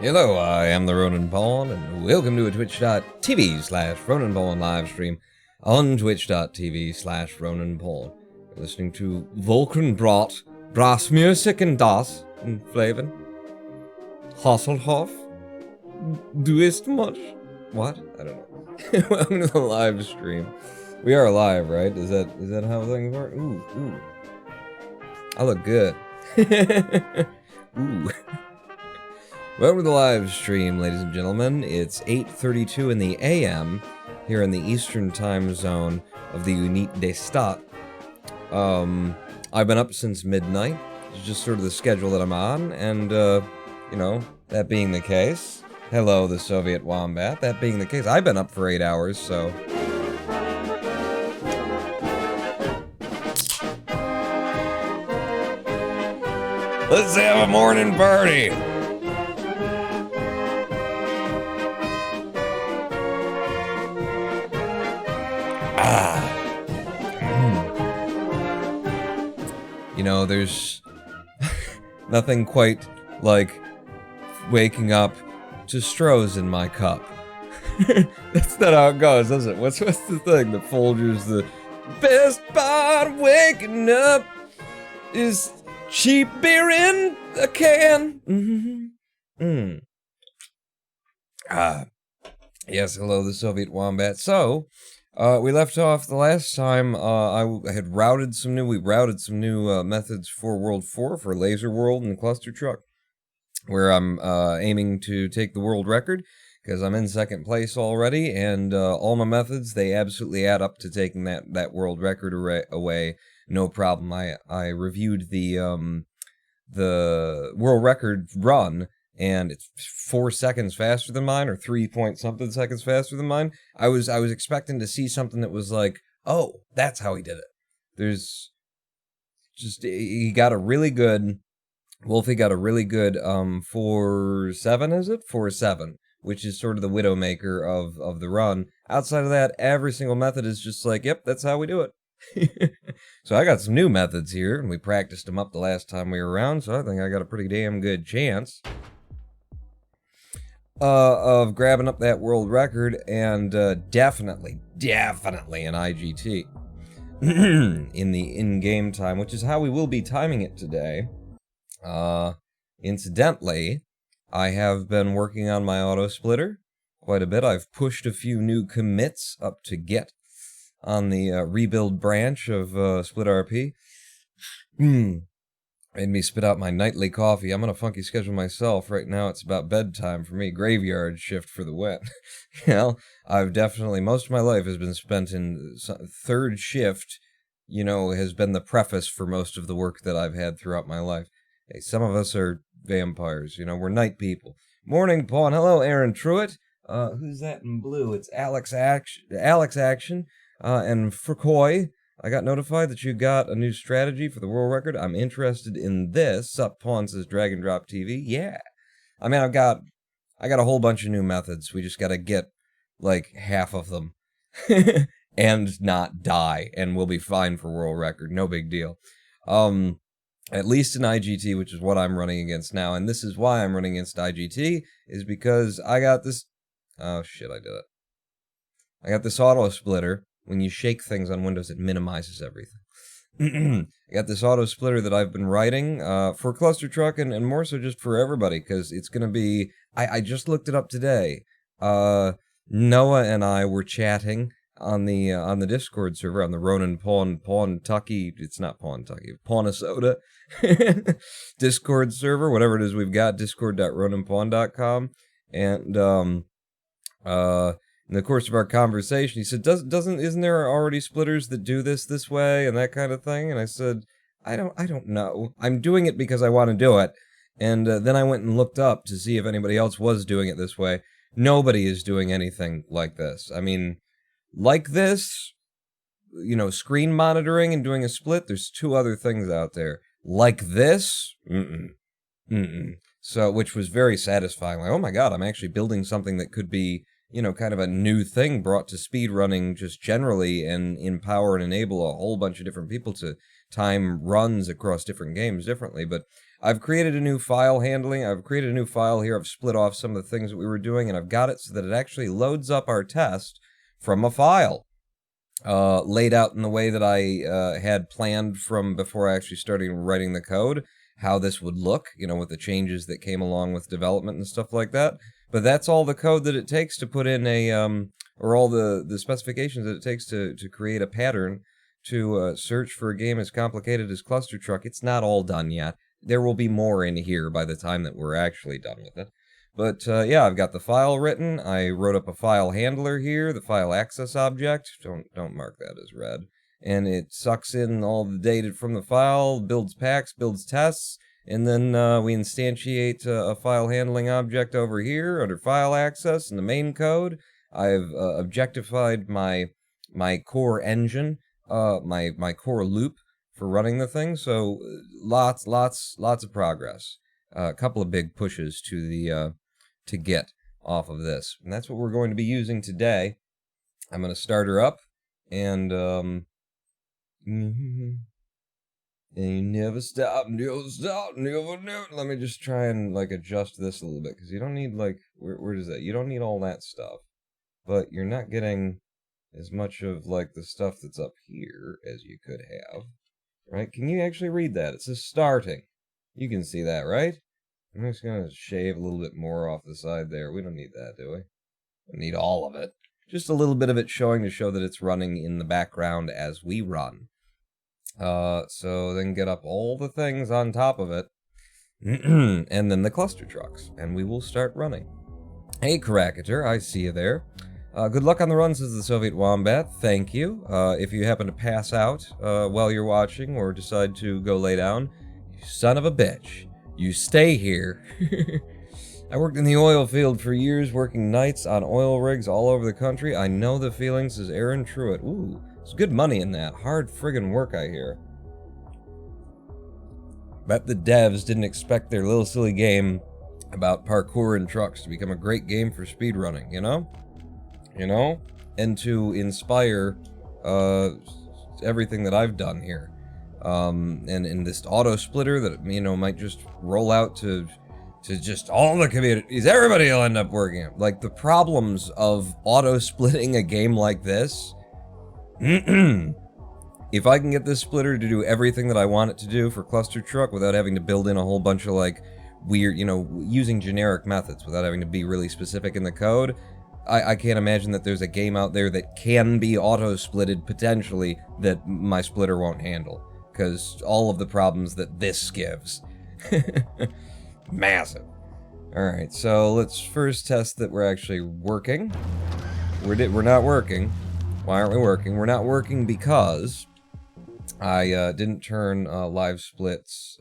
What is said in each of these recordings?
Hello, I am the Ronan Pawn, and welcome to a twitch.tv/Ronan Pawn live stream on twitch.tv/Ronan Pawn. You're listening to Volkenbrot, Brass Music and Das, and Flavin. Hasselhoff. Doest much? What? I don't know. Welcome to the live stream. We are live, right? Is that how things work? Ooh. I look good. Ooh. Welcome to the live stream, ladies and gentlemen. It's 8:32 in the AM here in the Eastern time zone of the Unit des Stadt. I've been up since midnight. It's just sort of the schedule that I'm on, and, that being the case, hello, the Soviet Wombat, that being the case, I've been up for 8 hours, so... Let's have a morning party! You know, there's nothing quite like waking up to Stroh's in my cup. That's not how it goes, is it? What's the thing that Folger's the best part of waking up is cheap beer in a can. Yes, hello, the Soviet Wombat. So, we left off the last time. We routed some new methods for World 4 for Laser World and Clustertruck, where I'm aiming to take the world record because I'm in second place already, and all my methods, they absolutely add up to taking that world record away. No problem. I reviewed the world record run, and it's 4 seconds faster than mine, or 3-point-something seconds faster than mine. I was expecting to see something that was like, oh, that's how he did it. There's just, he got a really good, Wolfie got a really good 4-7, is it? 4-7, which is sort of the Widowmaker of the run. Outside of that, every single method is just like, yep, that's how we do it. So I got some new methods here, and we practiced them up the last time we were around, so I think I got a pretty damn good chance of grabbing up that world record, and definitely an IGT in the in-game time, which is how we will be timing it today. Incidentally, I have been working on my auto splitter quite a bit. I've pushed a few new commits up to Git on the rebuild branch of Split RP. Made me spit out my nightly coffee. I'm on a funky schedule myself. Right now it's about bedtime for me. Graveyard shift for the wet. I've definitely, most of my life has been spent in third shift, has been the preface for most of the work that I've had throughout my life. Hey, some of us are vampires, we're night people. Morning, Pawn. Hello, Aaron Truitt. Who's that in blue? It's Alex Action, and Furcoy. I got notified that you got a new strategy for the world record. I'm interested in this. Sup, Pawn says Drag and Drop TV. Yeah. I mean, I got a whole bunch of new methods. We just got to get, like, half of them. And not die, and we'll be fine for world record. No big deal. At least in IGT, which is what I'm running against now, and this is why I'm running against IGT, is because I got this... Oh, shit, I did it. I got this auto splitter. When you shake things on Windows, it minimizes everything. I got this auto splitter that I've been writing for Clustertruck and more so just for everybody, because it's going to be... I just looked it up today. Noah and I were chatting on the Discord server, on the Ronin Pawntucky, it's not Pawntucky, Pawnasoda Discord server, whatever it is we've got, discord.roninpawn.com, and in the course of our conversation, he said, isn't there already splitters that do this way and that kind of thing? And I said, I don't know. I'm doing it because I want to do it. And then I went and looked up to see if anybody else was doing it this way. Nobody is doing anything like this. I mean, like this, you know, screen monitoring and doing a split, there's 2 other things out there. Like this, So, which was very satisfying. Like, oh my god, I'm actually building something that could be, you know, kind of a new thing brought to speedrunning just generally and empower and enable a whole bunch of different people to time runs across different games differently. But I've created a new file handling. I've created a new file here. I've split off some of the things that we were doing, and I've got it so that it actually loads up our test from a file, laid out in the way that I had planned from before I actually started writing the code, how this would look, you know, with the changes that came along with development and stuff like that. But that's all the code that it takes to put in a, or all the specifications that it takes to create a pattern to search for a game as complicated as Clustertruck. It's not all done yet. There will be more in here by the time that we're actually done with it. But yeah, I've got the file written. I wrote up a file handler here, the file access object. Don't mark that as red. And it sucks in all the data from the file, builds packs, builds tests, and then we instantiate a file handling object over here under file access in the main code. I've objectified my core engine, my core loop for running the thing. So lots of progress. A couple of big pushes to the to get off of this, and that's what we're going to be using today. I'm going to start her up, and and you never stop. Let me just try and like adjust this a little bit, because you don't need like where does that? You don't need all that stuff, but you're not getting as much of like the stuff that's up here as you could have, right? Can you actually read that? It says starting. You can see that, right? I'm just going to shave a little bit more off the side there. We don't need that, do we? We need all of it. Just a little bit of it showing to show that it's running in the background as we run. So then get up all the things on top of it. And then the cluster trucks. And we will start running. Hey, Karakater, I see you there. Good luck on the run, says the Soviet Wombat. Thank you. If you happen to pass out while you're watching or decide to go lay down, you son of a bitch. You stay here. I worked in the oil field for years, working nights on oil rigs all over the country. I know the feeling, says Aaron Truitt. Ooh, there's good money in that. Hard friggin' work, I hear. Bet the devs didn't expect their little silly game about parkour and trucks to become a great game for speedrunning, you know? You know? And to inspire everything that I've done here. And in this auto splitter that, you know, might just roll out to just all the communities. Everybody will end up working. Like, the problems of auto splitting a game like this. If I can get this splitter to do everything that I want it to do for Clustertruck without having to build in a whole bunch of, like, weird, you know, using generic methods without having to be really specific in the code, I can't imagine that there's a game out there that can be auto-splitted, potentially, that my splitter won't handle. Because all of the problems that this gives. Massive. Alright, so let's first test that we're actually working. We're not working. Why aren't we working? We're not working because I didn't turn Live Split's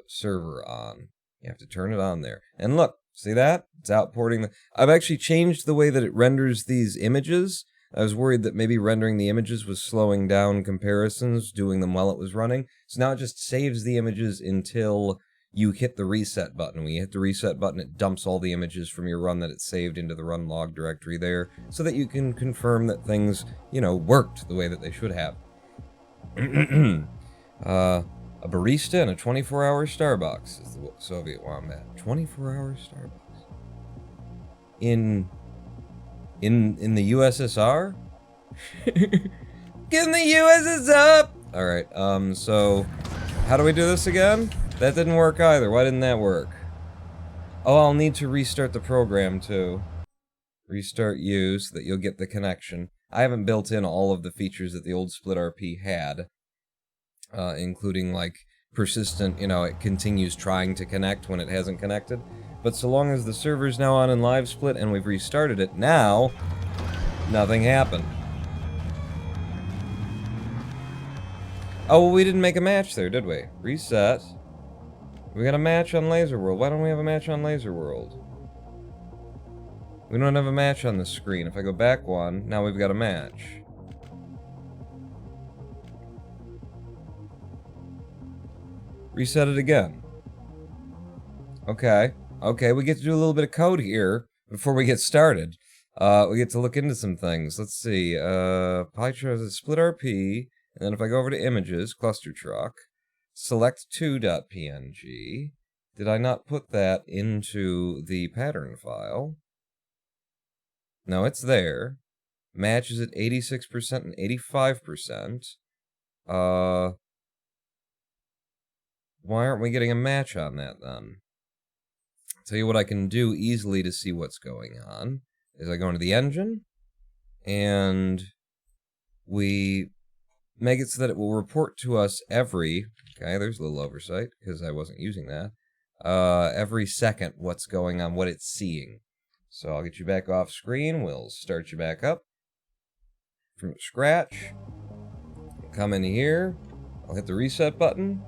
server on. You have to turn it on there. And look, see that? It's outporting the... I've actually changed the way that it renders these images. I was worried that maybe rendering the images was slowing down comparisons, doing them while it was running. So now it just saves the images until you hit the reset button. When you hit the reset button, it dumps all the images from your run that it saved into the run log directory there, so that you can confirm that things, you know, worked the way that they should have. A barista in a 24-hour Starbucks is the Soviet Wombat. 24-hour Starbucks. In the USSR? Get in the USSR! Alright, so how do we do this again? That didn't work either. Why didn't that work? Oh, I'll need to restart the program too. Restart you so that you'll get the connection. I haven't built in all of the features that the old SplitRP had, including like persistent, you know, it continues trying to connect when it hasn't connected. But so long as the server's now on in live split and we've restarted it, now nothing happened. Oh, well, we didn't make a match there, did we? Reset. We got a match on Laser World. Why don't we have a match on Laser World? We don't have a match on the screen. If I go back one, now we've got a match. Reset it again. Okay. Okay, we get to do a little bit of code here before we get started. We get to look into some things. Let's see. Pie chart is SplitRP. And then if I go over to images, Clustertruck, select 2.png. Did I not put that into the pattern file? No, it's there. Match is at 86% and 85%. Why aren't we getting a match on that then? I'll tell you what I can do easily to see what's going on is I go into the engine and we make it so that it will report to us every, okay, there's a little oversight because I wasn't using that, every second what's going on, what it's seeing. So I'll get you back off screen, we'll start you back up from scratch, come in here, I'll hit the reset button,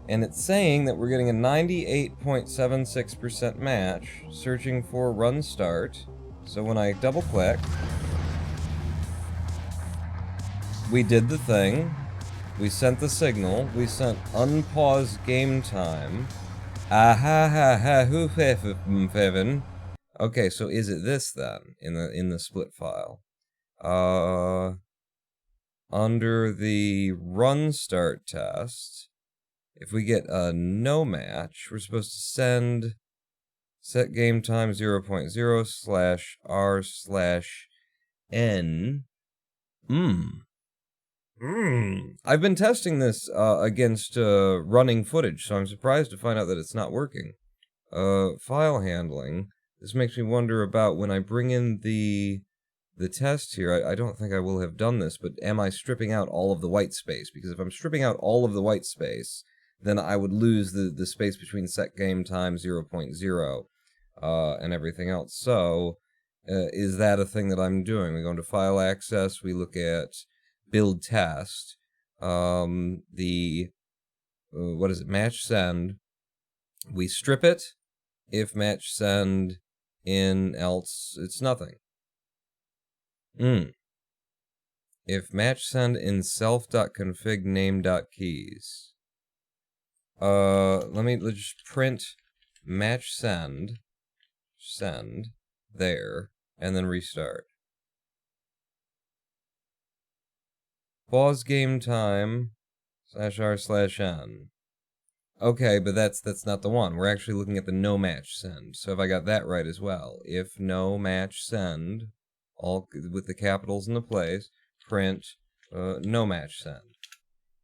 and it's saying that we're getting a 98.76% match, searching for run start. So when I double click, we did the thing, we sent the signal, we sent unpaused game time. Okay, so is it this then in the split file? Under the run start test, if we get a no match, we're supposed to send set game time 0.0/r/n. I've been testing this against running footage, so I'm surprised to find out that it's not working. File handling. This makes me wonder about when I bring in the test here. I don't think I will have done this, but am I stripping out all of the white space? Because if I'm stripping out all of the white space, then I would lose the space between set game time 0.0 and everything else. So, is that a thing that I'm doing? We go into file access, we look at build test, what is it, match send, we strip it, if match send in, else it's nothing. If match send in self.config name.keys, let's just print match send there, and then restart. Pause game time /r/n. Okay, but that's not the one. We're actually looking at the no match send. So if I got that right as well, if no match send, all with the capitals in the place, print no match send.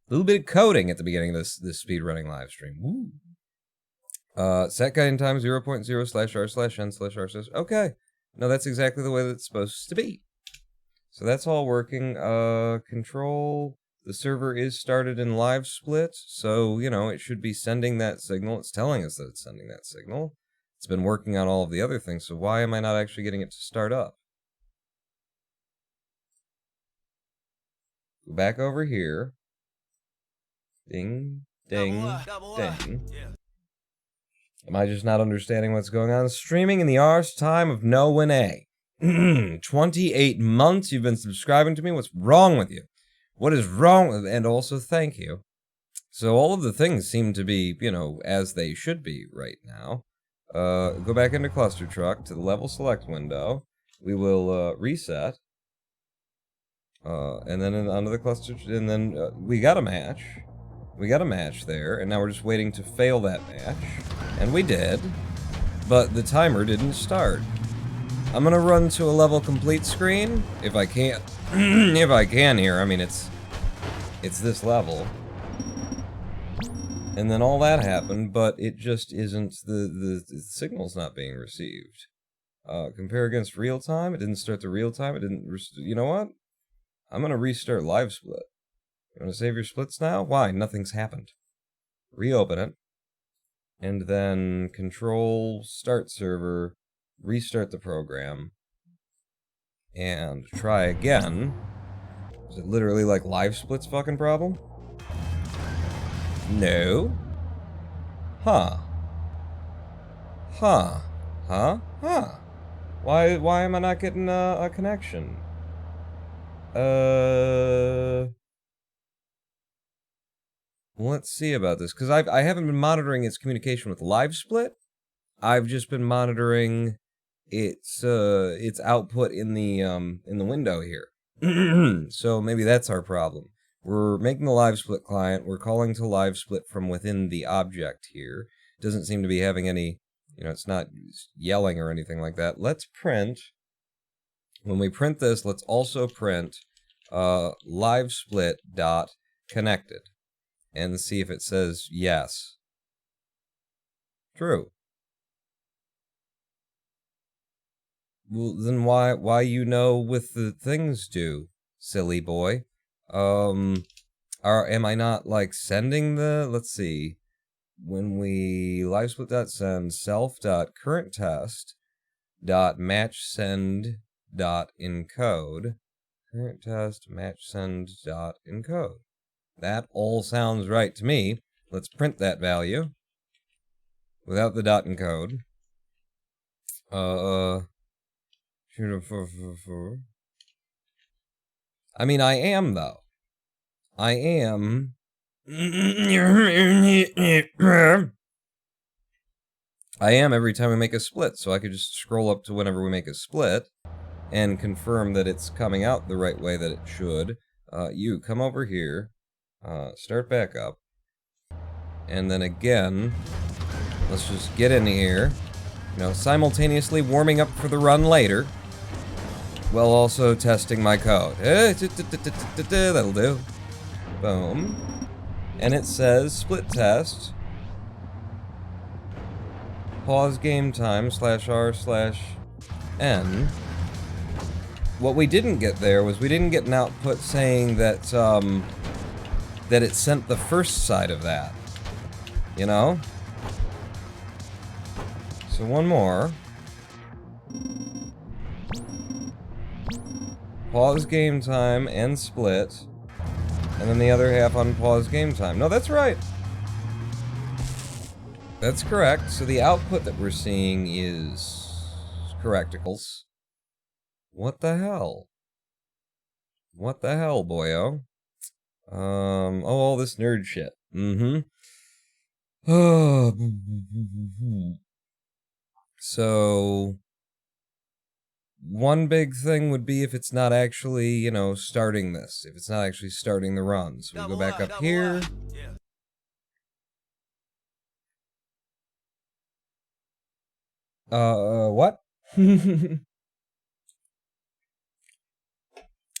A little bit of coding at the beginning of this speedrunning live stream. Woo. Set game time 0.0/r/n/r/. Okay, no, that's exactly the way that it's supposed to be. So that's all working. Control, the server is started in live split, so, you know, it should be sending that signal. It's telling us that it's sending that signal. It's been working on all of the other things, so why am I not actually getting it to start up? Go back over here. Ding, ding, ding. Am I just not understanding what's going on? Streaming in the arse time of no win A. 28 months you've been subscribing to me. What's wrong with you? What is wrong with... And also, thank you. So all of the things seem to be, you know, as they should be right now. Go back into Clustertruck to the level select window. We will reset. And then onto the cluster, and then we got a match. We got a match there, and now we're just waiting to fail that match. And we did, but the timer didn't start. I'm gonna run to a level complete screen, if I can. If I can here, I mean, it's this level. And then all that happened, but it just isn't, the signal's not being received. Compare against real time, it didn't start the real time, it didn't, you know what? I'm gonna restart live split. You wanna save your splits now? Why? Nothing's happened. Reopen it. And then control start server, restart the program, and try again. Is it literally like live split's fucking problem? No. Huh. Huh. Huh? Huh. Why am I not getting a connection? Let's see about this, because I haven't been monitoring its communication with live split. I've just been monitoring its output in the window here. So maybe that's our problem. We're making the live split client. We're calling to live split from within the object here. It doesn't seem to be having any, you know, it's not yelling or anything like that. Let's print. When we print this, let's also print live split dot connected and see if it says yes. True. Well, then why you know with the things do, silly boy? Am I not like sending the, let's see, when we livesplit.send self.currenttest.matchsend.encode, current test matchsend.encode. That all sounds right to me. Let's print that value without the dot encode. I mean, I am, though. I am. I am every time we make a split, so I could just scroll up to whenever we make a split and confirm that it's coming out the right way that it should. You come over here, start back up, and then again, let's just get in here, you know, simultaneously warming up for the run later, while also testing my code. That'll do. Boom. And it says split test. Pause game time /r/n. What we didn't get there was we didn't get an output saying that that it sent the first side of that. You know? So one more. Pause game time and split. And then the other half on pause game time. No, that's right. That's correct. So the output that we're seeing is correcticals. What the hell? What the hell, boyo? Oh, all this nerd shit. So one big thing would be if it's not actually, you know, starting this. If it's not actually starting the run. So we go back up here. What?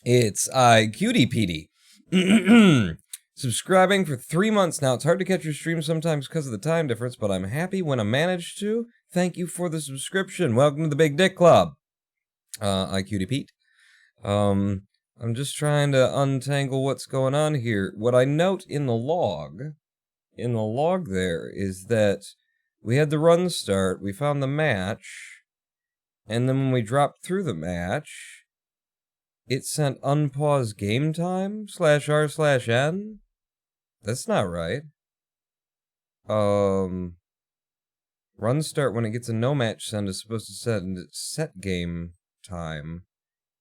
It's IQDPD. Subscribing for 3 months now. It's hard to catch your stream sometimes because of the time difference, but I'm happy when I manage to. Thank you for the subscription. Welcome to the Big Dick Club. IQDPete. I'm just trying to untangle what's going on here. What I note in the log there, is that we had the run start, we found the match, and then when we dropped through the match, it sent unpause game time /r/n. That's not right. Run start when it gets a no match send is supposed to send set game time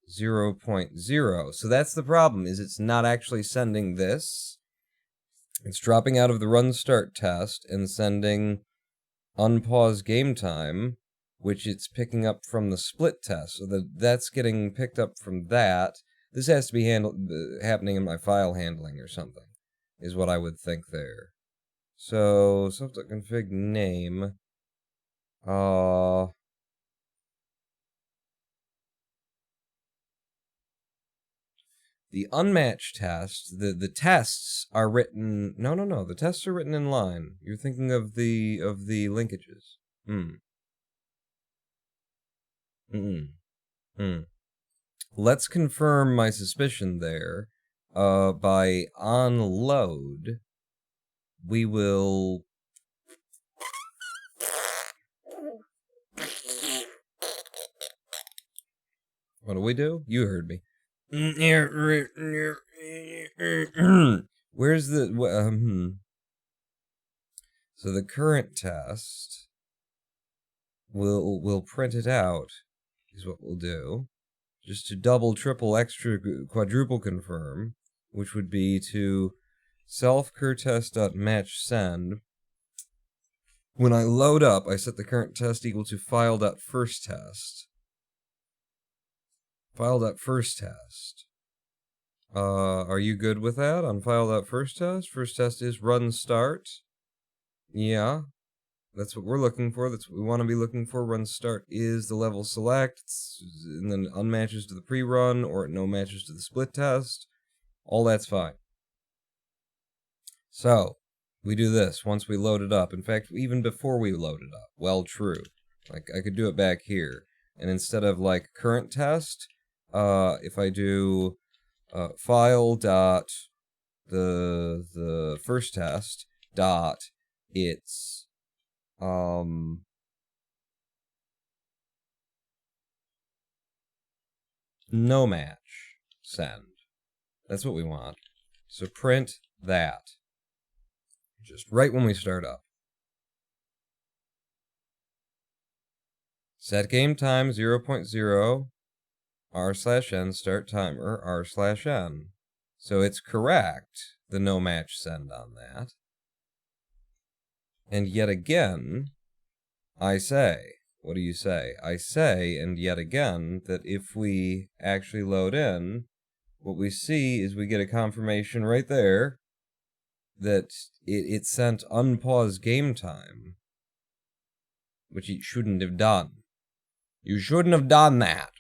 0.0. So that's the problem, is it's not actually sending this. It's dropping out of the run start test and sending unpause game time, which it's picking up from the split test. So that's getting picked up from that. This has to be happening in my file handling or something, is what I would think there. So, self.config name. The unmatched test, the tests are written... No, the tests are written in line. You're thinking of the linkages. Let's confirm my suspicion there. By onload, we will... What do we do? You heard me. Where's the... So the current test, we'll print it out, is what we'll do. Just to double, triple, extra, quadruple confirm, which would be to self_curtest.matchSend. When I load up, I set the current test equal to file.firstTest. File.firstTest. Are you good with that on file.firstTest? First test is run start. Yeah, that's what we're looking for. That's what we want to be looking for. Run start is the level select, and then unmatches to the pre-run, or no matches to the split test. All that's fine. So, we do this once we load it up. In fact, even before we load it up. Well, true. Like, I could do it back here. And instead of, like, current test, if I do file dot the first test dot its no match send. That's what we want. So print that. Just right when we start up. Set game time 0.0 r/n start timer r/n. So it's correct, the no match send on that. And yet again, I say, what do you say? I say, and yet again, that if we actually load in, what we see is we get a confirmation right there that it sent unpaused game time, which it shouldn't have done. You shouldn't have done that.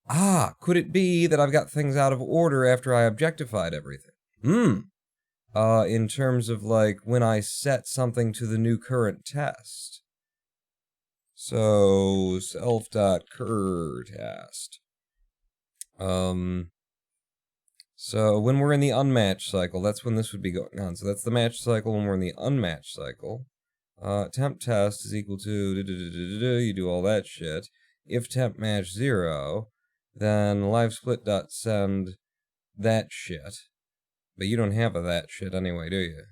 Ah, could it be that I've got things out of order after I objectified everything? In terms of, like, when I set something to the new current test. So, self.curTest. So when we're in the unmatched cycle, that's when this would be going on. So that's the match cycle when we're in the unmatched cycle. Temp test is equal to, you do all that shit. If temp match 0, then livesplit.send that shit. But you don't have a that shit anyway, do you?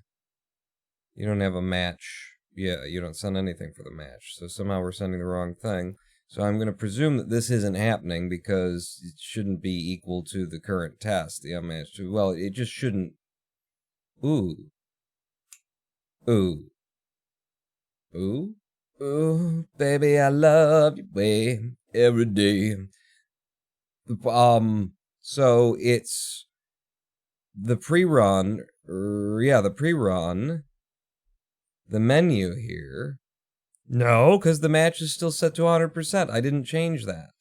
You don't have a match. Yeah, you don't send anything for the match. So somehow we're sending the wrong thing. So I'm going to presume that this isn't happening because it shouldn't be equal to the current test, the unmatched. Well, it just shouldn't. Ooh. Ooh. Ooh. Ooh, baby, I love you way every day. So it's the pre-run, the pre-run, the menu here. No, because the match is still set to 100%. I didn't change that.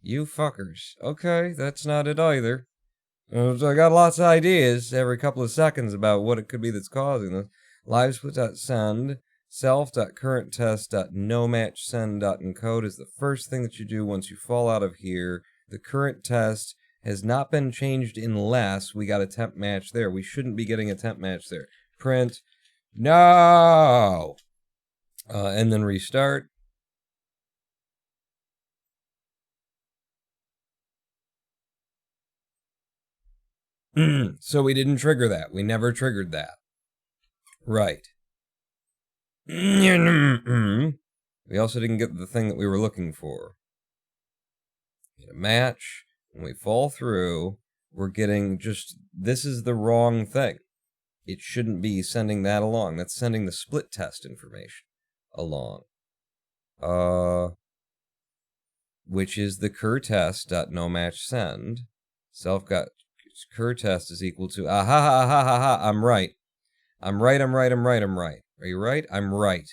You fuckers. Okay, that's not it either. So I got lots of ideas every couple of seconds about what it could be that's causing this. Livesplit.send, self.currenttest.nomatchsend.encode is the first thing that you do once you fall out of here. The current test has not been changed unless we got a temp match there. We shouldn't be getting a temp match there. Print. No! And then restart. So we didn't trigger that. We never triggered that. Right. We also didn't get the thing that we were looking for. a match, and we fall through, we're getting just, this is the wrong thing. It shouldn't be sending that along. That's sending the split test information along. Which is the cur test.nomatchSend. Self got cur test is equal to I'm right. I'm right. Are you right? I'm right.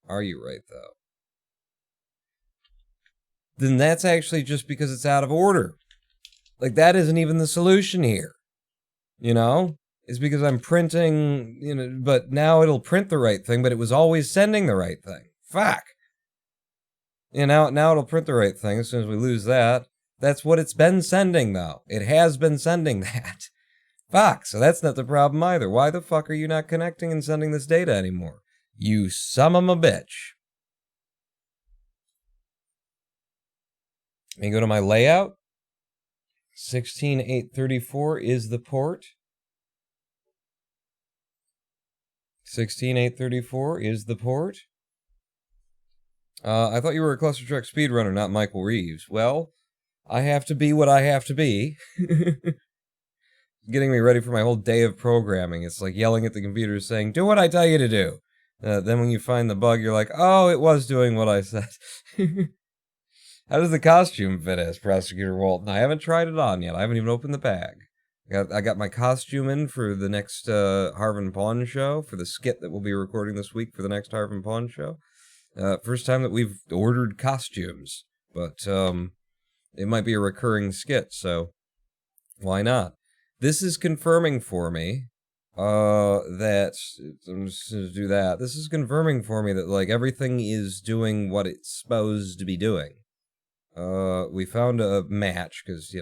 Are you right, though? Then that's actually just because it's out of order. Like, that isn't even the solution here. You know? It's because I'm printing, but now it'll print the right thing, but it was always sending the right thing. Fuck. Now it'll print the right thing as soon as we lose that. That's what it's been sending, though. It has been sending that. Fuck, so that's not the problem either. Why the fuck are you not connecting and sending this data anymore? You son of a bitch. Let me go to my layout. 16834 is the port. 16834 is the port. I thought you were a Clustertruck speedrunner, not Michael Reeves. Well, I have to be what I have to be. Getting me ready for my whole day of programming. It's like yelling at the computer saying, do what I tell you to do. Then when you find the bug, you're like, oh, it was doing what I said. How does the costume fit as Prosecutor Walton? I haven't tried it on yet. I haven't even opened the bag. I got my costume in for the next Harvin Pawn show, for the skit that we'll be recording this week for the next Harvin Pawn show. First time that we've ordered costumes, but it might be a recurring skit, so why not? This is confirming for me that I'm just going to do that. This is confirming for me that like everything is doing what it's supposed to be doing. We found a match because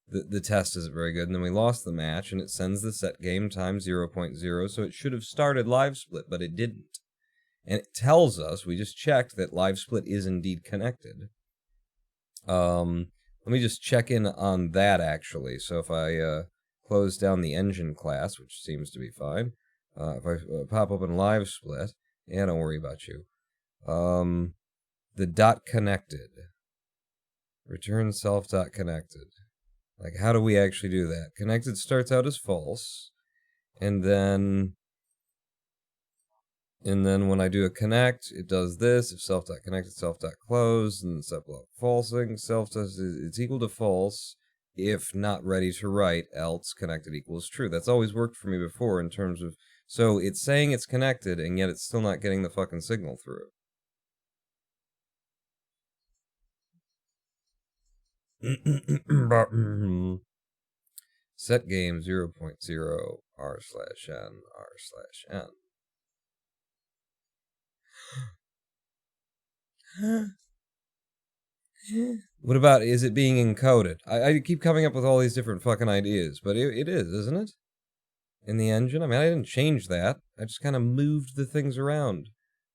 the test isn't very good, and then we lost the match, and it sends the set game time 0.0, so it should have started live split, but it didn't. And it tells us, we just checked, that live split is indeed connected. Let me just check in on that, actually. So if I close down the engine class, which seems to be fine, if I pop open live split, yeah, don't worry about you. The dot connected. Return self dot connected. Like, how do we actually do that? Connected starts out as false, and then when I do a connect, it does this. If self.connected, self.close, and self.falsing, it's equal to false if not ready to write, else connected equals true. That's always worked for me before in terms of, so it's saying it's connected, and yet it's still not getting the fucking signal through. Set game 0.0 r/n. What about, is it being encoded? I keep coming up with all these different fucking ideas, but it is, isn't it? In the engine? I mean, I didn't change that. I just kind of moved the things around.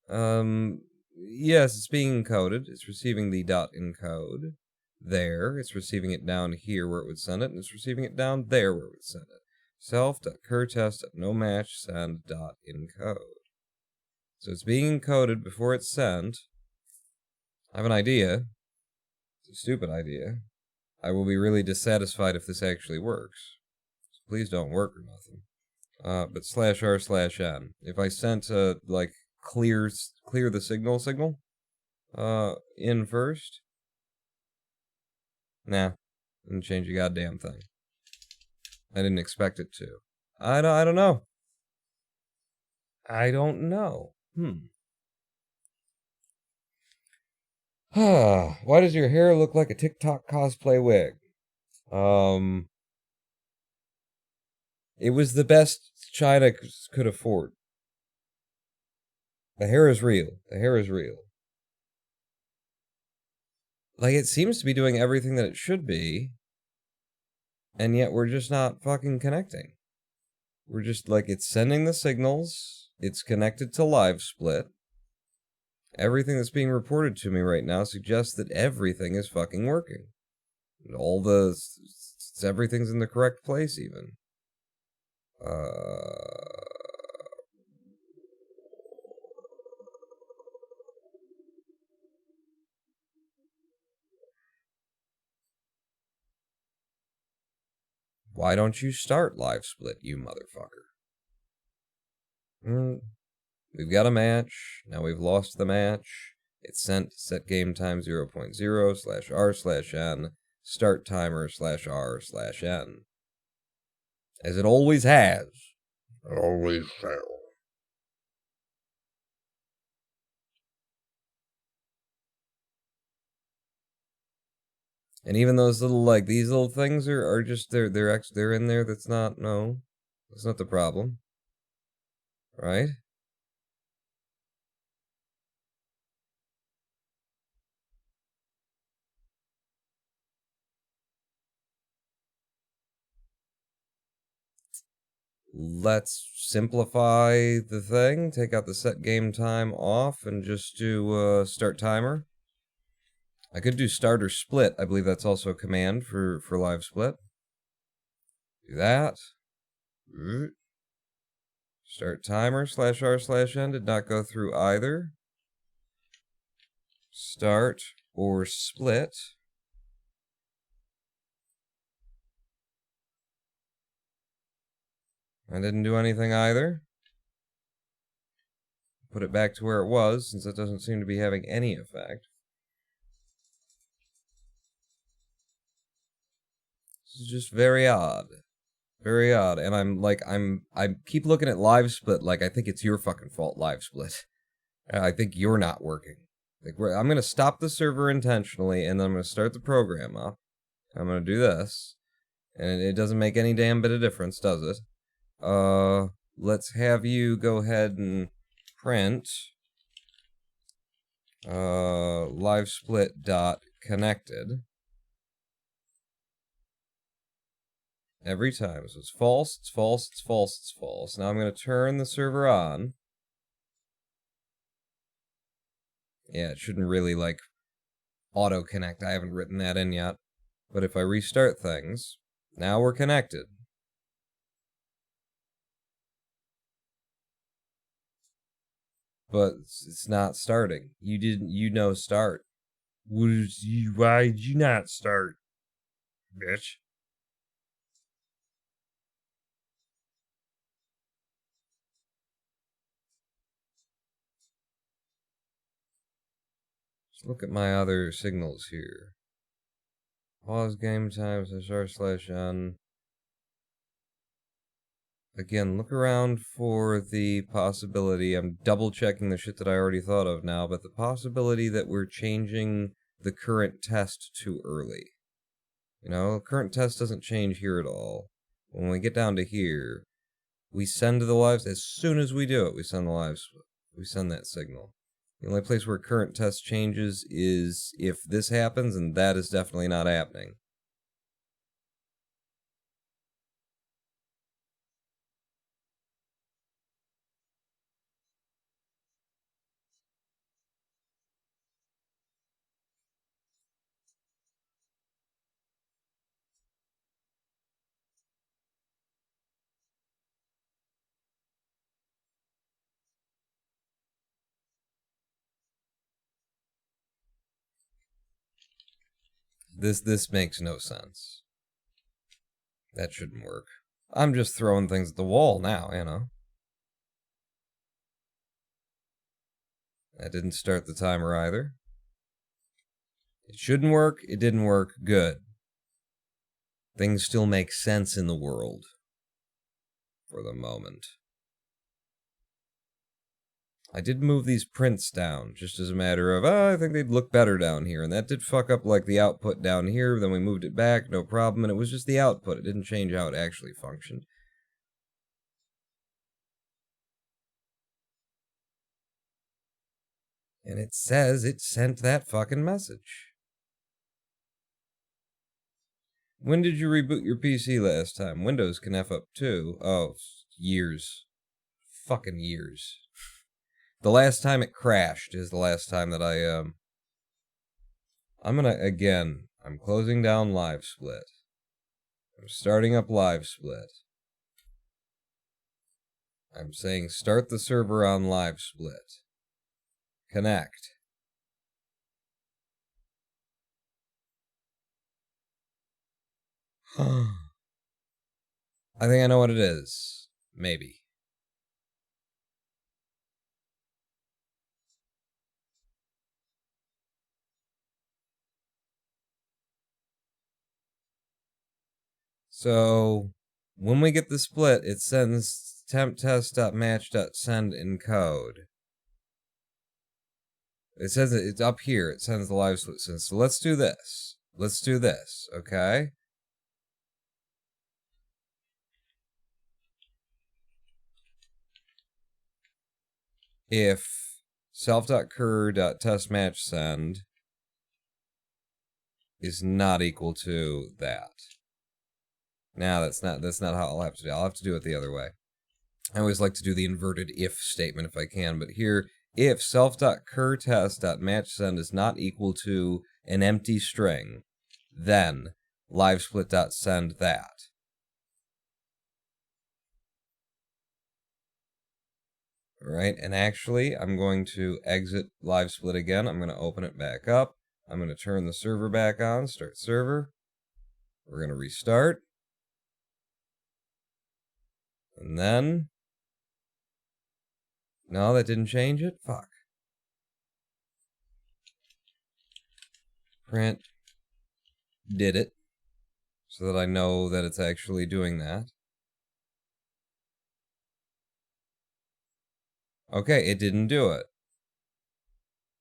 Yes, it's being encoded. It's receiving the dot encode there. It's receiving it down here where it would send it, and it's receiving it down there where it would send it. Self.curtest.nomatchSend.encode. So it's being encoded before it's sent. I have an idea. It's a stupid idea. I will be really dissatisfied if this actually works. So please don't work or nothing. But /r/n. If I sent like clear the signal in first. Nah, didn't change a goddamn thing. I didn't expect it to. I don't know. I don't know. Why does your hair look like a TikTok cosplay wig? It was the best China could afford. The hair is real. The hair is real. Like, it seems to be doing everything that it should be, and yet we're just not fucking connecting. We're just, like, it's sending the signals, it's connected to live split. Everything that's being reported to me right now suggests that everything is fucking working. Everything's in the correct place, even. Why don't you start live split, you motherfucker? We've got a match. Now we've lost the match. It's sent set game time 0.0/r/n start timer /r/n. As it always has. It always shall. And even those little, like, these little things are just, they're in there. That's not the problem. Right? Let's simplify the thing, take out the set game time off, and just do start timer. I could do start or split. I believe that's also a command for live split. Do that. Start timer /r/n did not go through either. Start or split. I didn't do anything either. Put it back to where it was, since it doesn't seem to be having any effect. This is just very odd. Very odd. And I keep looking at live split like I think it's your fucking fault, live split. I think you're not working. Like, I'm gonna stop the server intentionally, and then I'm gonna start the program up. I'm gonna do this. And it doesn't make any damn bit of difference, does it? Let's have you go ahead and print live split dot connected every time. So it's false, it's false, it's false, it's false. Now I'm going to turn the server on. Yeah, it shouldn't really, like, auto connect. I haven't written that in yet. But if I restart things, now we're connected. But it's not starting. You know start. Why did you not start, bitch? Let's look at my other signals here. Pause game time /r/n. Again, look around for the possibility. I'm double checking the shit that I already thought of now, but the possibility that we're changing the current test too early. You know, current test doesn't change here at all. When we get down to here, we send the lives. As soon as we do it, we send the lives. We send that signal. The only place where current test changes is if this happens, and that is definitely not happening. This makes no sense. That shouldn't work. I'm just throwing things at the wall now, you know. That didn't start the timer either. It shouldn't work. It didn't work. Good. Things still make sense in the world. For the moment. I did move these prints down, just as a matter of, I think they'd look better down here. And that did fuck up, like, the output down here. Then we moved it back, no problem. And it was just the output. It didn't change how it actually functioned. And it says it sent that fucking message. When did you reboot your PC last time? Windows can F up too. Oh, years. Fucking years. The last time it crashed is the last time that I'm gonna, again, I'm closing down live split. I'm starting up live split. I'm saying start the server on live split. Connect. I think I know what it is. Maybe. So when we get the split, it sends temptest.match.send in code. It says it's up here. It sends the live split send. So let's do this. Let's do this, okay? If self.cur.testmatchSend is not equal to that. Now that's not how I'll have to do it. I'll have to do it the other way. I always like to do the inverted if statement if I can, but here, if self.curtest.matchSend is not equal to an empty string, then livesplit.send that. Right, and actually, I'm going to exit livesplit again. I'm going to open it back up. I'm going to turn the server back on, start server. We're going to restart. And then... No, that didn't change it? Fuck. Print did it, so that I know that it's actually doing that. Okay, it didn't do it.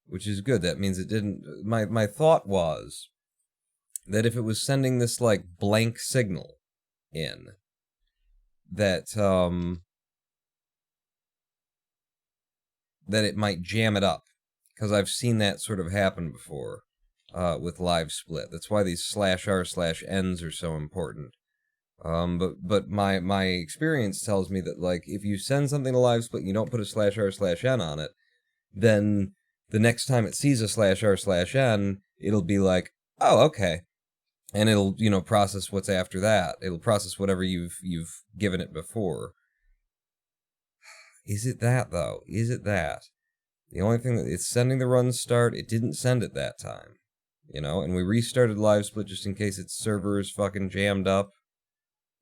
Which is good. That means it didn't... My thought was that if it was sending this, like, blank signal in, that it might jam it up. Because I've seen that sort of happen before with live split. That's why these /r/n's are so important. But my experience tells me that, like, if you send something to live split and you don't put a /r/n on it, then the next time it sees a /r/n, it'll be like, oh, okay. And it'll, you know, process what's after that. It'll process whatever you've given it before. Is it that, though? Is it that? The only thing that it's sending the run start, it didn't send it that time. You know, and we restarted live split just in case its server is fucking jammed up.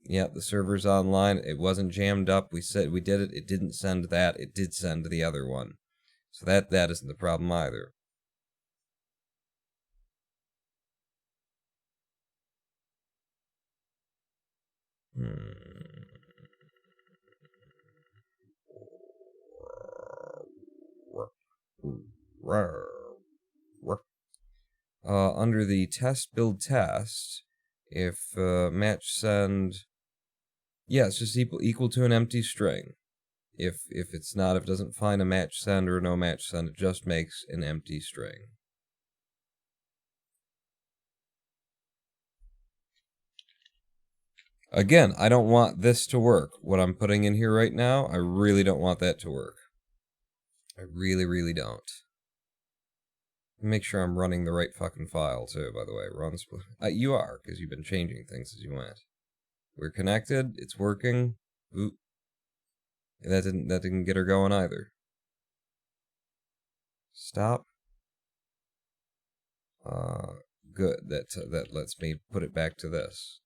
Yeah, the server's online. It wasn't jammed up. We said we did it. It didn't send that. It did send the other one. So that isn't the problem either. Under the test build test, if match send, yeah, it's just equal to an empty string. If it's not, if it doesn't find a match send or no match send, it just makes an empty string. Again, I don't want this to work. What I'm putting in here right now, I really don't want that to work. I really, really don't. Make sure I'm running the right fucking file, too, by the way. Run split. You are, because you've been changing things as you went. We're connected. It's working. Oop. That didn't get her going either. Stop. Good. That lets me put it back to this.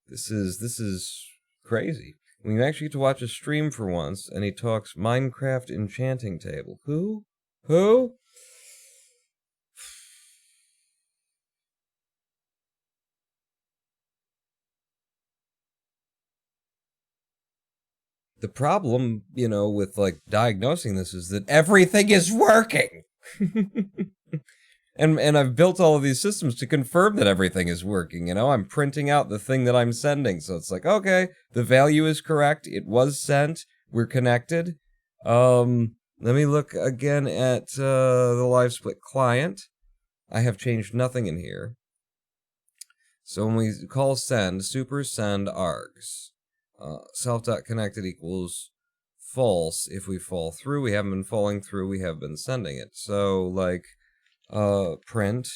This is crazy. We actually get to watch a stream for once, and he talks Minecraft enchanting table. Who? The problem, you know, with, like, diagnosing this is that everything is working! And I've built all of these systems to confirm that everything is working, you know? I'm printing out the thing that I'm sending, so it's like, okay, the value is correct, it was sent, we're connected. Let me look again at the live split client. I have changed nothing in here. So when we call send, super send args. Self.connected equals false. If we fall through, we haven't been falling through, we have been sending it. So, like, print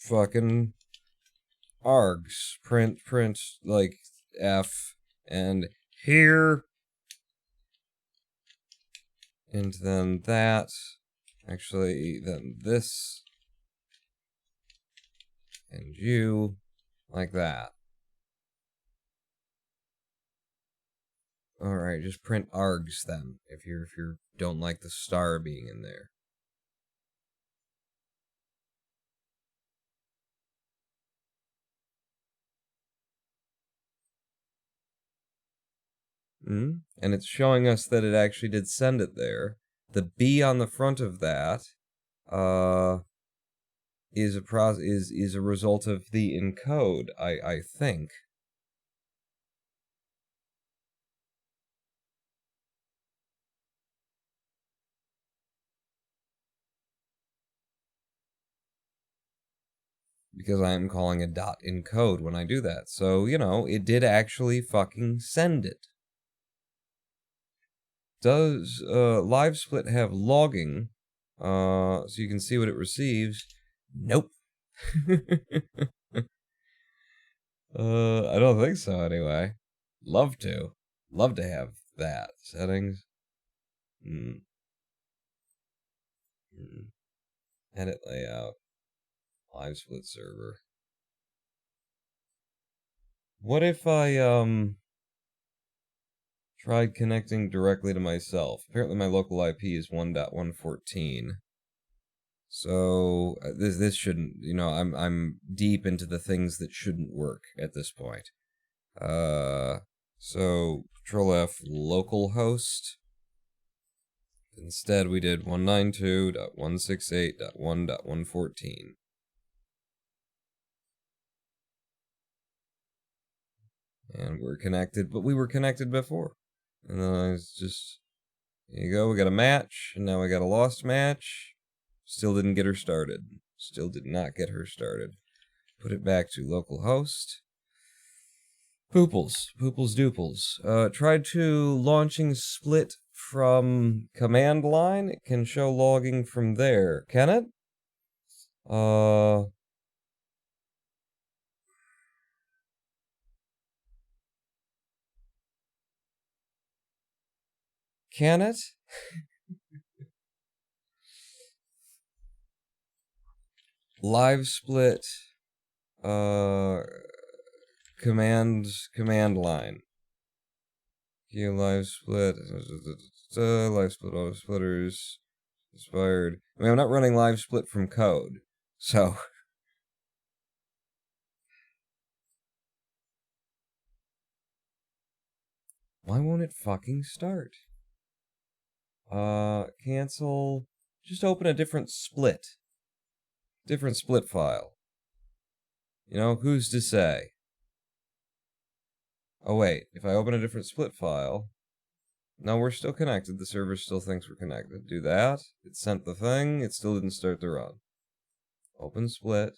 fucking args. Print, like, F, and here, and then that, actually, then this, and you, like that. Alright, just print args then, if you don't like the star being in there. And it's showing us that it actually did send it there. The B on the front of that is a result of the encode, I think. Because I am calling a dot encode when I do that. So, you know, it did actually fucking send it. Does LiveSplit have logging? So you can see what it receives? Nope. I don't think so anyway. Love to. Love to have that. Settings. Edit layout. LiveSplit server. What if I tried connecting directly to myself? Apparently my local IP is 1.114. So this shouldn't, you know, I'm deep into the things that shouldn't work at this point. So Control F localhost. Instead we did 192.168.1.114. And we're connected, but we were connected before. And then I was just, here you go, we got a match, and now we got a lost match. Still didn't get her started. Still did not get her started. Put it back to localhost. Pooples dooples. Tried to launching split from command line. It can show logging from there. Can it? Can it? Live split command line. Live split auto splitters inspired. I mean, I'm not running live split from code, so why won't it fucking start? Cancel. Just open a different split. Different split file. You know, who's to say? Oh wait, if I open a different split file, no, we're still connected. The server still thinks we're connected. Do that. It sent the thing. It still didn't start the run. Open split.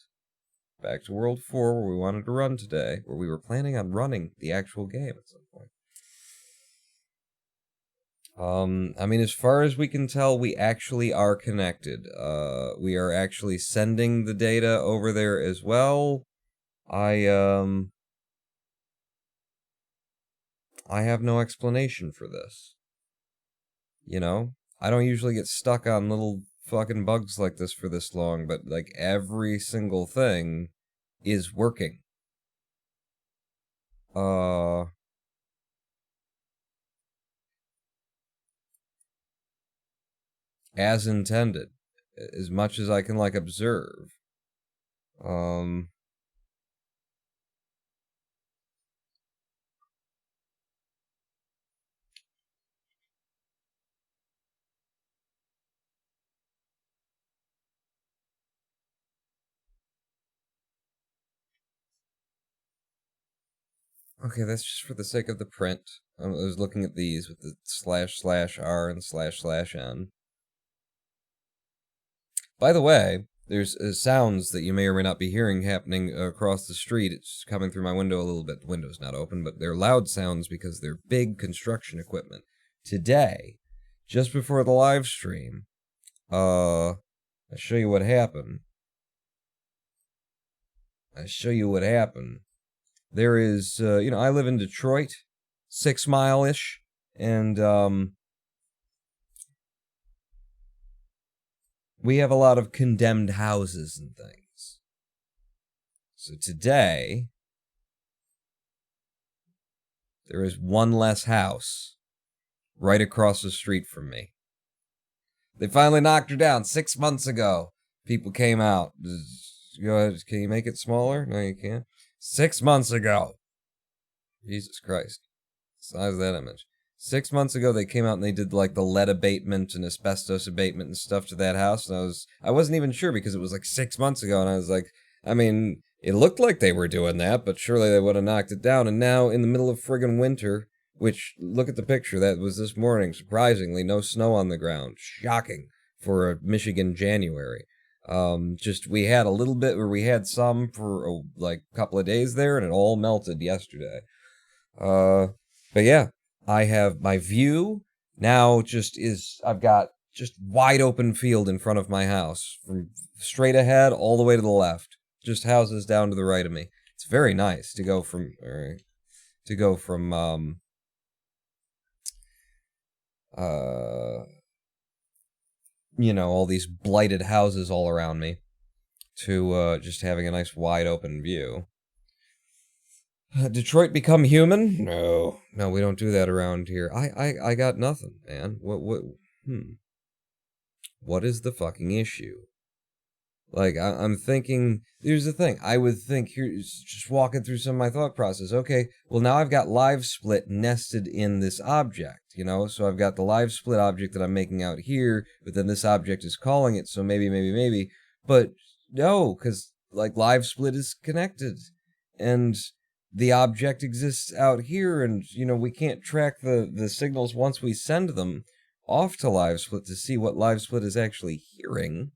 Back to World 4 where we wanted to run today, where we were planning on running the actual game at some point. I mean, as far as we can tell, we actually are connected. We are actually sending the data over there as well. I have no explanation for this. You know? I don't usually get stuck on little fucking bugs like this for this long, but, like, every single thing is working. As intended. As much as I can, like, observe. Okay, that's just for the sake of the print. I was looking at these with the //r and //n. By the way, there's sounds that you may or may not be hearing happening across the street. It's coming through my window a little bit. The window's not open, but they're loud sounds because they're big construction equipment. Today, just before the live stream, I'll show you what happened. There is, you know, I live in Detroit, 6 mile-ish, and we have a lot of condemned houses and things. So today, there is one less house right across the street from me. They finally knocked her down 6 months ago. People came out. Go ahead, can you make it smaller? No, you can't. 6 months ago. Jesus Christ. Size of that image. 6 months ago, they came out and they did like the lead abatement and asbestos abatement and stuff to that house. And I wasn't even sure because it was like 6 months ago. And I was like, I mean, it looked like they were doing that, but surely they would have knocked it down. And now in the middle of friggin' winter, which, look at the picture, that was this morning, surprisingly, no snow on the ground. Shocking for a Michigan January. Just, we had a little bit, or we had some for like a couple of days there, and it all melted yesterday. But yeah, I have my view now I've got just wide open field in front of my house, from straight ahead all the way to the left. Just houses down to the right of me. It's very nice to go from, all these blighted houses all around me to just having a nice wide open view. Detroit become human? No, we don't do that around here. I got nothing, man. What is the fucking issue? Like, I'm thinking, here's the thing. I would think, here's just walking through some of my thought process. Okay, well, now I've got live split nested in this object, So I've got the live split object that I'm making out here, but then this object is calling it, so maybe. But no, because, like, live split is connected. And the object exists out here, and, we can't track the signals once we send them off to live split to see what live split is actually hearing.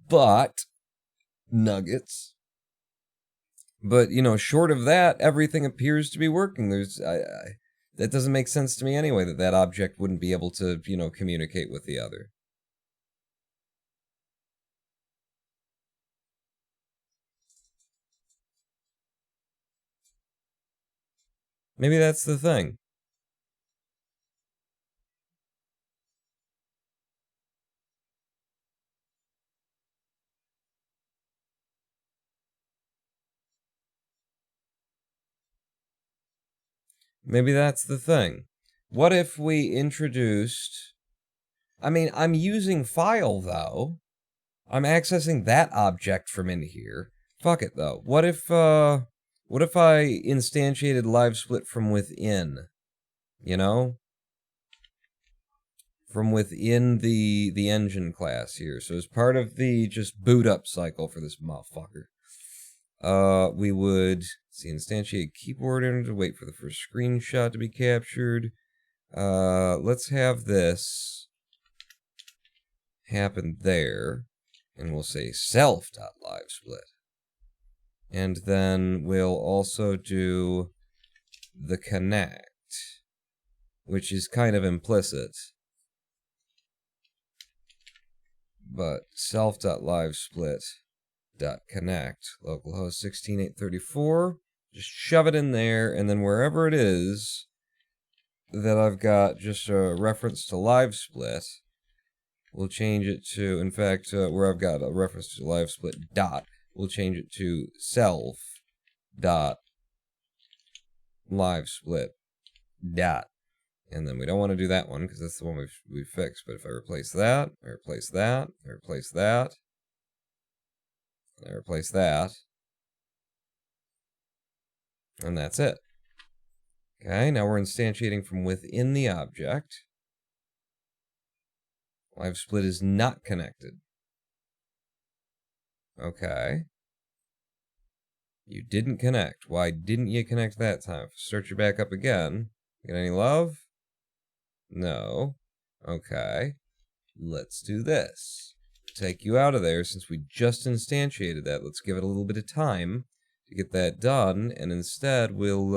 But nuggets. But short of that, everything appears to be working. That doesn't make sense to me anyway. That object wouldn't be able to communicate with the other. Maybe that's the thing. Maybe that's the thing. What if we introduced... I mean, I'm using file, though. I'm accessing that object from in here. Fuck it, though. What if I instantiated live split from within? From within the engine class here. So as part of the just boot up cycle for this motherfucker, we would instantiate keyboard enter to wait for the first screenshot to be captured. Let's have this happen there, and we'll say self.livesplit. And then we'll also do the connect, which is kind of implicit. But self.livesplit.connect, localhost 16.834, just shove it in there, and then wherever it is that I've got just a reference to LiveSplit, we'll change it to, in fact, where I've got a reference to LiveSplit dot, we'll change it to self.livesplit dot. And then we don't want to do that one because that's the one we've fixed. But if I replace that, I replace that, I replace that, I replace that, and that's it. Okay, now we're instantiating from within the object. Live split is not connected. Okay. You didn't connect. Why didn't you connect that time? Start your back up again. Get any love? No. Okay. Let's do this. Take you out of there since we just instantiated that. Let's give it a little bit of time to get that done, and instead we'll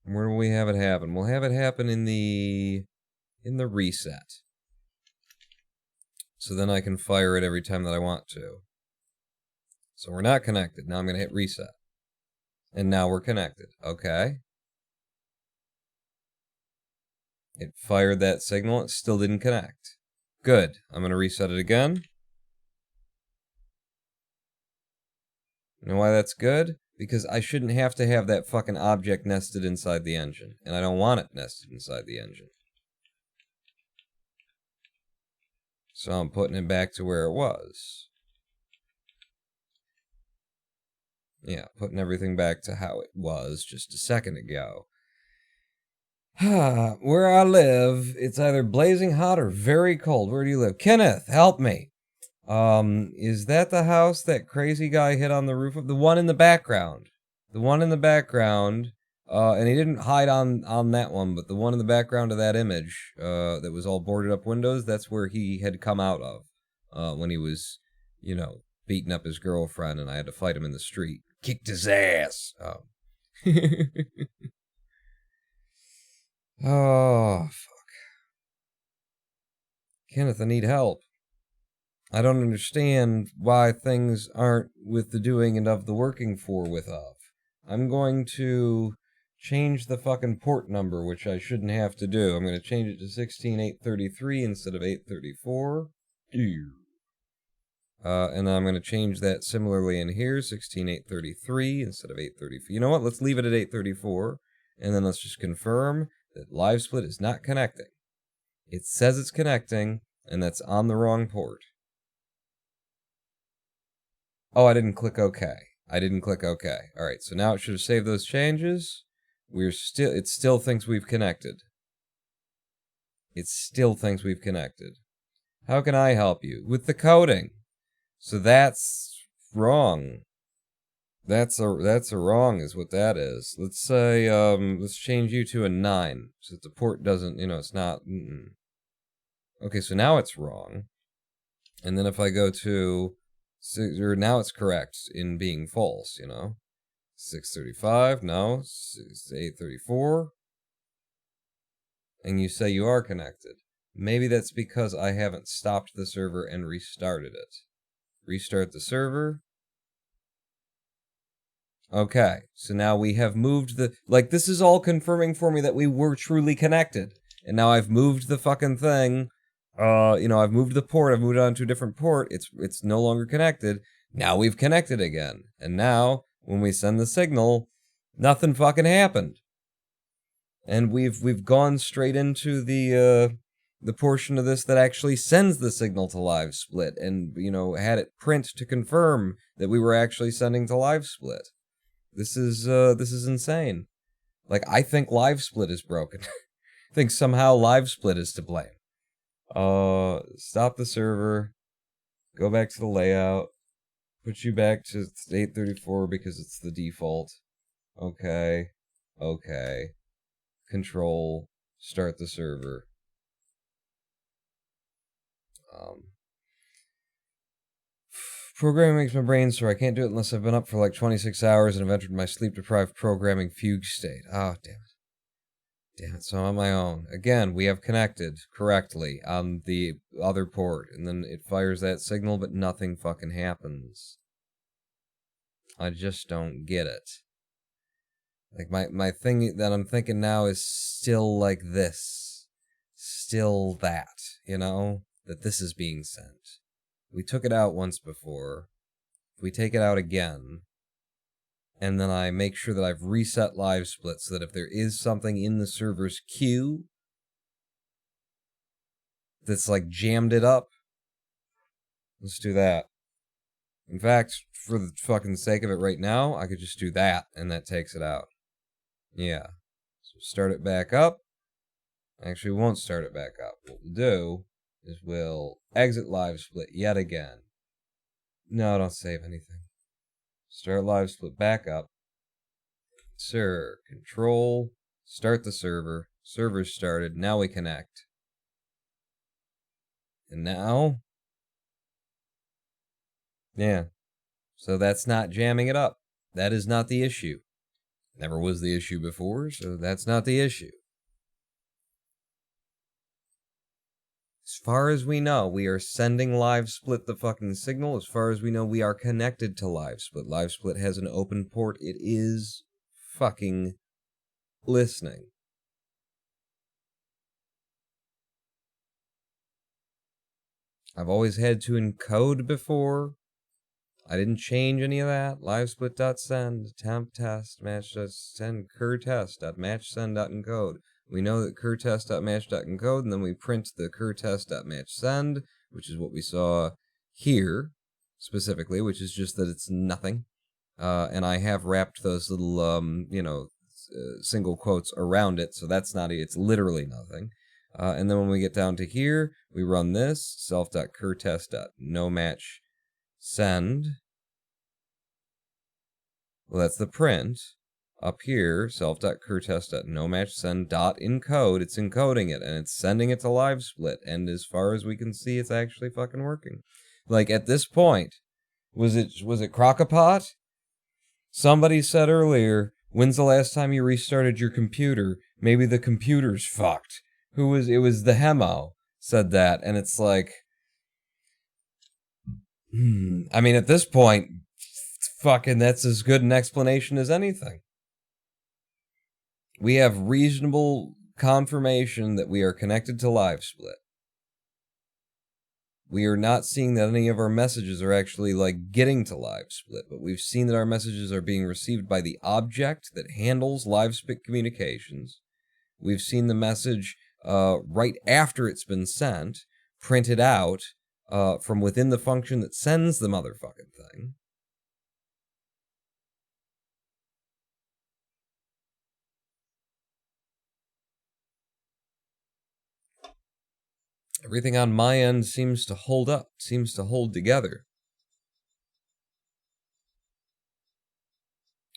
where will we have it happen? We'll have it happen in the reset. So then I can fire it every time that I want to. So we're not connected. Now I'm going to hit reset. And now we're connected. Okay. It fired that signal. It still didn't connect. Good. I'm going to reset it again. You know why that's good? Because I shouldn't have to have that fucking object nested inside the engine. And I don't want it nested inside the engine. So I'm putting it back to where it was. Yeah, putting everything back to how it was just a second ago. Where I live, it's either blazing hot or very cold. Where do you live? Kenneth, help me. Is that the house that crazy guy hit on the roof of? The one in the background. The one in the background, and he didn't hide on that one, but the one in the background of that image, that was all boarded up windows, that's where he had come out of, when he was, you know, beating up his girlfriend, and I had to fight him in the street. Kicked his ass. Oh. Oh, fuck. Kenneth, I need help. I don't understand why things aren't with the doing and of the working for with of. I'm going to change the fucking port number, which I shouldn't have to do. I'm going to change it to 16833 instead of 834. And then I'm going to change that similarly in here, 16833 instead of 834. You know what? Let's leave it at 834, and then let's just confirm that LiveSplit is not connecting. It says it's connecting, and that's on the wrong port. Oh, I didn't click OK. Alright, so now it should have saved those changes. It still thinks we've connected. How can I help you? With the coding. So that's wrong. That's a wrong is what that is. Let's say, let's change you to a 9. So that the port doesn't, it's not... Okay, so now it's wrong. And then if I go to... now it's correct in being false, 635, no. 834. And you say you are connected. Maybe that's because I haven't stopped the server and restarted it. Restart the server. Okay, so now we have moved the... this is all confirming for me that we were truly connected. And now I've moved the fucking thing. I've moved the port. I've moved it on to a different port. It's no longer connected. Now we've connected again. And now, when we send the signal, nothing fucking happened. And we've gone straight into the portion of this that actually sends the signal to LiveSplit, and had it print to confirm that we were actually sending to LiveSplit. This is insane. I think LiveSplit is broken. I think somehow LiveSplit is to blame. Stop the server. Go back to the layout. Put you back to 834 because it's the default. Okay. Control. Start the server. Programming makes my brain sore. I can't do it unless I've been up for 26 hours and have entered my sleep-deprived programming fugue state. Oh, damn it, so I'm on my own. Again, we have connected correctly on the other port, and then it fires that signal, but nothing fucking happens. I just don't get it. My thing that I'm thinking now is still like this. Still that, that this is being sent. We took it out once before. If we take it out again, and then I make sure that I've reset LiveSplit so that if there is something in the server's queue that's jammed it up, let's do that. In fact, for the fucking sake of it right now, I could just do that, and that takes it out. Yeah. So start it back up. Actually, we won't start it back up. What we'll do is we'll exit LiveSplit yet again. No, don't save anything. Start LiveSplit back up. Sir, control, start the server. Server's started. Now we connect. And now... yeah. So that's not jamming it up. That is not the issue. Never was the issue before, so that's not the issue. As far as we know, we are sending LiveSplit the fucking signal. As far as we know, we are connected to LiveSplit. LiveSplit has an open port. It is fucking listening. I've always had to encode before. I didn't change any of that. Livesplit.send, temp test, match.send, cur test.matchsend.encode. We know that cur test.match.encode, and then we print the cur test.matchsend, which is what we saw here specifically, which is just that it's nothing. And I have wrapped those little, single quotes around it, so that's not, it's literally nothing. And then when we get down to here, we run this, self.curtest.nomatch.send. Well, that's the print. Up here, self.curtest.nomatchsend.encode, it's encoding it, and it's sending it to LiveSplit, and as far as we can see, it's actually fucking working. Like, at this point, was it Crockapot? Somebody said earlier, when's the last time you restarted your computer? Maybe the computer's fucked. It was the Hemo said that, and it's like, I mean, at this point, fucking that's as good an explanation as anything. We have reasonable confirmation that we are connected to LiveSplit. We are not seeing that any of our messages are actually like getting to LiveSplit, but we've seen that our messages are being received by the object that handles LiveSplit communications. We've seen the message right after it's been sent, printed out from within the function that sends the motherfucking thing. Everything on my end seems to hold up, seems to hold together.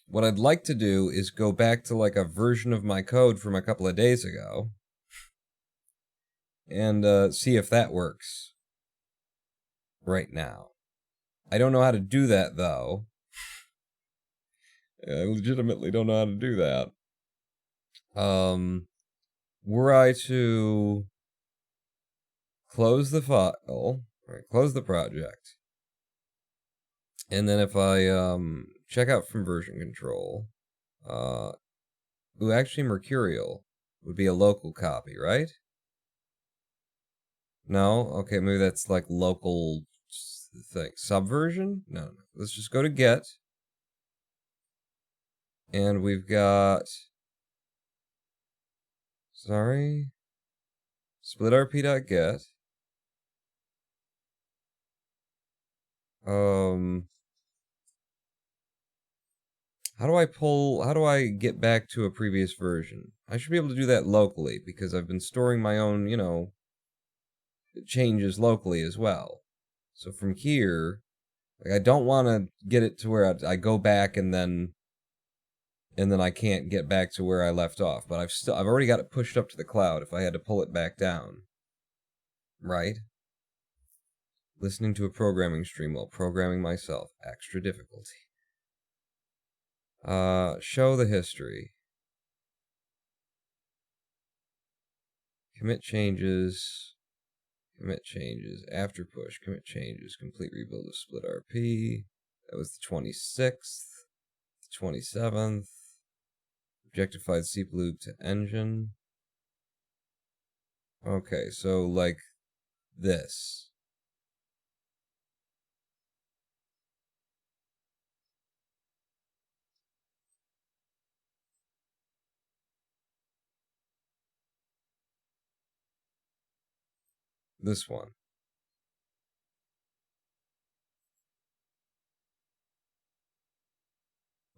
What I'd like to do is go back to like a version of my code from a couple of days ago and see if that works right now. I don't know how to do that, though. I legitimately don't know how to do that. Were I to close the file, right, close the project, and then if I check out from version control, actually Mercurial would be a local copy, right? No? Okay, maybe that's like local thing. Subversion? No. Let's just go to get. And we've got... Sorry. splitrp.get. How do I get back to a previous version? I should be able to do that locally because I've been storing my own, changes locally as well. So from here, like I don't want to get it to where I go back and then I can't get back to where I left off. But I've already got it pushed up to the cloud if I had to pull it back down. Right? Listening to a programming stream while programming myself. Extra difficulty. Show the history. Commit changes. Commit changes. After push. Commit changes. Complete rebuild of split RP. That was the 26th. The 27th. Objectified seep loop to engine. Okay, so like this. This one.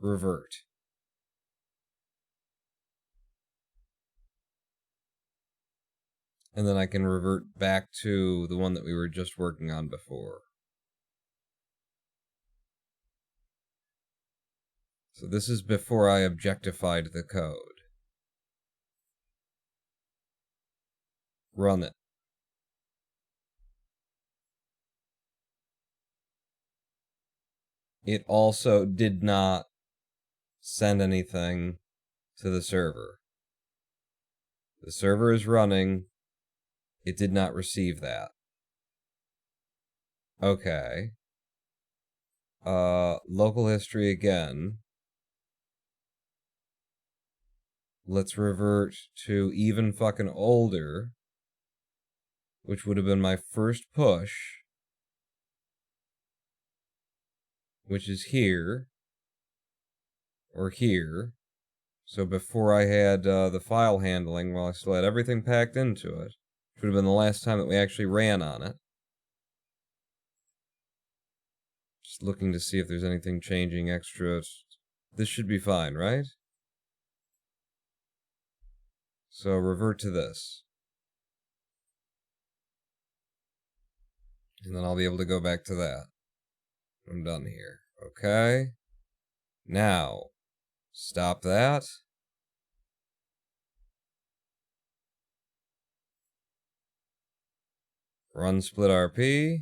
Revert. And then I can revert back to the one that we were just working on before. So this is before I objectified the code. Run it. It also did not send anything to the server. The server is running. It did not receive that. Okay. Local history again. Let's revert to even fucking older. which would have been my first push, which is here, or here. So before I had the file handling, while I still had everything packed into it, which would have been the last time that we actually ran on it. Just looking to see if there's anything changing extra. This should be fine, right? So revert to this. And then I'll be able to go back to that. I'm done here. Okay. Now, stop that. Run split RP.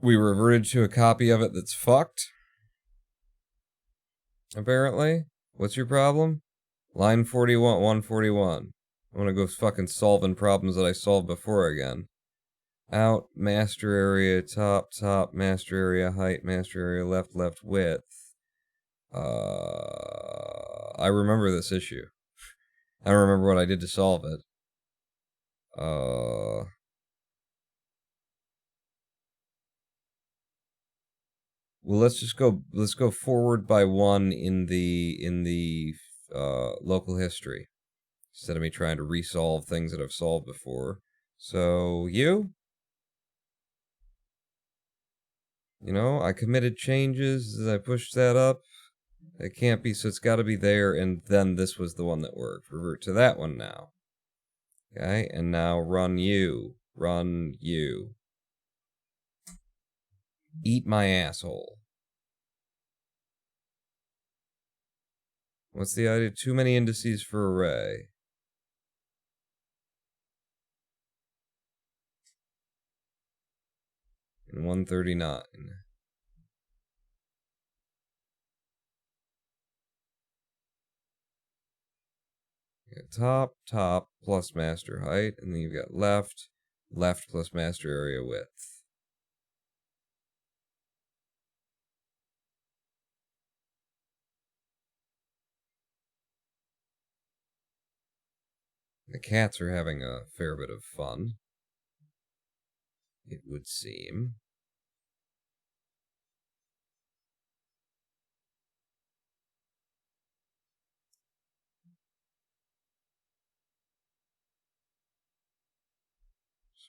We reverted to a copy of it that's fucked. Apparently. What's your problem? Line 41, 141. I'm gonna go fucking solving problems that I solved before again. Out, master area, top, master area, height, master area, left, width. I remember this issue. I don't remember what I did to solve it. Well, let's go forward by one in the local history, instead of me trying to resolve things that I've solved before. So, I committed changes, I pushed that up. It can't be, so it's got to be there, and then this was the one that worked. Revert to that one now. Okay, and now run you. Run you. Eat my asshole. What's the idea? Too many indices for array. And 139. You got top plus master height, and then you've got left plus master area width. The cats are having a fair bit of fun, it would seem.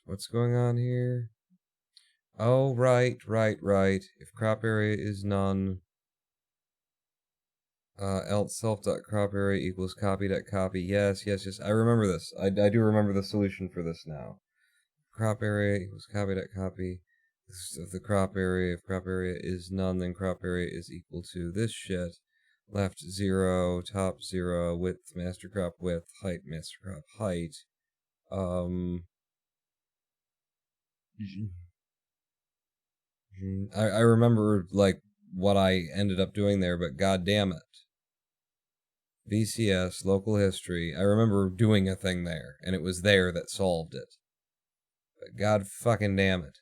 What's going on here? Oh, right. If crop area is none, else self.crop area equals copy.copy. Yes. I remember this. I do remember the solution for this now. Crop area equals copy.copy. Of the crop area, if crop area is none, then crop area is equal to this shit. Left 0, top 0, width, master crop width, height, master crop height. I remember, like, what I ended up doing there, but god damn it. VCS, local history. I remember doing a thing there, and it was there that solved it. But god fucking damn it.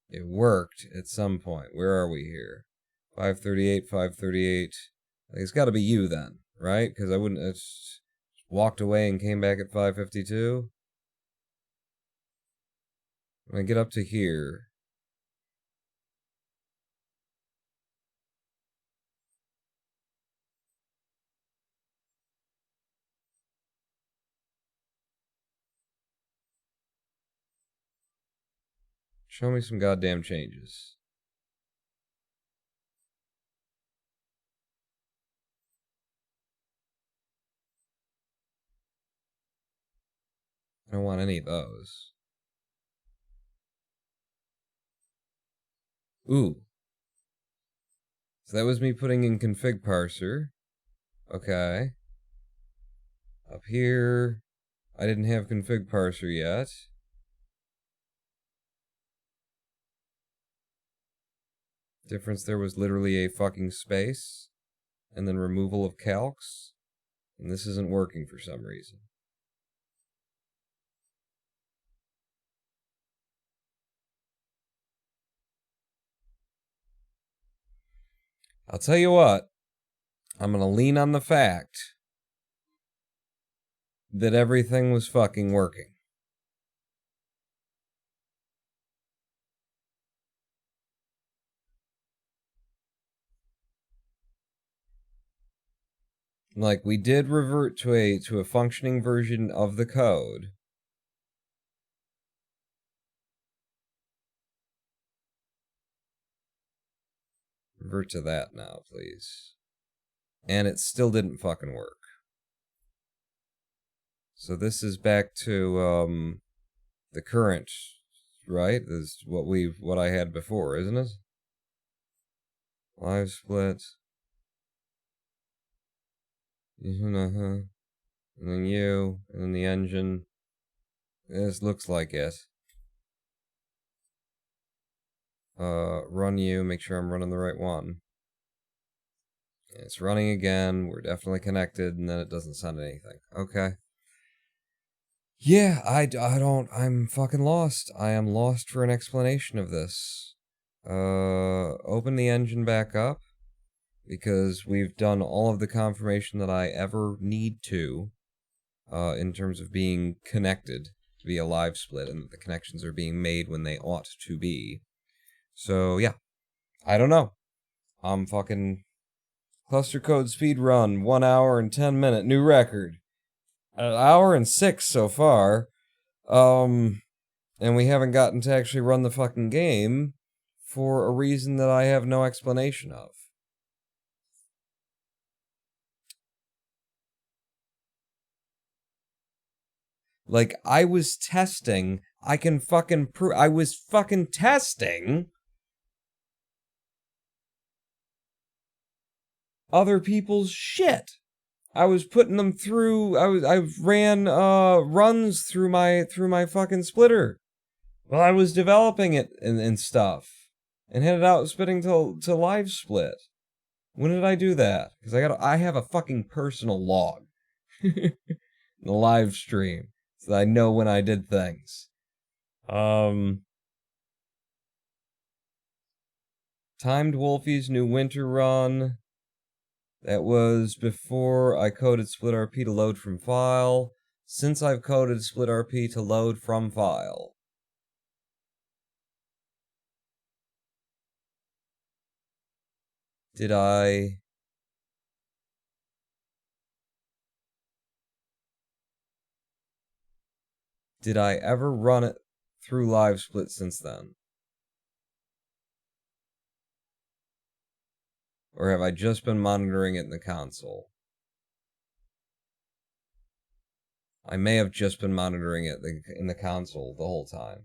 It worked at some point. Where are we here? 538, 538. Like, it's gotta be you then, right? Because I wouldn't have walked away and came back at 552. When I get up to here, show me some goddamn changes. I don't want any of those. Ooh. So that was me putting in config parser. Okay. Up here, I didn't have config parser yet. Difference there was literally a fucking space, and then removal of calcs. And this isn't working for some reason. I'll tell you what, I'm going to lean on the fact that everything was fucking working. Like, we did revert to a functioning version of the code. Revert to that now, please. And it still didn't fucking work. So this is back to the current, right? This is what I had before, isn't it? Live split. And then you, and then the engine. This looks like it. Run you, make sure I'm running the right one. It's running again, we're definitely connected, and then it doesn't send anything. Okay. Yeah, I'm fucking lost. I am lost for an explanation of this. Open the engine back up, because we've done all of the confirmation that I ever need to, in terms of being connected via live split, and that the connections are being made when they ought to be. So, yeah. I don't know. I'm fucking... Cluster code speed run, 1 hour and 10 minute, new record. An hour and 6 so far. And we haven't gotten to actually run the fucking game for a reason that I have no explanation of. Like, I was testing. I can fucking prove. I was fucking testing other people's shit. I was putting them through. I ran runs through my fucking splitter while I was developing it and stuff, and had it out spitting to live split. When did I do that? Because I have a fucking personal log, the live stream, so that I know when I did things. Timed Wolfie's new winter run. That was before I coded SplitRP to load from file. Since I've coded SplitRP to load from file. Did I ever run it through live split since then? Or have I just been monitoring it in the console? I may have just been monitoring it in the console the whole time.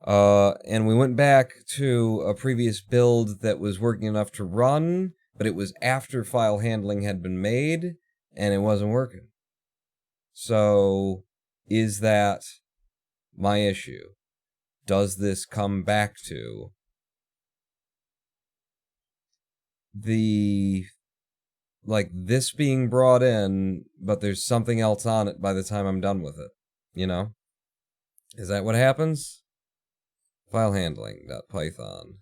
And we went back to a previous build that was working enough to run, but it was after file handling had been made, and it wasn't working. So, is that my issue? Does this come back to the, like, this being brought in, but there's something else on it by the time I'm done with it? You know? Is that what happens? File handling.python.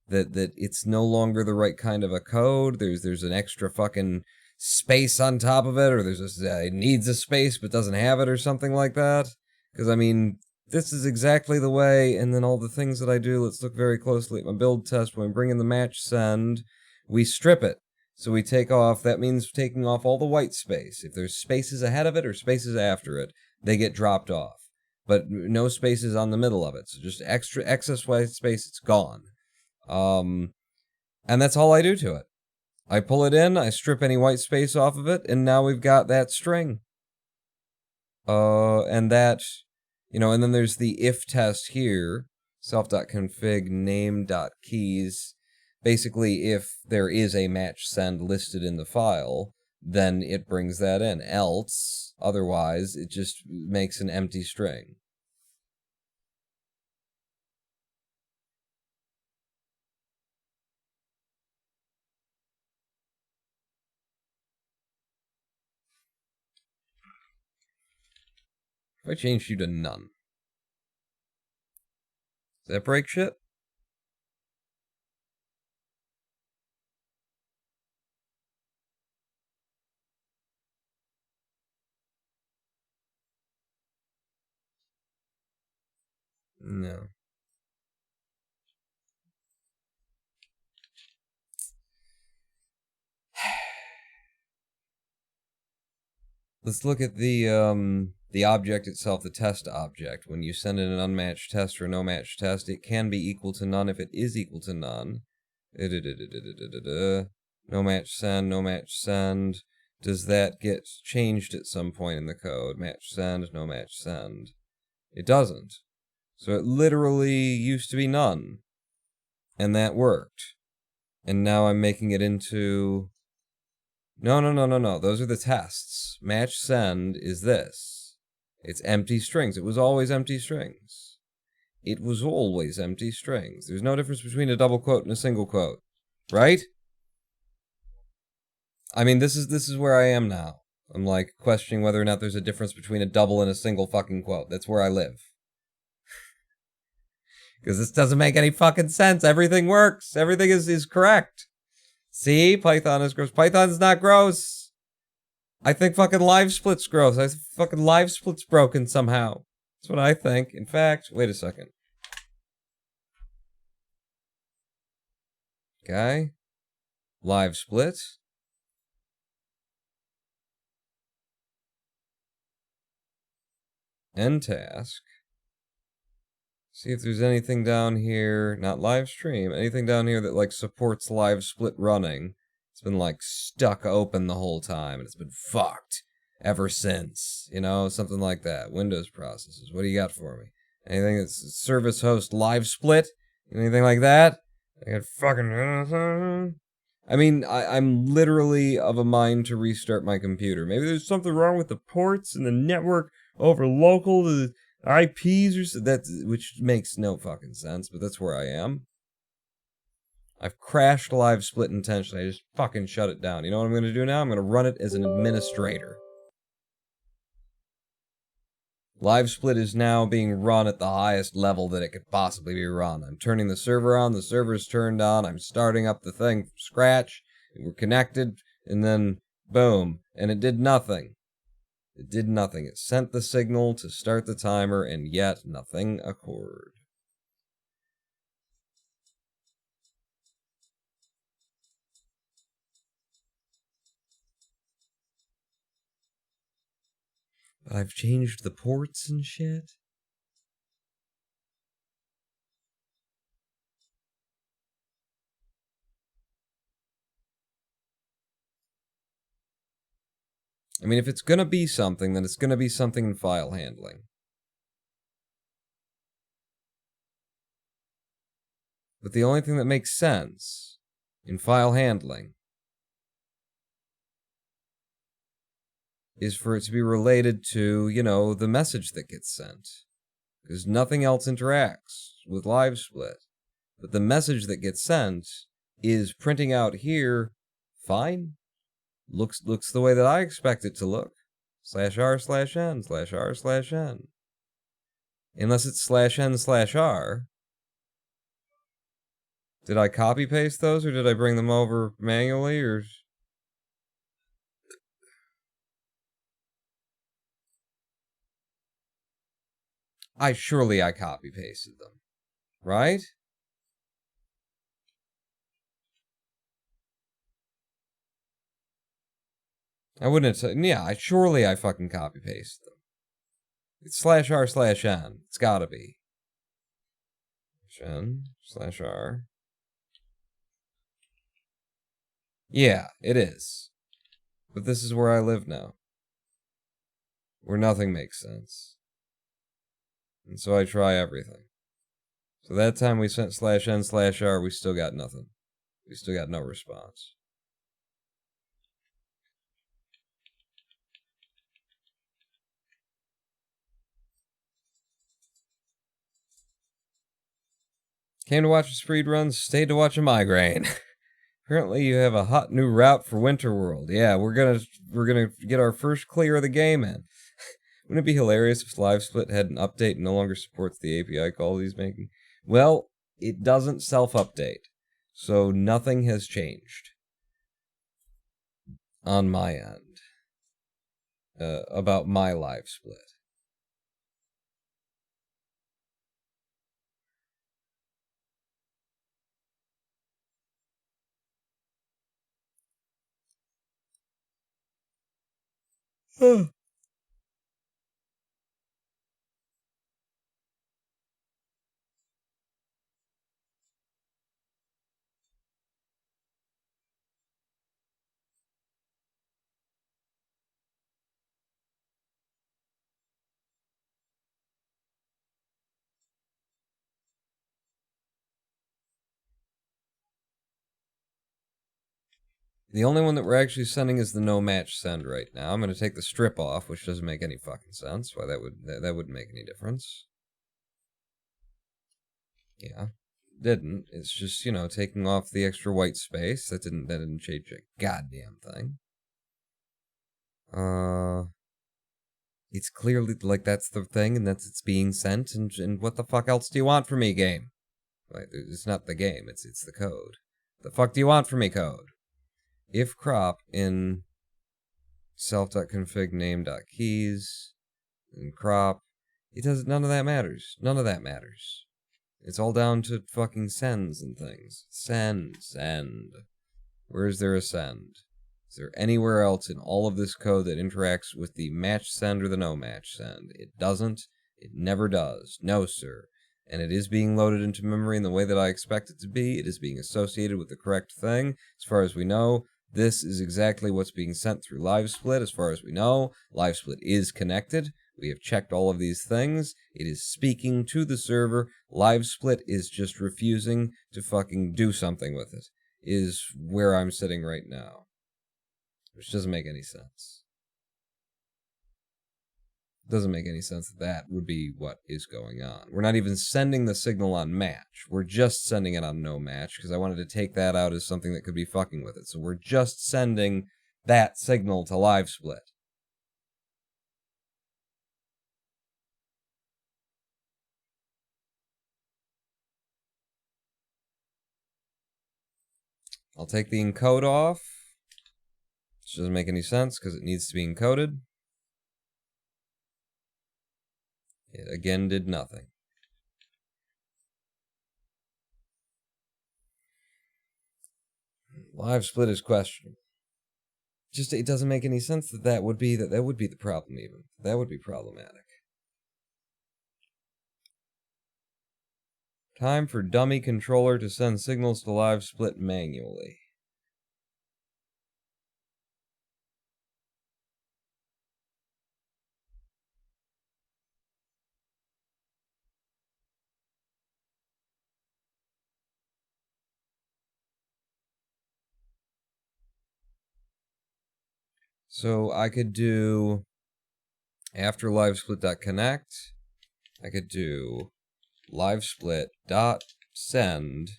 That it's no longer the right kind of a code. There's an extra fucking space on top of it, or it needs a space but doesn't have it, or something like that. Because, I mean, this is exactly the way, and then all the things that I do, let's look very closely at my build test. When we bring in the match send, we strip it. So we take off, that means taking off all the white space. If there's spaces ahead of it or spaces after it, they get dropped off. But no spaces on the middle of it. So just excess white space, it's gone. And that's all I do to it. I pull it in, I strip any white space off of it, and now we've got that string. And that, and then there's the if test here, self.config name.keys. Basically, if there is a match send listed in the file, then it brings that in. Else, otherwise, it just makes an empty string. If I change you to none, does that break shit? No. Let's look at the object itself, the test object. When you send in an unmatched test or a no match test, it can be equal to none if it is equal to none. No match send, no match send. Does that get changed at some point in the code? Match send, no match send. It doesn't. So it literally used to be none. And that worked. And now I'm making it into... No. Those are the tests. Match send is this. It's empty strings. It was always empty strings. It was always empty strings. There's no difference between a double quote and a single quote. Right? I mean, this is where I am now. I'm like questioning whether or not there's a difference between a double and a single fucking quote. That's where I live. Because this doesn't make any fucking sense. Everything works. Everything is correct. See? Python is gross. Python's not gross. I think fucking live split's gross. I think fucking live split's broken somehow. That's what I think. In fact, wait a second. Okay. Live split. End task. See if there's anything down here, not live stream, anything down here that like supports live split running. It's been like stuck open the whole time and it's been fucked ever since. You know, something like that. Windows processes. What do you got for me? Anything that's service host live split? Anything like that? I got fucking... I mean, I'm literally of a mind to restart my computer. Maybe there's something wrong with the ports and the network over local to IPs or so, which makes no fucking sense, but that's where I am. I've crashed live split intentionally. I just fucking shut it down. You know what I'm going to do now? I'm going to run it as an administrator. Live split is now being run at the highest level that it could possibly be run. I'm turning the server on, the server's turned on, I'm starting up the thing from scratch, we're connected, and then boom, and it did nothing. It did nothing. It sent the signal to start the timer, and yet nothing occurred. But I've changed the ports and shit. I mean, if it's gonna be something, then it's gonna be something in file handling. But the only thing that makes sense in file handling is for it to be related to, you know, the message that gets sent. Because nothing else interacts with live split. But the message that gets sent is printing out here fine. Looks the way that I expect it to look. /r/n/r/n. Unless it's /n/r. Did I copy paste those or did I bring them over manually or... Surely I copy pasted them. Right? I wouldn't have... Yeah, surely I fucking copy pasted them. It's /r/n. It's gotta be. /n/r. Yeah, it is. But this is where I live now. Where nothing makes sense. And so I try everything. So that time we sent /n/r, we still got nothing. We still got no response. Came to watch the Speedruns, stayed to watch a migraine. Apparently you have a hot new route for Winterworld. Yeah, we're gonna get our first clear of the game in. Wouldn't it be hilarious if Live Split had an update and no longer supports the API call he's making? Well, it doesn't self-update, so nothing has changed on my end about my Live Split. The only one that we're actually sending is the no match send right now. I'm going to take the strip off, which doesn't make any fucking sense. Why that wouldn't make any difference. Yeah, didn't. It's just, taking off the extra white space. That didn't change a goddamn thing. It's clearly like that's the thing, and it's being sent. And what the fuck else do you want from me, game? Like, it's not the game. It's the code. The fuck do you want from me, code? If crop in self.config name.keys and crop, none of that matters. None of that matters. It's all down to fucking sends and things. Send. Where is there a send? Is there anywhere else in all of this code that interacts with the match send or the no match send? It doesn't. It never does. No, sir. And it is being loaded into memory in the way that I expect it to be. It is being associated with the correct thing. As far as we know, this is exactly what's being sent through LiveSplit. As far as we know, LiveSplit is connected. We have checked all of these things. It is speaking to the server. LiveSplit is just refusing to fucking do something with it, is where I'm sitting right now. Which doesn't make any sense. Doesn't make any sense that would be what is going on. We're not even sending the signal on match. We're just sending it on no match, because I wanted to take that out as something that could be fucking with it. So we're just sending that signal to LiveSplit. I'll take the encode off. Which doesn't make any sense, because it needs to be encoded. It again did nothing. LiveSplit is questionable. Just, it doesn't make any sense that would be the problem even. That would be problematic. Time for dummy controller to send signals to LiveSplit manually. So I could do, after livesplit.connect, I could do livesplit.send,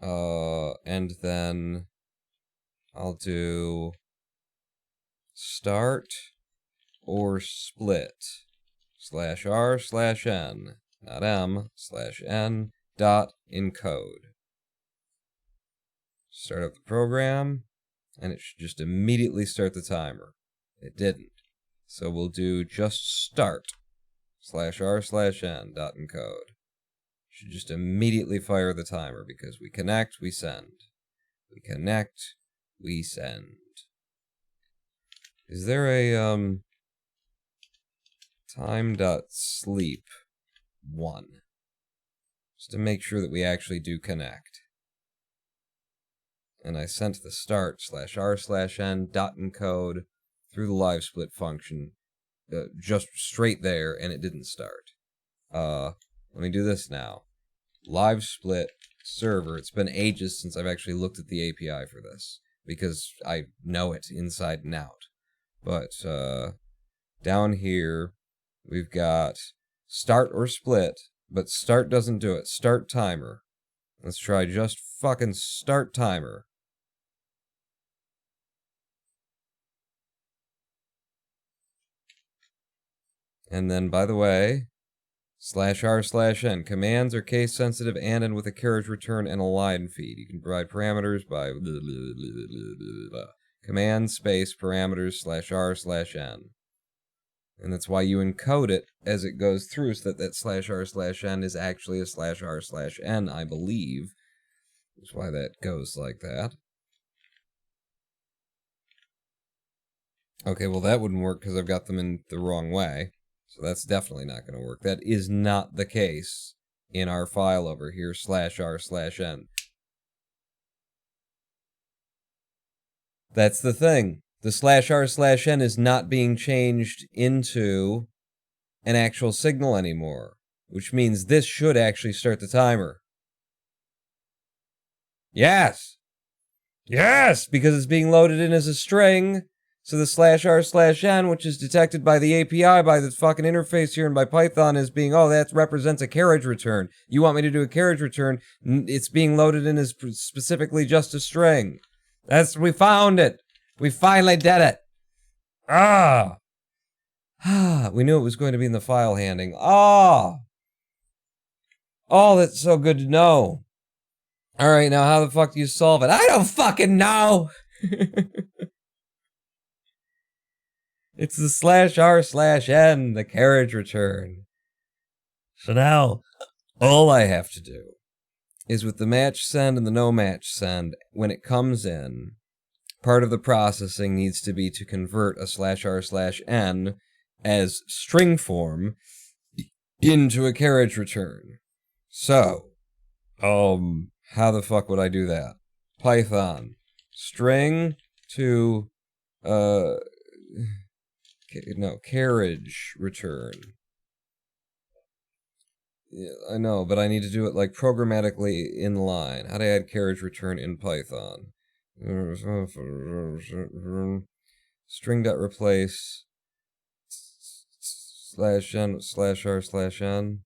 and then I'll do start or split /r/n, not m/n dot encode. Start up the program, and it should just immediately start the timer. It didn't. So we'll do just start /r/n dot encode. Should just immediately fire the timer, because we connect, we send. We connect, we send. Is there a time.sleep 1? Just to make sure that we actually do connect. And I sent the start /r/n dot encode through the LiveSplit function, just straight there, and it didn't start. Let me do this now. LiveSplit server. It's been ages since I've actually looked at the API for this, because I know it inside and out. But down here, we've got start or split, but start doesn't do it. Start timer. Let's try just fucking start timer. And then, by the way, /r/n. Commands are case sensitive and with a carriage return and a line feed. You can provide parameters by blah, blah, blah, blah. Command space parameters /r/n. And that's why you encode it as it goes through, so that /r/n is actually a /r/n, I believe. That's why that goes like that. Okay, well that wouldn't work because I've got them in the wrong way. So that's definitely not going to work. That is not the case in our file over here, /r/n. That's the thing. The /r/n is not being changed into an actual signal anymore, which means this should actually start the timer. Yes! Yes! Because it's being loaded in as a string, so the /r/n, which is detected by the API, by the fucking interface here and by Python, as being, oh, that represents a carriage return. You want me to do a carriage return? It's being loaded in as specifically just a string. We found it! We finally did it! Ah! We knew it was going to be in the file handling. Ah! Oh, that's so good to know. Alright, now how the fuck do you solve it? I don't fucking know! It's the /r/n, the carriage return. So now, all I have to do is with the match send and the no match send, when it comes in, part of the processing needs to be to convert a /r/n as string form into a carriage return. So, how the fuck would I do that? Python, string to, carriage return. Yeah, I know, but I need to do it like programmatically in line. How to add carriage return in Python? String.replace /n/r/n.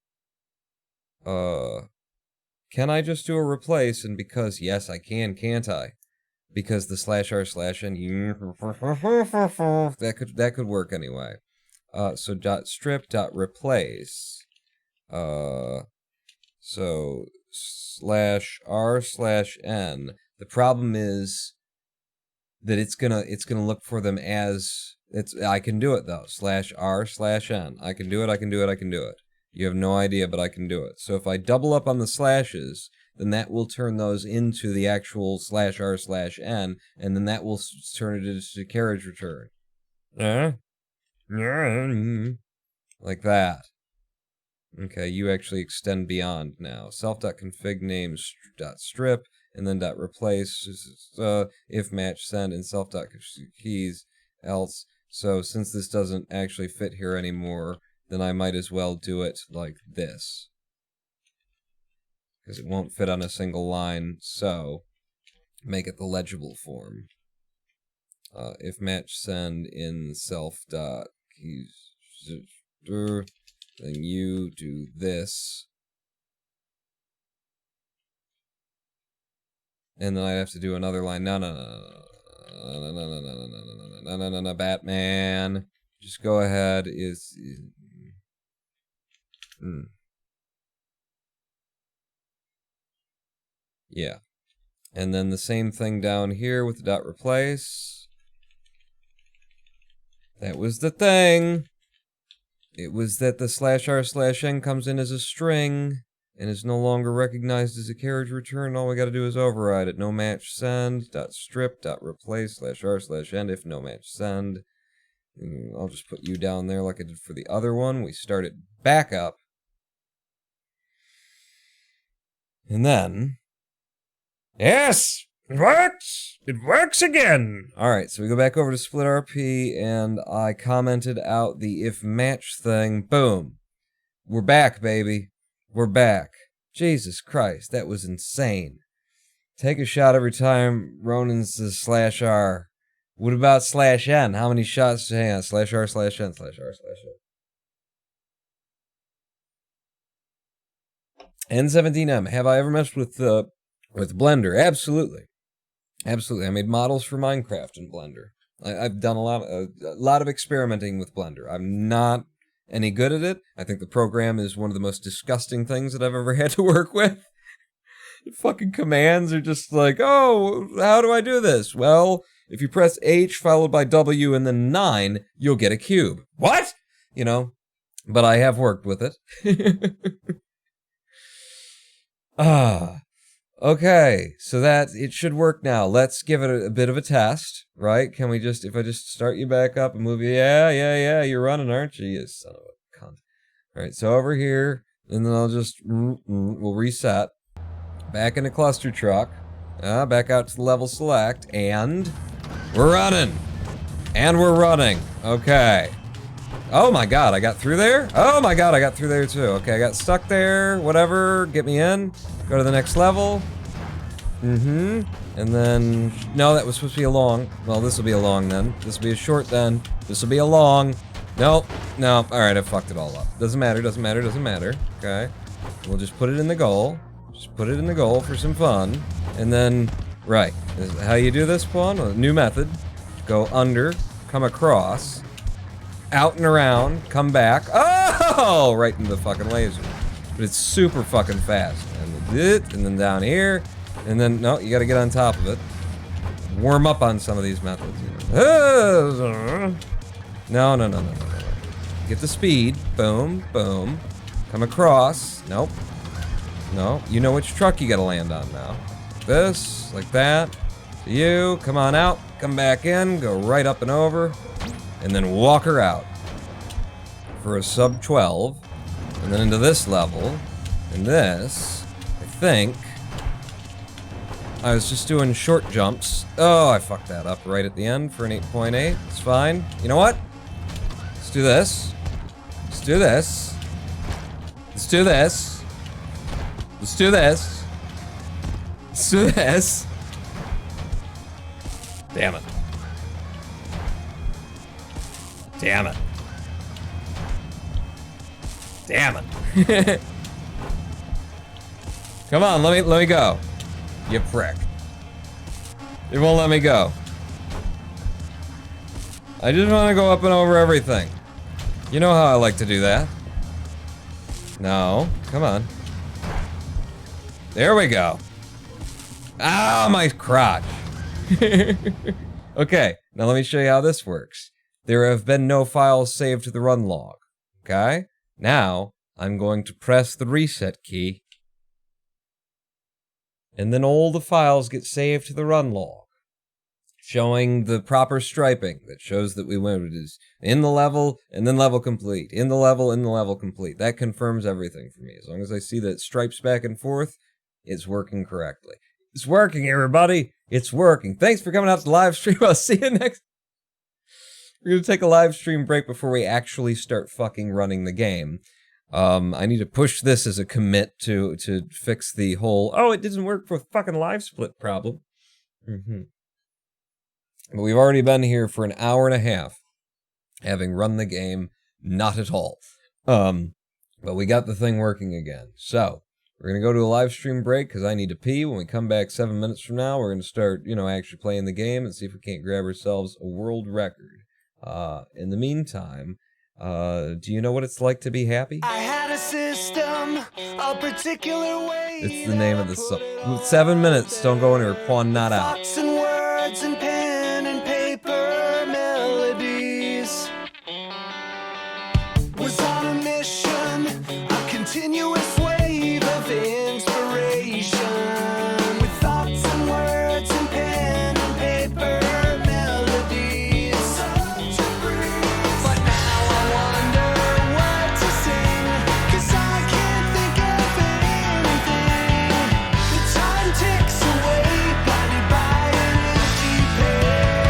Can I just do a replace? And because yes, I can, can't I? Because the /r/n that could work anyway. So .strip.replace. So /r/n. The problem is that it's gonna look for them as I can do it though. /r/n. I can do it. You have no idea, but I can do it. So if I double up on the slashes, then that will turn those into the actual /r/n, and then that will turn it into carriage return. Like that. Okay, you actually extend beyond now. Self.config name .strip, and then .replace, if match send, and self.keys else. So since this doesn't actually fit here anymore, then I might as well do it like this. Because it won't fit on a single line, so make it the legible form. If match send in self.keys, then you do this. And then I have to do another line. No, Batman. Just go ahead. Yeah. And then the same thing down here with the .replace. That was the thing. It was that the /r/n comes in as a string and is no longer recognized as a carriage return. All we gotta do is override it. No match send, .strip, .replace, /r/n if no match send. And I'll just put you down there like I did for the other one. We start it back up. And then... Yes! It works! It works again! Alright, so we go back over to SplitRP, and I commented out the if match thing. Boom. We're back, baby. We're back. Jesus Christ, that was insane. Take a shot every time Ronan says /r. What about /n? How many shots? Hang on, /r/n, /r/n. N17M. Have I ever messed with Blender? Absolutely. Absolutely. I made models for Minecraft in Blender. I've done a lot of experimenting with Blender. I'm not any good at it. I think the program is one of the most disgusting things that I've ever had to work with. Fucking commands are just like, oh, how do I do this? Well, if you press H followed by W and then 9, you'll get a cube. What? You know, but I have worked with it. Okay, so that it should work now. Let's give it a bit of a test, right? Can we just, if I just start you back up and move you, yeah, you're running, aren't you? You son of a cunt. All right, so over here, and then I'll just, we'll reset. Back into Clustertruck. Back out to the level select, and we're running. And we're running. Okay. Oh my god, I got through there? Oh my god, I got through there too. Okay, I got stuck there, whatever, get me in. Go to the next level. And then, no, that was supposed to be a long. Well, this will be a long then. This will be a short then. This will be a long. Nope, no, alright, I fucked it all up. Doesn't matter, doesn't matter, doesn't matter. Okay. We'll just put it in the goal. Just put it in the goal for some fun. And then, right, this is how you do this one. A new method. Go under, come across, out and around, come back. Oh! Right into the fucking laser. But it's super fucking fast. And then down here. And then, no, you gotta get on top of it. Warm up on some of these methods. No. Get the speed. Boom, boom. Come across. Nope. No, you know which truck you gotta land on now. This, like that. You, come on out. Come back in, go right up and over. And then walk her out. For a sub 12. And then into this level. And this, I think. I was just doing short jumps. Oh, I fucked that up right at the end for an 8.8. It's fine. You know what? Let's do this. Let's do this. Let's do this. Let's do this. Let's do this. Damn it. Damn it. Damn it. Come on, let me go. You prick. It won't let me go. I just want to go up and over everything. You know how I like to do that. No, come on. There we go. Ah, my crotch. Okay, now let me show you how this works. There have been no files saved to the run log. Okay? Now, I'm going to press the reset key. And then all the files get saved to the run log, showing the proper striping that shows that we went in the level and then level complete, in the level complete. That confirms everything for me. As long as I see that it stripes back and forth, it's working correctly. It's working, everybody. It's working. Thanks for coming out to the live stream. I'll see you next. We're gonna take a live stream break before we actually start fucking running the game. I need to push this as a commit to fix the whole, oh, it doesn't work for fucking live split problem. But we've already been here for an hour and a half, having run the game, not at all. But we got the thing working again. So, we're going to go to a live stream break because I need to pee. When we come back 7 minutes from now, we're going to start, actually playing the game and see if we can't grab ourselves a world record. In the meantime, do you know what it's like to be happy? I had a system, a particular way. It's the name of the song. 7 minutes, don't go anywhere. Quan not out. Thoughts and words and pen and paper melodies. Was on a mission, a continuous wave of inspiration. With thoughts and words and pen and paper melodies. But now I wonder what to sing, 'cause I can't think of anything. The time ticks away, blinded by an empty page.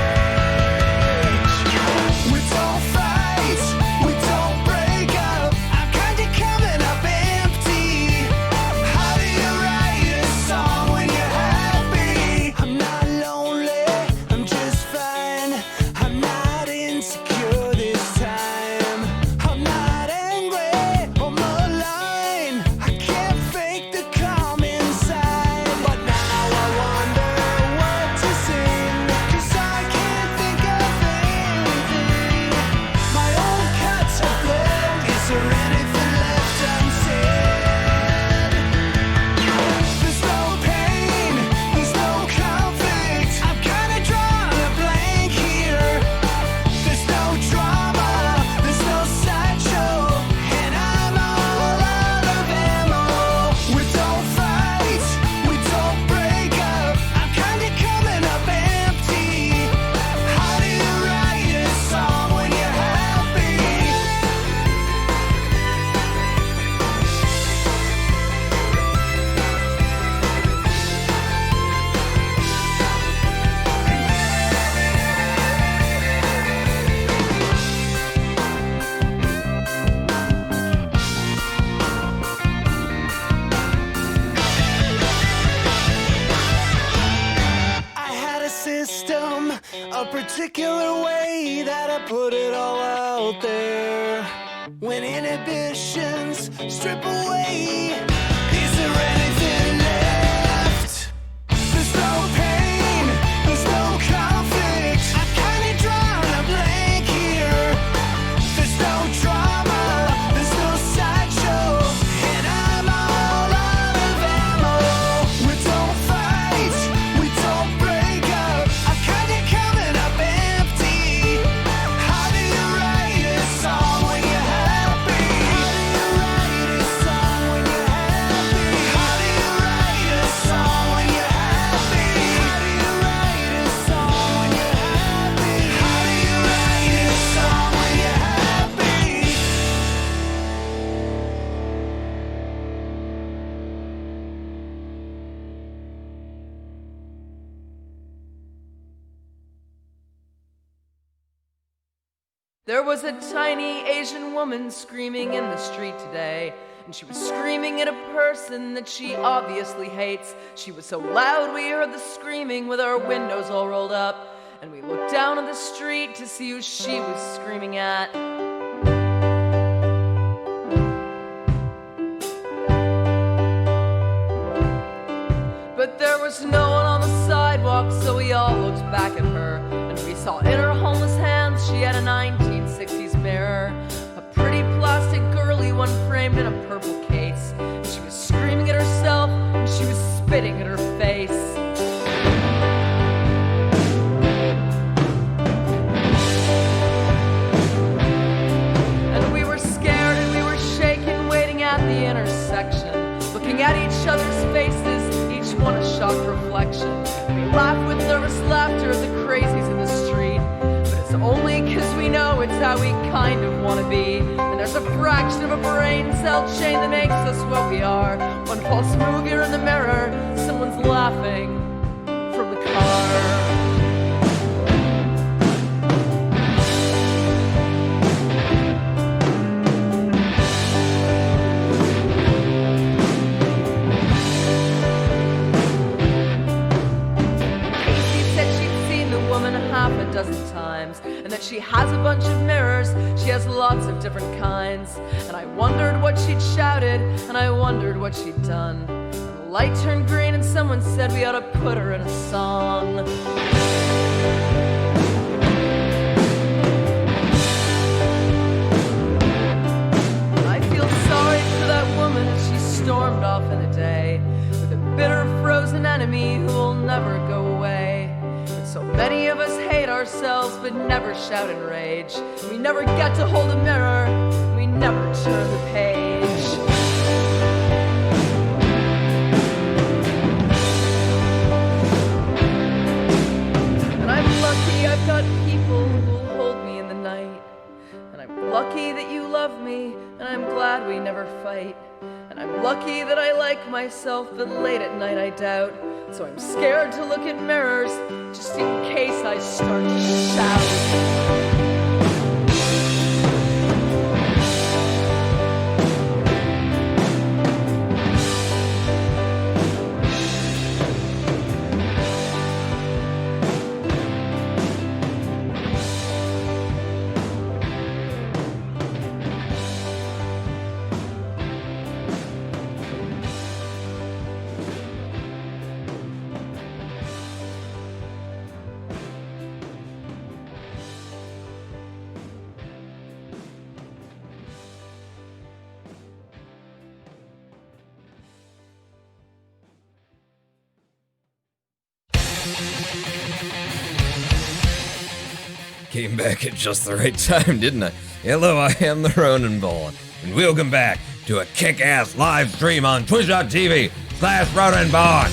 We don't fight, we don't break up. I'm kinda coming up empty there when inhibitions strip away? Is there anything left? There's no pain, there's no conflict. I kinda drawn a blank here. There's no drama, there's no sideshow, and I'm all out of ammo. We don't fight, we don't break up. I kinda coming up empty. How do you write a song when you're happy? How do you write a song when you're happy? How do you write a song when you're happy? How do you write a song when you're happy? How do you write a song when you're happy? There was a tiny Asian woman screaming in the street today, and she was screaming at a person that she obviously hates. She was so loud we heard the screaming with our windows all rolled up, and we looked down on the street to see who she was screaming at. But there was no one on the sidewalk, so we all looked back at her, and we saw in her homeless hands she had a 1960s mirror, a pretty plastic girly one framed in a purple case. And she was screaming at herself, and she was spitting at her face. And we were scared and we were shaken, waiting at the intersection, looking at each other's faces, each one a shocked reflection. We laugh with nervous laughter at the crazies in the street, but it's only 'cause we know it's how we kind of want to be. And there's a fraction of a brain cell chain that makes us what we are. One false move, you're in the mirror, someone's laughing from the car. Half a dozen times, and that she has a bunch of mirrors, she has lots of different kinds. And I wondered what she'd shouted, and I wondered what she'd done. And the light turned green and someone said we ought to put her in a song. I feel sorry for that woman as she stormed off in the day with a bitter frozen enemy who will never go away. So many of us hate ourselves but never shout in rage. We never get to hold a mirror, we never turn the page. And I'm lucky I've got people who will hold me in the night. And I'm lucky that you love me, and I'm glad we never fight. And I'm lucky that I like myself, but late at night I doubt. So I'm scared to look at mirrors, just in case I start to shout. Came back at just the right time, didn't I? Hello, I am the Ronin Ball, and welcome back to a kick-ass live stream on twitch.tv/Ronin Ball.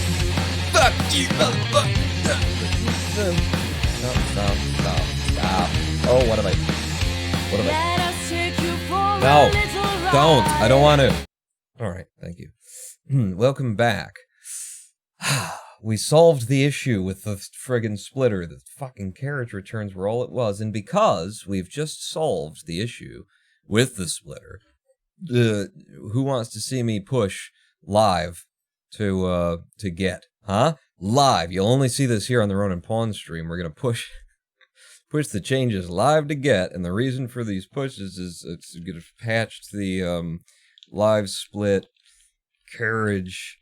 Fuck you, motherfucker! Stop. Oh, what am I? No, don't. I don't want to. All right, thank you. Welcome back. We solved the issue with the friggin' splitter. The fucking carriage returns were all it was, and because we've just solved the issue with the splitter, who wants to see me push live to get? Huh? Live. You'll only see this here on the Ronin Pawn stream. We're gonna push push the changes live to get, and the reason for these pushes is it's going to patch the live split carriage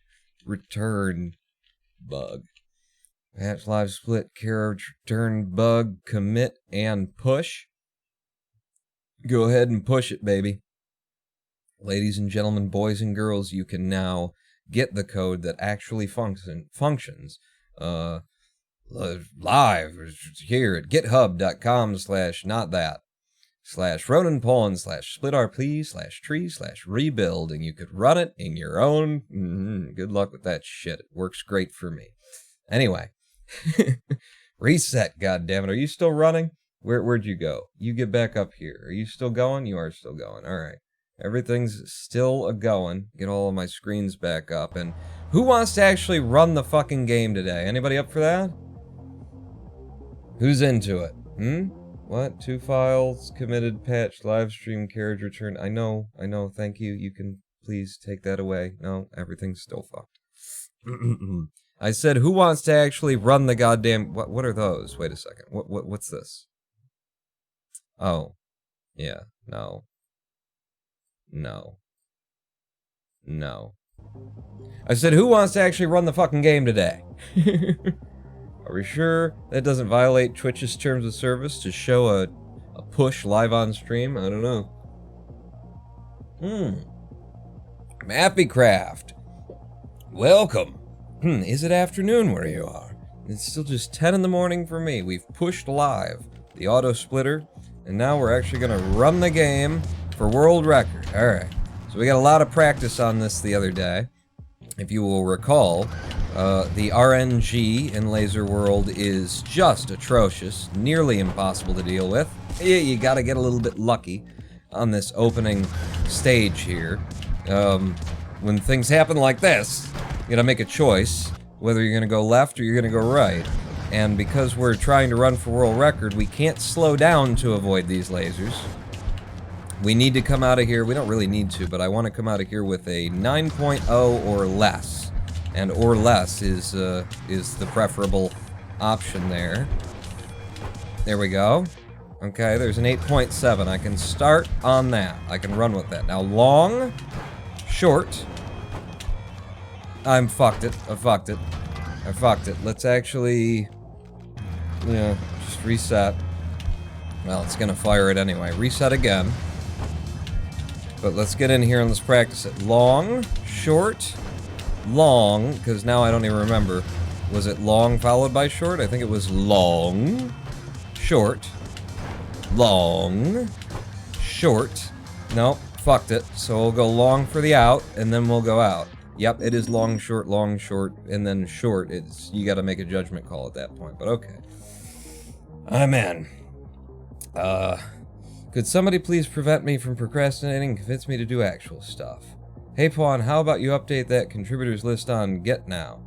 return bug. Patch live split carriage return bug, commit and push. Go ahead and push it, baby. Ladies and gentlemen, boys and girls, you can now get the code that actually functions live here at github.com/not that/RonanPaulin/splitrp/tree/rebuild, and you could run it in your own. Good luck with that shit. It works great for me. Anyway, reset, goddammit. Are you still running? Where'd you go? You get back up here. Are you still going? You are still going. All right. Everything's still a-going. Get all of my screens back up. And who wants to actually run the fucking game today? Anybody up for that? Who's into it? What? 2 files, committed, patched, live stream, carriage return. I know, thank you. You can please take that away. No, everything's still fucked. I said, who wants to actually run the goddamn... What are those? Wait a second. What's this? Oh. Yeah. No. I said, who wants to actually run the fucking game today? Are we sure that doesn't violate Twitch's terms of service to show a push live on stream? I don't know. Mappycraft. Welcome. Is it afternoon where you are? It's still just 10 in the morning for me. We've pushed live the auto splitter, and now we're actually gonna run the game for world record. Alright, so we got a lot of practice on this the other day. If you will recall, the RNG in Laser World is just atrocious, nearly impossible to deal with. You gotta get a little bit lucky on this opening stage here. When things happen like this, you gotta make a choice, whether you're gonna go left or you're gonna go right. And because we're trying to run for world record, we can't slow down to avoid these lasers. We need to come out of here, we don't really need to, but I want to come out of here with a 9.0 or less. And or less is the preferable option there. There we go. Okay, there's an 8.7. I can start on that. I can run with that. Now long, short. I fucked it. Let's actually, just reset. Well, it's gonna fire it anyway. Reset again. But let's get in here and let's practice it. Long, short, long, because now I don't even remember. Was it long followed by short? I think it was long, short, long, short. Nope, fucked it. So we'll go long for the out, and then we'll go out. Yep, it is long, short, and then short. You gotta make a judgment call at that point, but okay. I'm in. Could somebody please prevent me from procrastinating and convince me to do actual stuff? Hey Pawn, how about you update that contributors list on Get Now?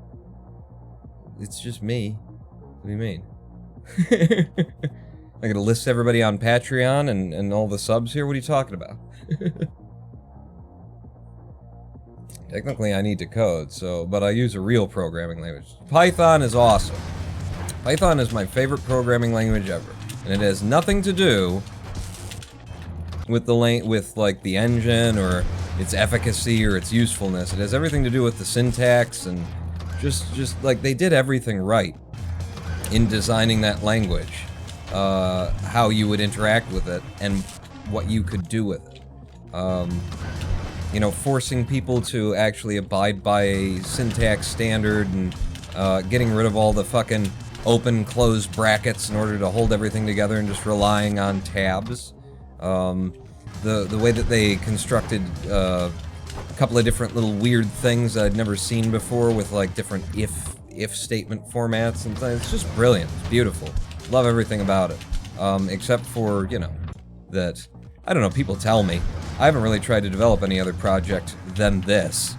It's just me. What do you mean? I'm gonna list everybody on Patreon and all the subs here? What are you talking about? Technically I need to code, but I use a real programming language. Python is awesome. Python is my favorite programming language ever. And it has nothing to do with the engine or its efficacy or its usefulness. It has everything to do with the syntax and just like they did everything right in designing that language. How you would interact with it and what you could do with it. Forcing people to actually abide by a syntax standard and getting rid of all the fucking open, closed brackets in order to hold everything together and just relying on tabs. The way that they constructed a couple of different little weird things that I'd never seen before with like different if statement formats and things. It's just brilliant. It's beautiful. Love everything about it. Except for, that, I don't know, people tell me. I haven't really tried to develop any other project than this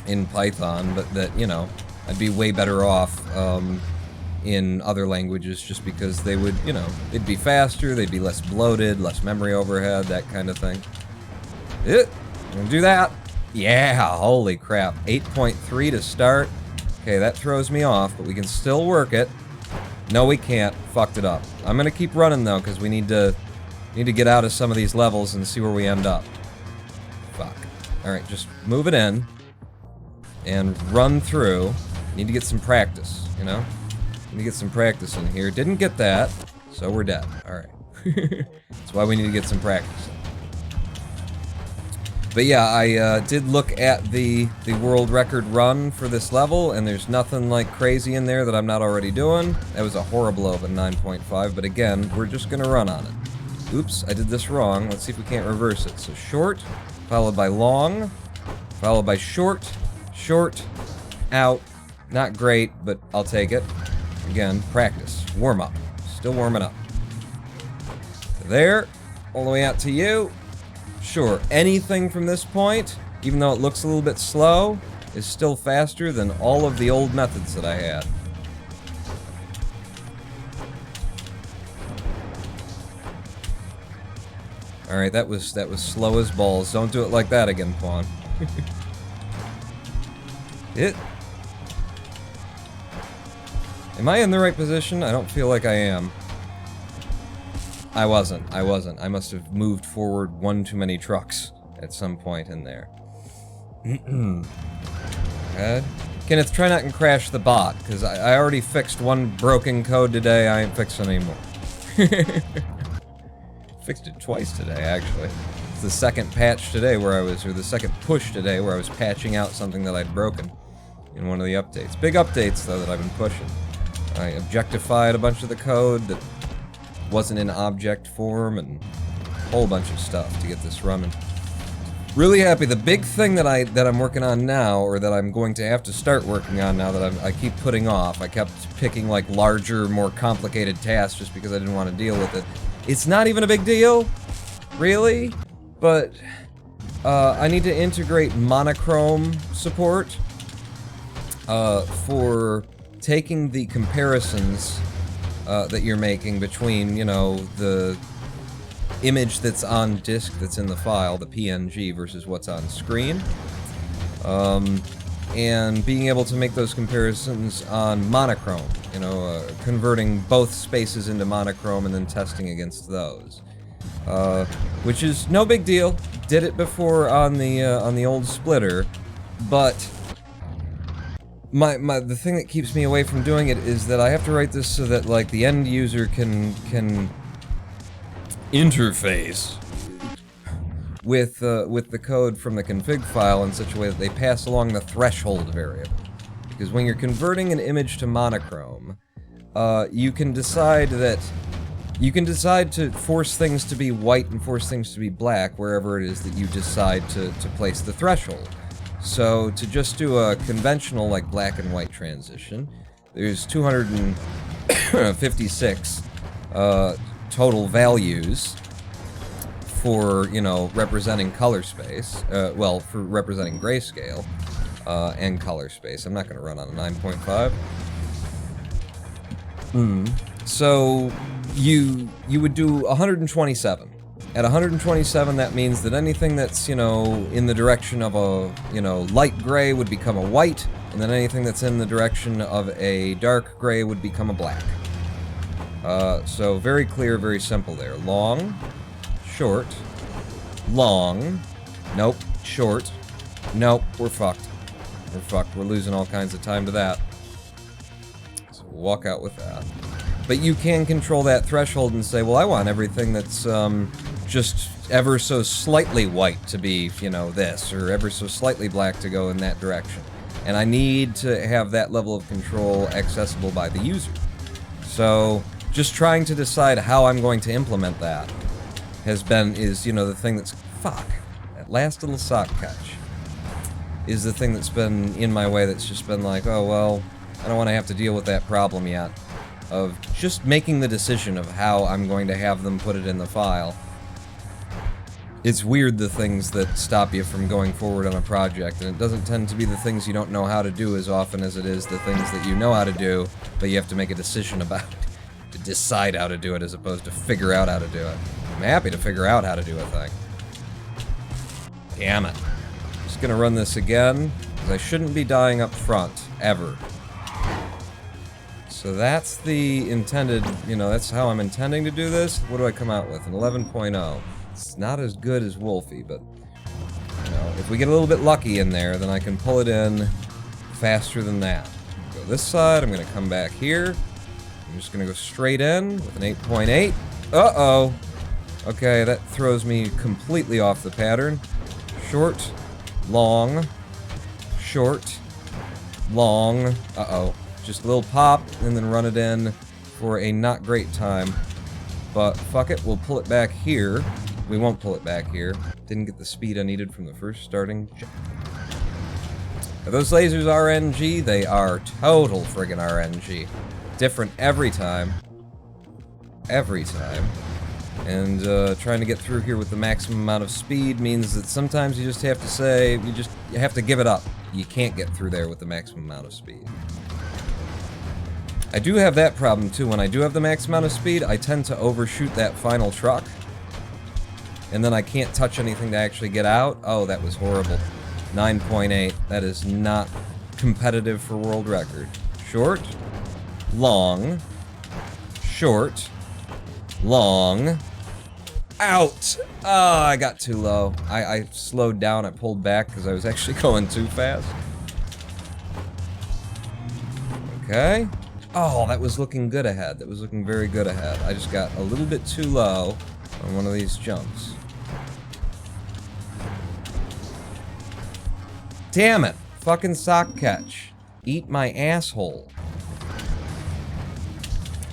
in Python, but that, I'd be way better off in other languages just because they would, they'd be faster, they'd be less bloated, less memory overhead, that kind of thing. I'm gonna do that. Yeah, holy crap. 8.3 to start. Okay, that throws me off, but we can still work it. No, we can't. Fucked it up. I'm gonna keep running, though, because we need to get out of some of these levels and see where we end up. Fuck. Alright, just move it in. And run through. Need to get some practice, you know? Need to get some practice in here. Didn't get that, so we're dead. Alright. That's why we need to get some practice. But yeah, I did look at the world record run for this level, and there's nothing like crazy in there that I'm not already doing. That was a horrible of a 9.5, but again, we're just gonna run on it. Oops, I did this wrong. Let's see if we can't reverse it. So short, followed by long, followed by short, short, out. Not great, but I'll take it. Again, practice. Warm up. Still warming up. There, all the way out to you. Sure, anything from this point, even though it looks a little bit slow, is still faster than all of the old methods that I had. Alright, that was slow as balls. Don't do it like that again, Pawn. Am I in the right position? I don't feel like I am. I wasn't. I must have moved forward one too many trucks at some point in there. Good. Kenneth, try not and crash the bot, because I already fixed one broken code today. I ain't fixing anymore. Fixed it twice today, actually. It's the second patch today where I was, or the second push today where I was patching out something that I'd broken in one of the updates. Big updates, though, that I've been pushing. I objectified a bunch of the code that wasn't in object form, and a whole bunch of stuff to get this running. Really happy. The big thing that I'm working on now, or that I'm going to have to start working on now that I keep putting off. I kept picking like larger, more complicated tasks just because I didn't want to deal with it. It's not even a big deal, really, but I need to integrate monochrome support for taking the comparisons that you're making between, you know, the image that's on disk that's in the file, the PNG, versus what's on screen. And being able to make those comparisons on monochrome, you know, converting both spaces into monochrome and then testing against those. Which is no big deal. Did it before on the old splitter, but the thing that keeps me away from doing it is that I have to write this so that, like, the end user can interface with the code from the config file in such a way that they pass along the threshold variable. Because when you're converting an image to monochrome, you can decide to force things to be white and force things to be black wherever it is that you decide to place the threshold. So to just do a conventional, like, black and white transition, there's 256 total values for, you know, representing color space, well, for representing grayscale, and color space. I'm not going to run on a 9.5. So you would do 127. At 127, that means that anything that's, you know, in the direction of a, you know, light gray would become a white, and then anything that's in the direction of a dark gray would become a black. So very clear, very simple there. Long, short, long, nope, short, nope, we're fucked. We're fucked. We're losing all kinds of time to that. So we'll walk out with that. But you can control that threshold and say, well, I want everything that's just ever so slightly white to be, you know, this, or ever so slightly black to go in that direction. And I need to have that level of control accessible by the user. So just trying to decide how I'm going to implement that is, you know, the thing that's, fuck, that last little sock catch is the thing that's been in my way, that's just been like, oh, well, I don't want to have to deal with that problem yet, of just making the decision of how I'm going to have them put it in the file. It's weird, the things that stop you from going forward on a project, and it doesn't tend to be the things you don't know how to do as often as it is the things that you know how to do, but you have to make a decision about it, to decide how to do it as opposed to figure out how to do it. I'm happy to figure out how to do a thing. Damn it. Just gonna run this again, because I shouldn't be dying up front, ever. So that's the intended, you know, that's how I'm intending to do this. What do I come out with? An 11.0. It's not as good as Wolfie, but, you know, if we get a little bit lucky in there, then I can pull it in faster than that. Go this side, I'm gonna come back here. I'm just gonna go straight in with an 8.8. Uh-oh. Okay, that throws me completely off the pattern. Short, long, short, long. Uh-oh. Just a little pop, and then run it in for a not great time. But fuck it, we'll pull it back here. We won't pull it back here. Didn't get the speed I needed from the first starting jump. Are those lasers RNG? They are total friggin' RNG. Different every time. Every time. And trying to get through here with the maximum amount of speed means that sometimes you just have to say, you have to give it up. You can't get through there with the maximum amount of speed. I do have that problem too. When I do have the max amount of speed, I tend to overshoot that final truck. And then I can't touch anything to actually get out. Oh, that was horrible. 9.8. That is not competitive for world record. Short, long, short, long, out! Oh, I got too low. I slowed down, I pulled back because I was actually going too fast. Okay. Oh, that was looking good ahead. That was looking very good ahead. I just got a little bit too low on one of these jumps. Damn it! Fucking sock catch. Eat my asshole.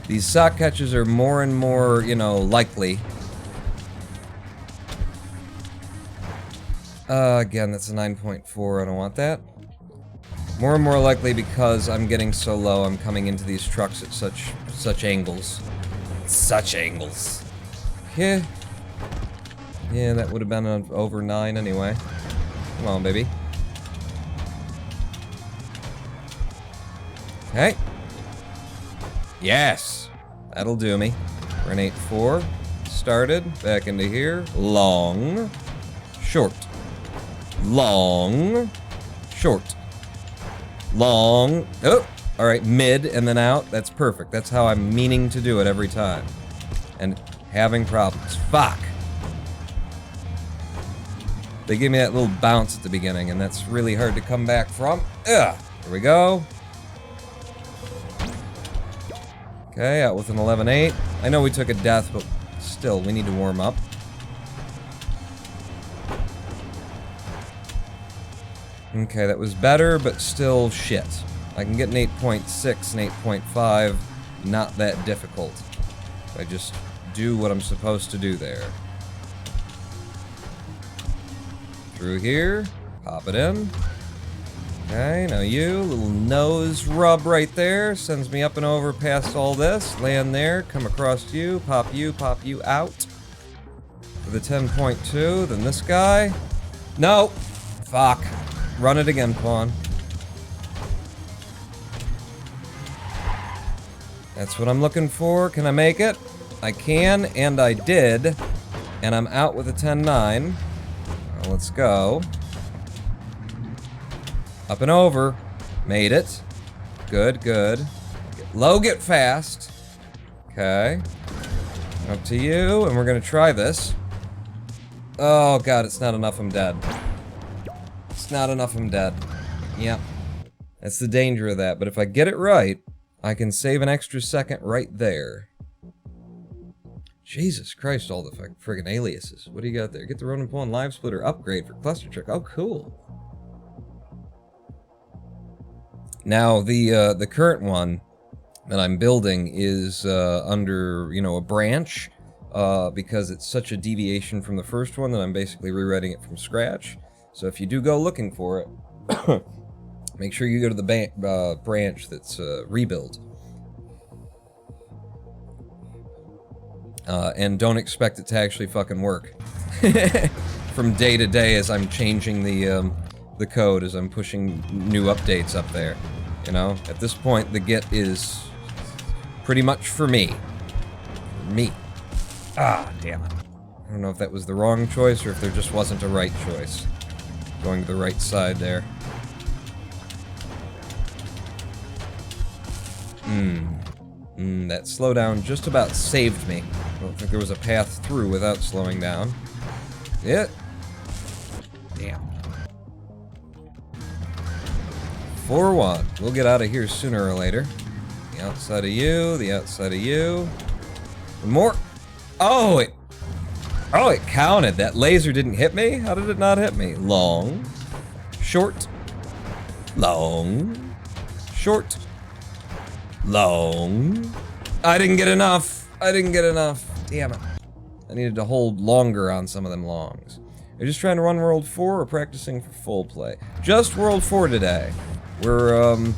These sock catches are more and more, you know, likely. Again, that's a 9.4. I don't want that. More and more likely because I'm getting so low, I'm coming into these trucks at such angles. Such angles. Yeah. Yeah, that would have been an over 9 anyway. Come on, baby. Okay. Yes! That'll do me. We're in 8.4. Started. Back into here. Long. Short. Long. Short. Long. Oh! Alright, mid and then out. That's perfect. That's how I'm meaning to do it every time. And having problems. Fuck! They give me that little bounce at the beginning, and that's really hard to come back from. Ugh! Here we go. Okay, out with an 11.8. I know we took a death, but still, we need to warm up. Okay, that was better, but still shit. I can get an 8.6 and 8.5, not that difficult. I just do what I'm supposed to do there. Through here, pop it in. Okay, now you, little nose rub right there, sends me up and over past all this. Land there, come across you pop you out. For the 10.2, then this guy. No! Fuck. Run it again, Pawn. That's what I'm looking for. Can I make it? I can, and I did. And I'm out with a 10.9. Well, let's go. Up and over. Made it. Good, good. Get low, get fast. Okay. Up to you, and we're gonna try this. Oh god, it's not enough, I'm dead. It's not enough, I'm dead. Yep. That's the danger of that, but if I get it right, I can save an extra second right there. Jesus Christ, all the friggin' aliases. What do you got there? Get the Ronin Pullen Live Splitter upgrade for Clustertruck. Oh, cool. Now, the current one that I'm building is under, you know, a branch, because it's such a deviation from the first one that I'm basically rewriting it from scratch. So if you do go looking for it, make sure you go to the branch that's rebuild. And don't expect it to actually fucking work. From day to day as I'm changing the code, as I'm pushing new updates up there. You know, at this point, the Git is pretty much for me. For me. Ah, damn it. I don't know if that was the wrong choice or if there just wasn't a right choice. Going to the right side there. That slowdown just about saved me. I don't think there was a path through without slowing down. Yeah. Damn. 4-1. We'll get out of here sooner or later. The outside of you, the outside of you. One more. Oh, it counted. That laser didn't hit me? How did it not hit me? Long. Short. Long. Short. Long. I didn't get enough. Damn it. I needed to hold longer on some of them longs. Are you just trying to run World 4 or practicing for full play? Just World 4 today. We're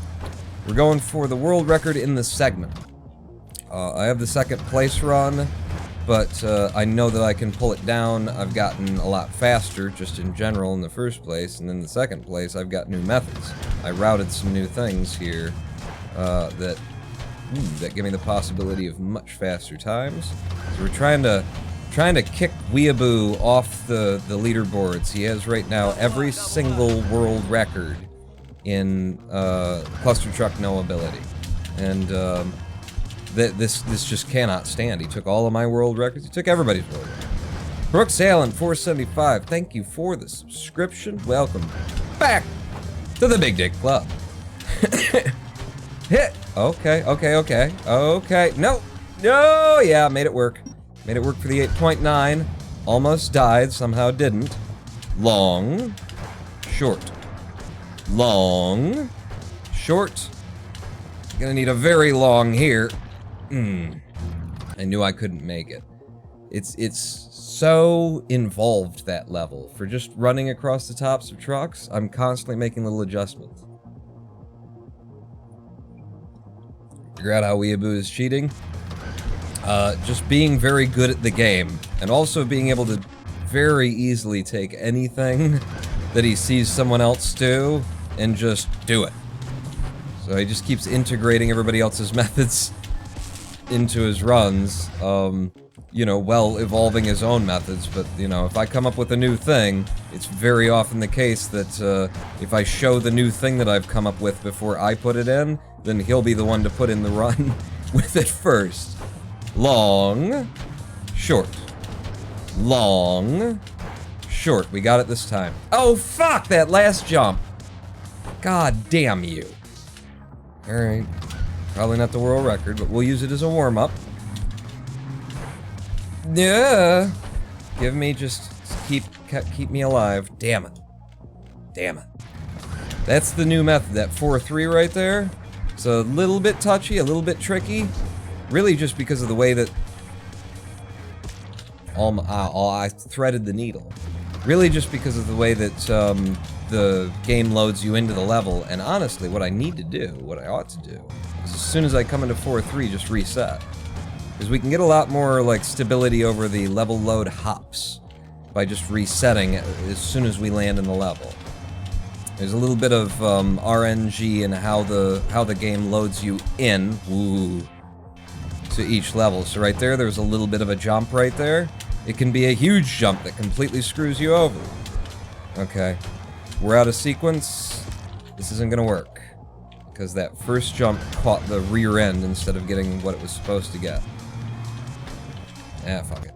going for the world record in the segment. I have the second place run, but I know that I can pull it down. I've gotten a lot faster just in general in the first place, and in the second place I've got new methods. I routed some new things here that give me the possibility of much faster times. So we're trying to kick Weeaboo off the leaderboards. He has right now every single world record in Clustertruck noAbility, and this just cannot stand. He took all of my world records. He took everybody's world record. Brooks Allen 475. Thank you for the subscription. Welcome back to the Big Dick Club. Hit. Okay. No. Yeah, made it work. Made it work for the 8.9. Almost died. Somehow didn't. Long. Short. Long. Short. Gonna need a very long here. I knew I couldn't make it. It's so involved, that level. For just running across the tops of trucks, I'm constantly making little adjustments. Figure out how Weeaboo is cheating. Just being very good at the game, and also being able to very easily take anything that he sees someone else do and just do it. So he just keeps integrating everybody else's methods into his runs, you know, while evolving his own methods. But, you know, if I come up with a new thing, it's very often the case that if I show the new thing that I've come up with before I put it in, then he'll be the one to put in the run with it first. Long, short. Long, short. We got it this time. Oh, fuck! That last jump! God damn you. Alright. Probably not the world record, but we'll use it as a warm-up. Yeah. Give me just keep me alive. Damn it. Damn it. That's the new method, that 4-3 right there. It's a little bit touchy, a little bit tricky. Really just because of the way that I threaded the needle. Really just because of the way that the game loads you into the level, and honestly, what I need to do, what I ought to do, is as soon as I come into 4-3, just reset. Because we can get a lot more, like, stability over the level load hops by just resetting as soon as we land in the level. There's a little bit of RNG in how the game loads you in to each level. So right there's a little bit of a jump right there. It can be a huge jump that completely screws you over. Okay. We're out of sequence. This isn't gonna work. Because that first jump caught the rear end instead of getting what it was supposed to get. Ah, fuck it.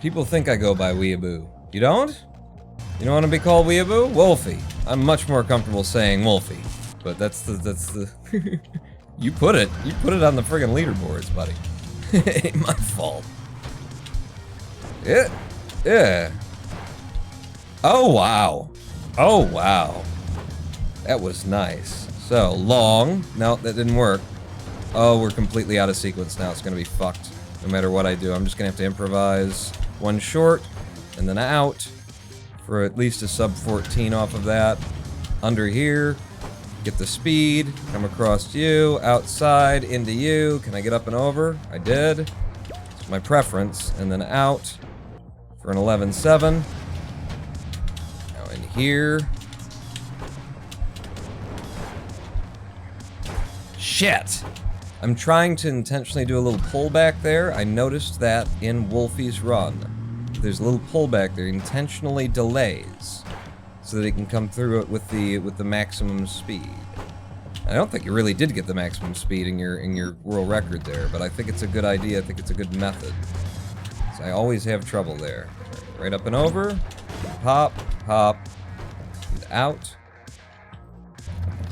People think I go by Weeaboo. You don't? You don't want to be called Weeaboo? Wolfie. I'm much more comfortable saying Wolfie. But that's the You put it on the friggin' leaderboards, buddy. It ain't my fault. Yeah. Oh, wow. Oh, wow. That was nice. So, long. No, that didn't work. Oh, we're completely out of sequence now. It's gonna be fucked. No matter what I do, I'm just gonna have to improvise one short, and then out, for at least a sub 14 off of that. Under here, get the speed, come across to you, outside, into you. Can I get up and over? I did. It's my preference. And then out for an 11.7. Now in here. Shit! I'm trying to intentionally do a little pullback there. I noticed that in Wolfie's run. There's a little pullback there, intentionally delays. so that he can come through it with the maximum speed. I don't think you really did get the maximum speed in your world record there, but I think it's a good idea. I think it's a good method. So I always have trouble there. Right up and over, hop, hop, and out.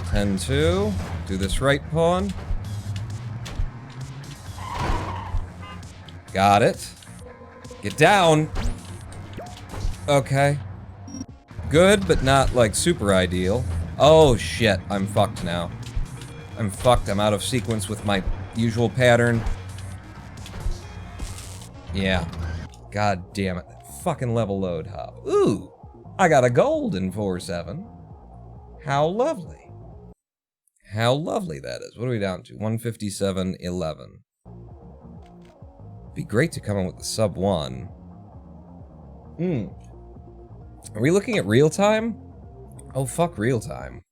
10-2. Do this right pawn. Got it. Get down. Okay. Good, but not, like, super ideal. Oh, shit. I'm fucked now. I'm fucked. I'm out of sequence with my usual pattern. Yeah. God damn it. That fucking level load hop. Ooh. I got a gold in 4-7. How lovely. How lovely that is. What are we down to? 157.11. Be great to come in with the sub 1. Are we looking at real time? Oh, fuck real time.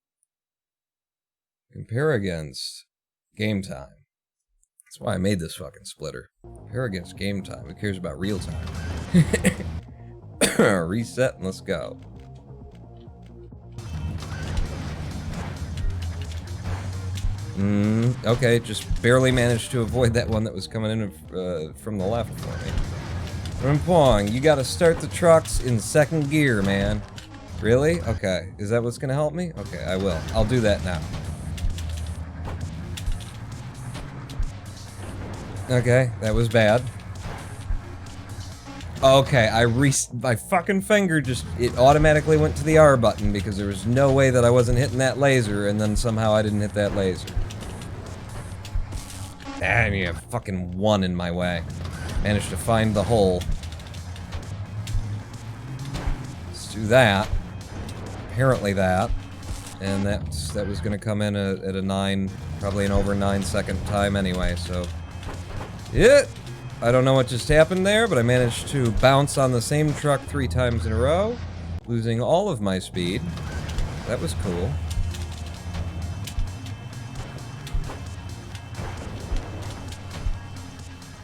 Compare against game time. That's why I made this fucking splitter. Compare against game time. Who cares about real time? Reset and let's go. Okay, just barely managed to avoid that one that was coming in from the left for me. Rimpong, you gotta start the trucks in second gear, man. Really? Okay. Is that what's gonna help me? Okay, I will. I'll do that now. Okay, that was bad. Okay, my fucking finger just, it automatically went to the R button because there was no way that I wasn't hitting that laser, and then somehow I didn't hit that laser. Damn, you have fucking one in my way. Managed to find the hole. Let's do that. Apparently that. And that was gonna come in at a 9, probably an over 9-second time anyway, so. Yeah! I don't know what just happened there, but I managed to bounce on the same truck 3 times in a row, losing all of my speed. That was cool.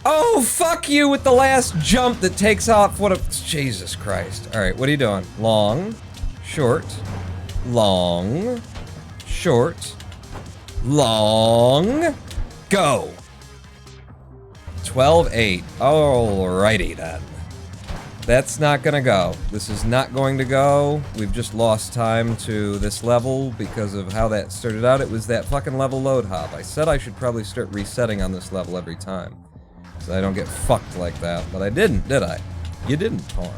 Oh, fuck you with the last jump that takes off. What a... Jesus Christ. Alright, what are you doing? Long, short, long, short, long, go! 12-8. Alrighty then. That's not gonna go. This is not going to go. We've just lost time to this level because of how that started out. It was that fucking level load hop. I said I should probably start resetting on this level every time, so I don't get fucked like that. But I didn't, did I? You didn't, Pawn.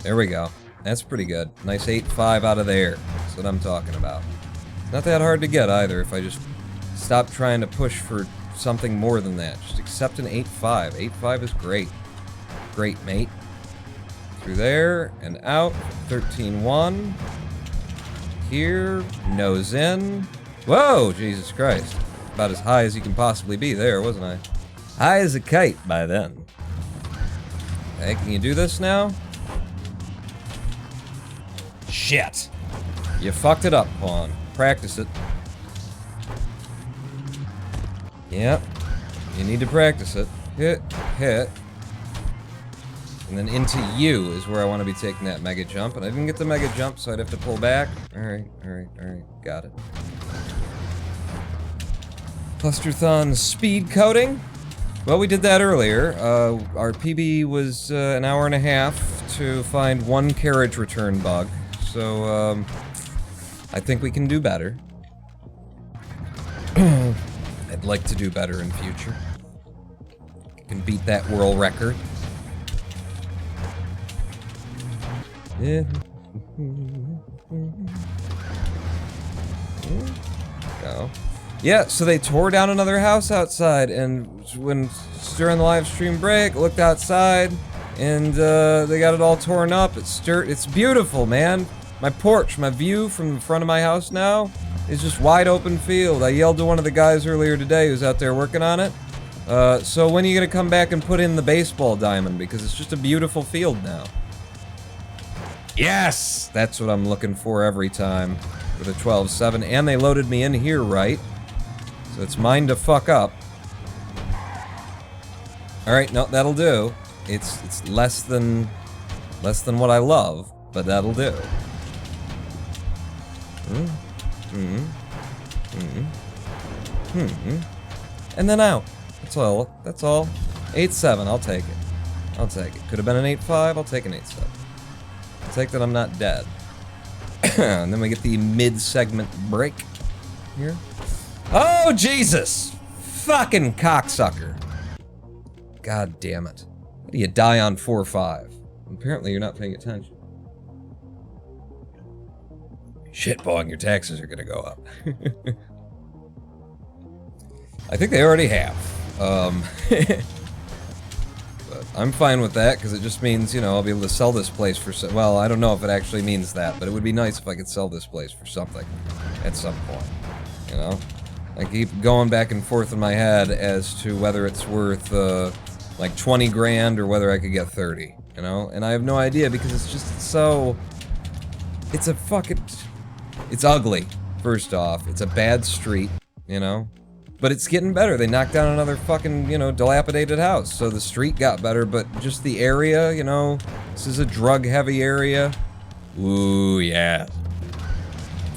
There we go. That's pretty good. Nice 8-5 out of there. That's what I'm talking about. It's not that hard to get either if I just stop trying to push for something more than that. Just accept an 8-5. 8-5 is great. Great, mate. Through there and out. 13-1. Here. Nose in. Whoa! Jesus Christ. About as high as you can possibly be there, wasn't I? High as a kite by then. Okay, can you do this now? Shit! You fucked it up, Pawn. Practice it. Yep. You need to practice it. Hit, hit. And then into you is where I want to be taking that mega jump. And I didn't get the mega jump, so I'd have to pull back. Alright, alright, alright. Got it. Clusterthon speed coding. Well, we did that earlier. Our PB was an hour and a half to find 1 carriage return bug. So, I think we can do better. I'd like to do better in future. Can beat that world record. Yeah. Go. Yeah, so they tore down another house outside, and when during the live stream break, looked outside, and they got it all torn up. It's beautiful, man. My porch, my view from the front of my house now is just wide open field. I yelled to one of the guys earlier today who's out there working on it. So when are you gonna come back and put in the baseball diamond? Because it's just a beautiful field now. Yes! That's what I'm looking for every time with a 12-7, and they loaded me in here right. So it's mine to fuck up. Alright, no, that'll do. It's less than Less than what I love, but that'll do. And then out. That's all. That's all. 8-7. I'll take it. I'll take it. Could have been an 8-5. I'll take an 8-7. I'll take that I'm not dead. And then we get the mid-segment break here. Oh, Jesus! Fucking cocksucker. God damn it. How do you die on 4-5? Apparently you're not paying attention. Shitballing, your taxes are gonna go up. I think they already have. But I'm fine with that, because it just means, you know, I'll be able to sell this place for some... Well, I don't know if it actually means that, but it would be nice if I could sell this place for something at some point, you know? I keep going back and forth in my head as to whether it's worth, like 20 grand or whether I could get 30, you know? And I have no idea, because it's just so... It's a fucking... It's ugly, first off. It's a bad street, you know? But it's getting better. They knocked down another fucking, you know, dilapidated house. So the street got better, but just the area, you know? This is a drug-heavy area. Ooh, yeah.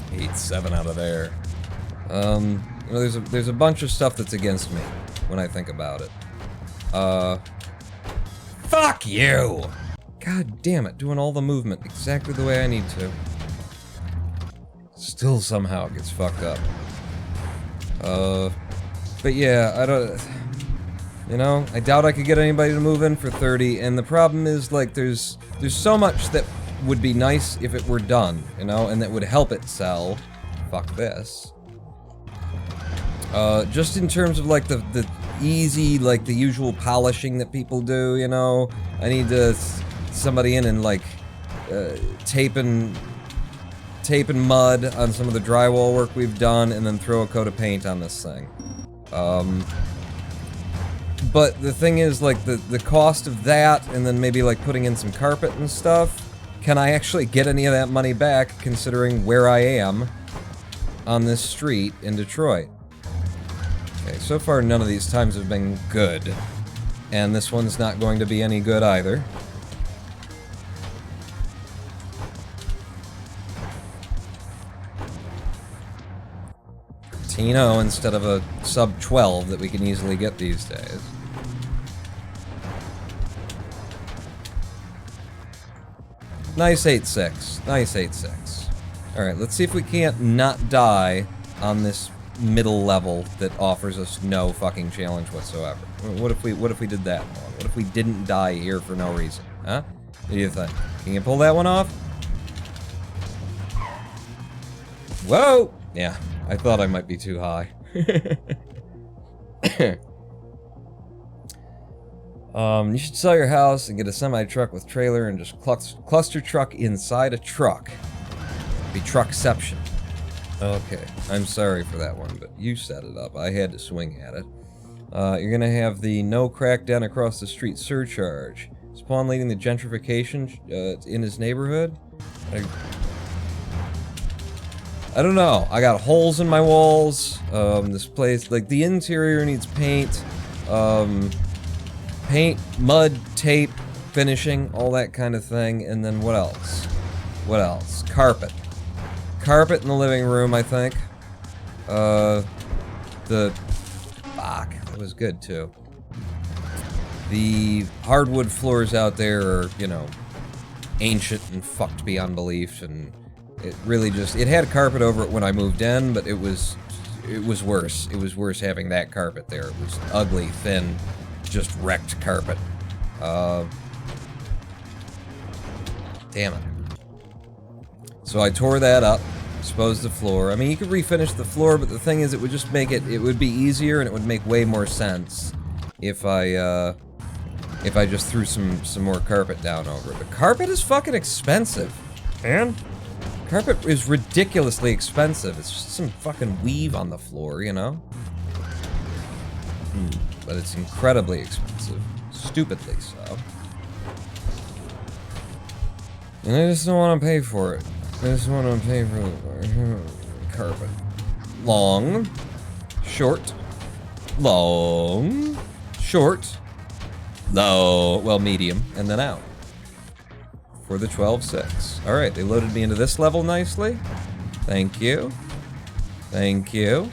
8-7 out of there. You know, there's a bunch of stuff that's against me when I think about it. Fuck you! God damn it, doing all the movement exactly the way I need to. Still somehow it gets fucked up. But yeah, I don't... You know, I doubt I could get anybody to move in for 30, and the problem is, like, there's so much that would be nice if it were done, you know, and that would help it sell. Fuck this. Just in terms of, like, the easy, like, the usual polishing that people do, you know? I need to... somebody in and, like, taping mud on some of the drywall work we've done, and then throw a coat of paint on this thing. But the thing is, like, the cost of that, and then maybe, like, putting in some carpet and stuff, can I actually get any of that money back, considering where I am on this street in Detroit? Okay, so far none of these times have been good, and this one's not going to be any good either. Tino instead of a sub 12 that we can easily get these days. Nice 8-6. Nice 8-6. Alright, let's see if we can't not die on this middle level that offers us no fucking challenge whatsoever. What if we did that one? What if we didn't die here for no reason? Huh? What do you think? Can you pull that one off? Whoa! Yeah. I thought I might be too high. You should sell your house and get a semi-truck with trailer and just cluster truck inside a truck. Be truckception. Okay, I'm sorry for that one, but you set it up. I had to swing at it. You're gonna have the no crackdown across the street surcharge. Spawn leading the gentrification in his neighborhood? I don't know. I got holes in my walls. This place, like, the interior needs paint. Paint, mud, tape, finishing, all that kind of thing. And then what else? What else? Carpet. Carpet in the living room, I think. Fuck, that was good too. The hardwood floors out there are, you know, ancient and fucked beyond belief, and it really just, it had carpet over it when I moved in, but it was worse. It was worse having that carpet there. It was ugly, thin, just wrecked carpet. Damn it. So I tore that up, exposed the floor. I mean, you could refinish the floor, but the thing is, it would just make it would be easier, and it would make way more sense if I just threw some more carpet down over it. But carpet is fucking expensive, man. Carpet is ridiculously expensive. It's just some fucking weave on the floor, you know? But it's incredibly expensive. Stupidly so. And I just don't want to pay for it. I just want to pay for the carpet. Long. Short. Long. Short. Low. Well, medium. And then out. for the 12-6. All right, they loaded me into this level nicely. Thank you. Thank you.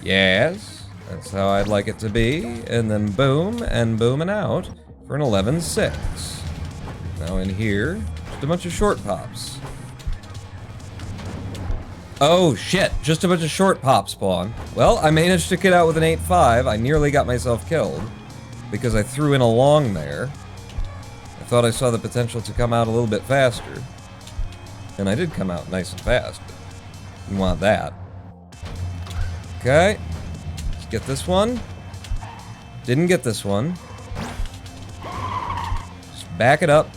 Yes, that's how I'd like it to be. And then boom, and boom and out for an 11-6. Now in here, just a bunch of short pops. Oh shit, just a bunch of short pops spawn. Well, I managed to get out with an 8-5. I nearly got myself killed because I threw in a long there. I thought I saw the potential to come out a little bit faster. And I did come out nice and fast, but didn't want that. Okay, let's get this one. Didn't get this one. Just back it up.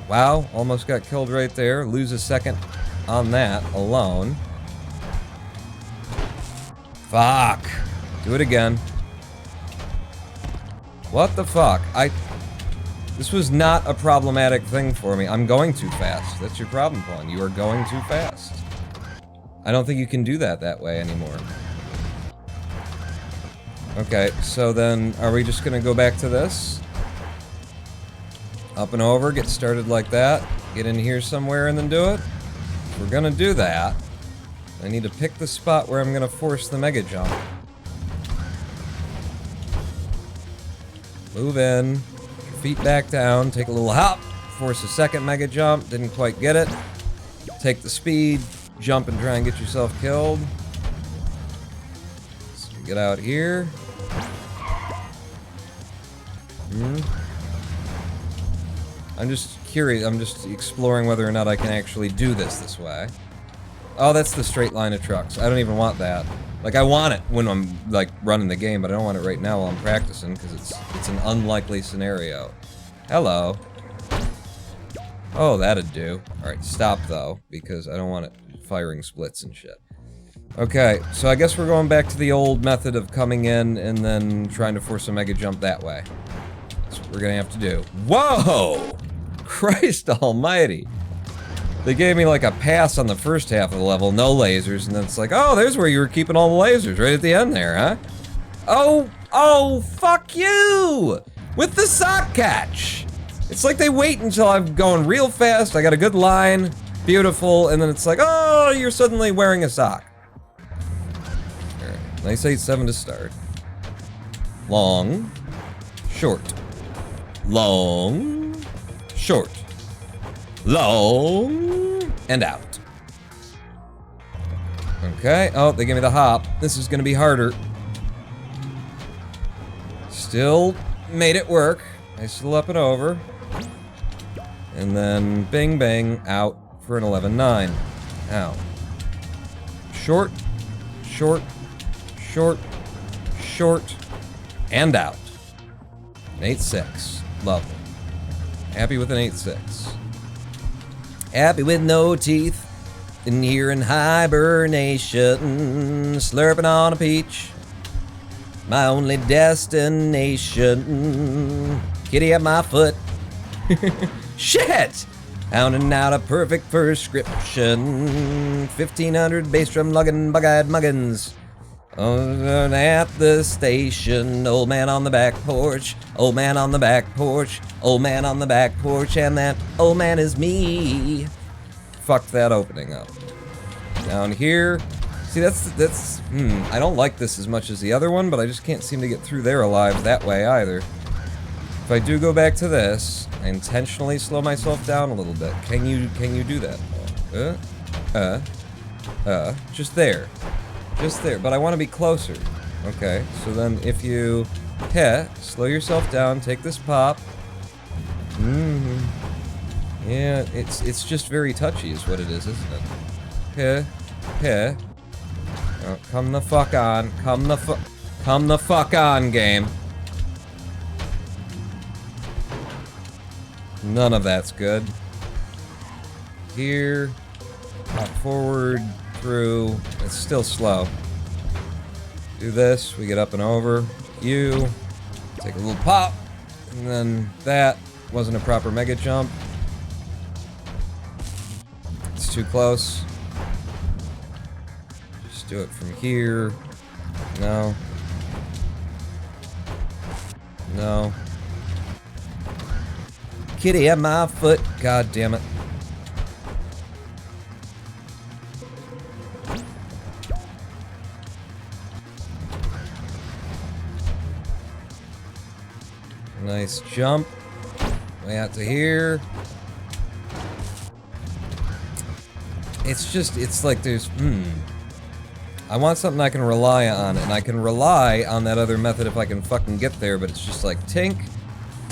Wow, almost got killed right there. Lose a second on that alone. Fuck. Do it again. What the fuck? This was not a problematic thing for me. I'm going too fast. That's your problem, Pawn. You are going too fast. I don't think you can do that way anymore. Okay, so then are we just gonna go back to this? Up and over, get started like that. Get in here somewhere and then do it. If we're gonna do that, I need to pick the spot where I'm gonna force the mega jump. Move in. Feet back down, take a little hop, force a second mega jump, didn't quite get it. Take the speed, jump and try and get yourself killed. So get out here. I'm just curious, I'm just exploring whether or not I can actually do this way. Oh, that's the straight line of trucks. I don't even want that. Like, I want it when I'm, like, running the game, but I don't want it right now while I'm practicing, because it's an unlikely scenario. Hello. Oh, that'd do. Alright, stop, though, because I don't want it firing splits and shit. Okay, so I guess we're going back to the old method of coming in and then trying to force a mega jump that way. That's what we're gonna have to do. Whoa! Christ almighty! They gave me like a pass on the first half of the level, no lasers, and then it's like, oh, there's where you were keeping all the lasers, right at the end there, huh? Oh, fuck you! With the sock catch! It's like they wait until I'm going real fast, I got a good line, beautiful, and then it's like, oh, you're suddenly wearing a sock. Alright, nice 8-7 to start. Long, short. Long, short. Long, and out. Okay, oh, they gave me the hop. This is gonna be harder. Still made it work. Nice little up and over. And then bing bang, out for an 11-9. Out. Short, short, short, short, and out. An 8-6. Lovely. Happy with an 8-6. Happy with no teeth, in here in hibernation, slurping on a peach, my only destination, kitty at my foot, shit, pounding out a perfect prescription, 1500 bass drum lugging, bug-eyed muggins, at the station, old man on the back porch, old man on the back porch, old man on the back porch, and that old man is me. Fuck that opening up. Down here, see that's I don't like this as much as the other one, but I just can't seem to get through there alive that way either. If I do go back to this, I intentionally slow myself down a little bit. Can you do that? Just there. Just there, but I want to be closer. Okay, so then if you slow yourself down, take this pop. Yeah, it's just very touchy is what it is, isn't it? Oh, come the fuck on. Come the fuck on, game. None of that's good. Here, pop forward, through. It's still slow. Do this, we get up and over. You take a little pop, and then that wasn't a proper mega jump. It's too close. Just do it from here. No. No. Kitty at my foot. God damn it. Nice jump. Way out to here. It's just, it's like there's, I want something I can rely on, and I can rely on that other method if I can fucking get there, but it's just like, tink,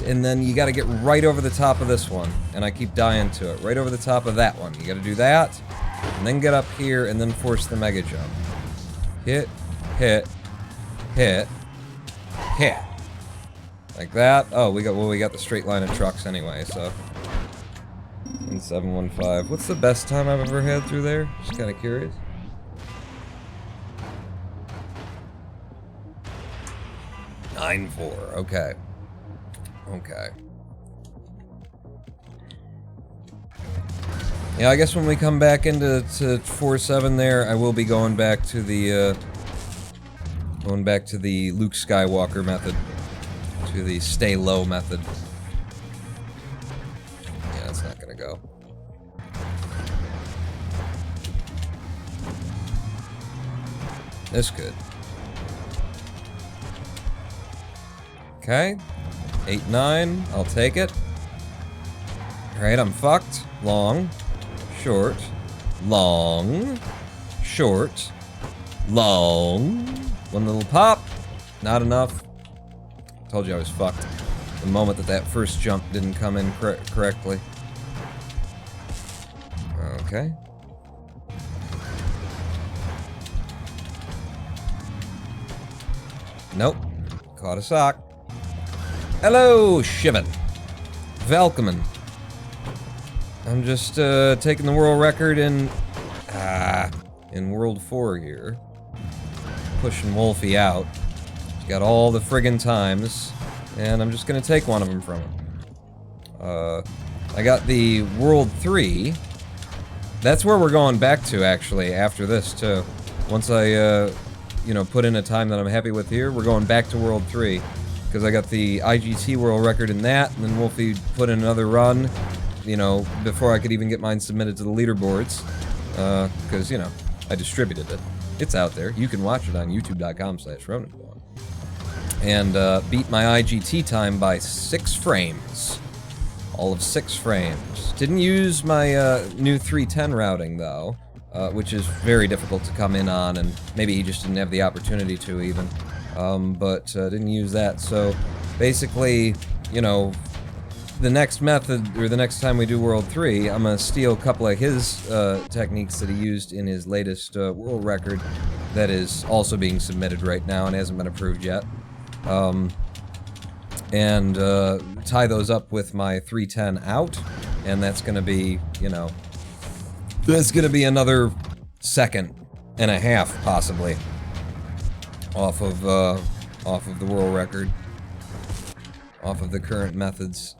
and then you gotta get right over the top of this one, and I keep dying to it. Right over the top of that one. You gotta do that, and then get up here, and then force the mega jump. Hit, hit, hit, hit. Like that. Oh, we got the straight line of trucks anyway, so. In 715. What's the best time I've ever had through there? Just kind of curious. (9-4). Okay. Okay. Yeah, I guess when we come back into 4-7 there, I will be going back to the Luke Skywalker method. To the stay low method. Yeah, that's not gonna go. This could. Okay. 8-9. I'll take it. Alright, I'm fucked. Long. Short. Long. Short. Long. One little pop. Not enough. Told you I was fucked. The moment that first jump didn't come in correctly. Okay. Nope. Caught a sock. Hello, Shivan. Welcome. I'm just taking the world record in World 4 here. Pushing Wolfie out. He's got all the friggin' times, and I'm just gonna take one of them from him. I got the World 3. That's where we're going back to, actually, after this, too. Once I, put in a time that I'm happy with here, we're going back to World 3. Because I got the IGT world record in that, and then Wolfie put in another run, before I could even get mine submitted to the leaderboards. Because, I distributed it. It's out there. You can watch it on youtube.com/RonanBlog. And beat my IGT time by 6 frames. All of 6 frames. Didn't use my new 310 routing, though, which is very difficult to come in on, and maybe he just didn't have the opportunity to, even. But didn't use that, so basically, the next method, or the next time we do World 3, I'm gonna steal a couple of his techniques that he used in his latest world record that is also being submitted right now and hasn't been approved yet. And tie those up with my 310 out, and that's gonna be, that's gonna be another 1.5 possibly off of the world record, off of the current methods.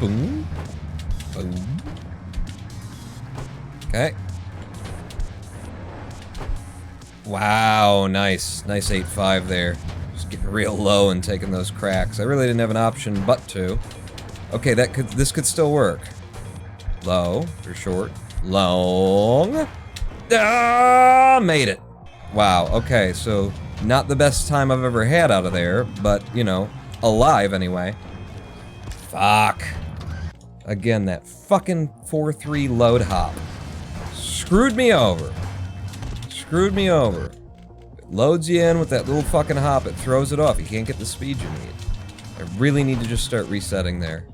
Boom, boom. Okay. Wow, nice 8-5 there. Just getting real low and taking those cracks. I really didn't have an option but to. Okay, this could still work. Low or short, long. Ah, made it. Wow. Okay, so not the best time I've ever had out of there, but alive anyway. Fuck. Again, that fucking 4-3 load hop screwed me over. Screwed me over. It loads you in with that little fucking hop, it throws it off. You can't get the speed you need. I really need to just start resetting there.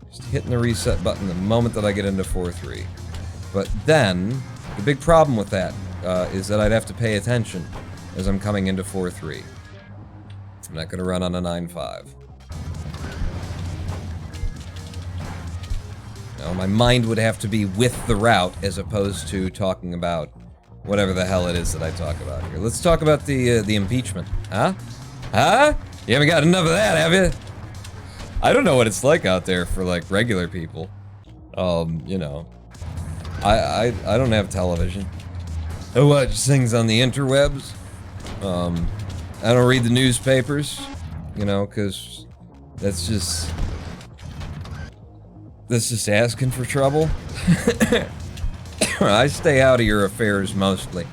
Just hitting the reset button the moment that I get into 4-3. But then, the big problem with that is that I'd have to pay attention as I'm coming into 4-3. I'm not gonna run on a 9-5. No, my mind would have to be with the route as opposed to talking about whatever the hell it is that I talk about here. Let's talk about the impeachment. Huh? Huh? You haven't got enough of that, have you? I don't know what it's like out there for, like, regular people. I don't have television. I watch things on the interwebs. I don't read the newspapers, because that's just This is asking for trouble. I stay out of your affairs mostly.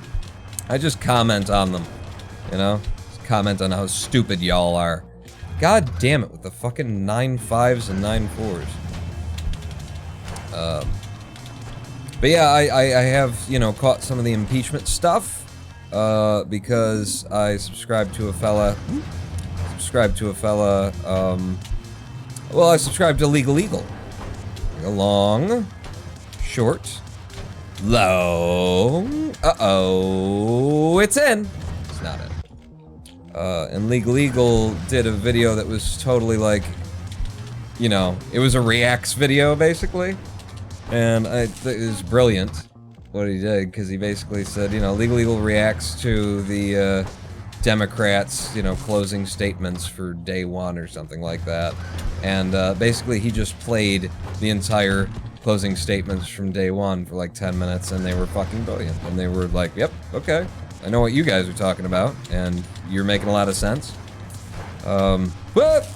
I just comment on them, you know? Just comment on how stupid y'all are. God damn it with the fucking 9.5s and 9.4s. But yeah, I have, you know, caught some of the impeachment stuff, because I subscribe to a fella, well, I subscribe to Legal Eagle. Long, short, long, uh-oh, it's in. It's not in. And Legal Eagle did a video that was totally like, you know, it was a reacts video, basically. And it was brilliant what he did, because he basically said, you know, Legal Eagle reacts to the Democrats, you know, closing statements for day one or something like that. And basically he just played the entire closing statements from day one for like 10 minutes, and they were fucking brilliant. And they were like, yep, okay, I know what you guys are talking about, and you're making a lot of sense. What?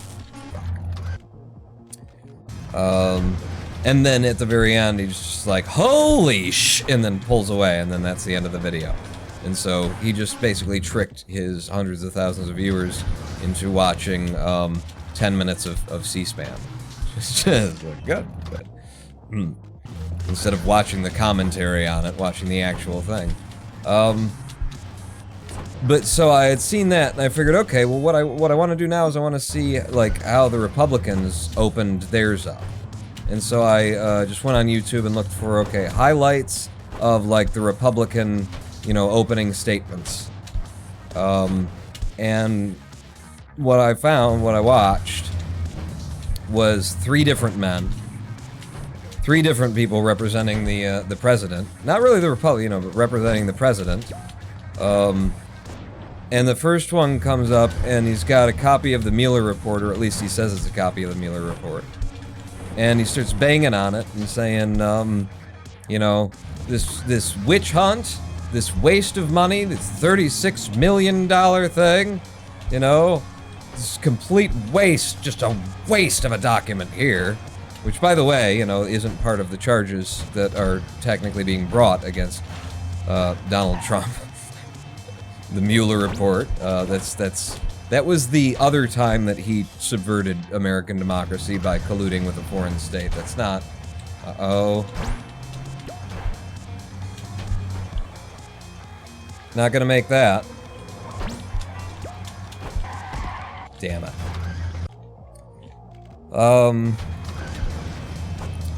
And then at the very end, he's just like, holy sh, and then pulls away, and then that's the end of the video. And so he just basically tricked his hundreds of thousands of viewers into watching 10 minutes of C-SPAN. Just good. But, instead of watching the commentary on it, watching the actual thing. But so I had seen that, and I figured, okay, well, what I want to do now is I want to see like how the Republicans opened theirs up. And so I just went on YouTube and looked for, okay, highlights of like the Republican, you know, opening statements. And what I found, what I watched, was 3 different men, 3 different people representing the president. Not really the Republic, you know, but representing the president. And the first one comes up, and he's got a copy of the Mueller report, or at least he says it's a copy of the Mueller report. And he starts banging on it and saying, you know, this witch hunt, this waste of money, this $36 million thing, you know, this complete waste, just a waste of a document here, which, by the way, you know, isn't part of the charges that are technically being brought against Donald Trump. The Mueller report, that was the other time that he subverted American democracy by colluding with a foreign state. That's not... Uh-oh. Not gonna make that. Damn it.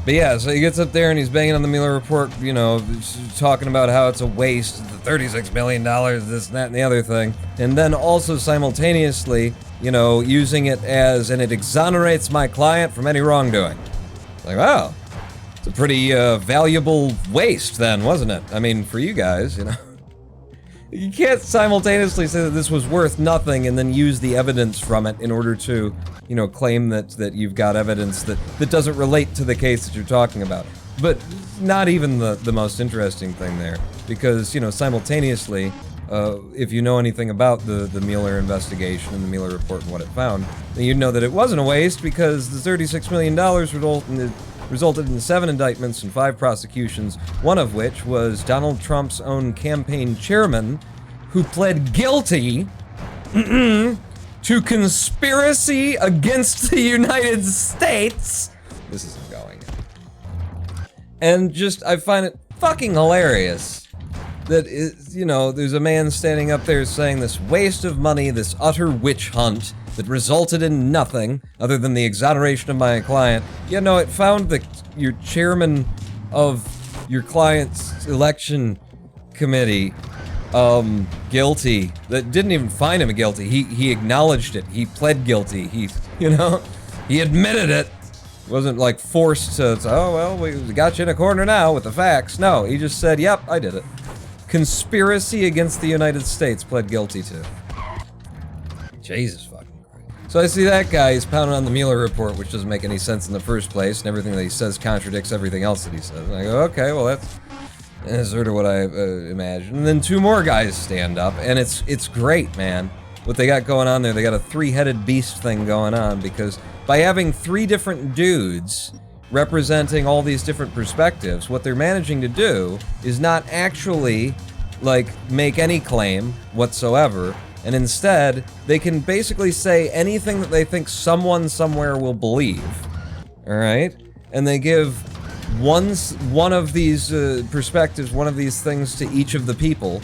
But yeah, so he gets up there and he's banging on the Mueller report, you know, talking about how it's a waste, the $36 million, this, that, and the other thing. And then also simultaneously, you know, using it as, and it exonerates my client from any wrongdoing. Like, wow, it's a pretty valuable waste then, wasn't it? I mean, for you guys, you know. You can't simultaneously say that this was worth nothing and then use the evidence from it in order to, you know, claim that you've got evidence that doesn't relate to the case that you're talking about. But not even the most interesting thing there, because, you know, simultaneously, if you know anything about the Mueller investigation and the Mueller report and what it found, then you'd know that it wasn't a waste, because the $36 million resulted in 7 indictments and 5 prosecutions, one of which was Donald Trump's own campaign chairman, who pled guilty to conspiracy against the United States. This isn't going. And just, I find it fucking hilarious that, you know, there's a man standing up there saying this waste of money, this utter witch hunt that resulted in nothing other than the exoneration of my client. You know, it found your chairman of your client's election committee guilty. That didn't even find him guilty. He acknowledged it. He pled guilty. He, you know, he admitted it. Wasn't like forced to, oh well, we got you in a corner now with the facts. No, he just said, yep, I did it. Conspiracy against the United States, pled guilty to. Jesus fucking Christ. So I see that guy, he's pounding on the Mueller report, which doesn't make any sense in the first place, and everything that he says contradicts everything else that he says. And I go, okay, well that's sort of what I imagined. And then 2 more guys stand up, and it's great, man. What they got going on there, they got a 3-headed beast thing going on, because by having 3 different dudes representing all these different perspectives, what they're managing to do is not actually, like, make any claim whatsoever, and instead, they can basically say anything that they think someone somewhere will believe, alright? And they give one of these perspectives, one of these things to each of the people,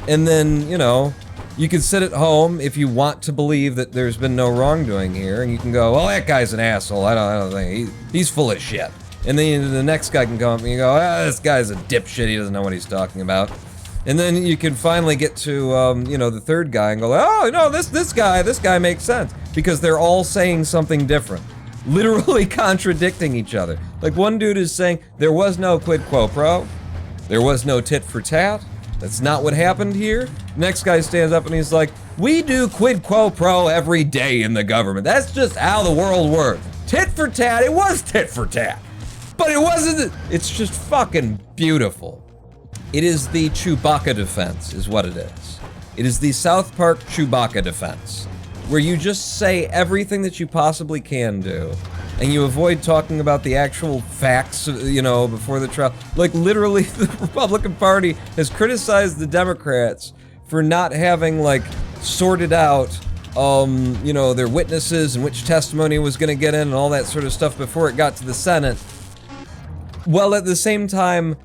and then, you know, you can sit at home if you want to believe that there's been no wrongdoing here, and you can go, well, that guy's an asshole, I don't think, he's full of shit. And then the next guy can come up and you go, ah, this guy's a dipshit, he doesn't know what he's talking about. And then you can finally get to, you know, the third guy and go, oh, no, this guy makes sense. Because they're all saying something different. Literally contradicting each other. Like, one dude is saying, there was no quid quo pro, there was no tit for tat, that's not what happened here. Next guy stands up and he's like, we do quid quo pro every day in the government. That's just how the world works. Tit for tat, it was tit for tat. But it wasn't, it's just fucking beautiful. It is the Chewbacca defense, is what it is. It is the South Park Chewbacca defense, where you just say everything that you possibly can do, and you avoid talking about the actual facts, you know, before the trial. Like, literally, the Republican Party has criticized the Democrats for not having, like, sorted out, you know, their witnesses and which testimony was gonna get in and all that sort of stuff before it got to the Senate. While at the same time,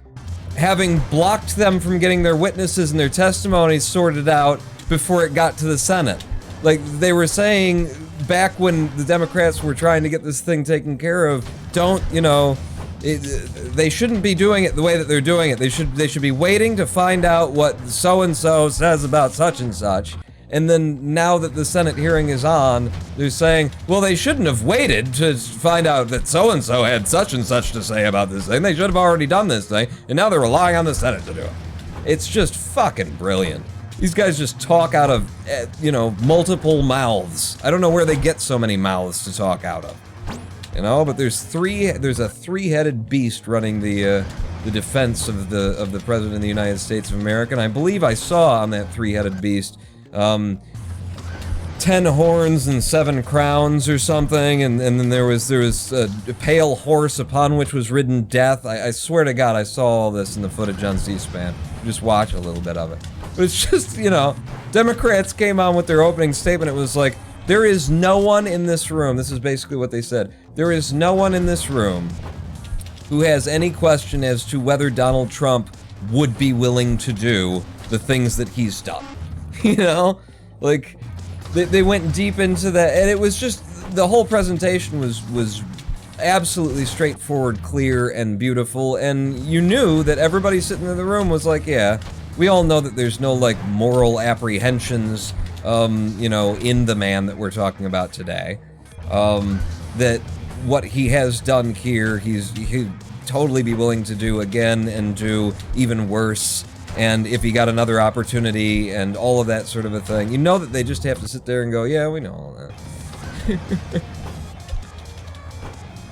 having blocked them from getting their witnesses and their testimonies sorted out before it got to the Senate. Like, they were saying back when the Democrats were trying to get this thing taken care of, don't, you know, they shouldn't be doing it the way that they're doing it. They should be waiting to find out what so-and-so says about such and such. And then now that the Senate hearing is on, they're saying, well, they shouldn't have waited to find out that so-and-so had such and such to say about this thing. They should have already done this thing, and now they're relying on the Senate to do it. It's just fucking brilliant. These guys just talk out of, you know, multiple mouths. I don't know where they get so many mouths to talk out of. You know, but there's a three-headed beast running the defense of the President of the United States of America, and I believe I saw on that three-headed beast 10 horns and 7 crowns or something, and then there was a pale horse upon which was ridden death. I swear to God I saw all this in the footage on C-SPAN. Just watch a little bit of it. But it's just, you know, Democrats came on with their opening statement. It was like, there is no one in this room, this is basically what they said, there is no one in this room who has any question as to whether Donald Trump would be willing to do the things that he's done. You know? Like, they went deep into that, and it was just, the whole presentation was absolutely straightforward, clear, and beautiful, and you knew that everybody sitting in the room was like, yeah, we all know that there's no, like, moral apprehensions, you know, in the man that we're talking about today. That what he has done here, he'd totally be willing to do again and do even worse. And if he got another opportunity and all of that sort of a thing, you know that they just have to sit there and go, yeah, we know all that.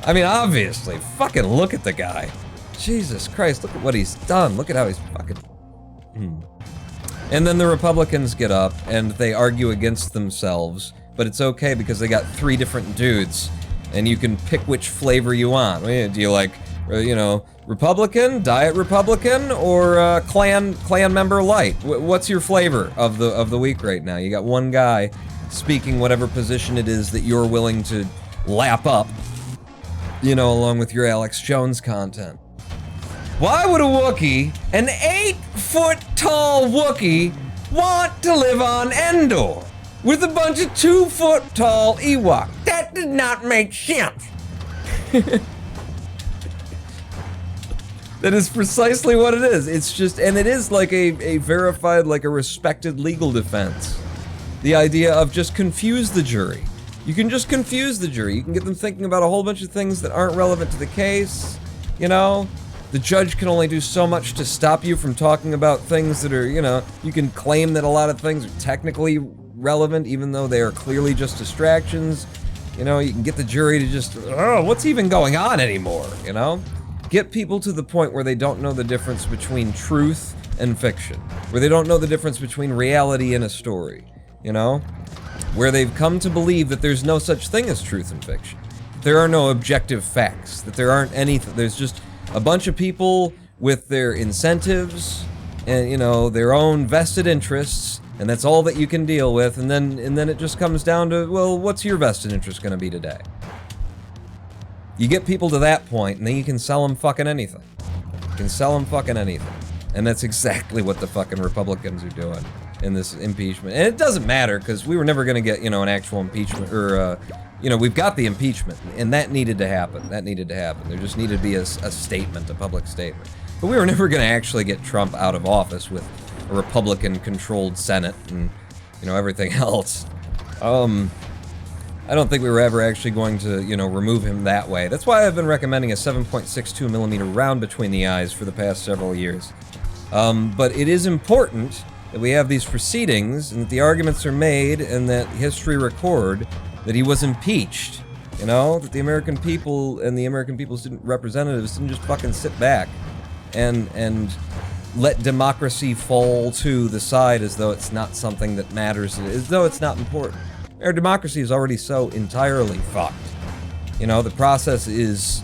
I mean, obviously, fucking look at the guy. Jesus Christ, look at what he's done. Look at how he's fucking... And then the Republicans get up and they argue against themselves, but it's okay because they got 3 different dudes, and you can pick which flavor you want. Do you like, you know, Republican, Diet Republican, or Klan member light? What's your flavor of the week right now? You got one guy speaking whatever position it is that you're willing to lap up, you know, along with your Alex Jones content. Why would a Wookiee, an 8-foot-tall Wookiee, want to live on Endor with a bunch of 2-foot-tall Ewoks? That did not make sense. That is precisely what it is. It's just, and it is like a verified, like a respected legal defense. The idea of just confuse the jury. You can just confuse the jury. You can get them thinking about a whole bunch of things that aren't relevant to the case, you know? The judge can only do so much to stop you from talking about things that are, you know, you can claim that a lot of things are technically relevant, even though they are clearly just distractions. You know, you can get the jury to just, oh, what's even going on anymore, you know? Get people to the point where they don't know the difference between truth and fiction, where they don't know the difference between reality and a story, you know? Where they've come to believe that there's no such thing as truth and fiction. there are no objective facts, that there aren't anything. There's just a bunch of people with their incentives and, you know, their own vested interests, and that's all that you can deal with, and then it just comes down to, well, what's your vested interest gonna be today? You get people to that point, and then you can sell them fucking anything. You can sell them fucking anything. And that's exactly what the fucking Republicans are doing in this impeachment. And it doesn't matter, because we were never gonna get, you know, an actual impeachment, or, you know, we've got the impeachment, and that needed to happen. That needed to happen. There just needed to be a statement, a public statement. But we were never gonna actually get Trump out of office with a Republican-controlled Senate and, you know, everything else. I don't think we were ever actually going to, you know, remove him that way. That's why I've been recommending a 7.62mm round between the eyes for the past several years. But it is important that we have these proceedings, and that the arguments are made, and that history record that he was impeached. You know, that the American people and the American people's representatives didn't just fucking sit back and let democracy fall to the side as though it's not something that matters, as though it's not important. Our democracy is already so entirely fucked. You know, the process is...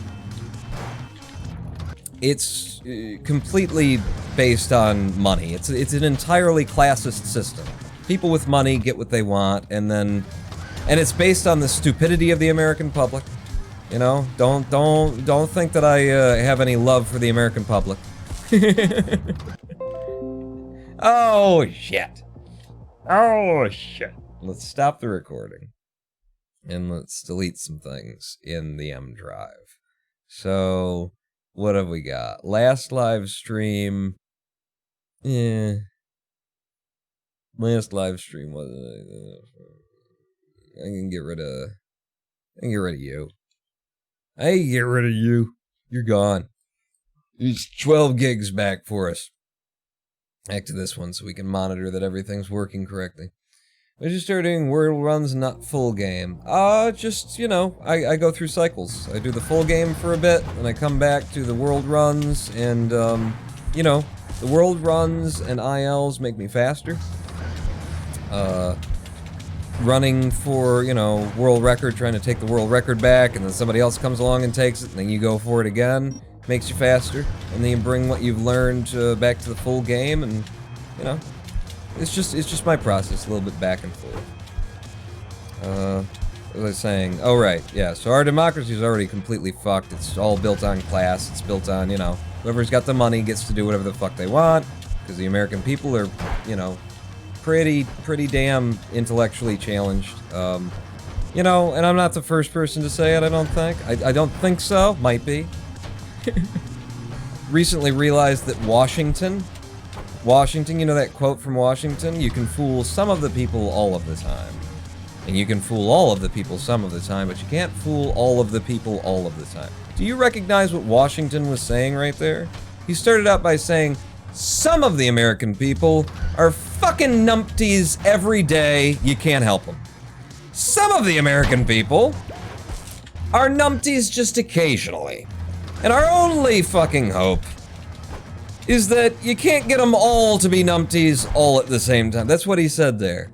it's completely based on money. It's an entirely classist system. People with money get what they want, and it's based on the stupidity of the American public. You know, don't think that I have any love for the American public. Oh shit. Oh shit. Let's stop the recording. And let's delete some things in the M drive. So, what have we got? Last live stream. Yeah. Last live stream wasn't. I can get rid of you. I can get rid of you. You're gone. It's 12 gigs back for us. Back to this one so we can monitor that everything's working correctly. I just started doing world runs, not full game. Just, you know, I go through cycles. I do the full game for a bit, and I come back to the world runs, and, you know, the world runs and ILs make me faster. Running for, you know, world record, trying to take the world record back, and then somebody else comes along and takes it, and then you go for it again. Makes you faster, and then you bring what you've learned back to the full game, and, you know, it's just my process, a little bit back and forth. What was I saying? Oh, right, yeah, so our democracy is already completely fucked. It's all built on class. It's built on, you know, whoever's got the money gets to do whatever the fuck they want, because the American people are, you know, pretty damn intellectually challenged. You know, and I'm not the first person to say it, I don't think. I don't think so. Might be. Recently realized that Washington, you know that quote from Washington? You can fool some of the people all of the time. And you can fool all of the people some of the time, but you can't fool all of the people all of the time. Do you recognize what Washington was saying right there? He started out by saying, some of the American people are fucking numpties every day, you can't help them. Some of the American people are numpties just occasionally. And our only fucking hope is that you can't get them all to be numpties all at the same time. That's what he said there.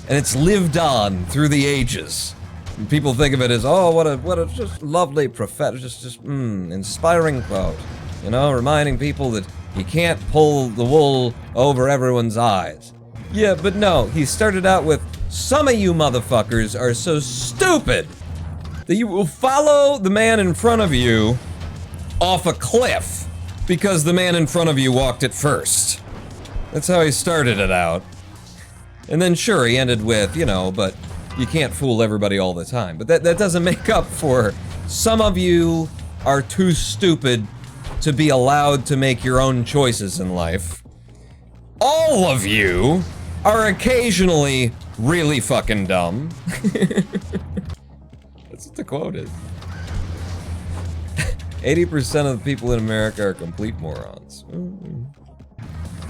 And it's lived on through the ages. And people think of it as, oh, what a just lovely prophetic, just inspiring quote. You know, reminding people that you can't pull the wool over everyone's eyes. Yeah, but no, he started out with, some of you motherfuckers are so stupid that you will follow the man in front of you off a cliff because the man in front of you walked it first. That's how he started it out. And then sure, he ended with, you know, but you can't fool everybody all the time. But that doesn't make up for, some of you are too stupid to be allowed to make your own choices in life. All of you are occasionally really fucking dumb. That's what the quote is. 80% of the people in America are complete morons.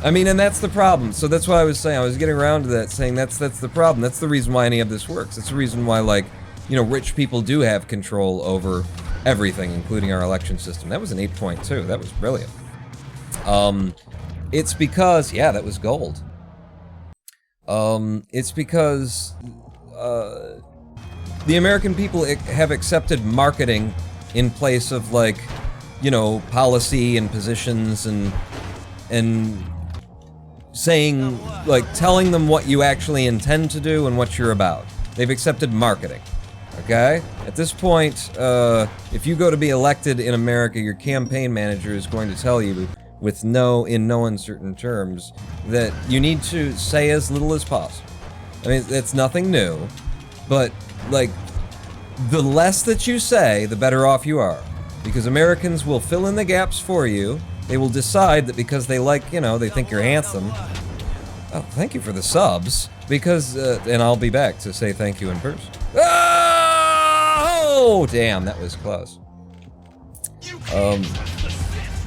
I mean, and that's the problem. So that's what I was saying. I was getting around to that, saying that's the problem. That's the reason why any of this works. That's the reason why, like, you know, rich people do have control over everything, including our election system. That was an 8.2. That was brilliant. It's because, yeah, that was gold. It's because, the American people have accepted marketing in place of, like, you know, policy and positions and saying, like, telling them what you actually intend to do and what you're about. They've accepted marketing, okay? At this point, if you go to be elected in America, your campaign manager is going to tell you, in no uncertain terms, that you need to say as little as possible. I mean, it's nothing new, but, like, the less that you say, the better off you are. Because Americans will fill in the gaps for you. They will decide that because they like, you know, they think you're handsome. Oh, thank you for the subs. Because, and I'll be back to say thank you in person. Oh, damn, that was close.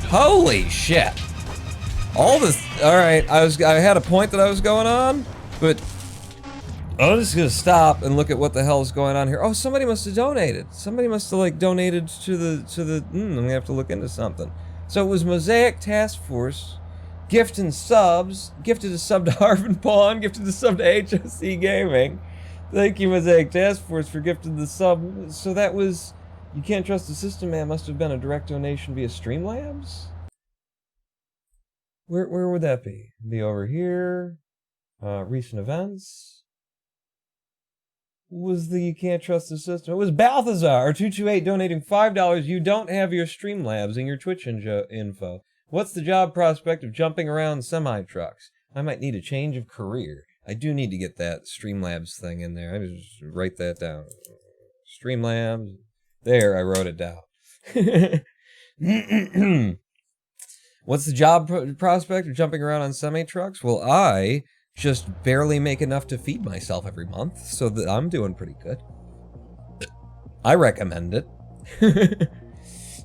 Holy shit. All this, alright, I had a point that I was going on, but I'm just gonna stop and look at what the hell is going on here. Oh, somebody must have donated. Somebody must have, like, donated to the, I'm gonna have to look into something. So it was Mosaic Task Force, gifted a sub to Harvin Pawn, gifted a sub to HOC Gaming. Thank you, Mosaic Task Force, for gifting the sub. So that was, you can't trust the system, man. Must have been a direct donation via Streamlabs? Where would that be? Be over here. Recent events. Was the you can't trust the system? It was Balthazar 228 donating $5. You don't have your Streamlabs in your Twitch info. What's the job prospect of jumping around semi-trucks? I might need a change of career. I do need to get that Streamlabs thing in there. I just write that down. Streamlabs. There, I wrote it down. What's the job prospect of jumping around on semi-trucks? Well, I just barely make enough to feed myself every month, so that I'm doing pretty good. I recommend it.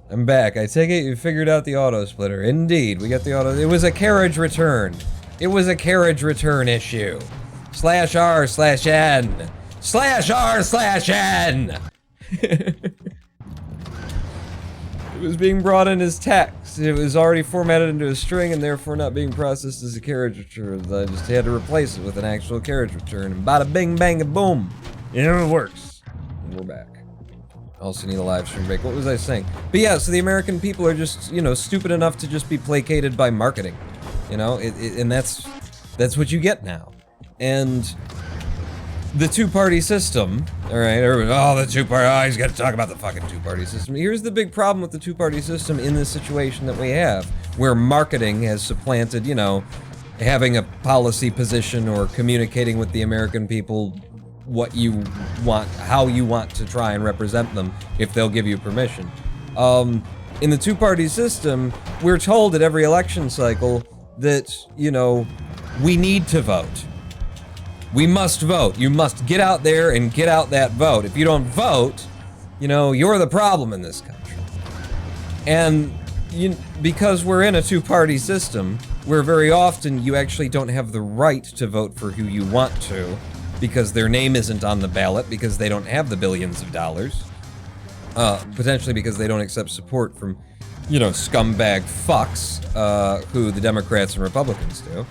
I'm back. I take it you figured out the auto splitter. Indeed, we got the auto. It was a carriage return. It was a carriage return issue. /r/n. /r/n. It was being brought in as text. It was already formatted into a string and therefore not being processed as a carriage return. I just had to replace it with an actual carriage return. And bada bing bang and boom. It works. And we're back. Also need a live stream break. What was I saying? But yeah, so the American people are just, you know, stupid enough to just be placated by marketing. You know, and that's what you get now. And the two-party system, alright, the two-party, he's got to talk about the fucking two-party system. Here's the big problem with the two-party system in this situation that we have, where marketing has supplanted, you know, having a policy position or communicating with the American people what you want, how you want to try and represent them, if they'll give you permission. In the two-party system, we're told at every election cycle that, you know, we need to vote. We must vote. You must get out there and get out that vote. If you don't vote, you know, you're the problem in this country. And because we're in a two-party system, where very often you actually don't have the right to vote for who you want to, because their name isn't on the ballot, because they don't have the billions of dollars, potentially because they don't accept support from, you know, scumbag fucks, who the Democrats and Republicans do.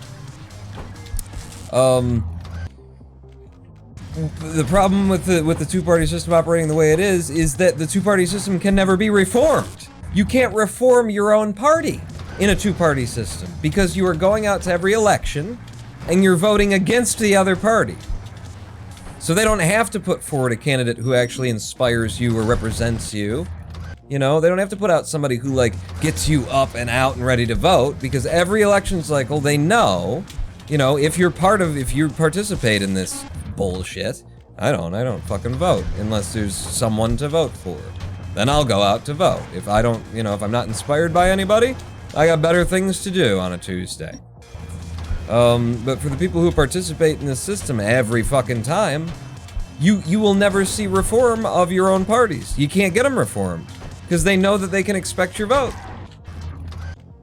The problem with the two-party system operating the way it is that the two-party system can never be reformed. You can't reform your own party in a two-party system, because you are going out to every election and you're voting against the other party. So they don't have to put forward a candidate who actually inspires you or represents you. You know, they don't have to put out somebody who, like, gets you up and out and ready to vote, because every election cycle they know, you know, if you participate in this bullshit, I don't fucking vote unless there's someone to vote for. Then I'll go out to vote. If I don't, you know, if I'm not inspired by anybody, I got better things to do on a Tuesday. But for the people who participate in this system every fucking time, you will never see reform of your own parties. You can't get them reformed, because they know that they can expect your vote.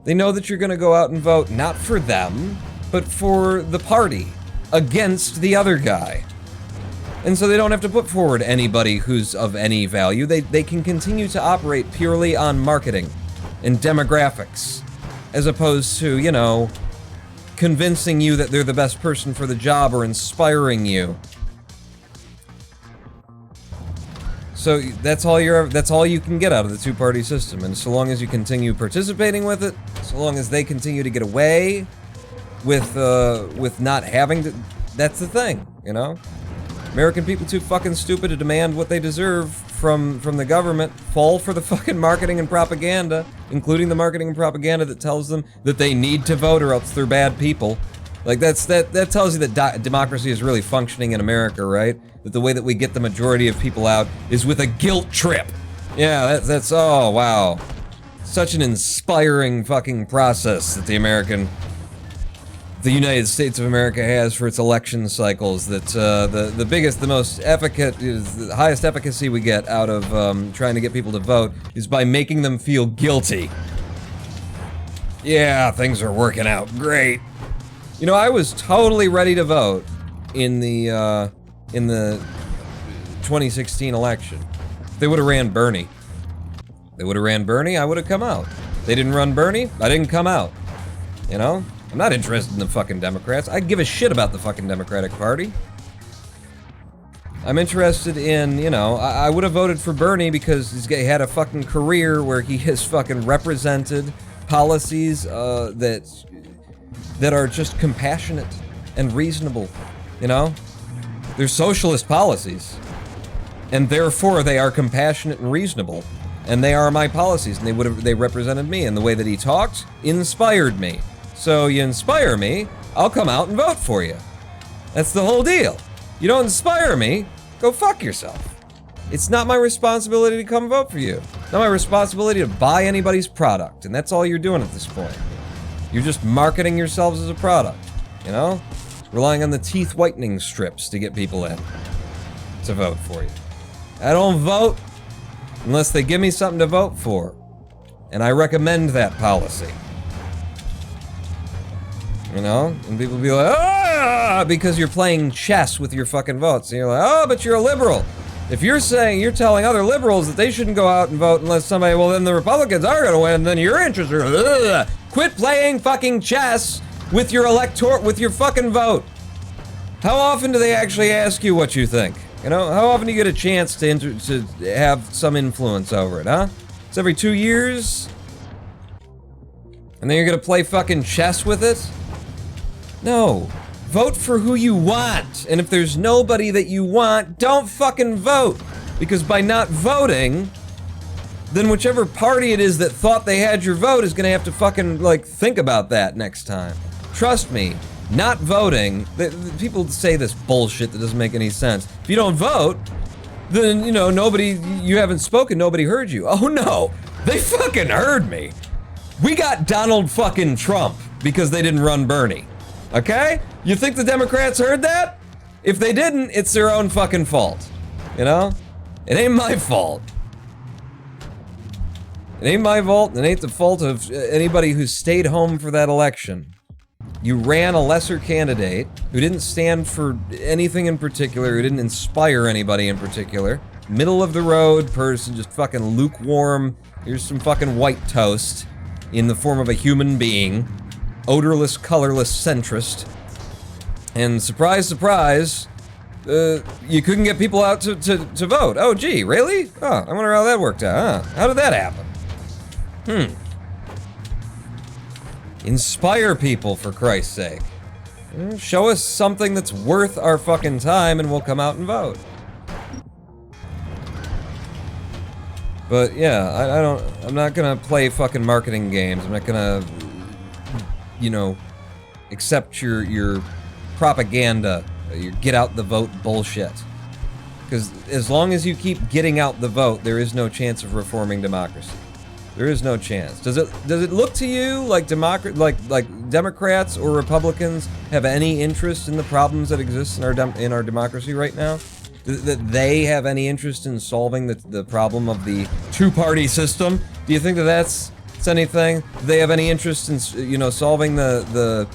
They know that you're gonna go out and vote not for them, but for the party against the other guy. And so they don't have to put forward anybody who's of any value. They can continue to operate purely on marketing and demographics, as opposed to, you know, convincing you that they're the best person for the job or inspiring you. So that's all you can get out of the two-party system, and so long as you continue participating with it, so long as they continue to get away with not having to, that's the thing, you know? American people too fucking stupid to demand what they deserve from the government, fall for the fucking marketing and propaganda, including the marketing and propaganda that tells them that they need to vote or else they're bad people. Like that tells you that democracy is really functioning in America, right? That the way that we get the majority of people out is with a guilt trip. Yeah, that's oh wow. Such an inspiring fucking process that the United States of America has for its election cycles, that the biggest, the most the highest efficacy we get out of trying to get people to vote is by making them feel guilty. Yeah, things are working out great. You know, I was totally ready to vote in the 2016 election. If they would have ran Bernie. They would have ran Bernie, I would have come out. They didn't run Bernie, I didn't come out. You know? I'm not interested in the fucking Democrats. I give a shit about the fucking Democratic Party. I'm interested in, you know, I would have voted for Bernie because he had a fucking career where he has fucking represented policies that are just compassionate and reasonable, you know? They're socialist policies. And therefore they are compassionate and reasonable. And they are my policies, and they represented me, and the way that he talked inspired me. So you inspire me, I'll come out and vote for you. That's the whole deal. You don't inspire me, go fuck yourself. It's not my responsibility to come vote for you. It's not my responsibility to buy anybody's product, and that's all you're doing at this point. You're just marketing yourselves as a product, you know? Relying on the teeth whitening strips to get people in to vote for you. I don't vote unless they give me something to vote for. And I recommend that policy. You know? And people be like, ah, because you're playing chess with your fucking votes. And you're like, oh, but you're a liberal. If you're telling other liberals that they shouldn't go out and vote unless somebody, well, then the Republicans are gonna win, then your interests are, ugh. Quit playing fucking chess with your with your fucking vote. How often do they actually ask you what you think? You know, how often do you get a chance to have some influence over it, huh? It's every 2 years? And then you're gonna play fucking chess with it? No. Vote for who you want. And if there's nobody that you want, don't fucking vote. Because by not voting, then whichever party it is that thought they had your vote is gonna have to fucking, like, think about that next time. Trust me, not voting, people say this bullshit that doesn't make any sense. If you don't vote, then, you know, you haven't spoken, nobody heard you. Oh no, they fucking heard me. We got Donald fucking Trump because they didn't run Bernie. Okay? You think the Democrats heard that? If they didn't, it's their own fucking fault. You know? It ain't my fault. It ain't my fault, it ain't the fault of anybody who stayed home for that election. You ran a lesser candidate who didn't stand for anything in particular, who didn't inspire anybody in particular. Middle of the road person, just fucking lukewarm. Here's some fucking white toast in the form of a human being. Odorless, colorless centrist. And surprise, surprise, you couldn't get people out to vote. Oh, gee, really? Oh, I wonder how that worked out, huh? How did that happen? Inspire people, for Christ's sake. Show us something that's worth our fucking time and we'll come out and vote. But yeah, I'm not gonna play fucking marketing games. I'm not gonna, you know, accept your propaganda, your get out the vote bullshit. Because as long as you keep getting out the vote, there is no chance of reforming democracy. There is no chance. Does it look to you like Democrats or Republicans have any interest in the problems that exist in our democracy right now? That they have any interest in solving the problem of the two-party system? Do you think that that's anything? Do they have any interest in, you know, solving the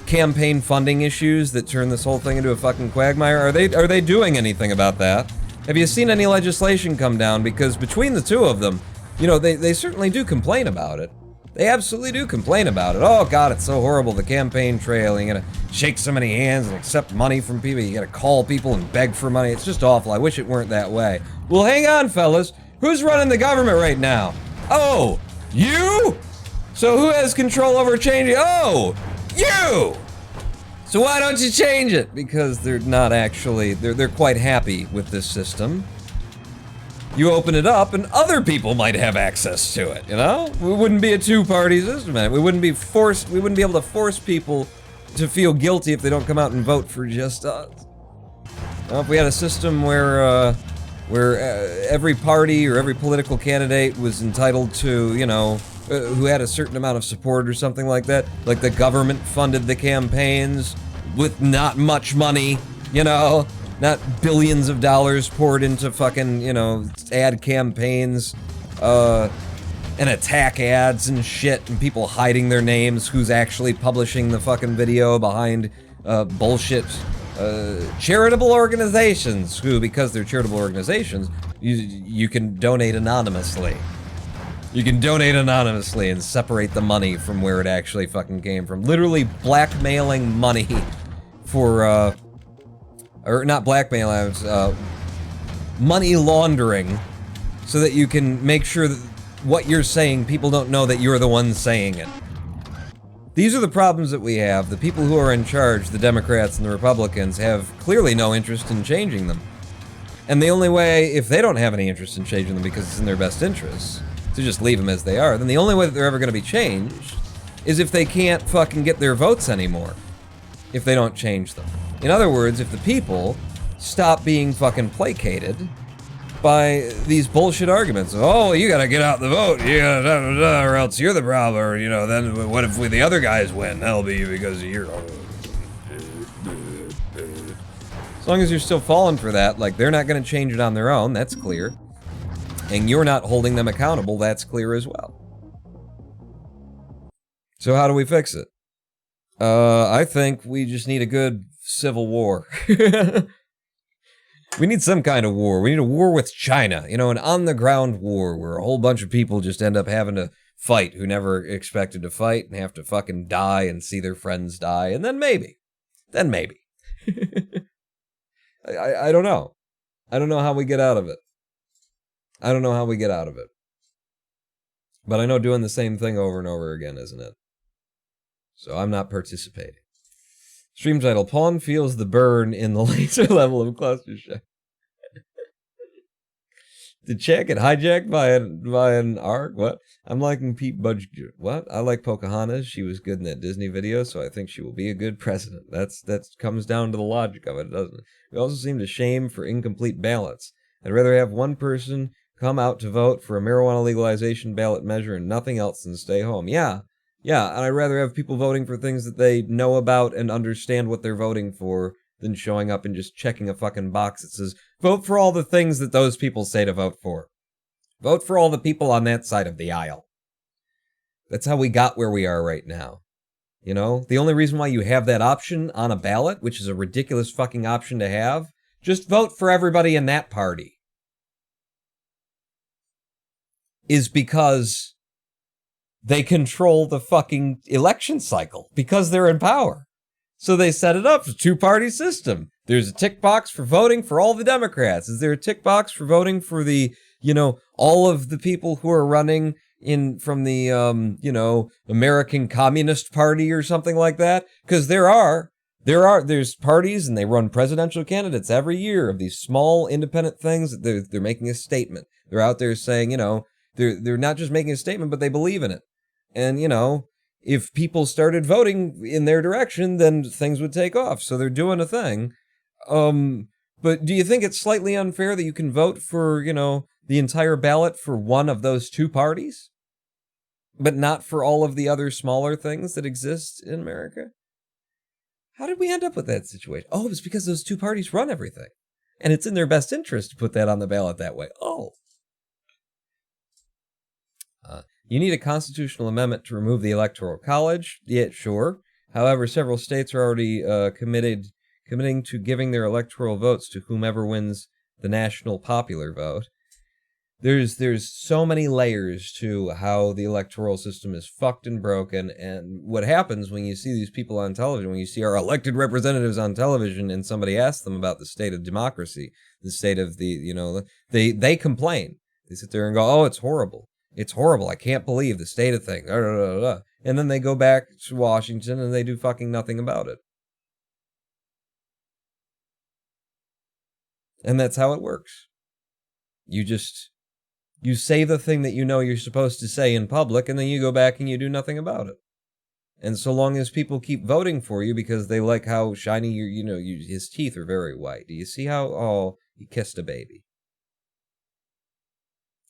campaign funding issues that turn this whole thing into a fucking quagmire? Are they doing anything about that? Have you seen any legislation come down? Because between the two of them, you know, they certainly do complain about it. They absolutely do complain about it. Oh God, it's so horrible, the campaign trail. You gotta shake so many hands and accept money from people. You gotta call people and beg for money. It's just awful. I wish it weren't that way. Well, hang on, fellas. Who's running the government right now? Oh, you? So who has control over changing? Oh, you! So why don't you change it? Because they're not actually, they're quite happy with this system. You open it up and other people might have access to it, you know? It wouldn't be a two-party system. We wouldn't be able to force people to feel guilty if they don't come out and vote for just us. Well, if we had a system where every party or every political candidate was entitled to, you know, who had a certain amount of support or something like that, like the government funded the campaigns with not much money, you know? Not billions of dollars poured into fucking, you know, ad campaigns, and attack ads and shit, and people hiding their names, who's actually publishing the fucking video behind, bullshit, charitable organizations, who, because they're charitable organizations, you can donate anonymously. You can donate anonymously and separate the money from where it actually fucking came from. Literally blackmailing money for, or not blackmail, money laundering, so that you can make sure that what you're saying, people don't know that you're the one saying it. These are the problems that we have. The people who are in charge, the Democrats and the Republicans, have clearly no interest in changing them. And the only way, if they don't have any interest in changing them because it's in their best interest, to just leave them as they are, then the only way that they're ever going to be changed is if they can't fucking get their votes anymore. If they don't change them. In other words, if the people stop being fucking placated by these bullshit arguments of, oh, you gotta get out the vote, you gotta da, da, da, or else you're the problem, or, you know, then what if the other guys win? That'll be because of your... As long as you're still falling for that, like, they're not gonna change it on their own, that's clear. And you're not holding them accountable, that's clear as well. So how do we fix it? I think we just need a good civil war. We need some kind of war. We need a war with China, you know, an on-the-ground war where a whole bunch of people just end up having to fight who never expected to fight and have to fucking die and see their friends die, and then maybe. I don't know. I don't know how we get out of it. But I know doing the same thing over and over again, isn't it? So I'm not participating. Stream title, Pawn feels the burn in the laser level of Clustertruck. Did Chad get hijacked by an arc? What? I'm liking Pete Budge. What? I like Pocahontas. She was good in that Disney video, so I think she will be a good president. That comes down to the logic of it, doesn't it? We also seem to shame for incomplete ballots. I'd rather have one person come out to vote for a marijuana legalization ballot measure and nothing else than stay home. Yeah, and I'd rather have people voting for things that they know about and understand what they're voting for than showing up and just checking a fucking box that says, vote for all the things that those people say to vote for. Vote for all the people on that side of the aisle. That's how we got where we are right now. You know, the only reason why you have that option on a ballot, which is a ridiculous fucking option to have, just vote for everybody in that party, is because they control the fucking election cycle, because they're in power. So they set it up as a two-party system. There's a tick box for voting for all the Democrats. Is there a tick box for voting for the, you know, all of the people who are running in from the, you know, American Communist Party or something like that? Because there's parties and they run presidential candidates every year of these small independent things. They're making a statement. They're out there saying, you know, they're not just making a statement, but they believe in it. And, you know, if people started voting in their direction, then things would take off. So they're doing a thing. But do you think it's slightly unfair that you can vote for, you know, the entire ballot for one of those two parties, but not for all of the other smaller things that exist in America? How did we end up with that situation? Oh, it was because those two parties run everything. And it's in their best interest to put that on the ballot that way. Oh. You need a constitutional amendment to remove the Electoral College. Yeah, sure. However, several states are already committing to giving their electoral votes to whomever wins the national popular vote. There's so many layers to how the electoral system is fucked and broken, and what happens when you see these people on television, when you see our elected representatives on television, and somebody asks them about the state of democracy, the state of they complain. They sit there and go, "Oh, it's horrible. It's horrible. I can't believe the state of things." And then they go back to Washington and they do fucking nothing about it. And that's how it works. You say the thing that you know you're supposed to say in public, and then you go back and you do nothing about it. And so long as people keep voting for you because they like how shiny his teeth are very white. Do you see how, he kissed a baby?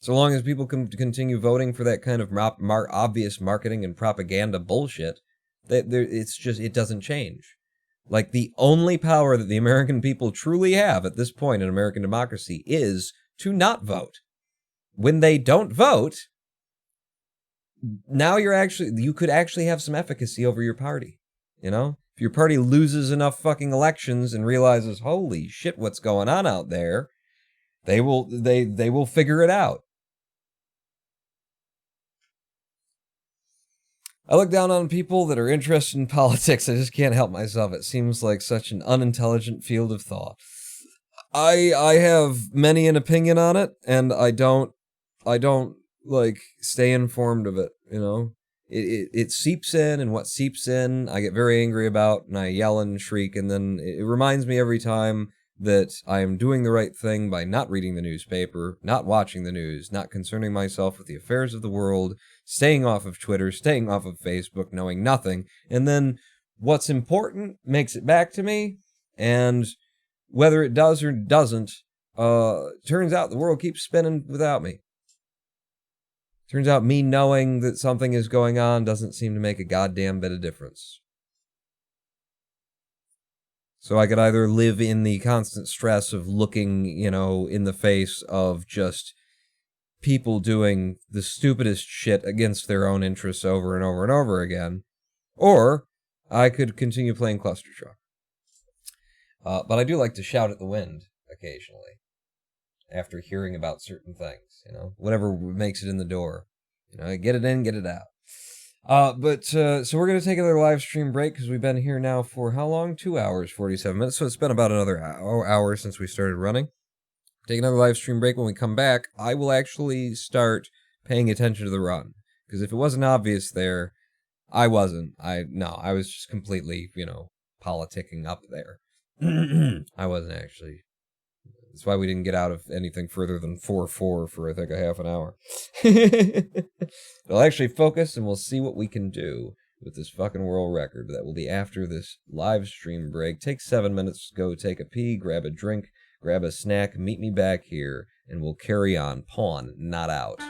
So long as people can continue voting for that kind of obvious marketing and propaganda bullshit, it doesn't change. Like, the only power that the American people truly have at this point in American democracy is to not vote. When they don't vote, now you could actually have some efficacy over your party. You know? If your party loses enough fucking elections and realizes, holy shit, what's going on out there, they will figure it out. I look down on people that are interested in politics. I just can't help myself. It seems like such an unintelligent field of thought. I have many an opinion on it, and I don't like stay informed of it, you know? It seeps in, and what seeps in I get very angry about, and I yell and shriek, and then it reminds me every time that I am doing the right thing by not reading the newspaper, not watching the news, not concerning myself with the affairs of the world, staying off of Twitter, staying off of Facebook, knowing nothing, and then what's important makes it back to me, and whether it does or doesn't, turns out the world keeps spinning without me. Turns out me knowing that something is going on doesn't seem to make a goddamn bit of difference. So I could either live in the constant stress of looking, in the face of just people doing the stupidest shit against their own interests over and over and over again, or I could continue playing Clustertruck. But I do like to shout at the wind occasionally after hearing about certain things, whatever makes it in the door. Get it in, get it out. So we're going to take another live stream break because we've been here now for how long? 2 hours, 47 minutes. So it's been about another hour since we started running. Take another live stream break. When we come back, I will actually start paying attention to the run. Because if it wasn't obvious there, I wasn't. I was just completely, politicking up there. I wasn't actually. That's why we didn't get out of anything further than 4-4 for, I think, a half an hour. I'll actually focus, and we'll see what we can do with this fucking world record. That will be after this live stream break. Take 7 minutes to go take a pee, grab a drink, grab a snack, meet me back here, and we'll carry on. Pawn, not out.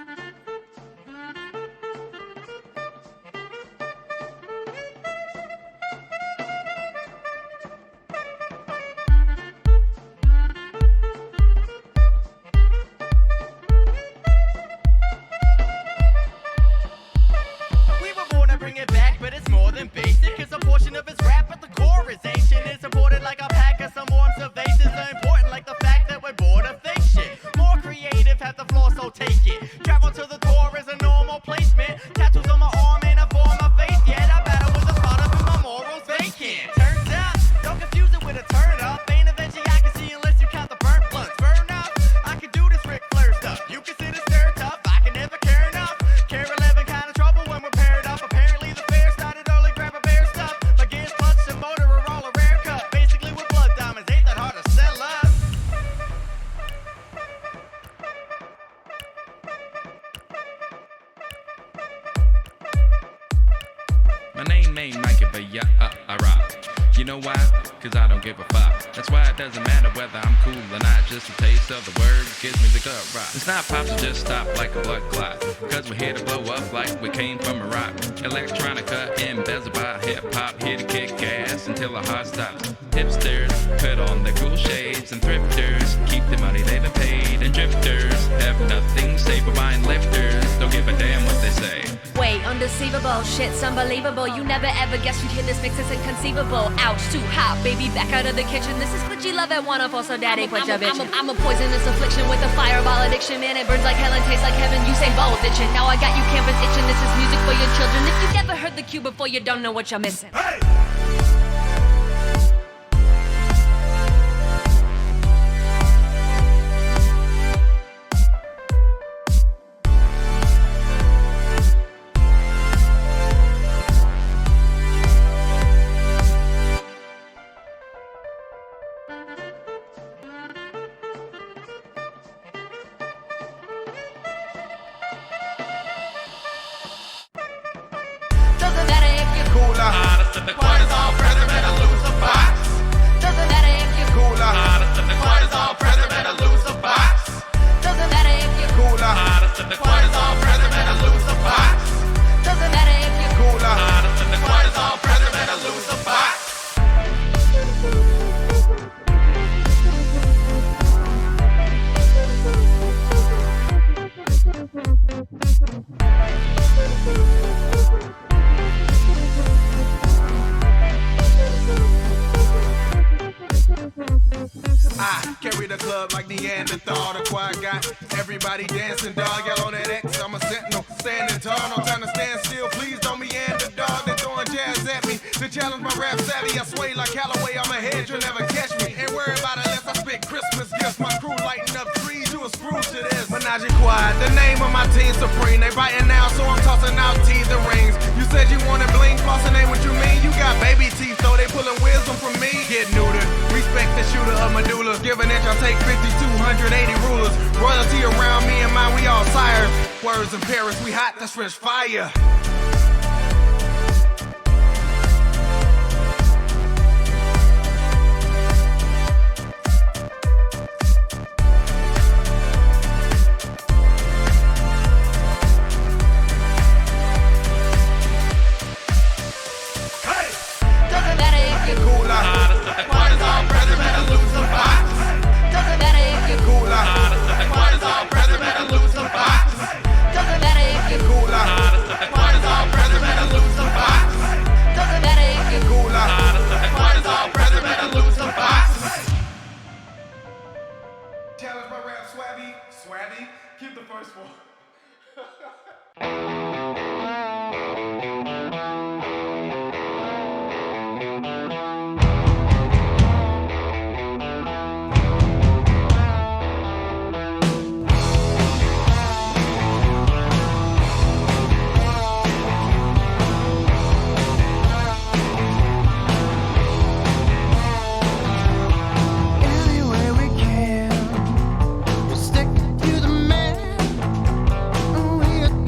My name ain't Mikey, but yeah, I rock. You know why? Cause I don't give a fuck. That's why it doesn't matter whether I'm cool or not. Just a taste of the word gives me the gut rock. It's not pop, so just stop like a blood clot. Cause we're here to blow up like we came from Iraq. Electronica embezzled by hip-hop, here to kick ass until the heart stops. Hipsters put on their cool shades, and thrifters keep the money they've been paid. And drifters have nothing to say but buying lifters. Don't give a damn what they say. Wait, under irreceivable. Shit's unbelievable. You never ever guessed you'd hear this mix. It's inconceivable. Ouch, too hot, baby. Back out of the kitchen. This is glitchy love at wonderful. So daddy, put your bitch in. I'm a poisonous affliction with a fireball addiction. Man, it burns like hell and tastes like heaven. You say both itching. Now I got you campus itching. This is music for your children. If you've never heard the cue before, you don't know what you're missing. Hey! Doesn't matter if you're Cooler. Hottest in the Cortisol present, better lose a box. Doesn't matter if you're Cooler. Hottest in the Cortisol present, better lose a box. Doesn't matter if you're Cooler. hottest in the Cortisol present, better lose a box. Doesn't matter if you're Cooler. hottest in the Cortisol present, better lose a box. I carry the club like Neanderthal. The choir got everybody dancing, dog. Yell on that X, I'm a sentinel, standing tall. No time to stand still, please don't meander, dog. They throwing jazz at me to challenge my rap savvy. I sway like Callaway, I'm ahead, you'll never catch me. Ain't worry about it unless I spit Christmas gifts. My crew lighting up trees, you a screw to this. Menage a Quad, the name of my team supreme. They biting now, so I'm tossing out teeth and rings. You said you wanted bling, flossing ain't what you mean. You got baby teeth, though they pulling wisdom from me. Get neutered, respect the shooter of medulla. Give an inch, I'll take 5,280 rulers. Royalty around me and mine, we all sires. Words in Paris, we hot, that's fresh fire. doesn't matter if you're Cooler. Cortisol present, better lose a box. doesn't matter if you're Cooler. Cortisol present, better lose a box. doesn't matter if you're Cooler. Cortisol present, better lose a box. doesn't matter if you're Cooler. Cortisol present, better lose a box. Challenge my rap, Swabby. Swabby, keep the first one. Anywhere we can, we stick to the man. We are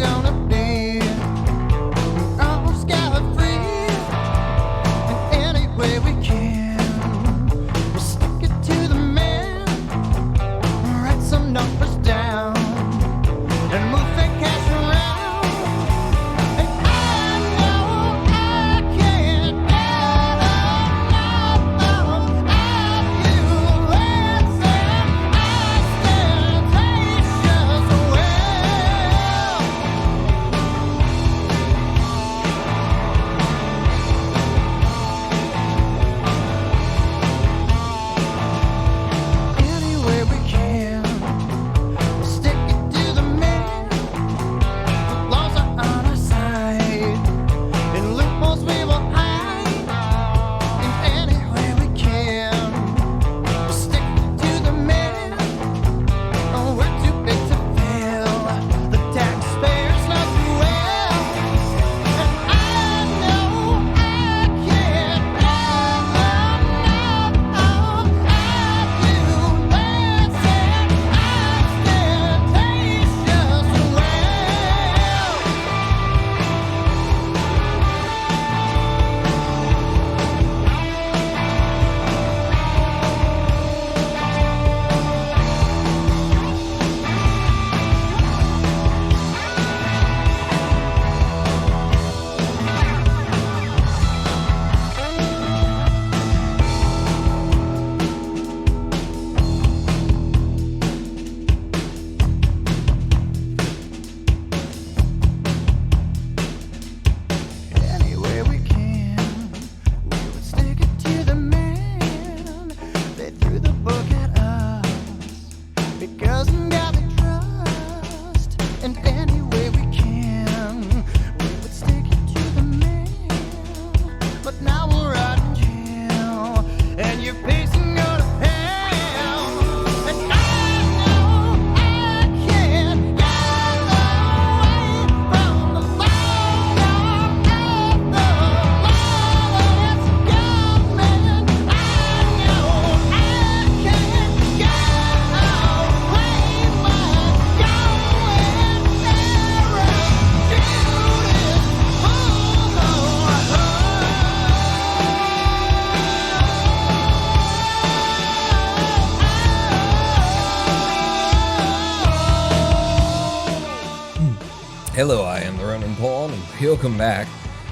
Hello, I am the Ronan Pawn, and welcome back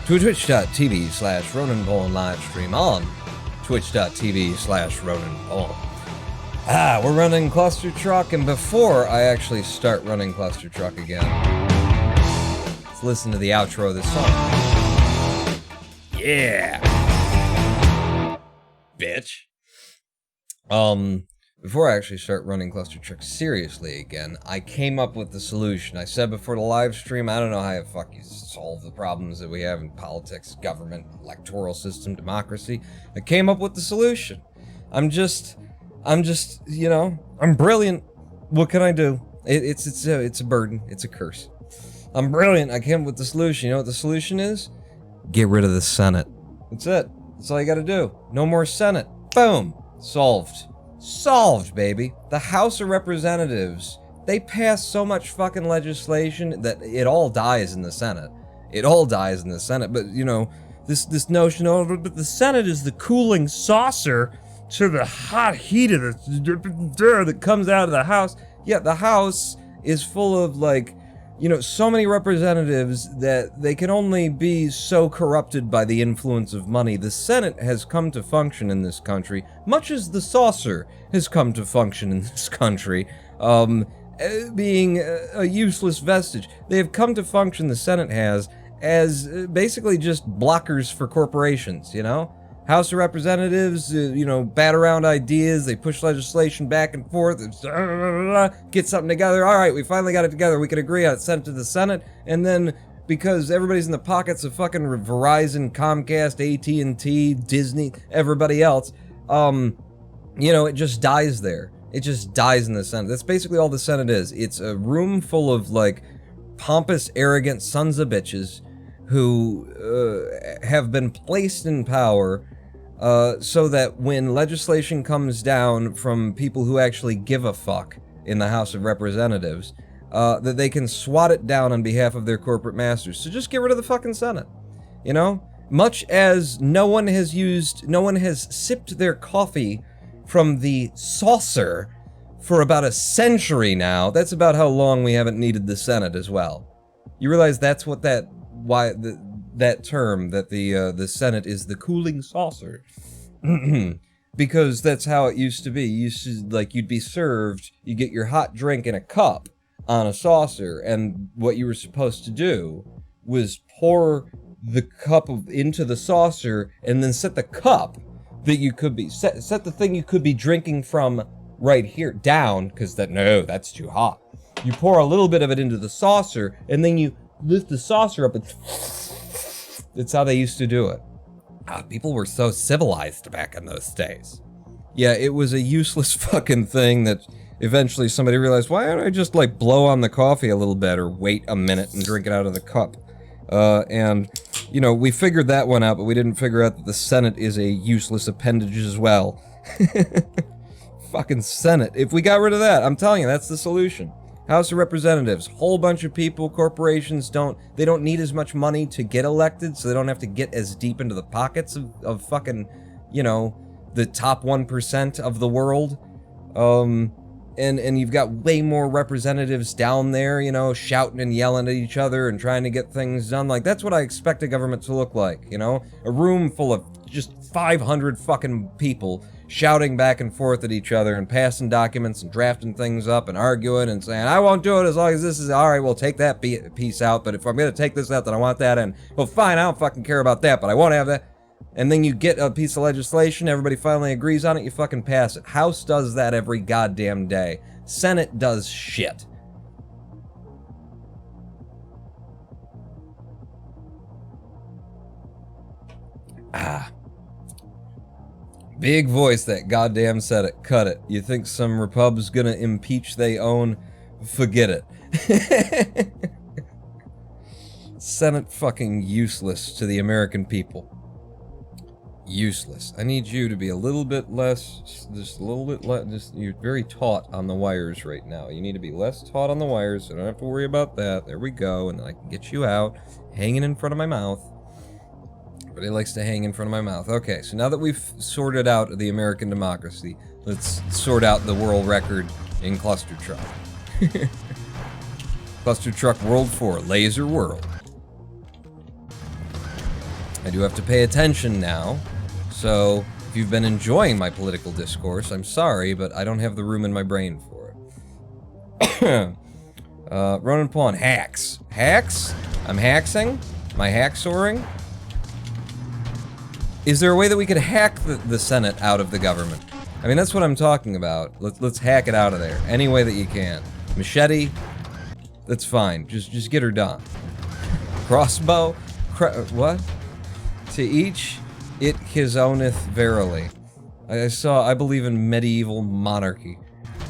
to twitch.tv/Ronan Pawn livestream on twitch.tv/Ronan Pawn. We're running Clustertruck, and before I actually start running Clustertruck again, let's listen to the outro of this song. Yeah! Bitch. Before I actually start running Clustertruck seriously again, I came up with the solution. I said before the live stream, I don't know how you solve the problems that we have in politics, government, electoral system, democracy. I came up with the solution. I'm just, you know, I'm brilliant. What can I do? It's a burden. It's a curse. I'm brilliant. I came up with the solution. You know what the solution is? Get rid of the Senate. That's it. That's all you gotta do. No more Senate. Boom. Solved. Solved, baby. The House of Representatives, they pass so much fucking legislation that it all dies in the Senate. It all dies in the Senate, but, you know, this notion, oh, but the Senate is the cooling saucer to the hot heat of that comes out of the House. Yeah, the House is full of, like, you know, so many representatives that they can only be so corrupted by the influence of money. The Senate has come to function in this country, much as the saucer has come to function in this country, being a useless vestige. They have come to function, the Senate has, as basically just blockers for corporations, you know? House of Representatives, you know, bat around ideas, they push legislation back and forth, get something together, alright, we finally got it together, we can agree on it, send it to the Senate, and then, because everybody's in the pockets of fucking Verizon, Comcast, AT&T, Disney, everybody else, you know, it just dies there. It just dies in the Senate. That's basically all the Senate is. It's a room full of, like, pompous, arrogant sons of bitches who have been placed in power so that when legislation comes down from people who actually give a fuck in the House of Representatives, that they can swat it down on behalf of their corporate masters. So just get rid of the fucking Senate, you know? Much as no one has sipped their coffee from the saucer for about a century now. That's about how long we haven't needed the Senate as well. You realize that's what that term, that the Senate is the cooling saucer. Because that's how it used to be. You'd be served, you get your hot drink in a cup on a saucer, and what you were supposed to do was pour the cup into the saucer, and then set the cup that you could be, set the thing you could be drinking from right here down, because that's too hot. You pour a little bit of it into the saucer, and then you lift the saucer up, and that's how they used to do it. People were so civilized back in those days. Yeah, it was a useless fucking thing that eventually somebody realized, why don't I just, like, blow on the coffee a little bit, or wait a minute and drink it out of the cup? And, you know, we figured that one out, but we didn't figure out that the Senate is a useless appendage as well. Fucking Senate. If we got rid of that, I'm telling you, that's the solution. House of Representatives, whole bunch of people, corporations don't need as much money to get elected, so they don't have to get as deep into the pockets of fucking, you know, the top 1% of the world. And you've got way more representatives down there, you know, shouting and yelling at each other and trying to get things done. Like, that's what I expect a government to look like, you know? A room full of just 500 fucking people shouting back and forth at each other and passing documents and drafting things up and arguing and saying, I won't do it as long as this is, alright, we'll take that piece out, but if I'm gonna take this out, then I want that in. Well, fine, I don't fucking care about that, but I won't have that. And then you get a piece of legislation, everybody finally agrees on it, you fucking pass it. House does that every goddamn day. Senate does shit. Big voice, that goddamn said it. Cut it. You think some repub's gonna impeach they own? Forget it. Senate fucking useless to the American people. Useless. I need you to be a little bit less, just a little bit less, you're very taut on the wires right now. You need to be less taut on the wires, so I don't have to worry about that. There we go, and then I can get you out, hanging in front of my mouth. Everybody likes to hang in front of my mouth. Okay, so now that we've sorted out the American democracy, let's sort out the world record in Clustertruck. Clustertruck World 4, Laser World. I do have to pay attention now, so if you've been enjoying my political discourse, I'm sorry, but I don't have the room in my brain for it. Ronan Pawn, hacks. Hacks? I'm haxing? Am I hacksoring? Is there a way that we could hack the Senate out of the government? I mean, that's what I'm talking about. Let's hack it out of there. Any way that you can. Machete? That's fine. Just get her done. Crossbow? What? To each it his owneth verily. I believe in medieval monarchy.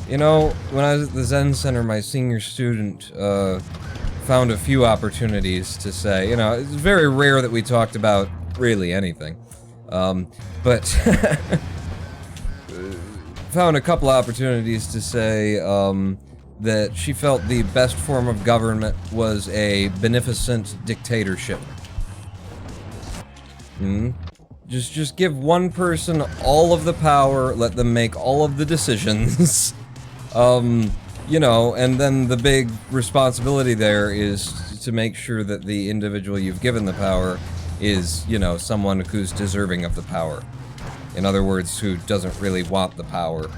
You know, when I was at the Zen Center, my senior student found a few opportunities to say, you know, it's very rare that we talked about really anything. But found a couple opportunities to say that she felt the best form of government was a beneficent dictatorship. Just give one person all of the power, let them make all of the decisions. You know, and then the big responsibility there is to make sure that the individual you've given the power is, you know, someone who's deserving of the power. In other words, who doesn't really want the power,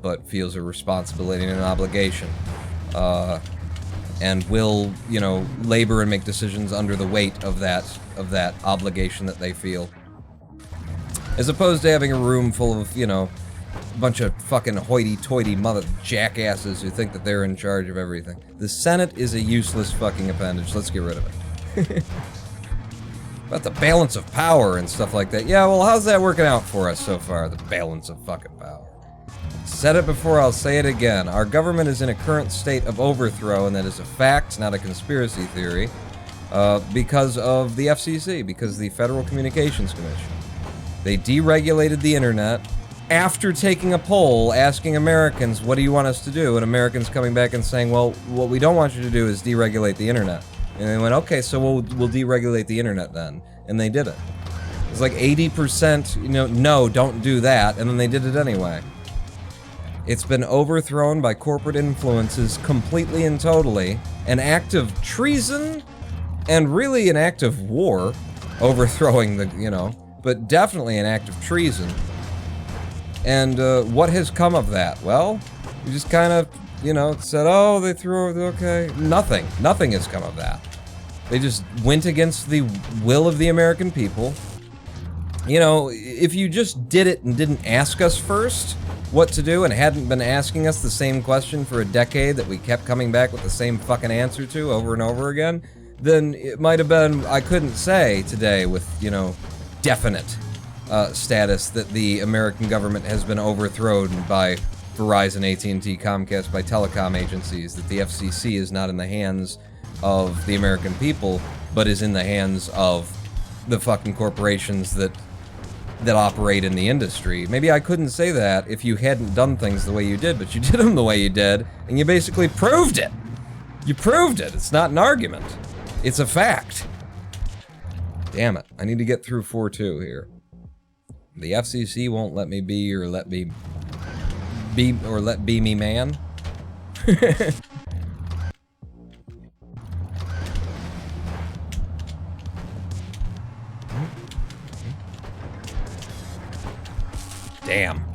but feels a responsibility and an obligation. And will, you know, labor and make decisions under the weight of that obligation that they feel. As opposed to having a room full of, you know, a bunch of fucking hoity-toity mother jackasses who think that they're in charge of everything. The Senate is a useless fucking appendage. Let's get rid of it. About the balance of power and stuff like that. Yeah, well, how's that working out for us so far? The balance of fucking power. Said it before, I'll say it again. Our government is in a current state of overthrow, and that is a fact, not a conspiracy theory, because of the FCC, because of the Federal Communications Commission. They deregulated the internet after taking a poll asking Americans, what do you want us to do? And Americans coming back and saying, well, what we don't want you to do is deregulate the internet. And they went, okay, so we'll deregulate the internet then. And they did it. It's like 80%, you know, no, don't do that, and then they did it anyway. It's been overthrown by corporate influences completely and totally. An act of treason, and really an act of war, overthrowing the, you know, but definitely an act of treason. And what has come of that? Well, we just kind of, you know, said, oh, they threw, okay. Nothing has come of that. They just went against the will of the American people. You know, if you just did it and didn't ask us first what to do and hadn't been asking us the same question for a decade that we kept coming back with the same fucking answer to over and over again, then it might have been, I couldn't say today with, you know, definite status that the American government has been overthrown by Verizon, AT&T, Comcast, by telecom agencies, that the FCC is not in the hands of the American people, but is in the hands of the fucking corporations that operate in the industry. Maybe I couldn't say that if you hadn't done things the way you did, but you did them the way you did, and you basically proved it. You proved it. It's not an argument. It's a fact. Damn it. I need to get through 4-2 here. The FCC won't let me be, or let me be, or let be me man. Damn.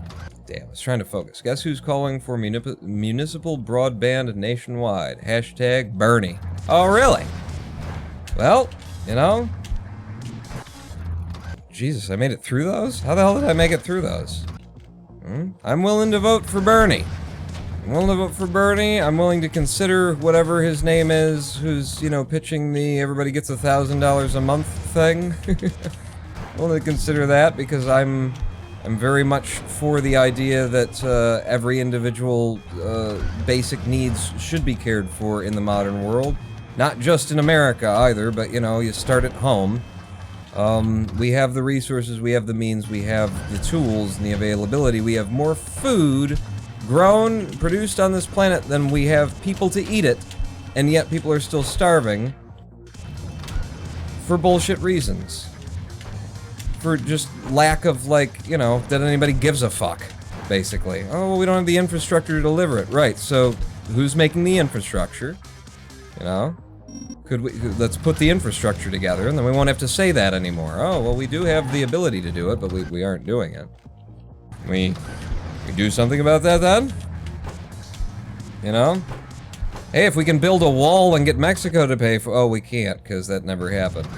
I was trying to focus. Guess who's calling for municipal broadband nationwide? Hashtag Bernie. Oh, really? Well, you know. Jesus, I made it through those? How the hell did I make it through those? I'm willing to vote for Bernie. I'm willing to consider whatever his name is, who's, you know, pitching the everybody gets $1,000 a month thing. I'm willing to consider that because I'm very much for the idea that every individual basic needs should be cared for in the modern world. Not just in America either, but, you know, you start at home. We have the resources, we have the means, we have the tools and the availability. We have more food grown, produced on this planet than we have people to eat it, and yet people are still starving for bullshit reasons. For just lack of, like, you know, that anybody gives a fuck, basically. Oh, well, we don't have the infrastructure to deliver it. Right, so who's making the infrastructure? You know? Let's put the infrastructure together, and then we won't have to say that anymore. Oh, well, we do have the ability to do it, but we aren't doing it. We do something about that, then? You know? Hey, if we can build a wall and get Mexico to pay for... Oh, we can't, because that never happened.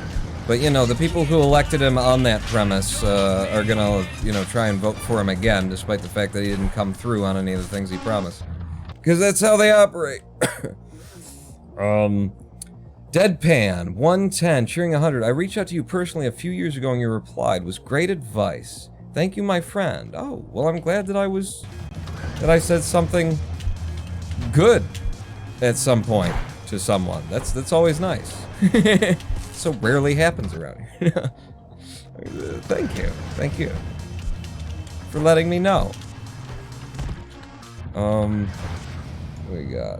But, you know, the people who elected him on that premise are gonna, you know, try and vote for him again, despite the fact that he didn't come through on any of the things he promised. Because that's how they operate. Deadpan, 110, cheering 100. I reached out to you personally a few years ago and you replied, was great advice. Thank you, my friend. Oh, well, I'm glad that I said something good at some point to someone. That's always nice. So rarely happens around here. Thank you for letting me know.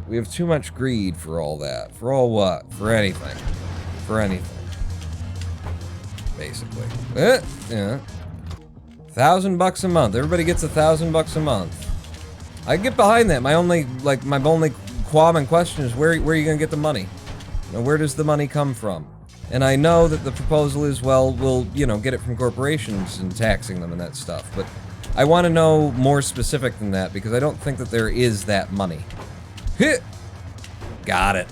We have too much greed for all that. For all what? For anything. For anything. Basically. Yeah. $1,000 a month. Everybody gets $1,000 a month. I get behind that. My only qualm and question is where are you gonna get the money? You know, where does the money come from? And I know that the proposal is, well, we'll, you know, get it from corporations and taxing them and that stuff, but I want to know more specific than that because I don't think that there is that money. Got it.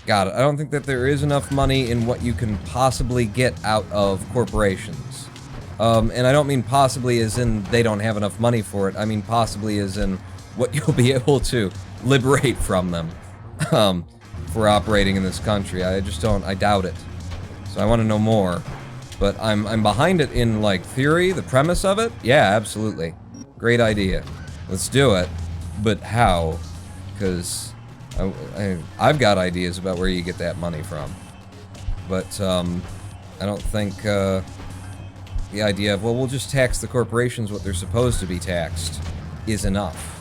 I don't think that there is enough money in what you can possibly get out of corporations. And I don't mean possibly as in they don't have enough money for it. I mean possibly as in what you'll be able to liberate from them for operating in this country. I doubt it. So I want to know more. But I'm behind it in, like, theory, the premise of it. Yeah, absolutely. Great idea. Let's do it. But how? Because I've got ideas about where you get that money from. But I don't think the idea of, well, we'll just tax the corporations what they're supposed to be taxed is enough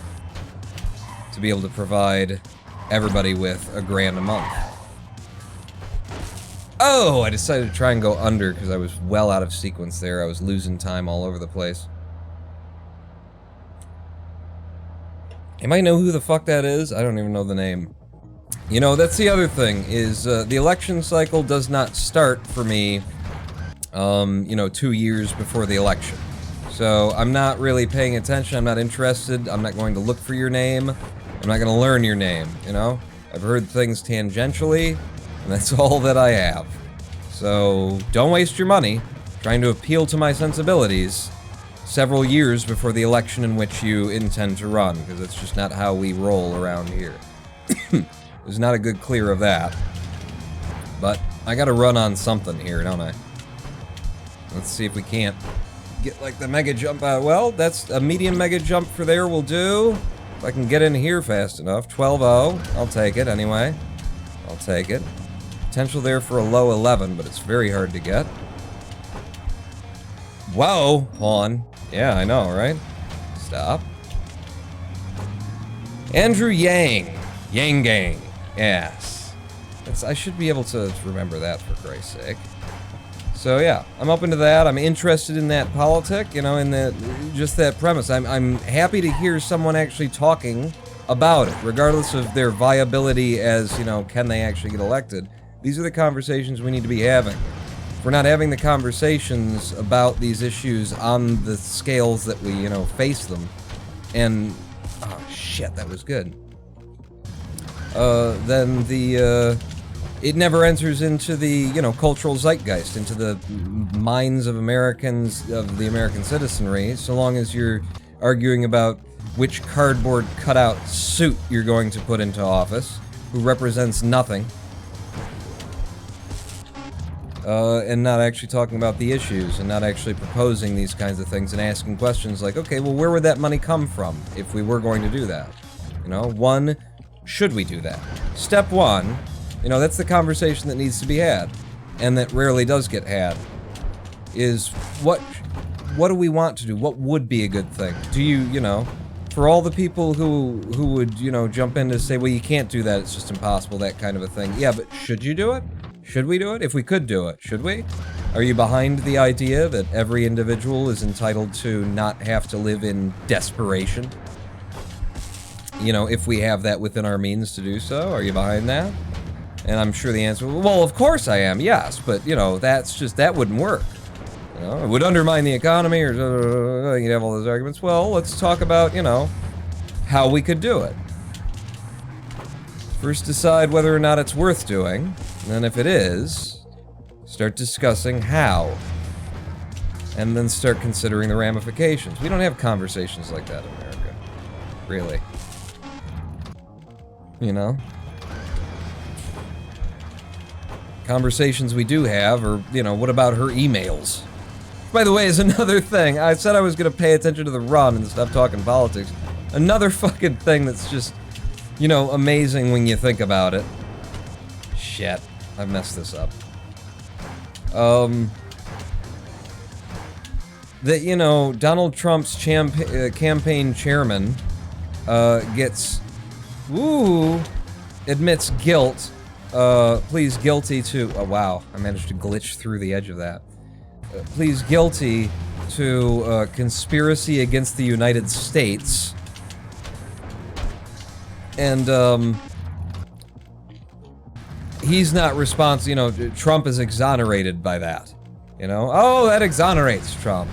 to be able to provide everybody with $1,000 a month. Oh, I decided to try and go under because I was well out of sequence there. I was losing time all over the place. Anybody know who the fuck that is? I don't even know the name. You know, that's the other thing, is the election cycle does not start for me, you know, 2 years before the election. So I'm not really paying attention, I'm not interested, I'm not going to look for your name, I'm not going to learn your name, you know? I've heard things tangentially, and that's all that I have. So don't waste your money trying to appeal to my sensibilities several years before the election in which you intend to run, because it's just not how we roll around here. There's not a good clear of that. But I gotta run on something here, don't I? Let's see if we can't get, like, the mega jump out. Well, that's a medium mega jump for there will do. If I can get in here fast enough. 12-0. I'll take it anyway. I'll take it. Potential there for a low 11, but it's very hard to get. Whoa, pawn. Yeah, I know, right? Stop. Andrew Yang. Yang Gang. Yes. I should be able to remember that, for Christ's sake. So yeah, I'm open to that. I'm interested in that politic, you know, in just that premise. I'm happy to hear someone actually talking about it, regardless of their viability as, you know, can they actually get elected. These are the conversations we need to be having. If we're not having the conversations about these issues on the scales that we, you know, face them, and, oh shit, that was good. Then it never enters into the, you know, cultural zeitgeist, into the minds of Americans, of the American citizenry, so long as you're arguing about which cardboard cutout suit you're going to put into office, who represents nothing, and not actually talking about the issues, and not actually proposing these kinds of things, and asking questions like, okay, well, where would that money come from if we were going to do that? You know, one, should we do that? Step one, you know, that's the conversation that needs to be had, and that rarely does get had, is what do we want to do? What would be a good thing? Do you know, for all the people who would, you know, jump in to say, well, you can't do that, it's just impossible, that kind of a thing. Yeah, but should you do it? Should we do it? If we could do it, should we? Are you behind the idea that every individual is entitled to not have to live in desperation? You know, if we have that within our means to do so, are you behind that? And I'm sure the answer, well, of course I am, yes, but, you know, that wouldn't work. You know, it would undermine the economy, or you'd have all those arguments. Well, let's talk about, you know, how we could do it. First decide whether or not it's worth doing, and then if it is, start discussing how. And then start considering the ramifications. We don't have conversations like that in America. Really. You know? Conversations we do have are, you know, what about her emails? By the way, is another thing. I said I was gonna pay attention to the run and stop talking politics. Another fucking thing that's just, you know, amazing when you think about it. Shit, I messed this up. That, you know, Donald Trump's campaign chairman, admits guilt, pleads guilty to, oh wow, I managed to glitch through the edge of that. Pleads guilty to, conspiracy against the United States. And, he's not responsible, you know, Trump is exonerated by that. You know, oh, that exonerates Trump.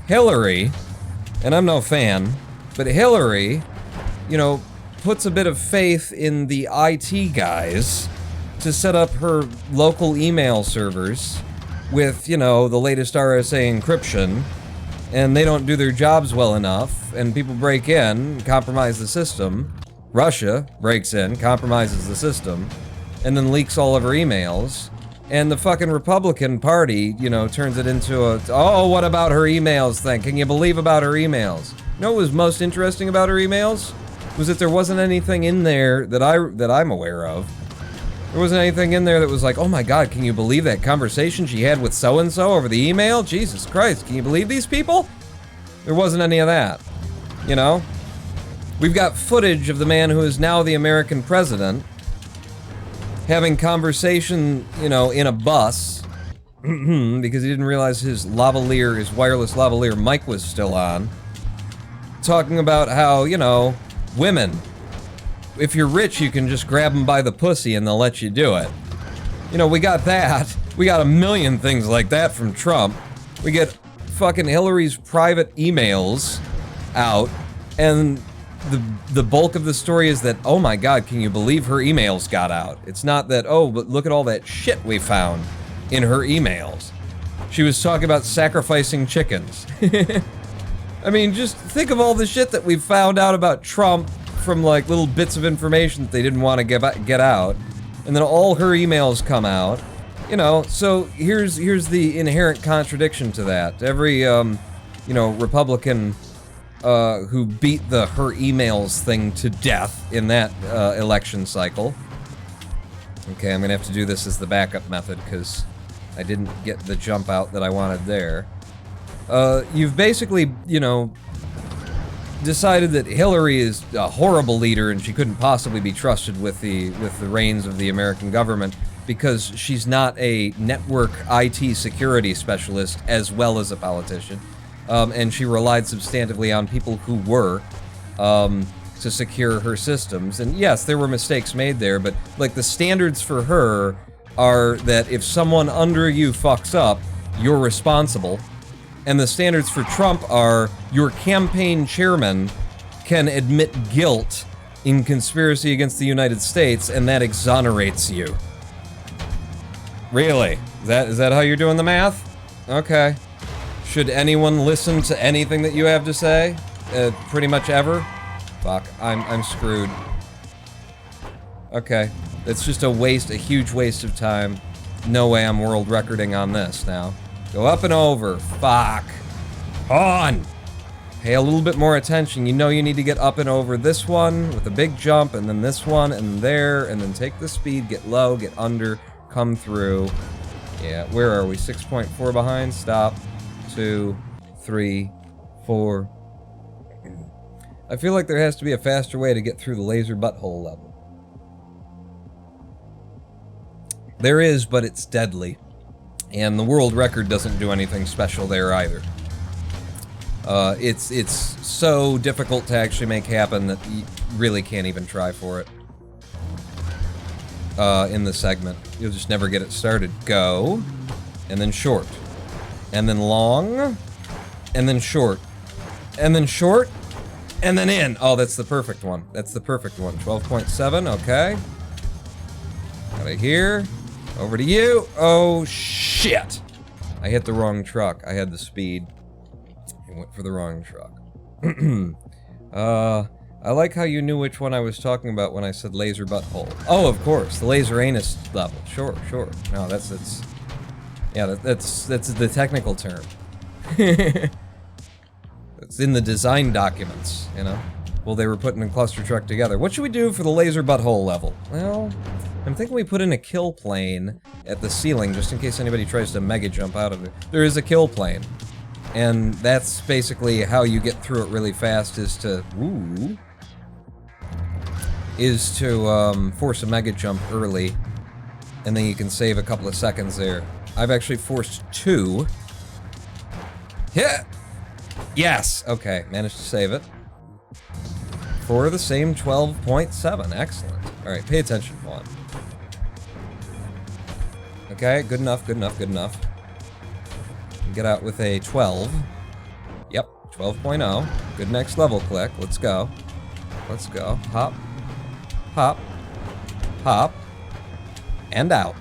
Hillary, and I'm no fan, but Hillary, you know, puts a bit of faith in the IT guys to set up her local email servers with, you know, the latest RSA encryption, and they don't do their jobs well enough, and people break in, compromise the system. Russia breaks in, compromises the system, and then leaks all of her emails. And the fucking Republican Party, you know, turns it into a, oh, what about her emails thing? Can you believe about her emails? You know what was most interesting about her emails? Was that there wasn't anything in there that I'm aware of. There wasn't anything in there that was like, oh my god, can you believe that conversation she had with so-and-so over the email? Jesus Christ, can you believe these people? There wasn't any of that, you know? We've got footage of the man who is now the American president having conversation, you know, in a bus because he didn't realize his lavalier, his wireless lavalier mic was still on, talking about how, you know, women, if you're rich, you can just grab them by the pussy and they'll let you do it. You know, we got that. We got a million things like that from Trump. We get fucking Hillary's private emails out, and the bulk of the story is that, oh my god, can you believe her emails got out? It's not that, oh, but look at all that shit we found in her emails. She was talking about sacrificing chickens. I mean, just think of all the shit that we found out about Trump from, like, little bits of information that they didn't want to get out. And then all her emails come out. You know, so here's the inherent contradiction to that. Every, you know, Republican who beat the her emails thing to death in that election cycle. Okay, I'm gonna have to do this as the backup method because I didn't get the jump out that I wanted there. You've basically, you know, decided that Hillary is a horrible leader and she couldn't possibly be trusted with the reins of the American government because she's not a network IT security specialist as well as a politician. And she relied substantively on people who were, to secure her systems. And yes, there were mistakes made there, but, like, the standards for her are that if someone under you fucks up, you're responsible. And the standards for Trump are your campaign chairman can admit guilt in conspiracy against the United States, and that exonerates you. Really? Is that how you're doing the math? Okay. Should anyone listen to anything that you have to say? Pretty much ever? Fuck, I'm screwed. Okay, it's just a huge waste of time. No way I'm world recording on this now. Go up and over, fuck. On! Pay a little bit more attention. You know you need to get up and over this one with a big jump, and then this one, and there, and then take the speed, get low, get under, come through. Yeah, where are we? 6.4 behind? Stop. 2, 3, 4. I feel like there has to be a faster way to get through the laser butthole level. There is, but it's deadly. And the world record doesn't do anything special there either. It's so difficult to actually make happen that you really can't even try for it. in the segment. You'll just never get it started. Go, and then short, and then long, and then short, and then short, and then in. Oh, that's the perfect one. That's the perfect one. 12.7, okay. Out of here, over to you. Oh, shit. I hit the wrong truck. I had the speed. I went for the wrong truck. I like how you knew which one I was talking about when I said laser butthole. Oh, of course, the laser anus level. Sure. No, that's the technical term. It's in the design documents, you know? Well, they were putting a Clustertruck together. What should we do for the laser butthole level? Well, I'm thinking we put in a kill plane at the ceiling, just in case anybody tries to mega jump out of it. There is a kill plane. And that's basically how you get through it really fast, is to force a mega jump early, and then you can save a couple of seconds there. I've actually forced 2. Hit! Yes! Okay, managed to save it. For the same 12.7. Excellent. Alright, pay attention, Vaughn. Okay, good enough. Get out with a 12. Yep, 12.0. Good next level click. Let's go. Hop. Hop. Hop. And out.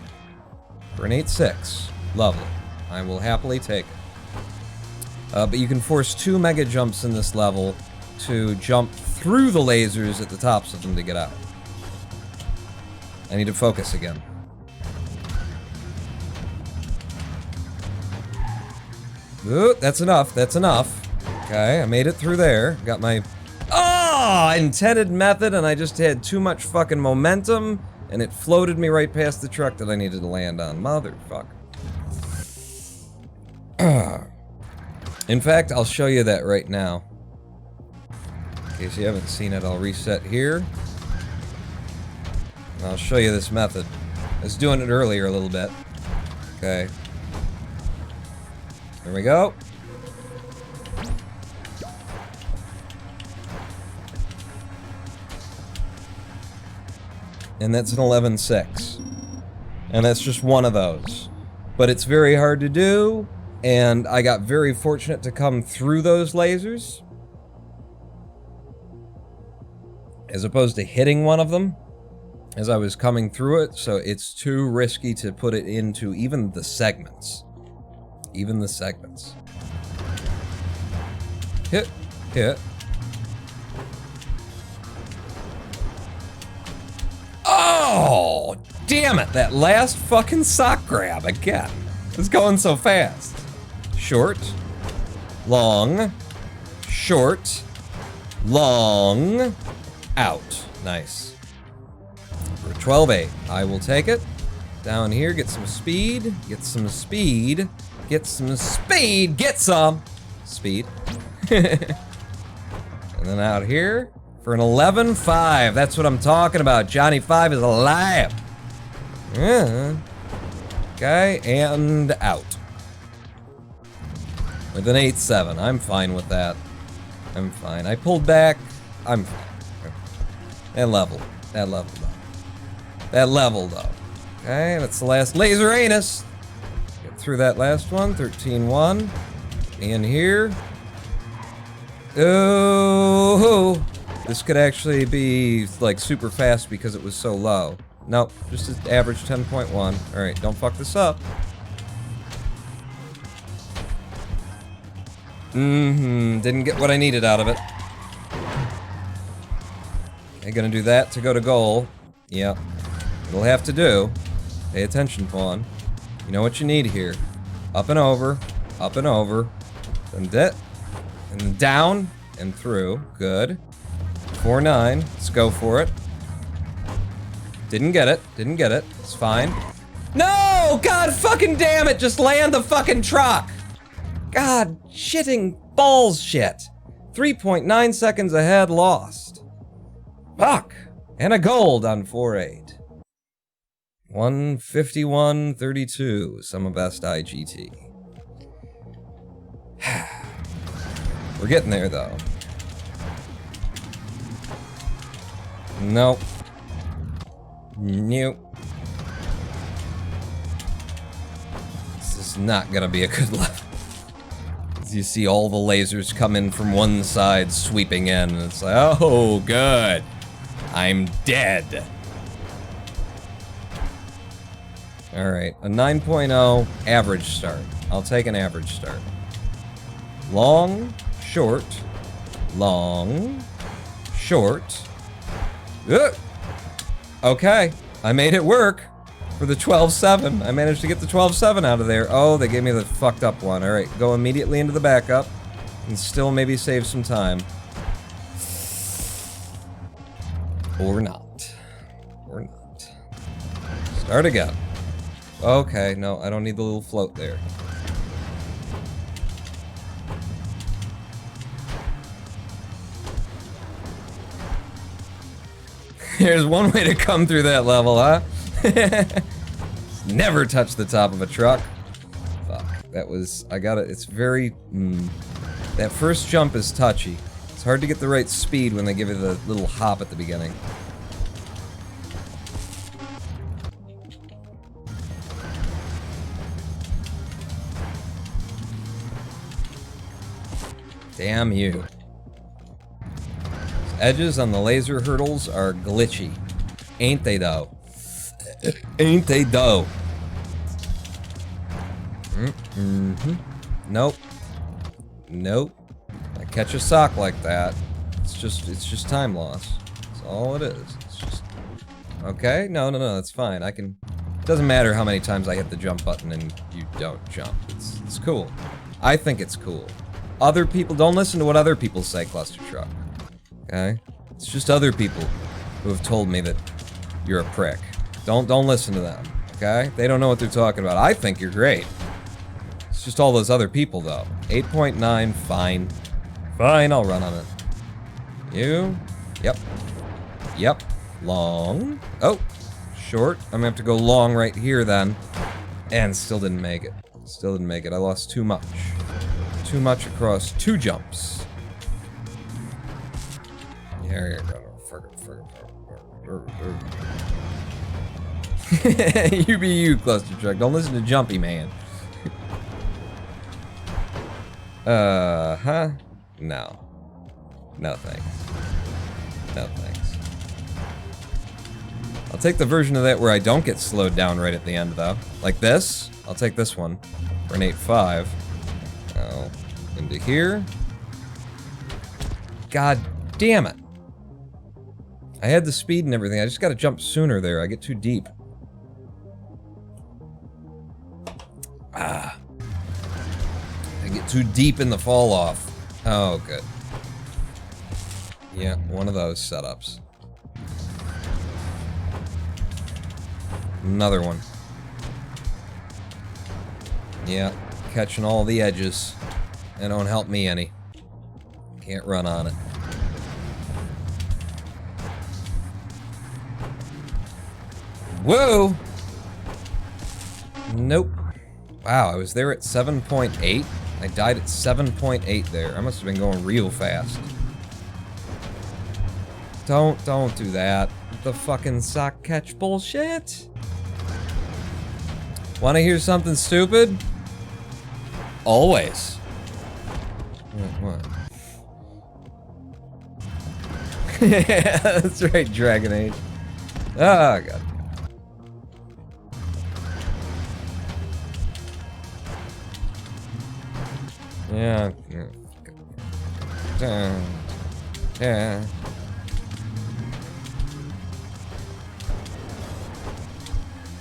For an 8.6. Lovely. I will happily take it. But you can force 2 mega jumps in this level to jump through the lasers at the tops of them to get out. I need to focus again. Ooh, that's enough. Okay, I made it through there. Got my... intended method, and I just had too much fucking momentum, and it floated me right past the truck that I needed to land on. Motherfucker. In fact, I'll show you that right now. In case you haven't seen it, I'll reset here. And I'll show you this method. I was doing it earlier a little bit. Okay. There we go. And that's an 11.6. And that's just one of those. But it's very hard to do, and I got very fortunate to come through those lasers, as opposed to hitting one of them as I was coming through it, so it's too risky to put it into even the segments. Even the segments. Hit. Oh, damn it, that last fucking sock grab again. It's going so fast. Short, long, short, long, out. Nice. For 12.8, I will take it. Down here, get some speed, get some speed. And then out here for an 11.5. That's what I'm talking about. Johnny 5 is alive. Yeah. Okay, and out. With an 8.7. I'm fine with that. I'm fine. I pulled back. I'm fine. That level though. Okay, that's the last laser anus. Get through that last one. 13.1. In here. Oh, this could actually be like super fast because it was so low. Nope, just an average 10.1. Alright, don't fuck this up. Didn't get what I needed out of it. Okay, gonna do that to go to goal. Yep. It'll have to do. Pay attention, Fawn. You know what you need here. Up and over. Then that. And then down and through. Good. 4.9. Let's go for it. Didn't get it. It's fine. No! God fucking damn it! Just land the fucking truck! God shitting balls shit. 3.9 seconds ahead, lost. Fuck! And a gold on 4.8. 151.32. Summer best IGT. We're getting there though. Nope. is not gonna be a good level. As you see all the lasers come in from one side, sweeping in, and it's like, oh, good. I'm dead. Alright, a 9.0 average start. I'll take an average start. Long, short, long, short. Okay, I made it work for the 12-7. I managed to get the 12-7 out of there. Oh, they gave me the fucked up one. Alright, go immediately into the backup and still maybe save some time. Or not. Or not. Start again. Okay, no, I don't need the little float there. There's one way to come through that level, huh? Never touch the top of a truck. Fuck, that was, I got it, it's very, that first jump is touchy. It's hard to get the right speed when they give you the little hop at the beginning. Damn you. Edges on the laser hurdles are glitchy. Ain't they though? Ain't they though? Nope. Nope. I catch a sock like that. It's just time loss. That's all it is. It's just... Okay, no, that's fine. I can... It doesn't matter how many times I hit the jump button and you don't jump. It's cool. I think it's cool. Other people, don't listen to what other people say, Clustertruck. Okay? It's just other people who have told me that you're a prick. Don't listen to them, okay? They don't know what they're talking about. I think you're great. It's just all those other people, though. 8.9, fine. Fine, I'll run on it. You? Yep. Yep. Long. Oh, short. I'm gonna have to go long right here, then. And still didn't make it. Still didn't make it. I lost too much. Too much across 2 jumps. Here you go. You be you, Clustertruck. Don't listen to Jumpy Man. Huh? No. No thanks. No thanks. I'll take the version of that where I don't get slowed down right at the end, though. Like this. I'll take this one for an 8.5. Oh, into here. God damn it. I had the speed and everything. I just gotta jump sooner there. I get too deep. Ah. I get too deep in the fall off. Oh, good. Yeah, one of those setups. Another one. Yeah, catching all the edges. They don't help me any. Can't run on it. Whoa! Nope. Wow, I was there at 7.8. I died at 7.8 there. I must have been going real fast. Don't do that. The fucking sock catch bullshit. Wanna hear something stupid? Always. What? Yeah, that's right, Dragon Age. Oh, God. Yeah. Yeah.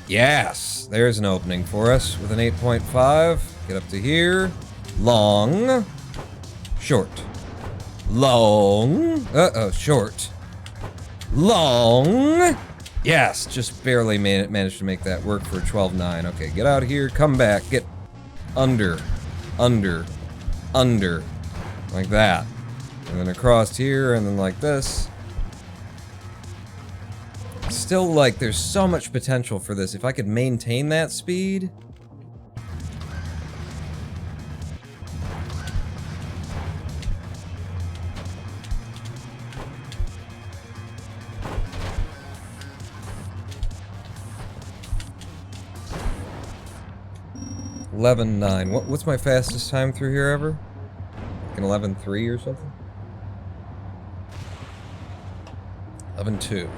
Yes! There's an opening for us with an 8.5. Get up to here. Long. Short. Long. Uh-oh, short. Long. Yes, just barely managed to make that work for a 12.9. Okay, get out of here, come back, get under. Like that. And then across here, and then like this. Still, like, there's so much potential for this. If I could maintain that speed... 11:09. What's my fastest time through here ever? Like an 11:3 or something? 11:2.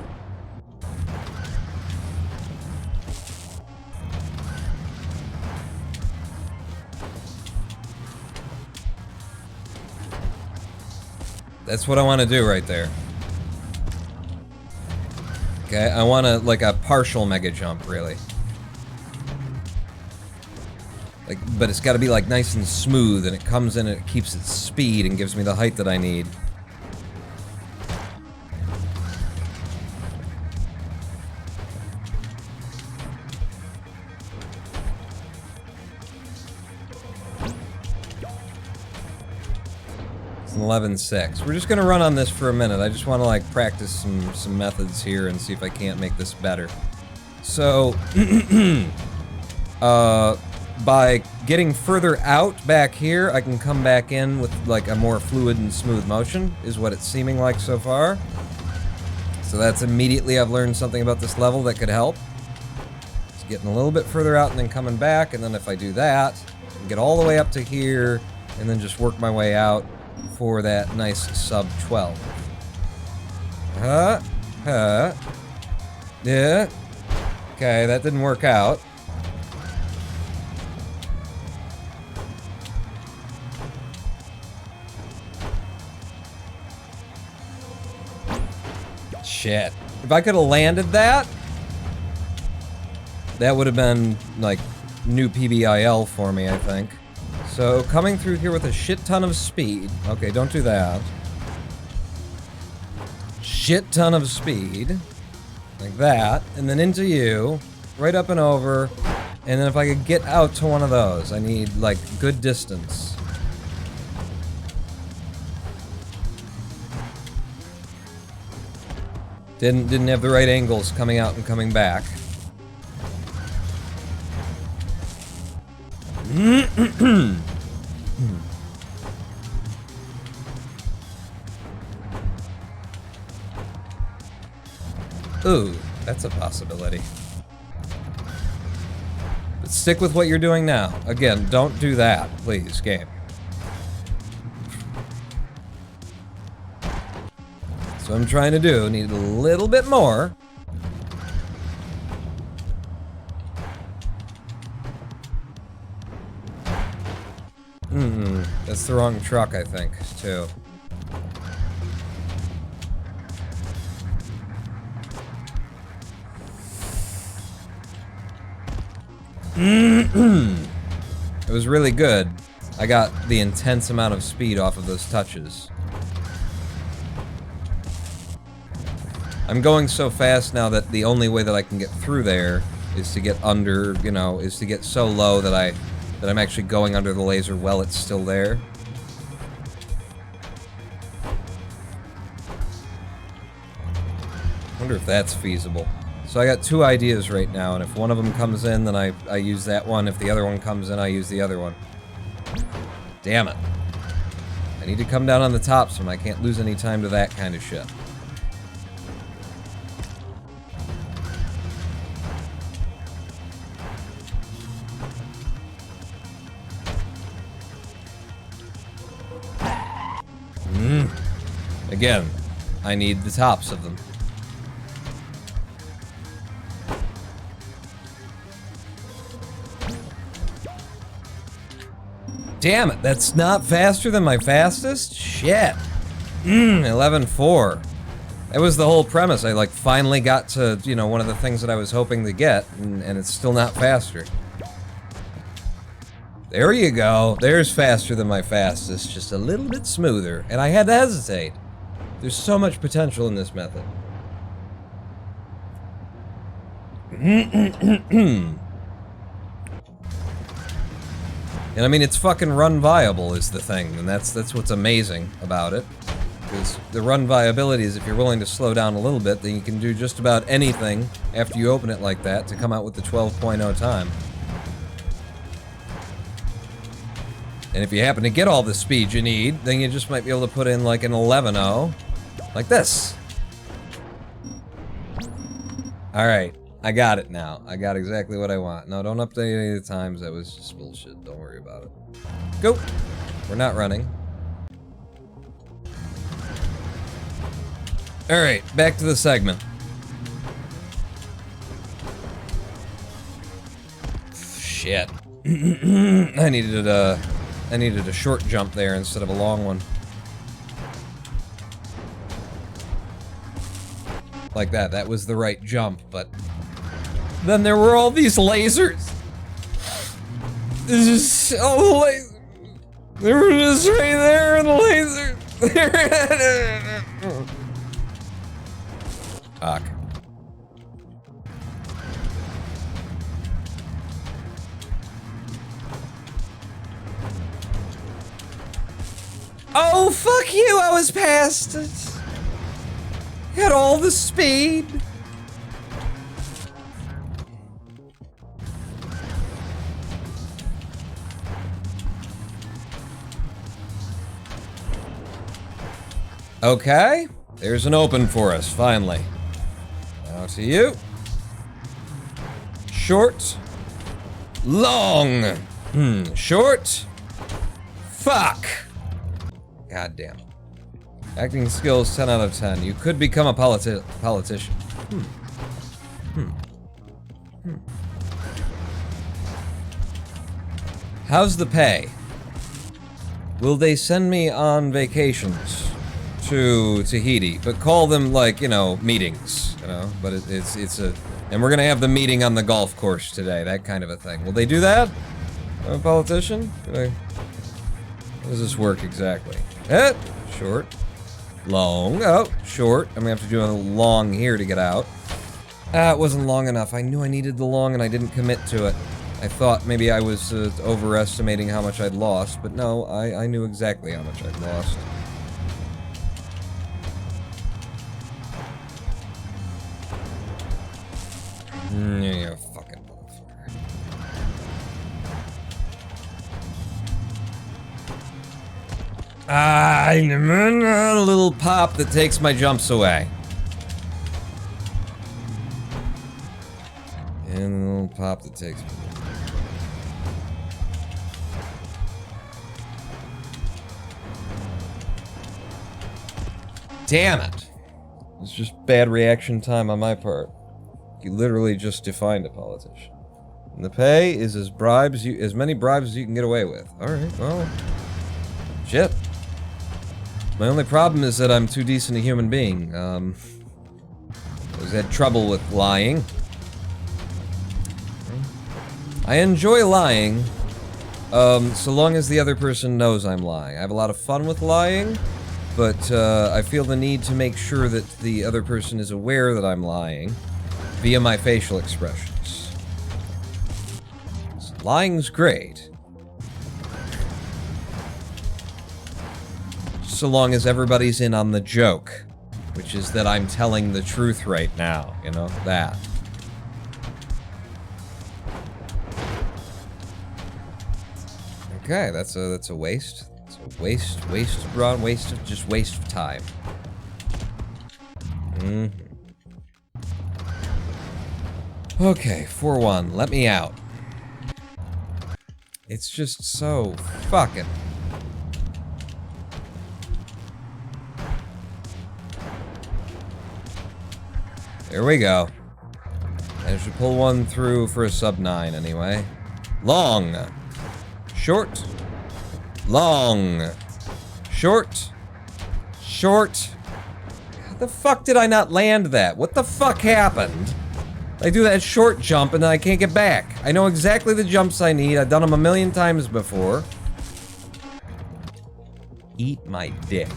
That's what I want to do right there. Okay, I want to, like, a partial mega jump, really. Like, but it's got to be, like, nice and smooth, and it comes in and it keeps its speed and gives me the height that I need. It's an 11:6. We're just gonna run on this for a minute. I just want to, like, practice some methods here and see if I can't make this better. So, by getting further out back here, I can come back in with, like, a more fluid and smooth motion, is what it's seeming like so far. So that's immediately I've learned something about this level that could help. It's getting a little bit further out and then coming back, and then if I do that, I can get all the way up to here, and then just work my way out for that nice sub 12. Yeah. Okay, that didn't work out. Shit. If I could have landed that, that would have been, like, new PBIL for me, I think. So, coming through here with a shit ton of speed. Okay, don't do that. Shit ton of speed. Like that. And then into you. Right up and over. And then if I could get out to one of those, I need, like, good distance. Didn't have the right angles coming out and coming back. Ooh, that's a possibility. But stick with what you're doing now. Again, don't do that, please, game. That's what I'm trying to do. Need a little bit more. That's the wrong truck, I think, too. It was really good. I got the intense amount of speed off of those touches. I'm going so fast now that the only way that I can get through there is to get under, you know, is to get so low that I'm actually going under the laser while it's still there. Wonder if that's feasible. So I got two ideas right now, and if one of them comes in, then I use that one. If the other one comes in, I use the other one. Damn it. I need to come down on the top, so I can't lose any time to that kind of shit. Again, I need the tops of them. Damn it, that's not faster than my fastest? Shit. 11.4. That was the whole premise. I, like, finally got to, you know, one of the things that I was hoping to get, and it's still not faster. There you go. There's faster than my fastest, just a little bit smoother. And I had to hesitate. There's so much potential in this method. And I mean, it's fucking run viable is the thing, and that's what's amazing about it. Because the run viability is if you're willing to slow down a little bit, then you can do just about anything after you open it like that to come out with the 12.0 time. And if you happen to get all the speed you need, then you just might be able to put in like an 11.0, like this. Alright, I got it now. I got exactly what I want. No, don't update any of the times. That was just bullshit. Don't worry about it. Go! We're not running. Alright, back to the segment. Shit. I needed a short jump there instead of a long one. Like that. That was the right jump, but then there were all these lasers. This is so laser. They were just right there, and the laser. Fuck. Oh, fuck you! I was past it. Had all the speed. Okay, there's an open for us, finally. Now to you. Short. Long. Short. Fuck. God damn. Acting skills 10 out of 10. You could become a politician. How's the pay? Will they send me on vacations to Tahiti? But call them, like, you know, meetings, you know? But it's a... And we're gonna have the meeting on the golf course today, that kind of a thing. Will they do that? I'm a politician? How does this work exactly? Short. Long. Oh, short. I'm gonna have to do a long here to get out. It wasn't long enough. I knew I needed the long and I didn't commit to it. I thought maybe I was overestimating how much I'd lost, but no, I knew exactly how much I'd lost. Yeah, fucking motherfucker. A little pop that takes my jumps away. And a little pop that takes me. Damn it! It's just bad reaction time on my part. You literally just defined a politician. And the pay is as many bribes as you can get away with. Alright, well. Shit. My only problem is that I'm too decent a human being. I've had trouble with lying. I enjoy lying, so long as the other person knows I'm lying. I have a lot of fun with lying, but I feel the need to make sure that the other person is aware that I'm lying via my facial expressions. So lying's great. So long as everybody's in on the joke, which is that I'm telling the truth right now, you know, that. Okay, that's a waste. It's a waste of time. Okay, 4-1, let me out. It's just so fucking... There we go. I should pull one through for a sub 9 anyway. Long. Short. Long. Short. Short. How the fuck did I not land that? What the fuck happened? I do that short jump and then I can't get back. I know exactly the jumps I need. I've done them a million times before. Eat my dick.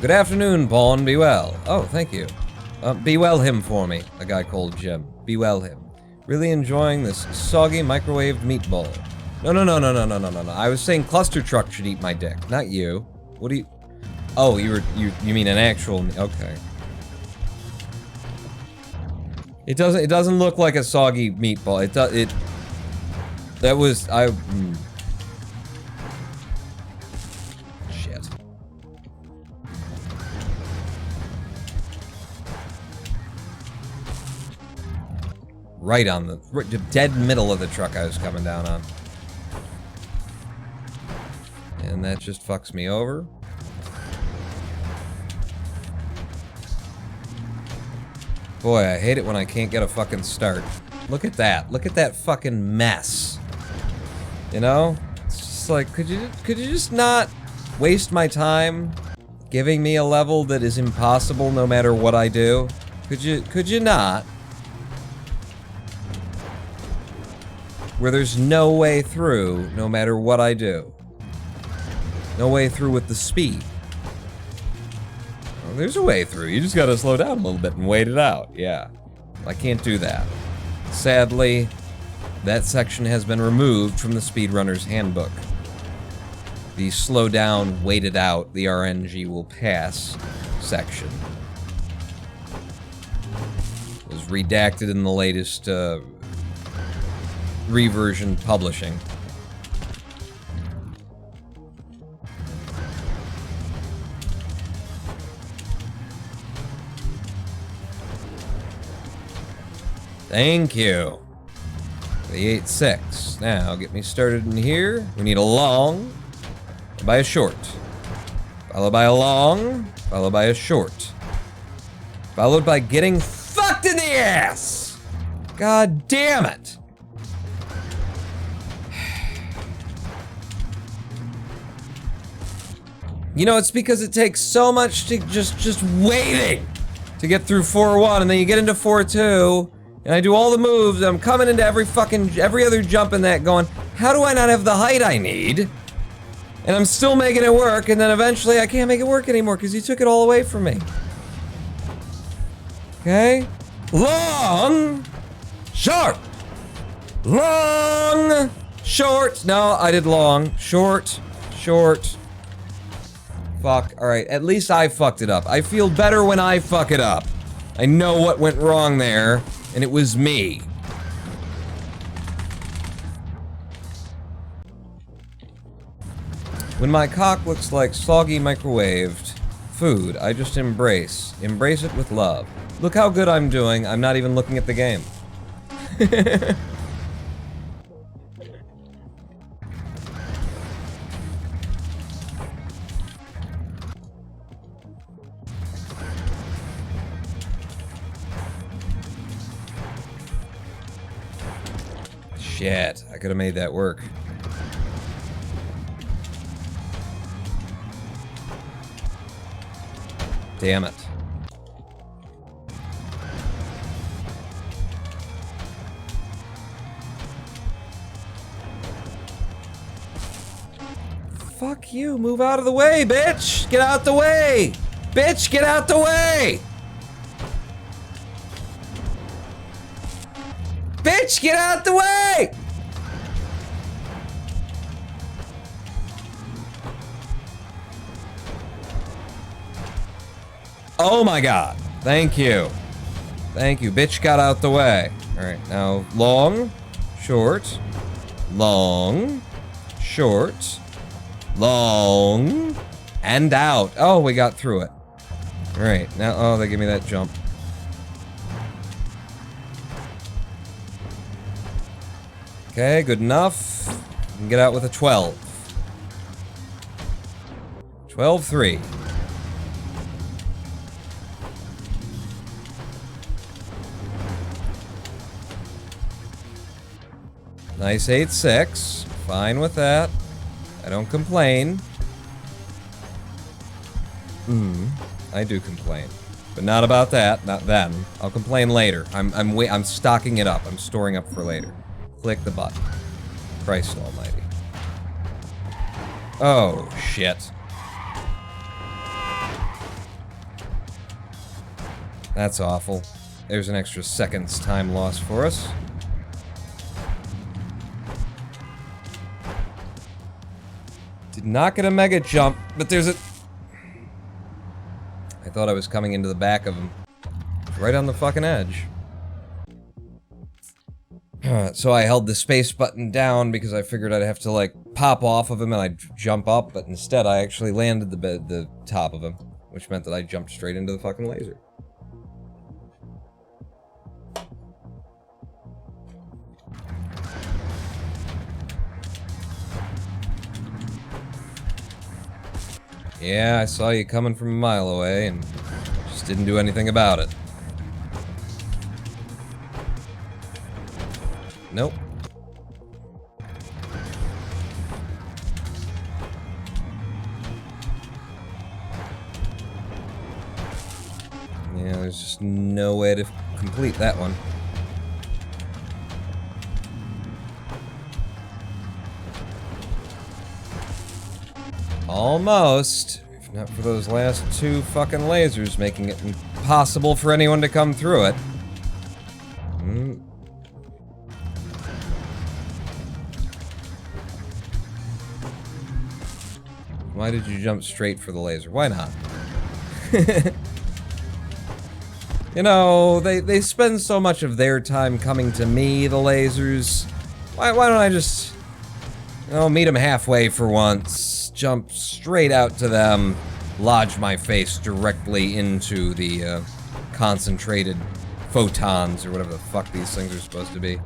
Good afternoon, Pawn. Be well. Oh, thank you. Be well him for me. A guy called Jim. Be well him. Really enjoying this soggy microwaved meatball. No. I was saying Clustertruck should eat my dick, not you. What do you... Oh, you mean an actual... Okay. It doesn't look like a soggy meatball. That was... Shit. Right on the dead middle of the truck I was coming down on. And that just fucks me over. Boy, I hate it when I can't get a fucking start. Look at that. Look at that fucking mess. You know? It's just like, could you just not waste my time giving me a level that is impossible no matter what I do? Could you not? Where there's no way through, no matter what I do. No way through with the speed. Well, there's a way through. You just gotta slow down a little bit and wait it out. Yeah. I can't do that. Sadly, that section has been removed from the Speedrunner's Handbook. The slow down, wait it out, the RNG will pass section was redacted in the latest reversion publishing. Thank you. The 8-6. Now, get me started in here. We need a long, followed by a short. Followed by a long, followed by a short. Followed by getting fucked in the ass! God damn it! You know, it's because it takes so much to just waiting to get through 4-1, and then you get into 4-2, and I do all the moves, and I'm coming into every other jump in that going, how do I not have the height I need? And I'm still making it work, and then eventually I can't make it work anymore because you took it all away from me. Okay? Long! Short! Long! Short! No, I did long. Short. Short. Fuck. Alright, at least I fucked it up. I feel better when I fuck it up. I know what went wrong there, and it was me. When my cock looks like soggy microwaved food, I just embrace. Embrace it with love. Look how good I'm doing. I'm not even looking at the game. Shit, I could have made that work. Damn it. Fuck you, move out of the way, bitch! Get out the way! Bitch, get out the way! Bitch, get out the way! Oh my god. Thank you. Thank you. Bitch got out the way. Alright, now long, short, long, short, long, and out. Oh, we got through it. Alright, now, oh, they give me that jump. Okay, good enough. We can get out with a 12. 12-3. Nice 8-6. Fine with that. I don't complain. I do complain. But not about that, not then. I'll complain later. I'm stocking it up. I'm storing up for later. Click the button. Christ almighty. Oh, shit. That's awful. There's an extra second's time lost for us. Did not get a mega jump, but there's a... I thought I was coming into the back of him. Right on the fucking edge. So I held the space button down because I figured I'd have to, like, pop off of him and I'd jump up, but instead I actually landed the top of him, which meant that I jumped straight into the fucking laser. Yeah, I saw you coming from a mile away and just didn't do anything about it. Nope. Yeah, there's just no way to complete that one. Almost. If not for those last two fucking lasers making it impossible for anyone to come through it. Why did you jump straight for the laser? Why not? You know, they spend so much of their time coming to me, the lasers. Why don't I just, you know, meet them halfway for once, jump straight out to them, lodge my face directly into the concentrated photons, or whatever the fuck these things are supposed to be.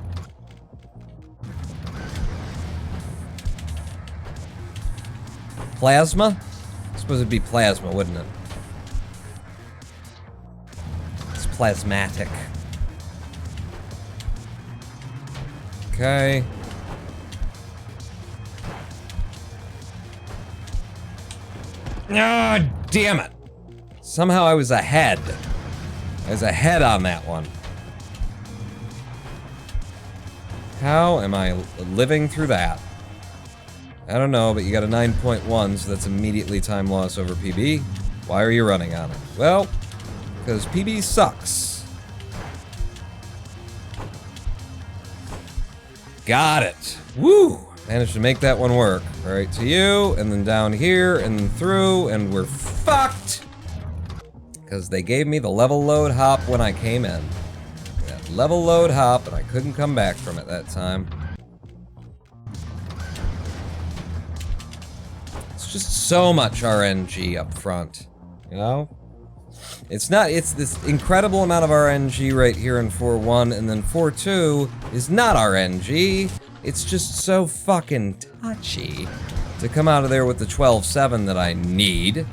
Plasma? I suppose it'd be plasma, wouldn't it? It's plasmatic. Okay. Ah, damn it! Somehow I was ahead. I was ahead on that one. How am I living through that? I don't know, but you got a 9.1, so that's immediately time loss over PB. Why are you running on it? Well, because PB sucks. Got it. Woo! Managed to make that one work. Right to you, and then down here, and then through, and we're fucked! Because they gave me the level load hop when I came in. That level load hop, and I couldn't come back from it that time. It's just so much RNG up front, you know? It's this incredible amount of RNG right here in 4.1, and then 4.2 is not RNG. It's just so fucking touchy to come out of there with the 12.7 that I need.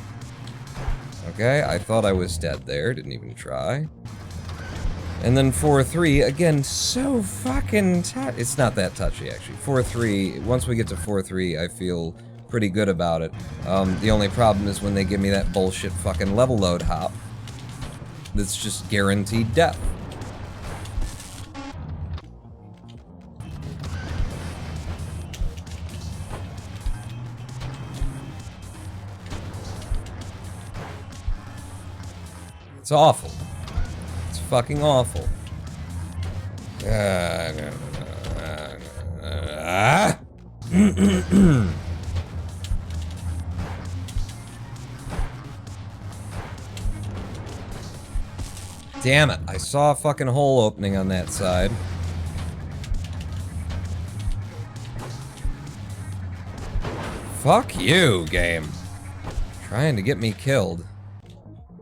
Okay, I thought I was dead there, didn't even try. And then 4.3, again, so fucking it's not that touchy, actually. 4.3, once we get to 4.3, I feel pretty good about it. The only problem is when they give me that bullshit fucking level load hop. That's just guaranteed death. It's awful. It's fucking awful. Damn it, I saw a fucking hole opening on that side. Fuck you, game. Trying to get me killed.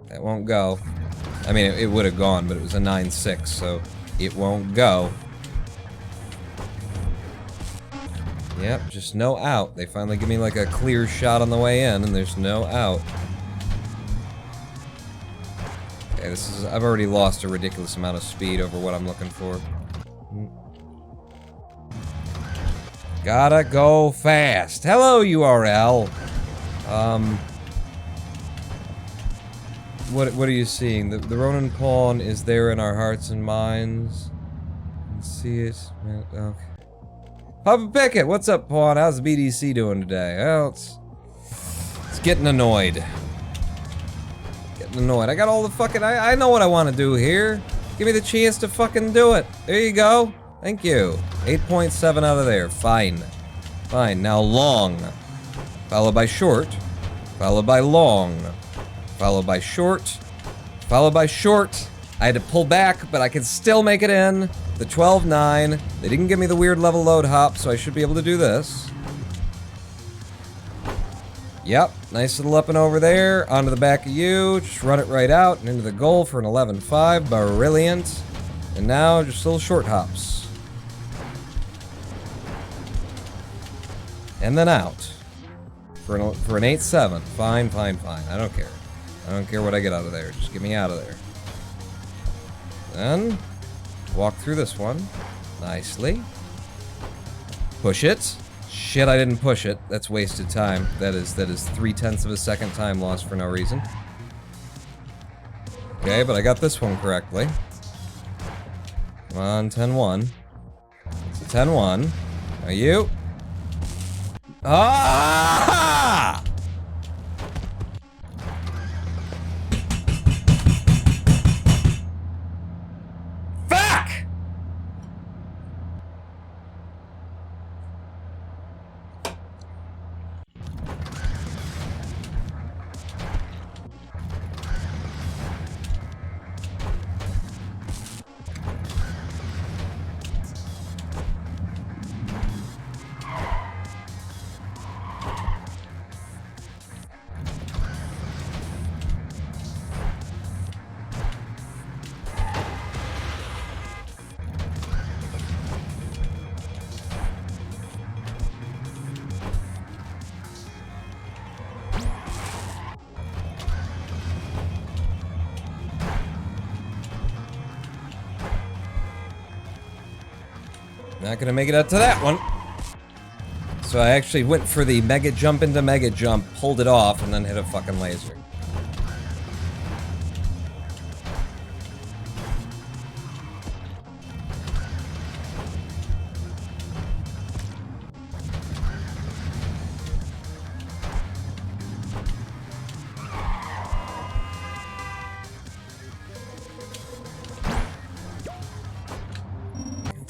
That won't go. I mean, it would have gone, but it was a 9.6, so it won't go. Yep, just no out. They finally give me like a clear shot on the way in, and there's no out. Okay, I've already lost a ridiculous amount of speed over what I'm looking for. Gotta go fast. Hello, URL. What are you seeing? The Ronin pawn is there in our hearts and minds. Let's see it. Okay. Papa Pickett, what's up, pawn? How's the BDC doing today? Well, it's getting annoyed. Annoyed. I got all the fucking. I know what I want to do here. Give me the chance to fucking do it. There you go. Thank you. 8.7 out of there. Fine. Fine. Now long. Followed by short. Followed by long. Followed by short. Followed by short. I had to pull back, but I could still make it in. The 12.9. They didn't give me the weird level load hop, so I should be able to do this. Yep, nice little up and over there, onto the back of you, just run it right out, and into the goal for an 11.5, brilliant. And now, just little short hops. And then out. for an 8-7. Fine, fine, fine. I don't care. I don't care what I get out of there. Just get me out of there. Then, walk through this one. Nicely. Push it. Shit, I didn't push it. That's wasted time. That is 0.3 of a second time lost for no reason. Okay, but I got this one correctly. Come on, 10-1. It's a 10-1. Are you? Ah! Fuck! Not gonna make it up to that one. So I actually went for the mega jump into mega jump, pulled it off, and then hit a fucking laser.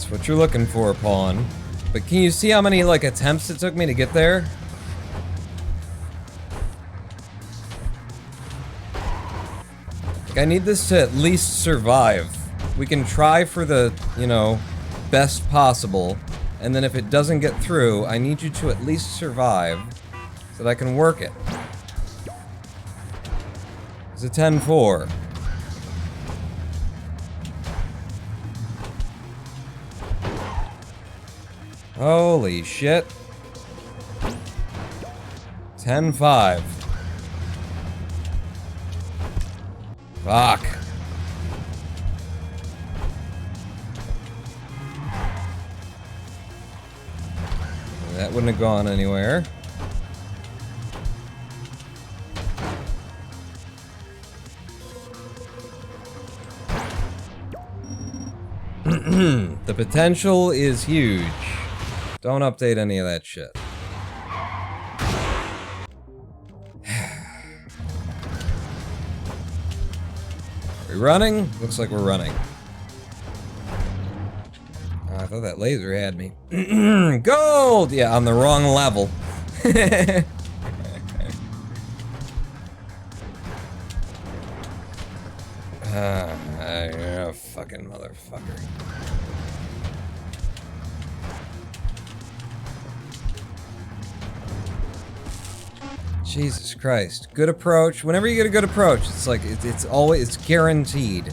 What you're looking for, Pawn. But can you see how many, like, attempts it took me to get there? Like, I need this to at least survive. We can try for the, you know, best possible. And then if it doesn't get through, I need you to at least survive so that I can work it. It's a 10-4. Holy shit. 10-5. Fuck. That wouldn't have gone anywhere. The potential is huge. Don't update any of that shit. Are we running? Looks like we're running. Oh, I thought that laser had me. Gold! Yeah, on the wrong level. You're a fucking motherfucker. Jesus Christ. Good approach. Whenever you get a good approach, it's like, it's always, it's guaranteed.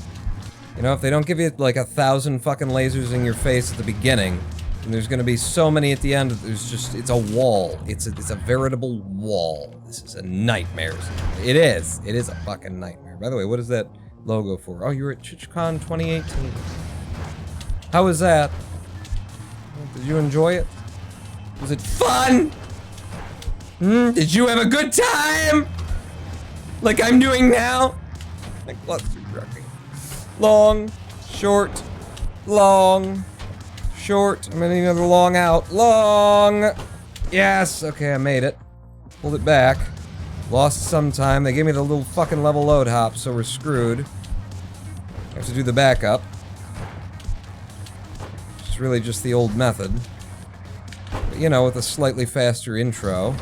You know, if they don't give you like 1,000 fucking lasers in your face at the beginning, and there's gonna be so many at the end, there's just, it's a wall. It's a veritable wall. This is a nightmare. It is a fucking nightmare. By the way, what is that logo for? Oh, you were at ChichCon 2018. How was that? Did you enjoy it? Was it fun? Did you have a good time? Like I'm doing now? Like Clustertrucking. Long, short, long, short. I'm gonna need another long out. Long! Yes! Okay, I made it. Pulled it back. Lost some time. They gave me the little fucking level load hop, so we're screwed. I have to do the backup. It's really just the old method. But, you know, with a slightly faster intro.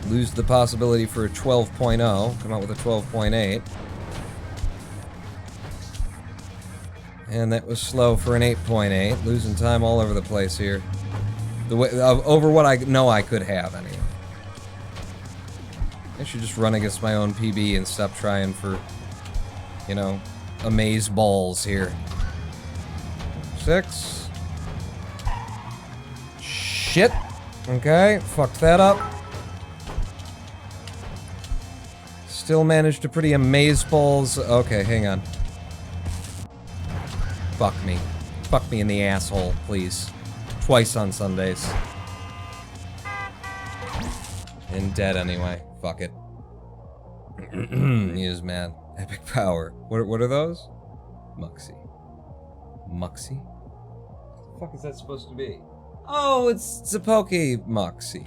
Lose the possibility for a 12.0. Come out with a 12.8. And that was slow for an 8.8. Losing time all over the place here. The way, over what I know I could have, anyway. I should just run against my own PB and stop trying for, you know, amaze balls here. 6. Shit. Okay, fucked that up. Still managed to pretty amaze balls. Okay, hang on. Fuck me. Fuck me in the asshole, please. Twice on Sundays. And dead anyway. Fuck it. He is mad. Epic power. What are those? Muxie. Muxie? What the fuck is that supposed to be? Oh, it's a Poke Muxie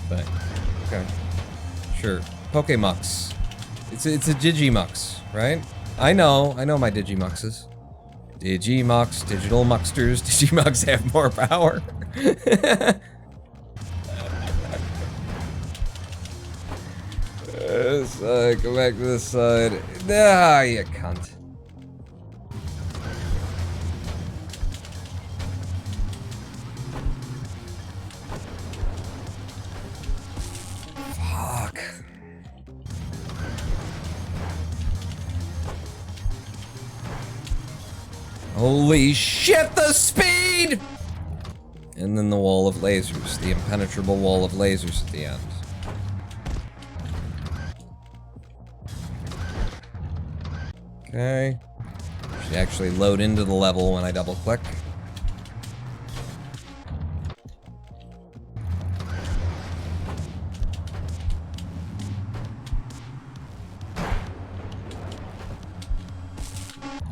thing. Okay. Sure. Pokemux. It's a Digimux, right? I know my Digimuxes. Digimux, digital muxters, Digimux have more power. Go back to this side. Ah, you cunt. Fuck. Holy shit, the speed! And then the wall of lasers, the impenetrable wall of lasers at the end. Okay. Should actually load into the level when I double click.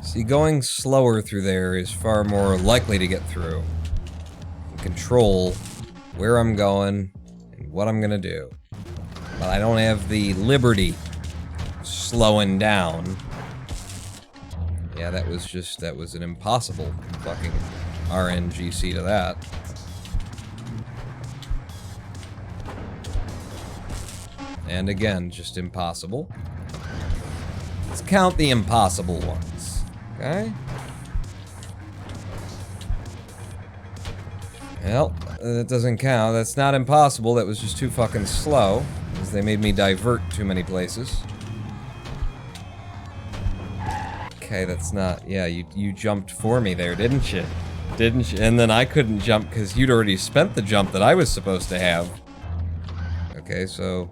See, going slower through there is far more likely to get through. And control where I'm going and what I'm gonna do. But I don't have the liberty slowing down. Yeah, that was an impossible fucking RNGC to that. And again, just impossible. Let's count the impossible ones. Okay. Well, that doesn't count. That's not impossible. That was just too fucking slow, because they made me divert too many places. Okay, that's not... Yeah, you jumped for me there, didn't you? Didn't you? And then I couldn't jump because you'd already spent the jump that I was supposed to have. Okay, so...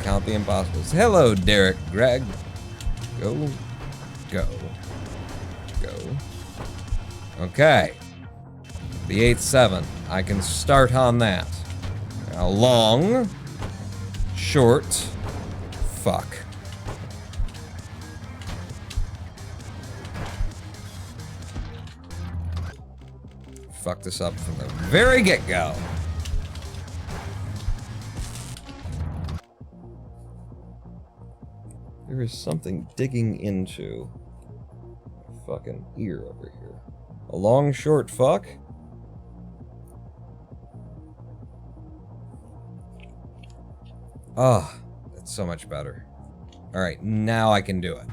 Count the impossibles. Hello, Derek Gregg. Go. Go. Go. Okay. The 8-7. I can start on that. Now, long. Short. Fuck. Fuck this up from the very get-go. There is something digging into my fucking ear over here. A long, short fuck? Ah, oh, that's so much better. Alright, now I can do it.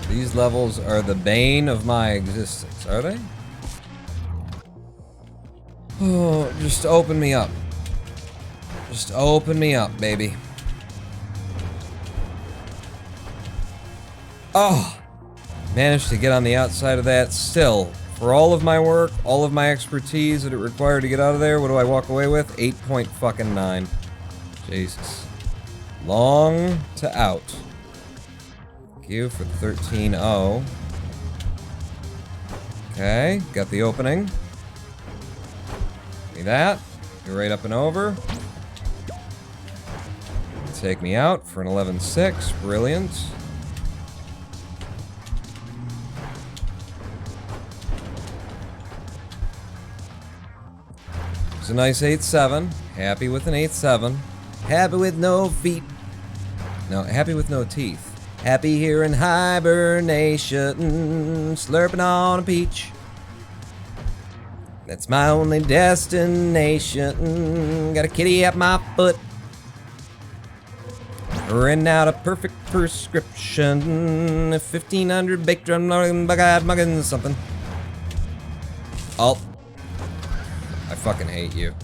These levels are the bane of my existence, are they? Oh, just open me up. Just open me up, baby. Oh! Managed to get on the outside of that still. For all of my work, all of my expertise that it required to get out of there, what do I walk away with? 8.9. Jesus. Long to out. Thank you for the 13-0. Okay, got the opening. Give me that. You're right up and over. Take me out for an 11-6. Brilliant. It's a nice 8-7. Happy with an 8-7. Happy with no feet. No, happy with no teeth. Happy here in hibernation. Slurping on a peach. That's my only destination. Got a kitty at my foot. Written out a perfect prescription. 1500 baked drum, bug-eyed muggins, something. Alt. I fucking hate you.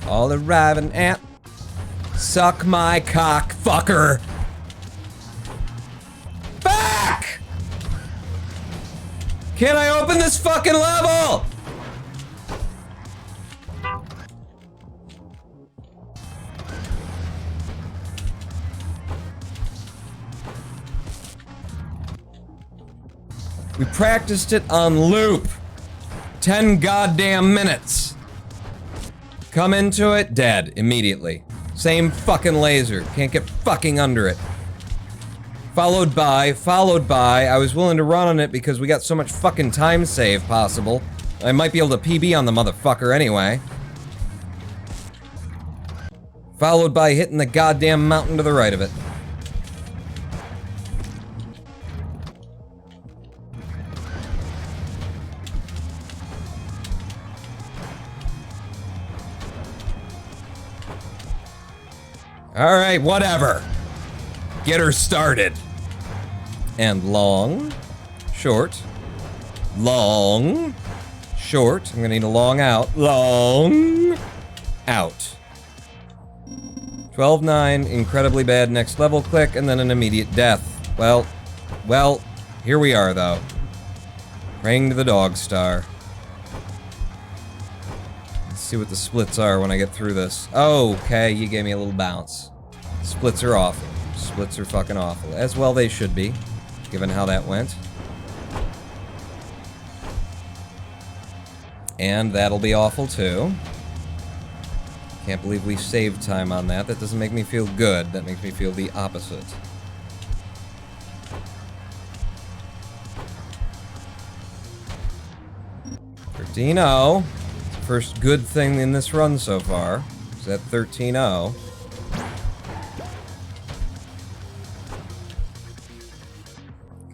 All arriving at. Suck my cock, fucker. Back! Can I open this fucking level? We practiced it on loop. 10 goddamn minutes. Come into it, dead immediately. Same fucking laser. Can't get fucking under it. Followed by, I was willing to run on it because we got so much fucking time save possible. I might be able to PB on the motherfucker anyway. Followed by hitting the goddamn mountain to the right of it. Alright, whatever. Get her started. And long, short, long, short. I'm gonna need a long out. Long, out. 12-9, incredibly bad next level click, and then an immediate death. Well, here we are though. Praying to the dog star. Let's see what the splits are when I get through this. Oh, okay, you gave me a little bounce. Splits are awful. Splits are fucking awful. As well they should be, given how that went. And that'll be awful too. Can't believe we saved time on that. That doesn't make me feel good. That makes me feel the opposite. $13-0. First good thing in this run so far. Is that 13-0.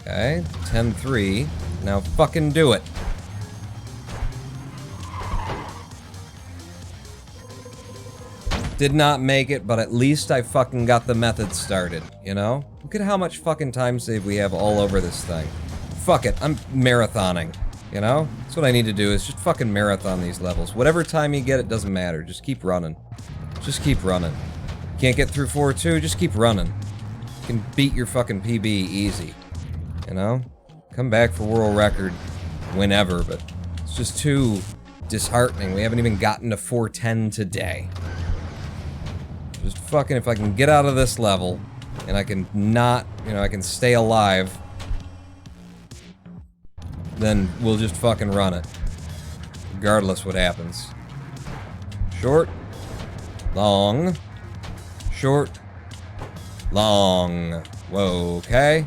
Okay, 10-3. Now fucking do it. Did not make it, but at least I fucking got the method started, you know? Look at how much fucking time save we have all over this thing. Fuck it, I'm marathoning, you know? That's what I need to do, is just fucking marathon these levels. Whatever time you get, it doesn't matter. Just keep running. Just keep running. Can't get through 4-2, just keep running. You can beat your fucking PB easy. You know? Come back for world record whenever, but it's just too disheartening. We haven't even gotten to 410 today. Just fucking, if I can get out of this level, and I can not, you know, I can stay alive, then we'll just fucking run it. Regardless what happens. Short. Long. Short. Long. Whoa, okay.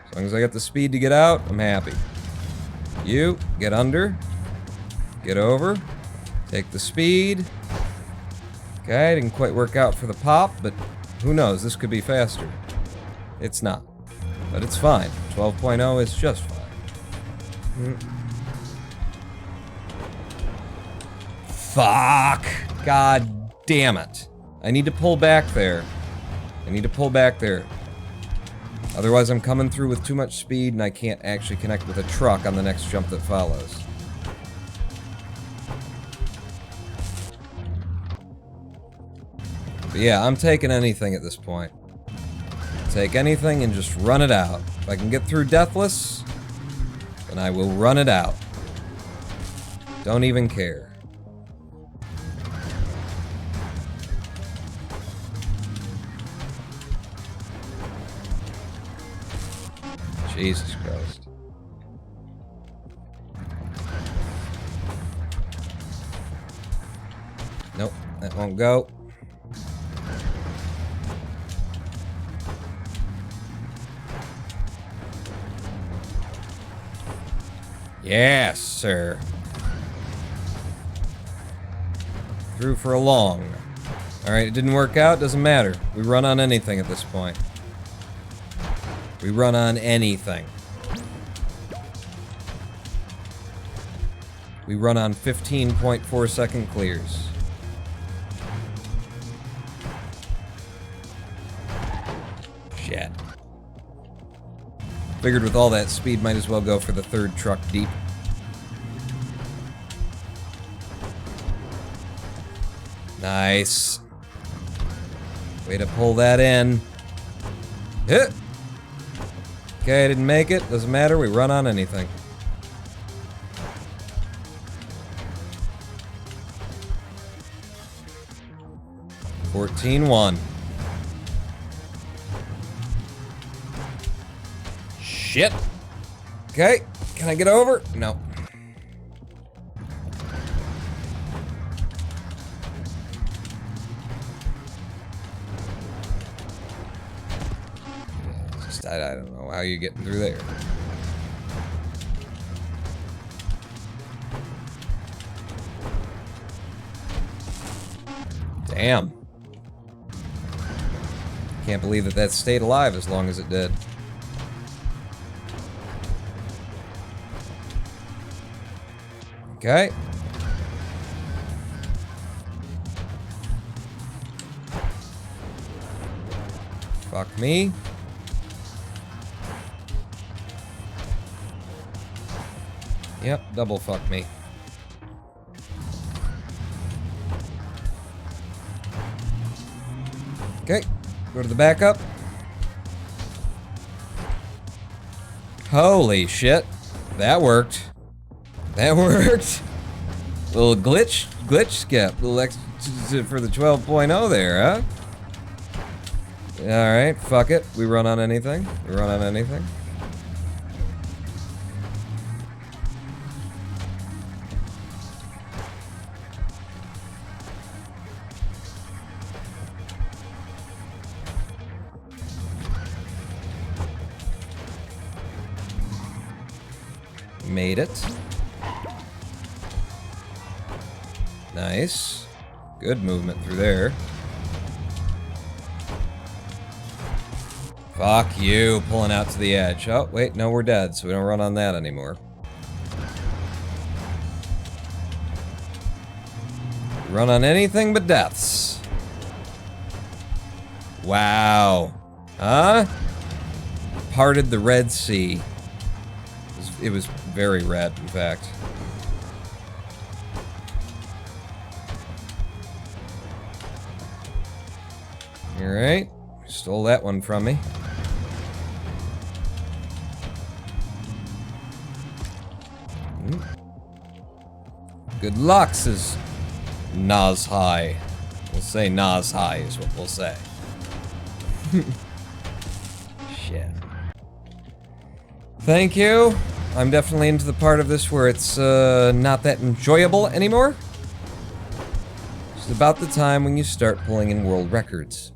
As long as I got the speed to get out, I'm happy. You, get under. Get over. Take the speed. Okay, didn't quite work out for the pop, but who knows, this could be faster. It's not. But it's fine. 12.0 is just fine. Fuck! God damn it. I need to pull back there. I need to pull back there. Otherwise I'm coming through with too much speed and I can't actually connect with a truck on the next jump that follows. But yeah, I'm taking anything at this point. Take anything and just run it out. If I can get through Deathless, then I will run it out. Don't even care. Jesus Christ. Nope, that won't go. Yes, sir. Through for a long. Alright, it didn't work out, doesn't matter. We run on anything at this point. We run on anything. We run on 15.4 second clears. Shit. Figured with all that speed, might as well go for the third truck deep. Nice. Way to pull that in. Hit. Okay, I didn't make it. Doesn't matter. We run on anything. $14-1. Shit. Okay. Can I get over? No. Just, I don't know how you're getting through there. Damn. Can't believe that that stayed alive as long as it did. Okay. Fuck me. Yep, double fuck me. Okay, go to the backup. Holy shit. That worked. That worked. Little glitch skip. Little extra for the 12.0 there, huh? Alright, fuck it. We run on anything. We run on anything. Made it. Nice. Good movement through there. Fuck you, pulling out to the edge. Oh, wait, no, we're dead, so we don't run on that anymore. Run on anything but deaths. Wow. Huh? Parted the Red Sea. It was very red, in fact. Alright. Stole that one from me. Good luck, says Nas High. We'll say Nas High is what we'll say. Shit. Thank you. I'm definitely into the part of this where it's not that enjoyable anymore. It's about the time when you start pulling in world records.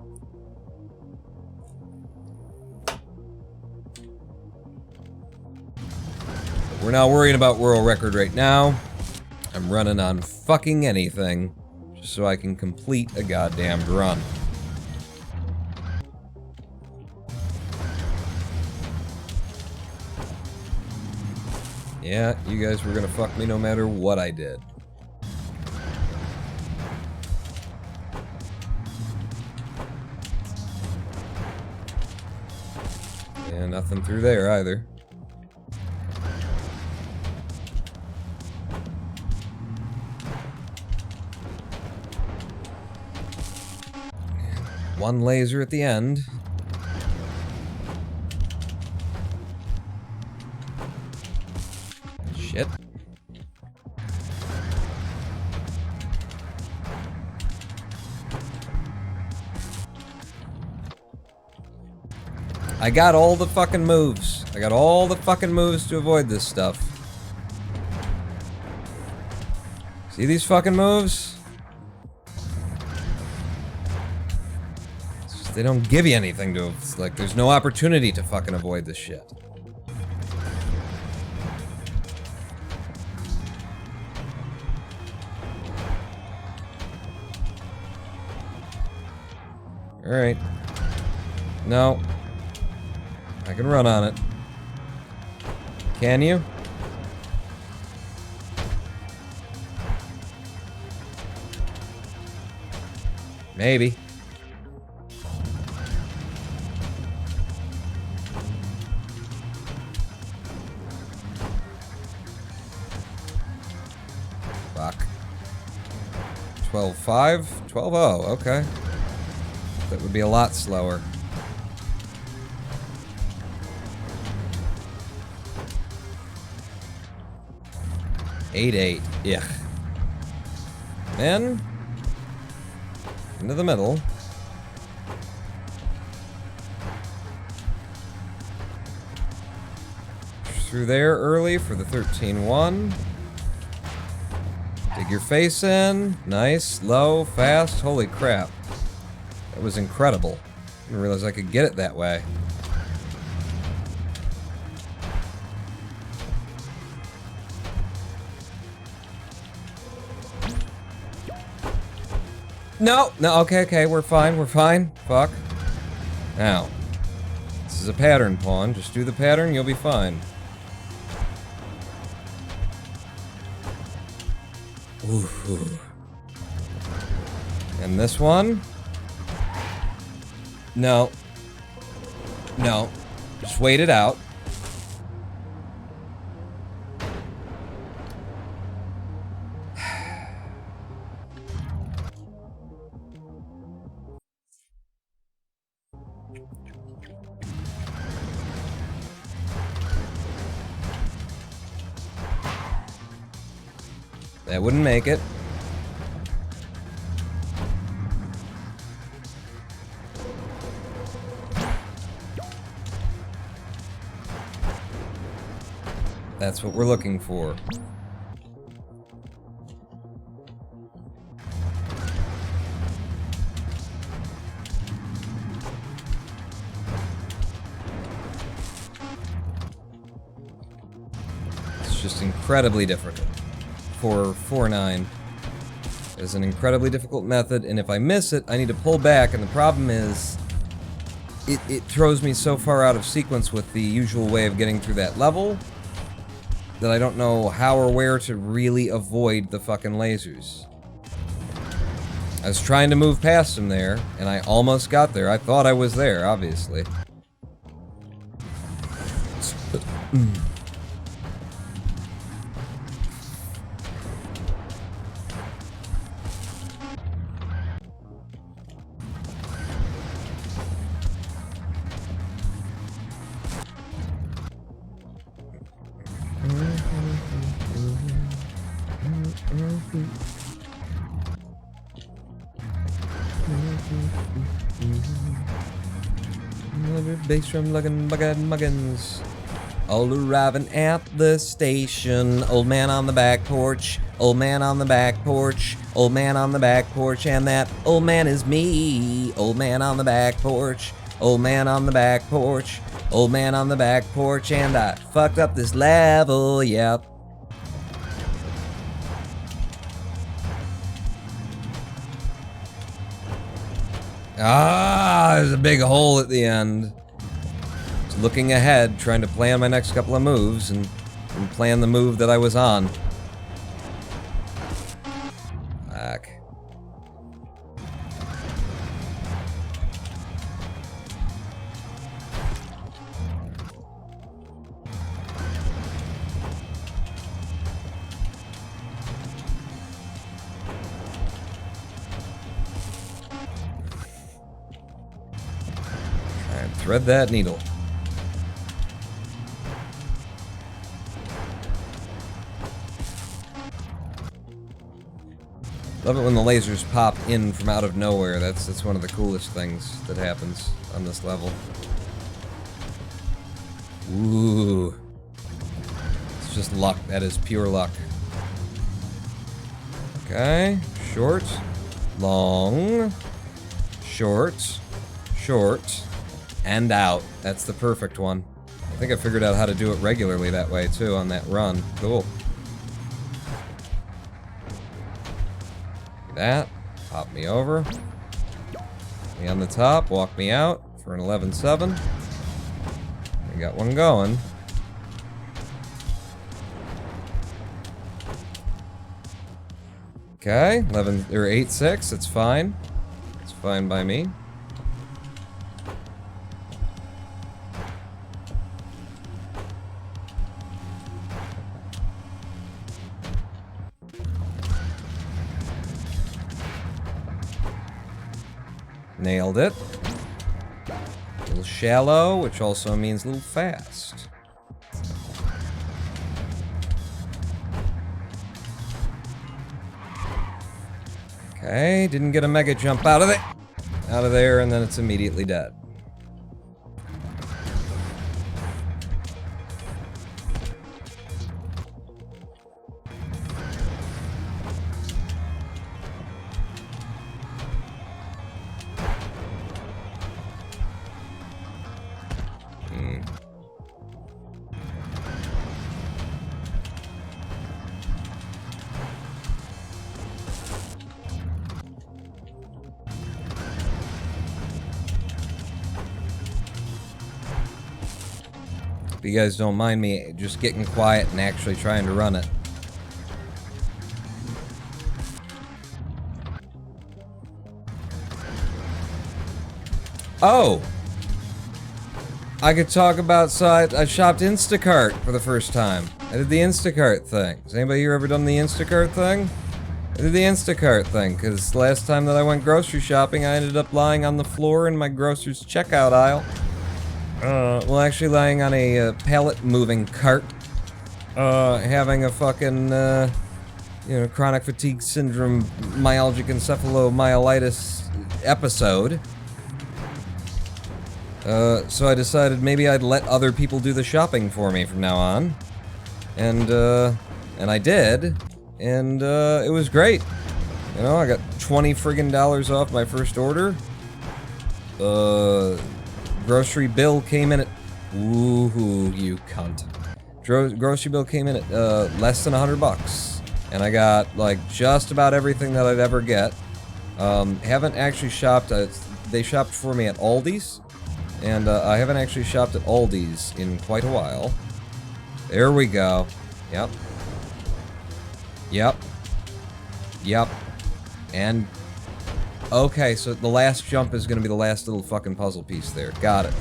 We're not worrying about world record right now. I'm running on fucking anything just so I can complete a goddamn run. Yeah, you guys were gonna fuck me no matter what I did. Yeah, nothing through there either. One laser at the end. Shit. I got all the fucking moves. I got all the fucking moves to avoid this stuff. See these fucking moves? They don't give you anything to, it's like, there's no opportunity to fucking avoid this shit. Alright. No. I can run on it. Can you? Maybe. Fuck. 12.5? 12.0, okay. That would be a lot slower. $8.8. Yeah. Then into the middle. through there early for the 13-1. Dig your face in. Nice, low, fast. Holy crap. That was incredible. I didn't realize I could get it that way. No, okay, we're fine. Fuck. Now, this is a pattern pawn. Just do the pattern, you'll be fine. Ooh. And this one? No. Just wait it out. That wouldn't make it. That's what we're looking for. It's just incredibly difficult. 4-9 is an incredibly difficult method, and if I miss it, I need to pull back, and the problem is it throws me so far out of sequence with the usual way of getting through that level that I don't know how or where to really avoid the fucking lasers. I was trying to move past him there, and I almost got there. I thought I was there, obviously. Bass drum luggin' muggins. All arriving at the station. Old man on the back porch. Old man on the back porch. Old man on the back porch. And that old man is me. Old man on the back porch. Old man on the back porch. Old man on the back porch. And I fucked up this level, yep. Ah, there's a big hole at the end. Just looking ahead, trying to plan my next couple of moves, and plan the move that I was on. Fuck. Thread that needle. Love it when the lasers pop in from out of nowhere. That's one of the coolest things that happens on this level. Ooh. It's just luck. That is pure luck. Okay. Short. Long. Short. Short. And out. That's the perfect one. I think I figured out how to do it regularly that way, too, on that run. Cool. That. Pop me over. Me on the top. Walk me out for an 11-7. We got one going. Okay. 8-6. It's fine. It's fine by me. Nailed it. A little shallow, which also means a little fast. Okay, didn't get a mega jump out of there, and then it's immediately dead. you guys don't mind me just getting quiet and actually trying to run it. Oh! I could talk about, so I shopped Instacart for the first time. I did the Instacart thing. Has anybody here ever done the Instacart thing? I did the Instacart thing, because last time that I went grocery shopping, I ended up lying on the floor in my grocer's checkout aisle. Well, actually lying on a pallet moving cart. Having a fucking, chronic fatigue syndrome, myalgic encephalomyelitis episode. So I decided maybe I'd let other people do the shopping for me from now on. And I did. And, it was great. You know, I got $20 friggin' off my first order. Grocery bill came in at... Ooh, you cunt. Grocery bill came in at, less than $100. And I got, like, just about everything that I'd ever get. Haven't actually shopped... they shopped for me at Aldi's. And, I haven't actually shopped at Aldi's in quite a while. There we go. Yep. Yep. Yep. And... okay, so the last jump is gonna be the last little fucking puzzle piece there. Got it.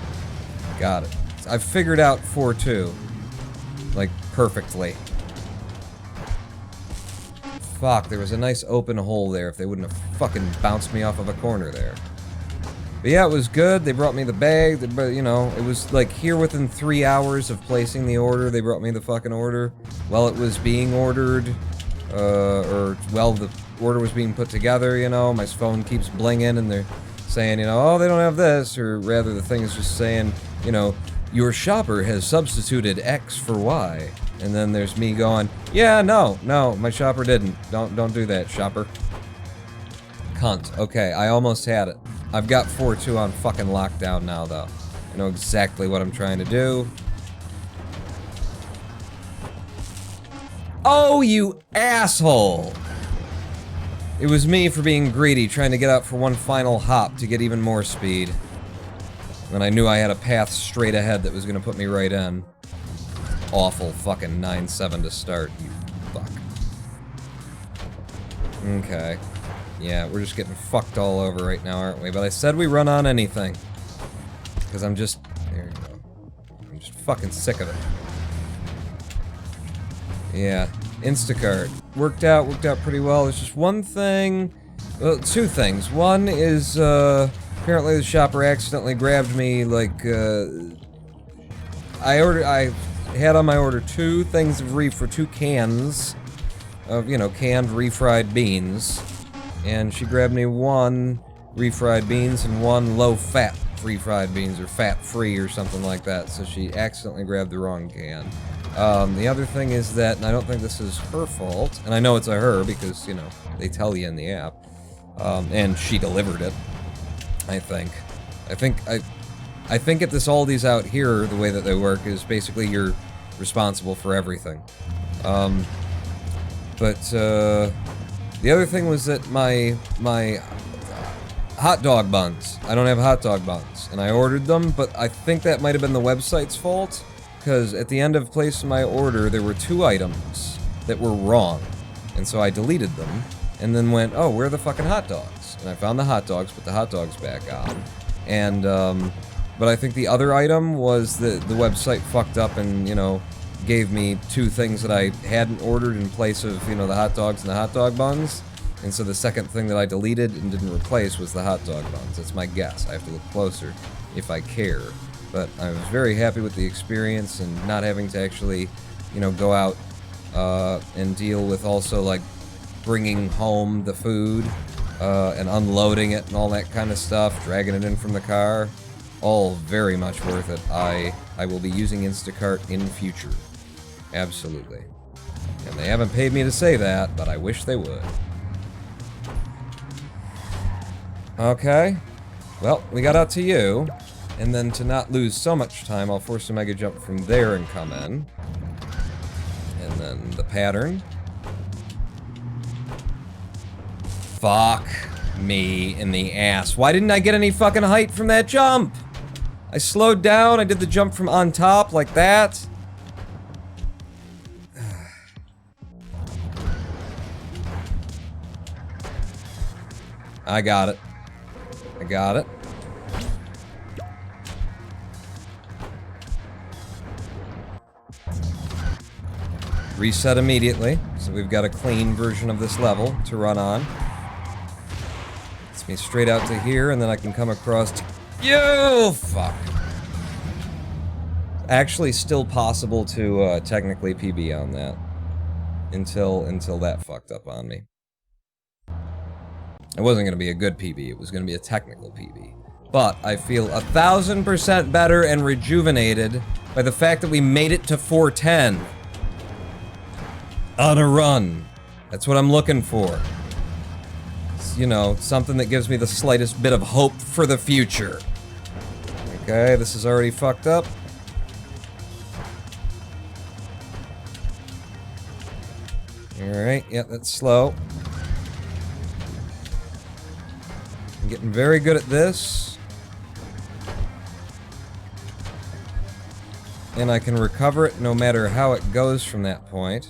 Got it. I've figured out 4-2. Like, perfectly. Fuck, there was a nice open hole there if they wouldn't have fucking bounced me off of a corner there. But yeah, it was good. They brought me the bag. You know, it was like here within 3 hours of placing the order, they brought me the fucking order. While it was being ordered, while the order was being put together, you know, my phone keeps blinging and they're saying, you know, oh, they don't have this, or rather the thing is just saying, you know, your shopper has substituted X for Y. And then there's me going, yeah, no, my shopper didn't. Don't do that, shopper. Cunt. Okay, I almost had it. I've got 4-2 on fucking lockdown now, though. I know exactly what I'm trying to do. Oh, you asshole! It was me for being greedy, trying to get out for one final hop to get even more speed. And I knew I had a path straight ahead that was gonna put me right in. Awful fucking 9-7 to start, you fuck. Okay. Yeah, we're just getting fucked all over right now, aren't we? But I said we run on anything. Because I'm just... there you go. I'm just fucking sick of it. Yeah. Instacart. Worked out pretty well. There's just one thing... well, two things. One is, apparently the shopper accidentally grabbed me, like, I had on my order 2 things of for 2 cans of, you know, canned refried beans. And she grabbed me 1 refried beans and 1 low-fat refried beans, or fat-free or something like that, so she accidentally grabbed the wrong can. The other thing is that, and I don't think this is her fault, and I know it's a her because, you know, they tell you in the app, and she delivered it, I think. I think at this Aldi's out here, the way that they work is basically you're responsible for everything. The other thing was that my hot dog buns. I don't have hot dog buns, and I ordered them, but I think that might have been the website's fault, because at the end of placing my order, there were 2 items that were wrong, and so I deleted them, and then went, oh, where are the fucking hot dogs? And I found the hot dogs, put the hot dogs back on, and, but I think the other item was that the website fucked up and, you know, gave me 2 things that I hadn't ordered in place of, you know, the hot dogs and the hot dog buns. And so the second thing that I deleted and didn't replace was the hot dog buns. That's my guess. I have to look closer if I care. But I was very happy with the experience and not having to actually, you know, go out and deal with also, like, bringing home the food and unloading it and all that kind of stuff, dragging it in from the car. All very much worth it. I will be using Instacart in future. Absolutely. And they haven't paid me to say that, but I wish they would. Okay. Well, we got out to you. And then to not lose so much time, I'll force a mega jump from there and come in. And then the pattern. Fuck me in the ass. Why didn't I get any fucking height from that jump? I slowed down, I did the jump from on top like that. I got it. I got it. Reset immediately, so we've got a clean version of this level to run on. Gets me straight out to here, and then I can come across to... You fuck. Actually, still possible to technically PB on that. Until that fucked up on me. It wasn't gonna be a good PB, it was gonna be a technical PB. But I feel 1000% better and rejuvenated by the fact that we made it to 410. On a run. That's what I'm looking for. It's, you know, something that gives me the slightest bit of hope for the future. Okay, this is already fucked up. Alright, yeah, that's slow. I'm getting very good at this. And I can recover it no matter how it goes from that point.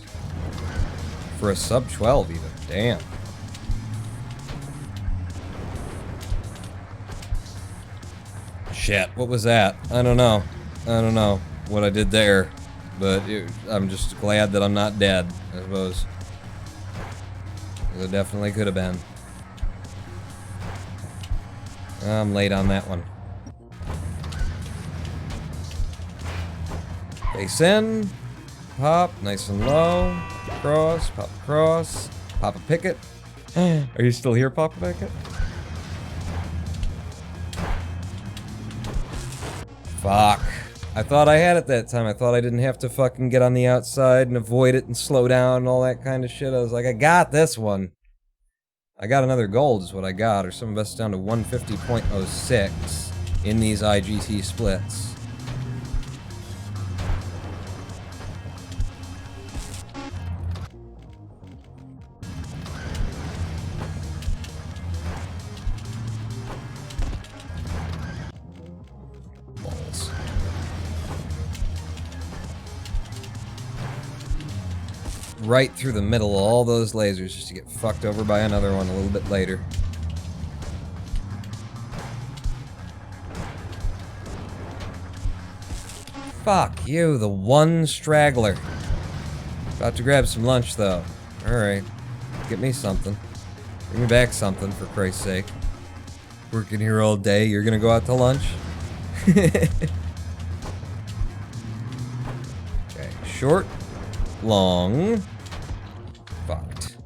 For a sub 12 even, damn. Shit, what was that? I don't know. I don't know what I did there. But I'm just glad that I'm not dead, I suppose. It definitely could have been. I'm late on that one. Face in. Pop, nice and low. Cross, pop across. Pop a picket. Are you still here, Pop a picket? Fuck. I thought I had it that time. I thought I didn't have to fucking get on the outside and avoid it and slow down and all that kind of shit. I was like, I got this one. I got another gold is what I got, or some of us down to 150.06 in these IGT splits. Balls. Right through the middle of all those lasers just to get fucked over by another one a little bit later. Fuck you, the one straggler. About to grab some lunch though. Alright. Get me something. Bring me back something, for Christ's sake. Working here all day, you're gonna go out to lunch? Okay, short, long. Fucked.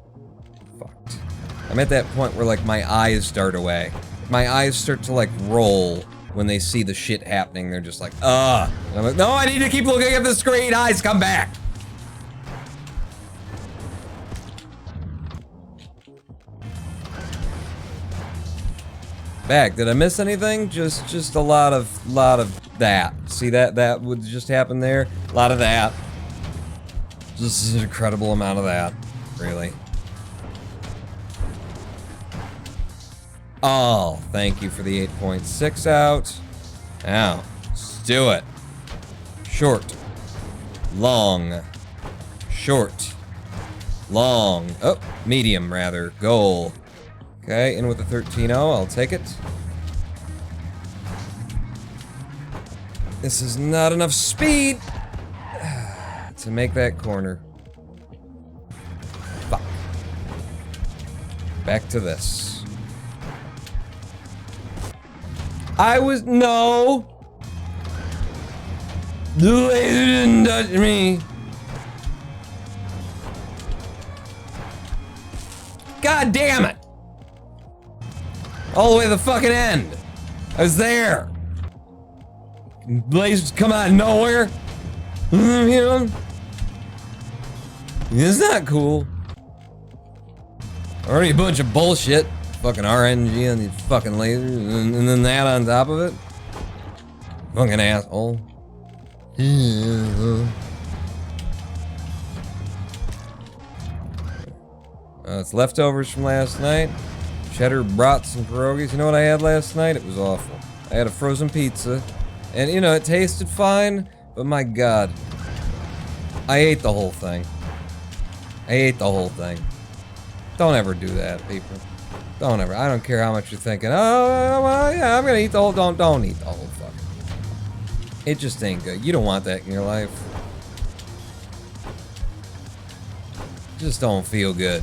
Fucked. I'm at that point where, like, my eyes dart away. My eyes start to, like, roll when they see the shit happening. They're just like, ugh. And I'm like, no, I need to keep looking at the screen. Eyes, come back. Back. Did I miss anything? Just a lot of that. See that would just happen there? A lot of that. Just an incredible amount of that. Really. Oh, thank you for the 8.6 out. Now, let's do it. Short. Long. Short. Long. Oh, medium rather. Goal. Okay, in with the 13-0. I'll take it. This is not enough speed to make that corner. Fuck. Back to this. No! The laser didn't touch me. God damn it! All the way to the fucking end. I was there. Lasers come out of nowhere. You know? It's not cool. Already a bunch of bullshit. Fucking RNG on these fucking lasers, and then that on top of it. Fucking asshole. It's leftovers from last night. Cheddar, brats, and pierogies. You know what I had last night? It was awful. I had a frozen pizza And, you know, it tasted fine, but my god. I ate the whole thing. I ate the whole thing. Don't ever do that, people. Don't ever. I don't care how much you're thinking, oh, well, yeah, I'm gonna eat the whole... Don't eat the whole fucking... It just ain't good. You don't want that in your life. Just don't feel good.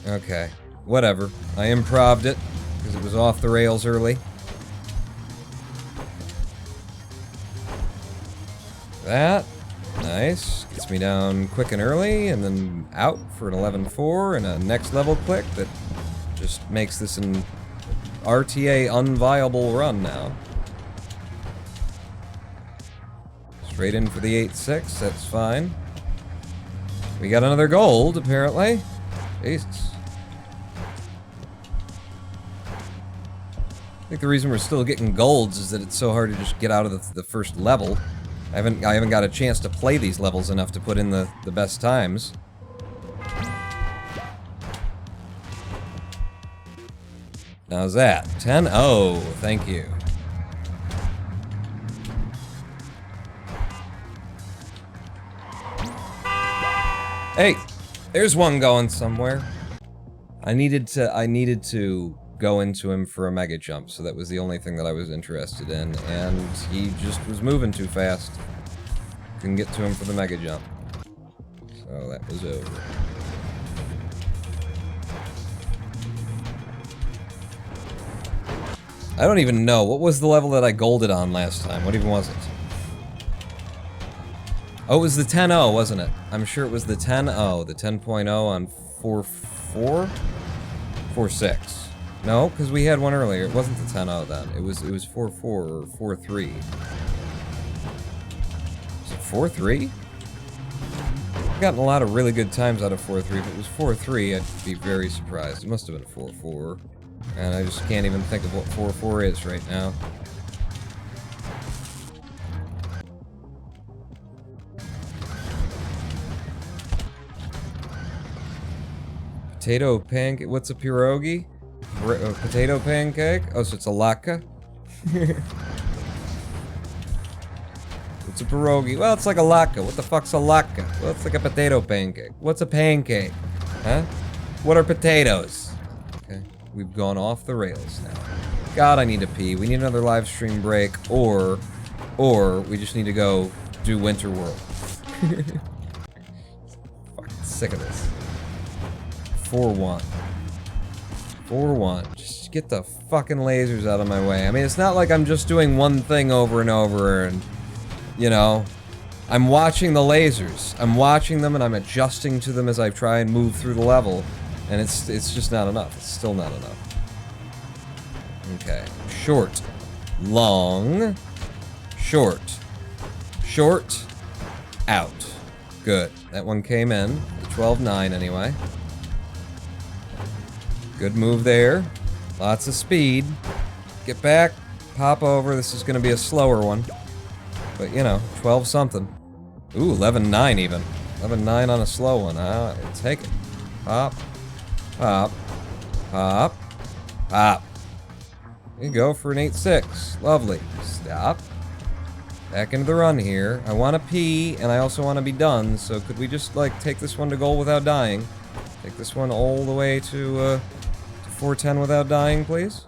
Okay. Whatever. I improv'd it, because it was off the rails early. That. Nice. Gets me down quick and early, and then out for an 11-4 and a next level click that just makes this an RTA unviable run now. Straight in for the 8-6, that's fine. We got another gold, apparently. Jesus. I think the reason we're still getting golds is that it's so hard to just get out of the first level. I haven't got a chance to play these levels enough to put in the best times. How's that? 10-0, thank you. Hey, there's one going somewhere. I needed to go into him for a mega jump, so that was the only thing that I was interested in, and he just was moving too fast. Couldn't get to him for the mega jump. So that was over. I don't even know. What was the level that I golded on last time? What even was it? Oh, it was the 10-0, wasn't it? I'm sure it was the 10-0. The 10.0 on 4-4? 4-6. No, because we had one earlier. It wasn't the 10-0 then. It was 4-4 or 4-3. Was it 4-3? I've gotten a lot of really good times out of 4-3. If it was 4-3, I'd be very surprised. It must have been 4-4. And I just can't even think of what 4-4 is right now. Potato pancake? What's a pierogi? A potato pancake? Oh, so it's a latke? What's a pierogi? Well, it's like a latke. What the fuck's a latke? Well, it's like a potato pancake. What's a pancake? Huh? What are potatoes? Okay, we've gone off the rails now. God, I need to pee. We need another live stream break, or we just need to go do Winter World. Fucking sick of this. 4-1. 4-1. Just get the fucking lasers out of my way. I mean, it's not like I'm just doing one thing over and over and, you know, I'm watching the lasers. I'm watching them and I'm adjusting to them as I try and move through the level. And it's just not enough. It's still not enough. Okay. Short. Long. Short. Short. Out. Good. That one came in. The 12-9 anyway. Good move there. Lots of speed. Get back. Pop over. This is going to be a slower one. But, you know, 12 something. Ooh, 11-9 even. 11-9 on a slow one. I'll take it. Pop. Pop. Pop. Pop. There you go for an 8-6. Lovely. Stop. Back into the run here. I want to pee, and I also want to be done, so could we just, like, take this one to goal without dying? Take this one all the way to 410 without dying, please?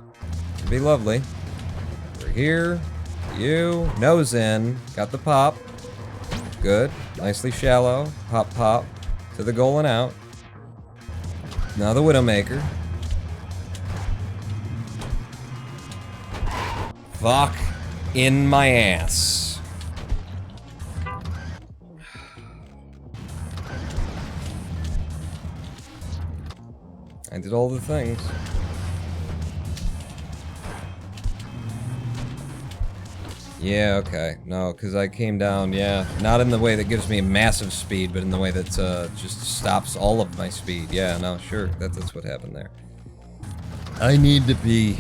It'd be lovely. We're here. You. Nose in. Got the pop. Good. Nicely shallow. Pop, pop. To the goal and out. Now the Widowmaker. Fuck in my ass. I did all the things. Yeah, okay. No, because I came down, yeah. Not in the way that gives me massive speed, but in the way that just stops all of my speed. Yeah, no, sure. That's what happened there. I need to pee.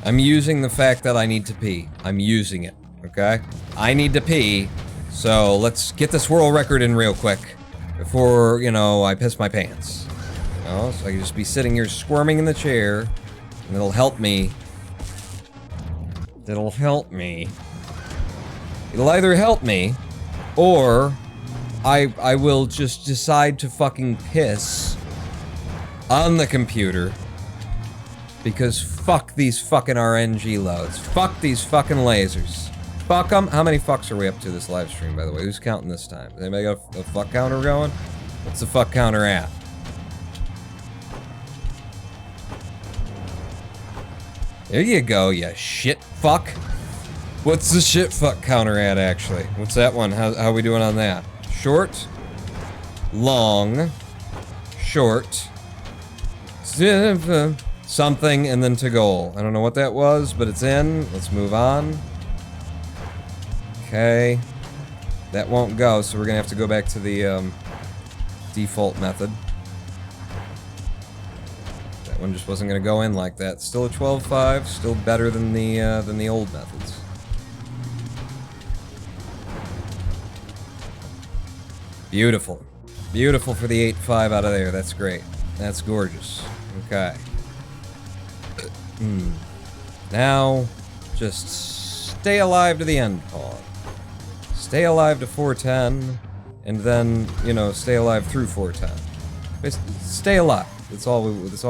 I'm using the fact that I need to pee. I'm using it. okay? I need to pee, so let's get this world record in real quick before, you know, I piss my pants. You know, so I can just be sitting here squirming in the chair, and it'll help me. It'll help me. It'll either help me, or I will just decide to fucking piss on the computer. Because fuck these fucking RNG loads. Fuck these fucking lasers. Fuck them. How many fucks are we up to this live stream, by the way? Who's counting this time? Does anybody got a fuck counter going? What's the fuck counter at? There you go, you shit fuck. What's the shit fuck counter at, actually? What's that one? How are we doing on that? Short. Long. Short. Something, and then to goal. I don't know what that was, but it's in. Let's move on. Okay. That won't go, so we're gonna have to go back to the default method. That one just wasn't gonna go in like that. Still a 12-5, still better than the old methods. Beautiful. Beautiful for the 8-5 out of there. That's great. That's gorgeous. Okay. Now, just stay alive to the end, Paul. Stay alive to 410, and then, you know, stay alive through 410. Basically, stay alive. That's all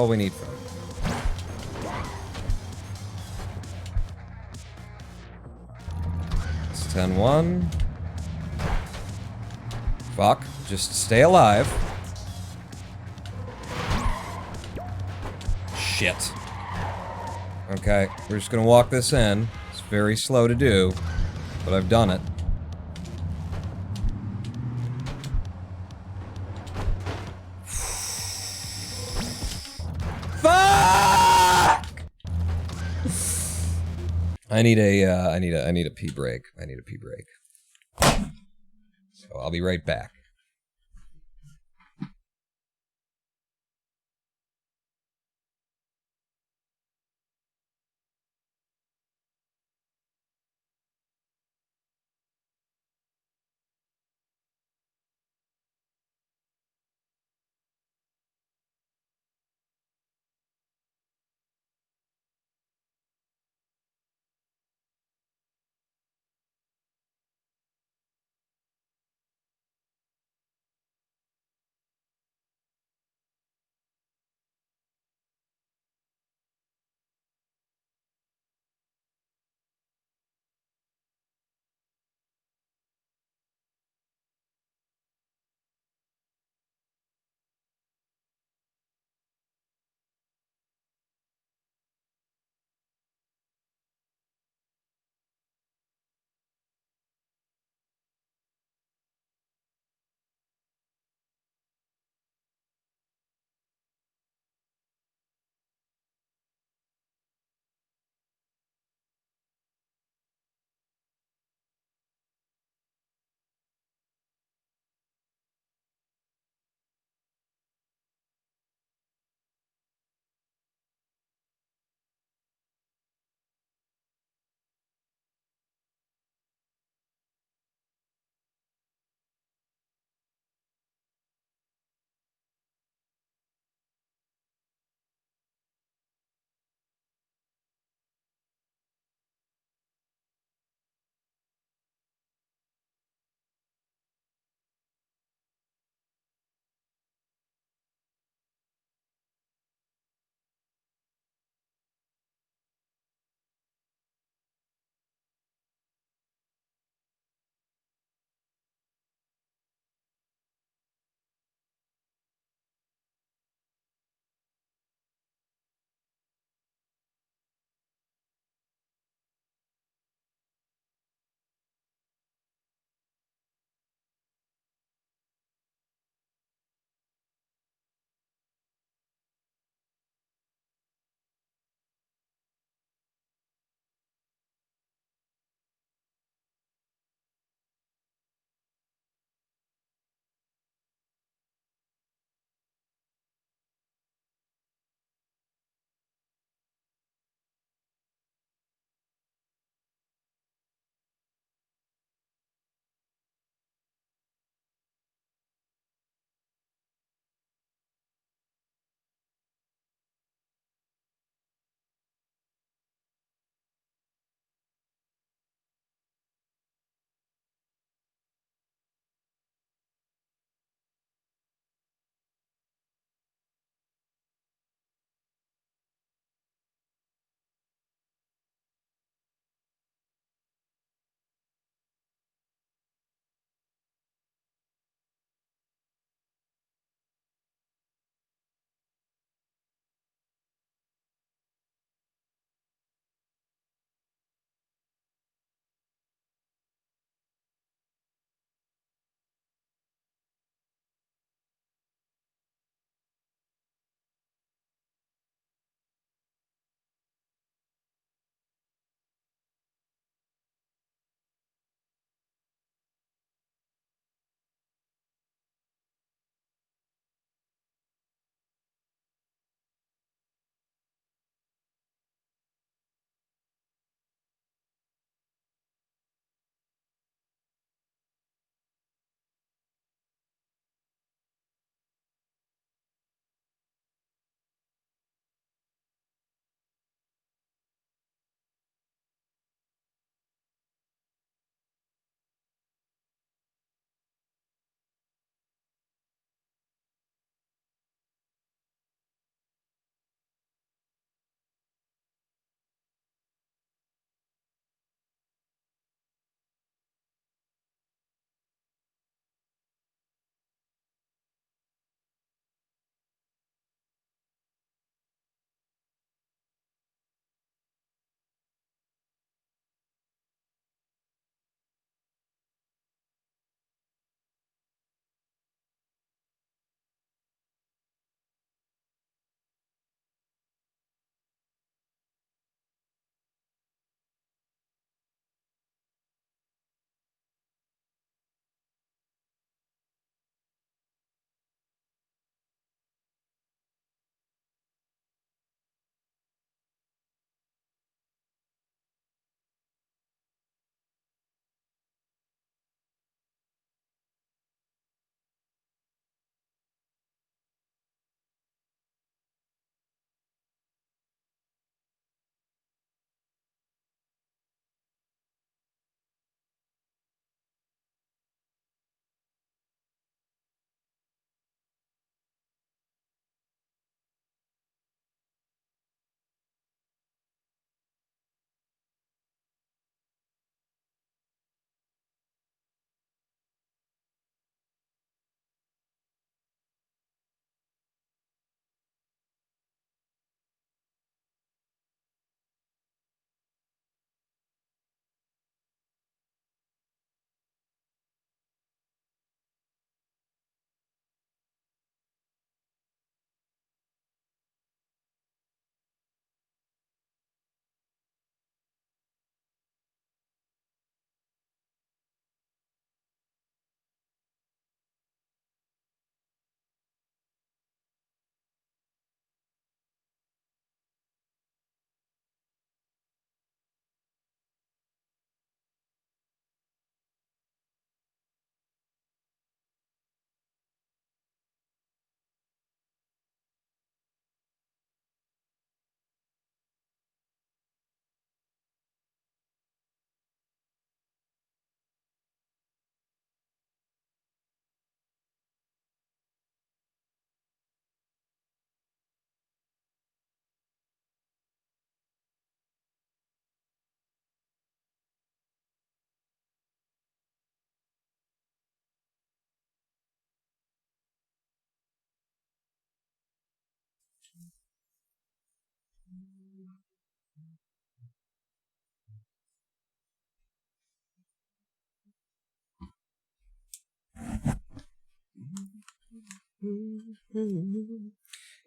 we need from it. It's 10-1. Fuck. Just stay alive. Shit. Okay, we're just gonna walk this in. It's very slow to do, but I've done it. Fuck! I need a pee break. I need a pee break. So I'll be right back.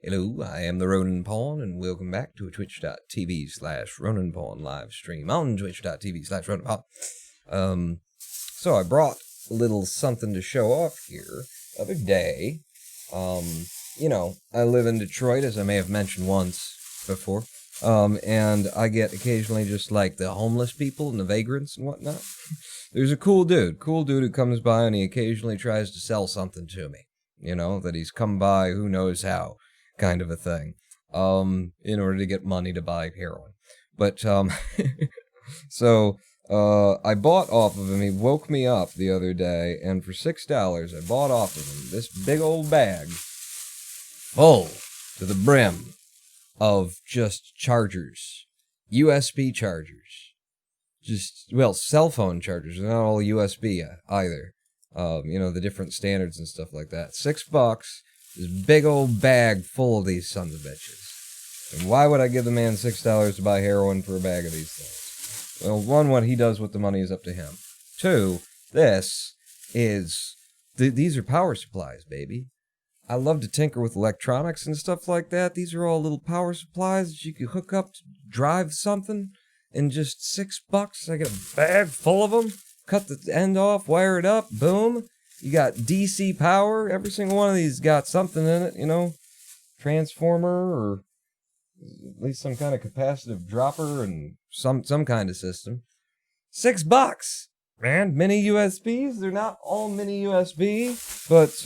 Hello, I am the Ronin Pawn, and welcome back to a twitch.tv/Ronin Pawn live stream on twitch.tv/Ronin Pawn. So I brought a little something to show off here. The other day, you know, I live in Detroit, as I may have mentioned once before, and I get occasionally just like the homeless people and the vagrants and whatnot. There's a cool dude who comes by and he occasionally tries to sell something to me, you know, that he's come by who knows how, kind of a thing, in order to get money to buy heroin. But, so, I bought off of him. He woke me up the other day, and for $6, I bought off of him this big old bag full to the brim of just chargers, USB chargers, just, well, cell phone chargers. They're not all USB either. You know, the different standards and stuff like that. $6, this big old bag full of these sons of bitches. And why would I give the man $6 to buy heroin for a bag of these things? Well, one, what he does with the money is up to him. Two, this is, these are power supplies, baby. I love to tinker with electronics and stuff like that. These are all little power supplies that you can hook up to drive something. And just $6, I get a bag full of them. Cut the end off, wire it up, boom. You got DC power. Every single one of these got something in it, you know. Transformer or at least some kind of capacitive dropper and some kind of system. $6, man. Mini USBs. They're not all mini USB, but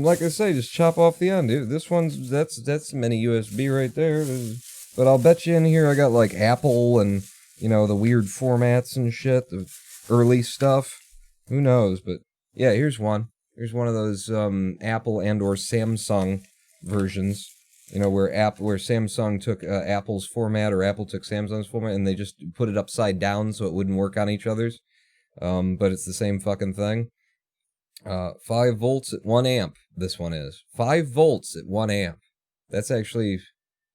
like I say, just chop off the end, dude. This one's that's mini USB right there. But I'll bet you in here I got like Apple and, you know, the weird formats and shit, the early stuff. Who knows? But yeah, here's one. Here's one of those Apple and or Samsung versions. You know, where Samsung took Apple's format or Apple took Samsung's format and they just put it upside down so it wouldn't work on each other's. But it's the same fucking thing. 5 volts at 1 amp. This one is 5 volts at 1 amp. That's actually,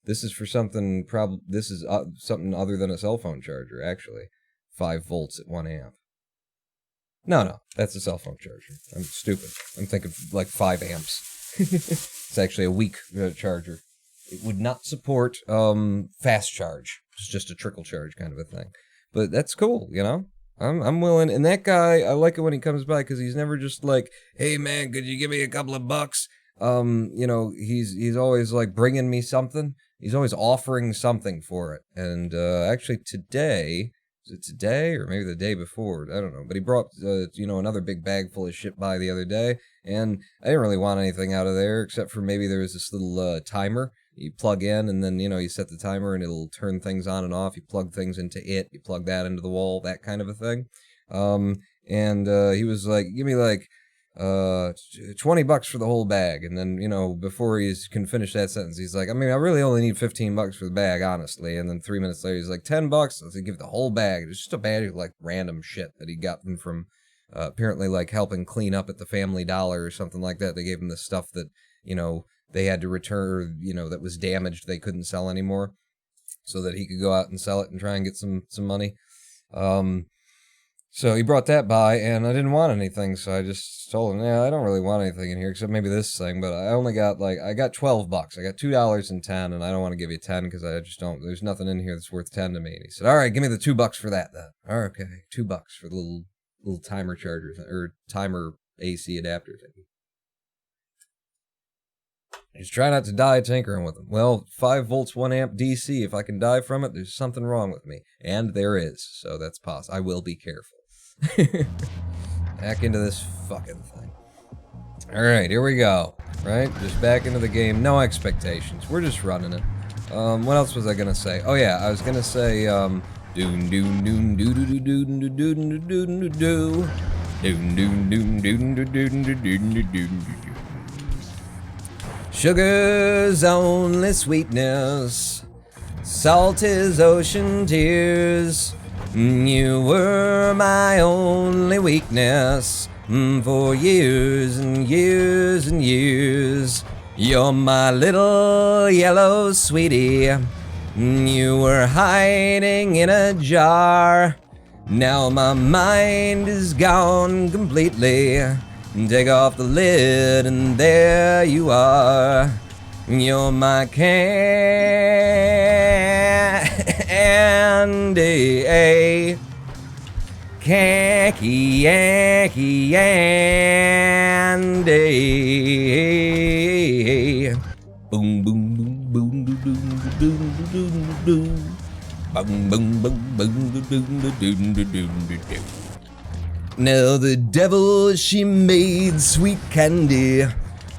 this is for something. This is something other than a cell phone charger. Actually, 5 volts at 1 amp. No, that's a cell phone charger. I'm stupid. I'm thinking like 5 amps. It's actually a weak charger. It would not support fast charge. It's just a trickle charge kind of a thing. But that's cool, you know? I'm willing. And that guy, I like it when he comes by because he's never just like, hey man, could you give me a couple of bucks? You know, he's always like bringing me something. He's always offering something for it. And actually today, is it today or maybe the day before? I don't know. But he brought, you know, another big bag full of shit by the other day. And I didn't really want anything out of there except for maybe there was this little timer. You plug in and then, you know, you set the timer and it'll turn things on and off. You plug things into it. You plug that into the wall, that kind of a thing. And he was like, give me like $20 for the whole bag. And then, you know, before he can finish that sentence, he's like, I mean, I really only need $15 for the bag, honestly. And then 3 minutes later, he's like, $10. I was like, give the whole bag. It's just a bag of like random shit that he got from apparently like helping clean up at the Family Dollar or something like that. They gave him the stuff that, you know, they had to return, you know, that was damaged. They couldn't sell anymore so that he could go out and sell it and try and get some money. So he brought that by, and I didn't want anything, so I just told him, yeah, I don't really want anything in here, except maybe this thing, but I only got, like, I got $12. I got $2.10, and I don't want to give you 10, because I just don't, there's nothing in here that's worth 10 to me. And he said, all right, give me the $2 for that, then. All right, okay, $2 for the little timer charger, or timer AC adapter thing. Just try not to die tinkering with them. Well, 5 volts, 1 amp DC, if I can die from it, there's something wrong with me. And there is, so that's possible. I will be careful. Back into this fucking thing. Alright, here we go. Right? Just back into the game. No expectations. We're just running it. What else was I gonna say? Oh yeah, I was gonna say, doon doon doon doo doo doo doon doo doon doo doo doo. Doon doon doon doon doo doon doo doon doo doon. Sugar's only sweetness, salt is ocean tears. You were my only weakness for years and years and years. You're my little yellow sweetie, You were hiding in a jar. Now my mind is gone completely. Take off the lid and there you are. You're my candy. Candy. Boom, boom, boom, boom, boom, boom, boom, boom, boom. Boom, boom, boom, boom, boom, boom, boom, boom. Now the devil she made sweet candy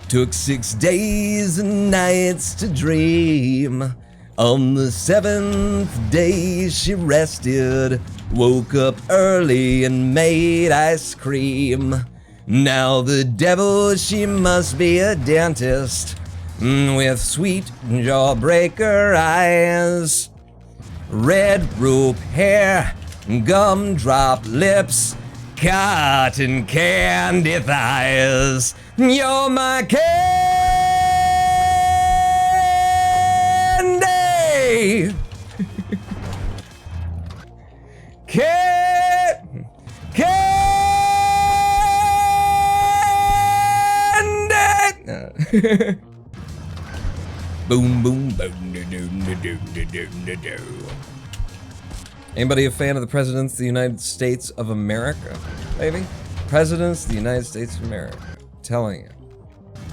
took 6 days and nights to dream. On the 7th day she rested, woke up early and made ice cream. Now the devil she must be a dentist with sweet jawbreaker eyes, red rope hair, gumdrop lips, cotton candy thighs. You're my candy. Candy. Boom, boom, boom, do, do, do, do, do, do, do. Anybody a fan of the Presidents of the United States of America? Maybe? Presidents of the United States of America. I'm telling you.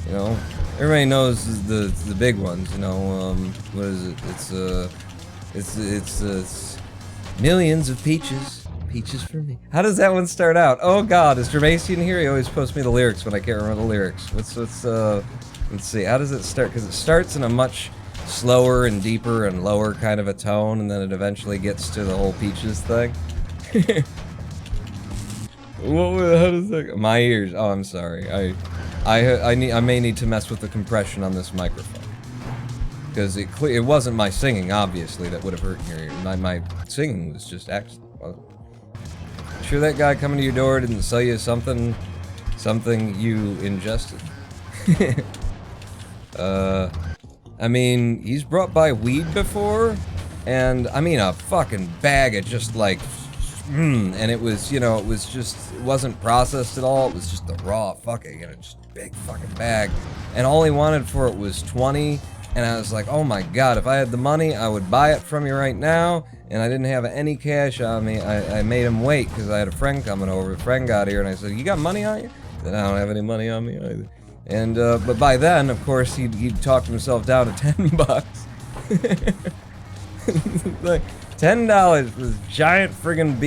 You know, everybody knows the big ones, you know, what is it? It's millions of peaches. Peaches for me. How does that one start out? Oh god, is Jermaine here? He always posts me the lyrics when I can't remember the lyrics. Let's see, how does it start? Because it starts in a much slower and deeper and lower kind of a tone, and then it eventually gets to the whole peaches thing. How does that? My ears. Oh, I'm sorry. I may need to mess with the compression on this microphone because it wasn't my singing, obviously, that would have hurt your ear. My singing was just excellent. Sure that guy coming to your door didn't sell you something you ingested? I mean, he's brought by weed before, and I mean a fucking bag of just like, and it was, you know, it wasn't processed at all, it was just the raw fucking, you know, just big fucking bag, and all he wanted for it was 20, and I was like, oh my god, if I had the money, I would buy it from you right now, and I didn't have any cash on me. I made him wait, because I had a friend coming over, a friend got here, and I said, you got money on you? He said, I don't have any money on me either. And, but by then, of course, he'd talked himself down to $10. Like, $10 for this giant friggin'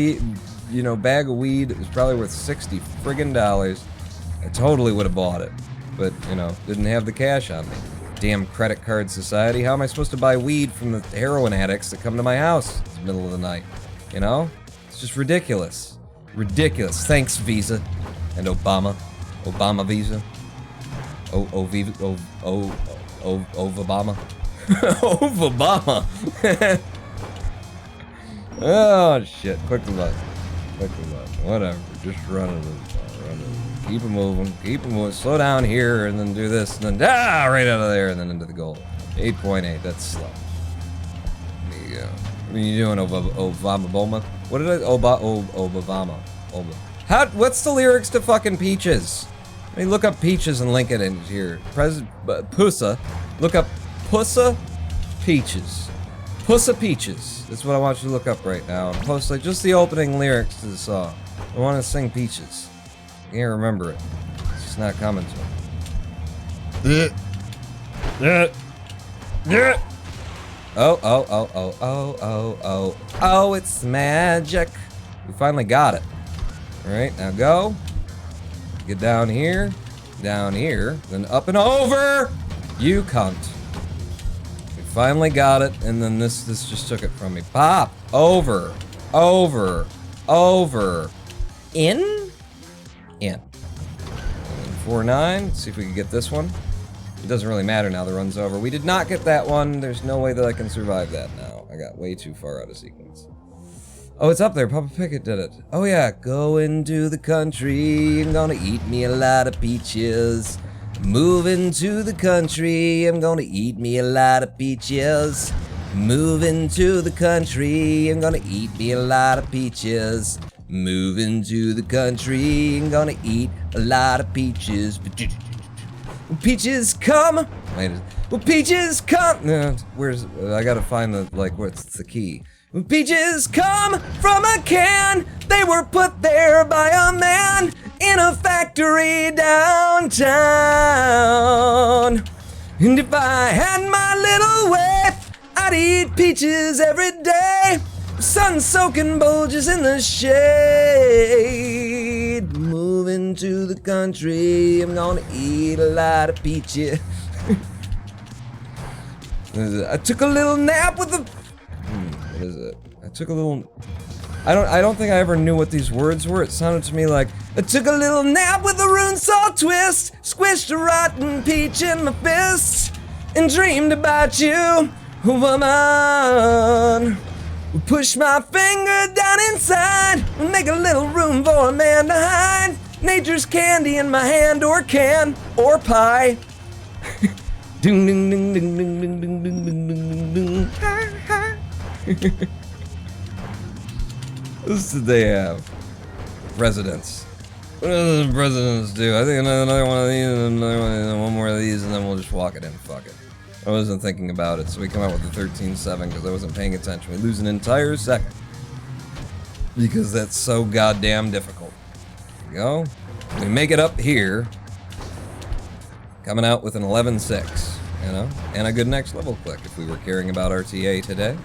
bag of weed. It was probably worth $60 friggin' dollars. I totally would have bought it. But, you know, didn't have the cash on me. Damn credit card society. How am I supposed to buy weed from the heroin addicts that come to my house in the middle of the night? You know? It's just ridiculous. Ridiculous. Thanks, Visa. And Obama. Obama Visa. Ovabama. Ovabama. Oh shit! Click the button. Whatever. Just running. Keep it moving. Slow down here, and then do this, and then right out of there, and then into the goal. 8.8. That's slow. There you go. What are you doing, Obama? What did I? Obama. What's the lyrics to fucking Peaches? I mean, look up Peaches and link it in here. Pussa. Look up Pussa Peaches. Pussa Peaches. That's what I want you to look up right now. And post like just the opening lyrics to the song. I want to sing Peaches. I can't remember it. It's just not coming to me. Oh, it's magic. We finally got it. Alright, now go. Get down here, then up and over! You cunt. We finally got it, and then this just took it from me. Pop! Over! In? And 4-9, let's see if we can get this one. It doesn't really matter now, the run's over. We did not get that one, there's no way that I can survive that now. I got way too far out of sequence. Oh, it's up there. Papa Pickett did it. Oh, yeah. Going to the country. I'm gonna eat me a lot of peaches. Moving to the country. I'm gonna eat me a lot of peaches. Moving to the country, I'm gonna eat me a lot of peaches. Moving to the country, I'm gonna eat a lot of peaches. When peaches come, wait, when peaches come, no, where's, I gotta find the, like, what's the key? When peaches come from a can, they were put there by a man in a factory downtown. And if I had my little way, I'd eat peaches every day. Sun-soaking bulges in the shade. Moving to the country, I'm gonna eat a lot of peaches. I took a little nap with the... what is it? I took a little... I don't think I ever knew what these words were. It sounded to me like, I took a little nap with a rune saw twist, squished a rotten peach in my fist, and dreamed about you, woman. Push my finger down inside and make a little room for a man to hide. Nature's candy in my hand, or can, or pie. Ding ding ding ding ding ding ding ding ding ding ding. What did they have? Residents. What do the presidents do? I think another one of these, and another one more of these, and then we'll just walk it in. Fuck it. I wasn't thinking about it, so we come out with the 13-7 because I wasn't paying attention. We lose an entire second. Because that's so goddamn difficult. There we go. We make it up here. Coming out with an 11-6, you know? And a good next level click if we were caring about RTA today.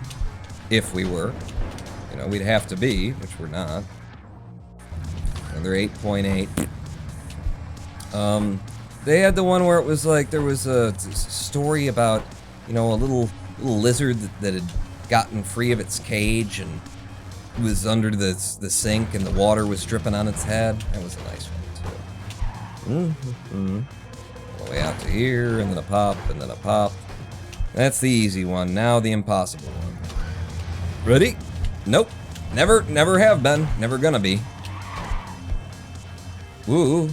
If we were. You know, we'd have to be, which we're not. Another 8.8. They had the one where it was like there was a story about, you know, a little lizard that had gotten free of its cage and was under the sink and the water was dripping on its head. That was a nice one too. All the way out to here, and then a pop, and then a pop. That's the easy one. Now the impossible one. Ready? Nope. Never have been. Never gonna be. Woo.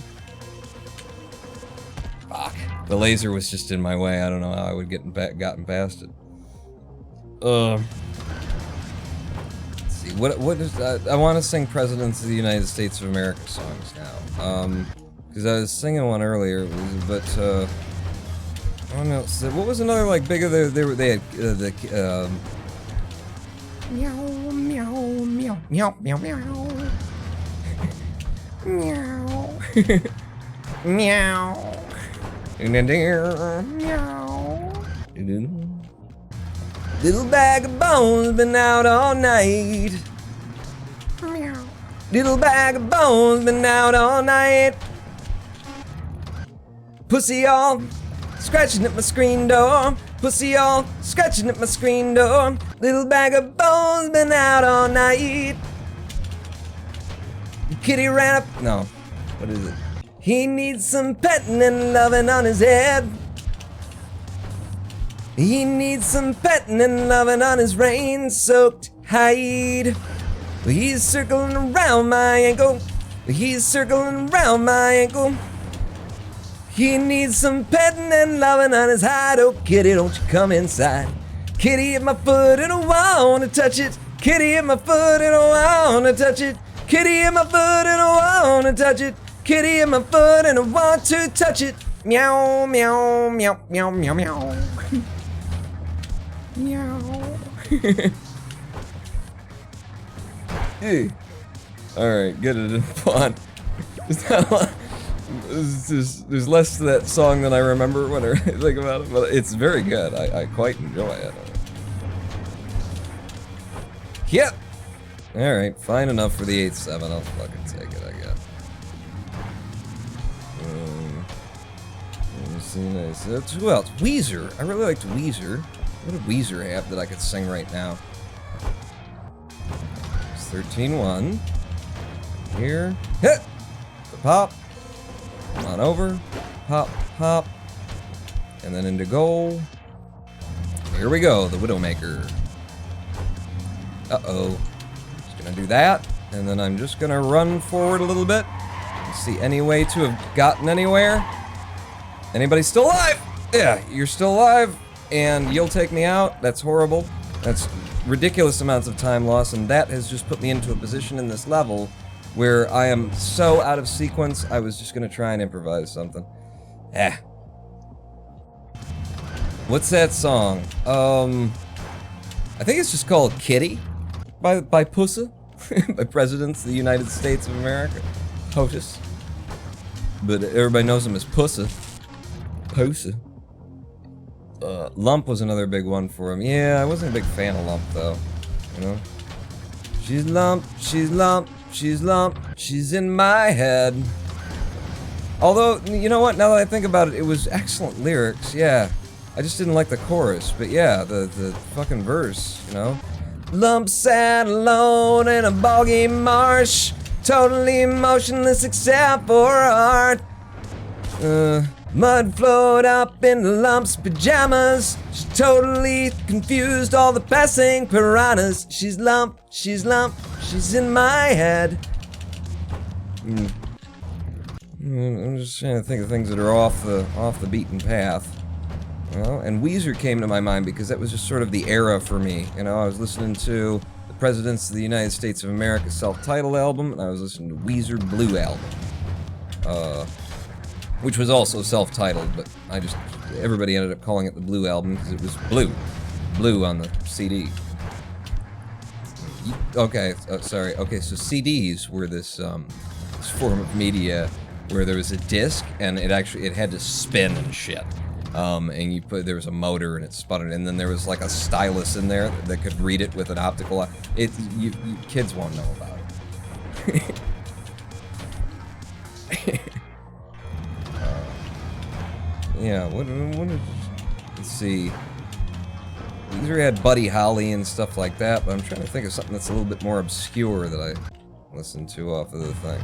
Fuck. The laser was just in my way. I don't know how I would gotten past it. Let's see. What is that? I want to sing Presidents of the United States of America songs now. Because I was singing one earlier, but I don't know. So what was another like bigger? They had the meow meow meow meow meow meow meow meow. Little bag of bones been out all night. Meow. Little bag of bones been out all night. Pussy all scratching at my screen door. Pussy all scratching at my screen door. Little bag of bones been out all night. Kitty ran up. No. What is it? He needs some petting and loving on his head. He needs some petting and loving on his rain-soaked hide. He's circling around my ankle. He's circling around my ankle. He needs some petting and loving on his hide. Oh, kitty, don't you come inside. Kitty at my foot and I wanna touch it. Kitty at my foot and I wanna touch it. Kitty at my foot and I wanna touch it. Kitty at my foot and I want to touch it. Meow, meow, meow, meow, meow, meow. Meow. Hey. Alright, get it in fun. There's less to that song than I remember when I think about it, but it's very good. I quite enjoy it. Yep. Alright, fine enough for the 8-7. I'll fucking take it, I guess. Nice. Who else? Weezer. I really liked Weezer. What did Weezer have that I could sing right now? It's 13-1. Here. Hit! The pop. Come on over. Pop, pop. And then into goal. Here we go, the Widowmaker. Uh-oh. Just gonna do that. And then I'm just gonna run forward a little bit. See any way to have gotten anywhere? Anybody still alive? Yeah, you're still alive, and you'll take me out. That's horrible. That's ridiculous amounts of time lost, and that has just put me into a position in this level where I am so out of sequence, I was just gonna try and improvise something. What's that song? I think it's just called Kitty by Pussa, by Presidents of the United States of America. POTUS. But everybody knows him as Pussa. Pussa. Lump was another big one for him. Yeah, I wasn't a big fan of Lump though. You know? She's lump, she's lump, she's lump, she's in my head. Although, you know what, now that I think about it, it was excellent lyrics, yeah. I just didn't like the chorus, but yeah, the fucking verse, you know? Lump sat alone in a boggy marsh, totally motionless except for art. Mud flowed up into Lump's pajamas. She totally confused all the passing piranhas. She's lump, she's in my head. I'm just trying to think of things that are off the beaten path. Well, and Weezer came to my mind because that was just sort of the era for me. You know, I was listening to the Presidents of the United States of America self-titled album, and I was listening to Weezer Blue album. Which was also self-titled, but everybody ended up calling it the Blue album because it was blue on the CD. Okay, sorry. Okay, so CDs were this form of media where there was a disc and it had to spin and shit. And there was a motor and it spun it, and then there was like a stylus in there that could read it with an optical eye. You kids won't know about it. Yeah, let's see. Weezer had Buddy Holly and stuff like that, but I'm trying to think of something that's a little bit more obscure that I listened to off of the thing.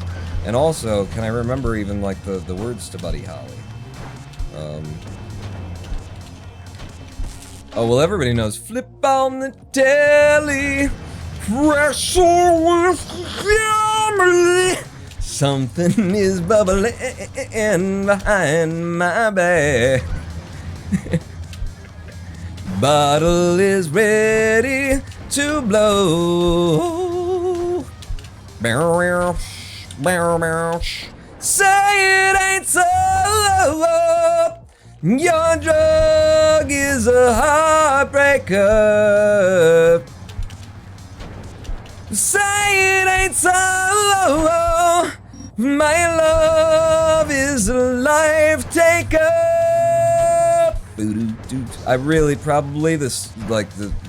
And also, can I remember even like the words to Buddy Holly? Oh, well, everybody knows Flip on the telly, wrestle with family. Something is bubbling behind my back. Bottle is ready to blow. Bow, bow, bow. Say it ain't so. Your drug is a heartbreaker. Say it ain't so. My love is a life taker. I really probably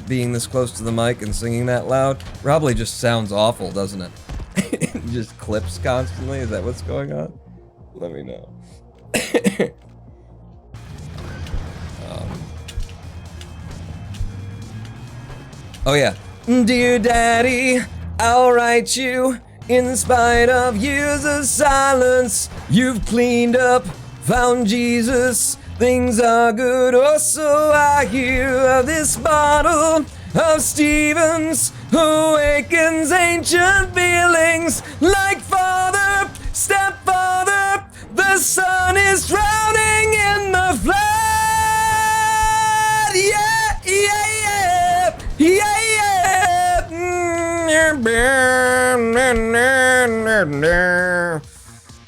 being this close to the mic and singing that loud probably just sounds awful, doesn't it? It just clips constantly. Is that what's going on? Let me know. Oh yeah. Dear Daddy, I'll write you. In spite of years of silence, you've cleaned up, found Jesus. Things are good, oh so I hear of this bottle of Stevens who awakens ancient feelings like father, stepfather. The sun is drowning in the flood. Yeah, yeah, yeah, yeah, yeah.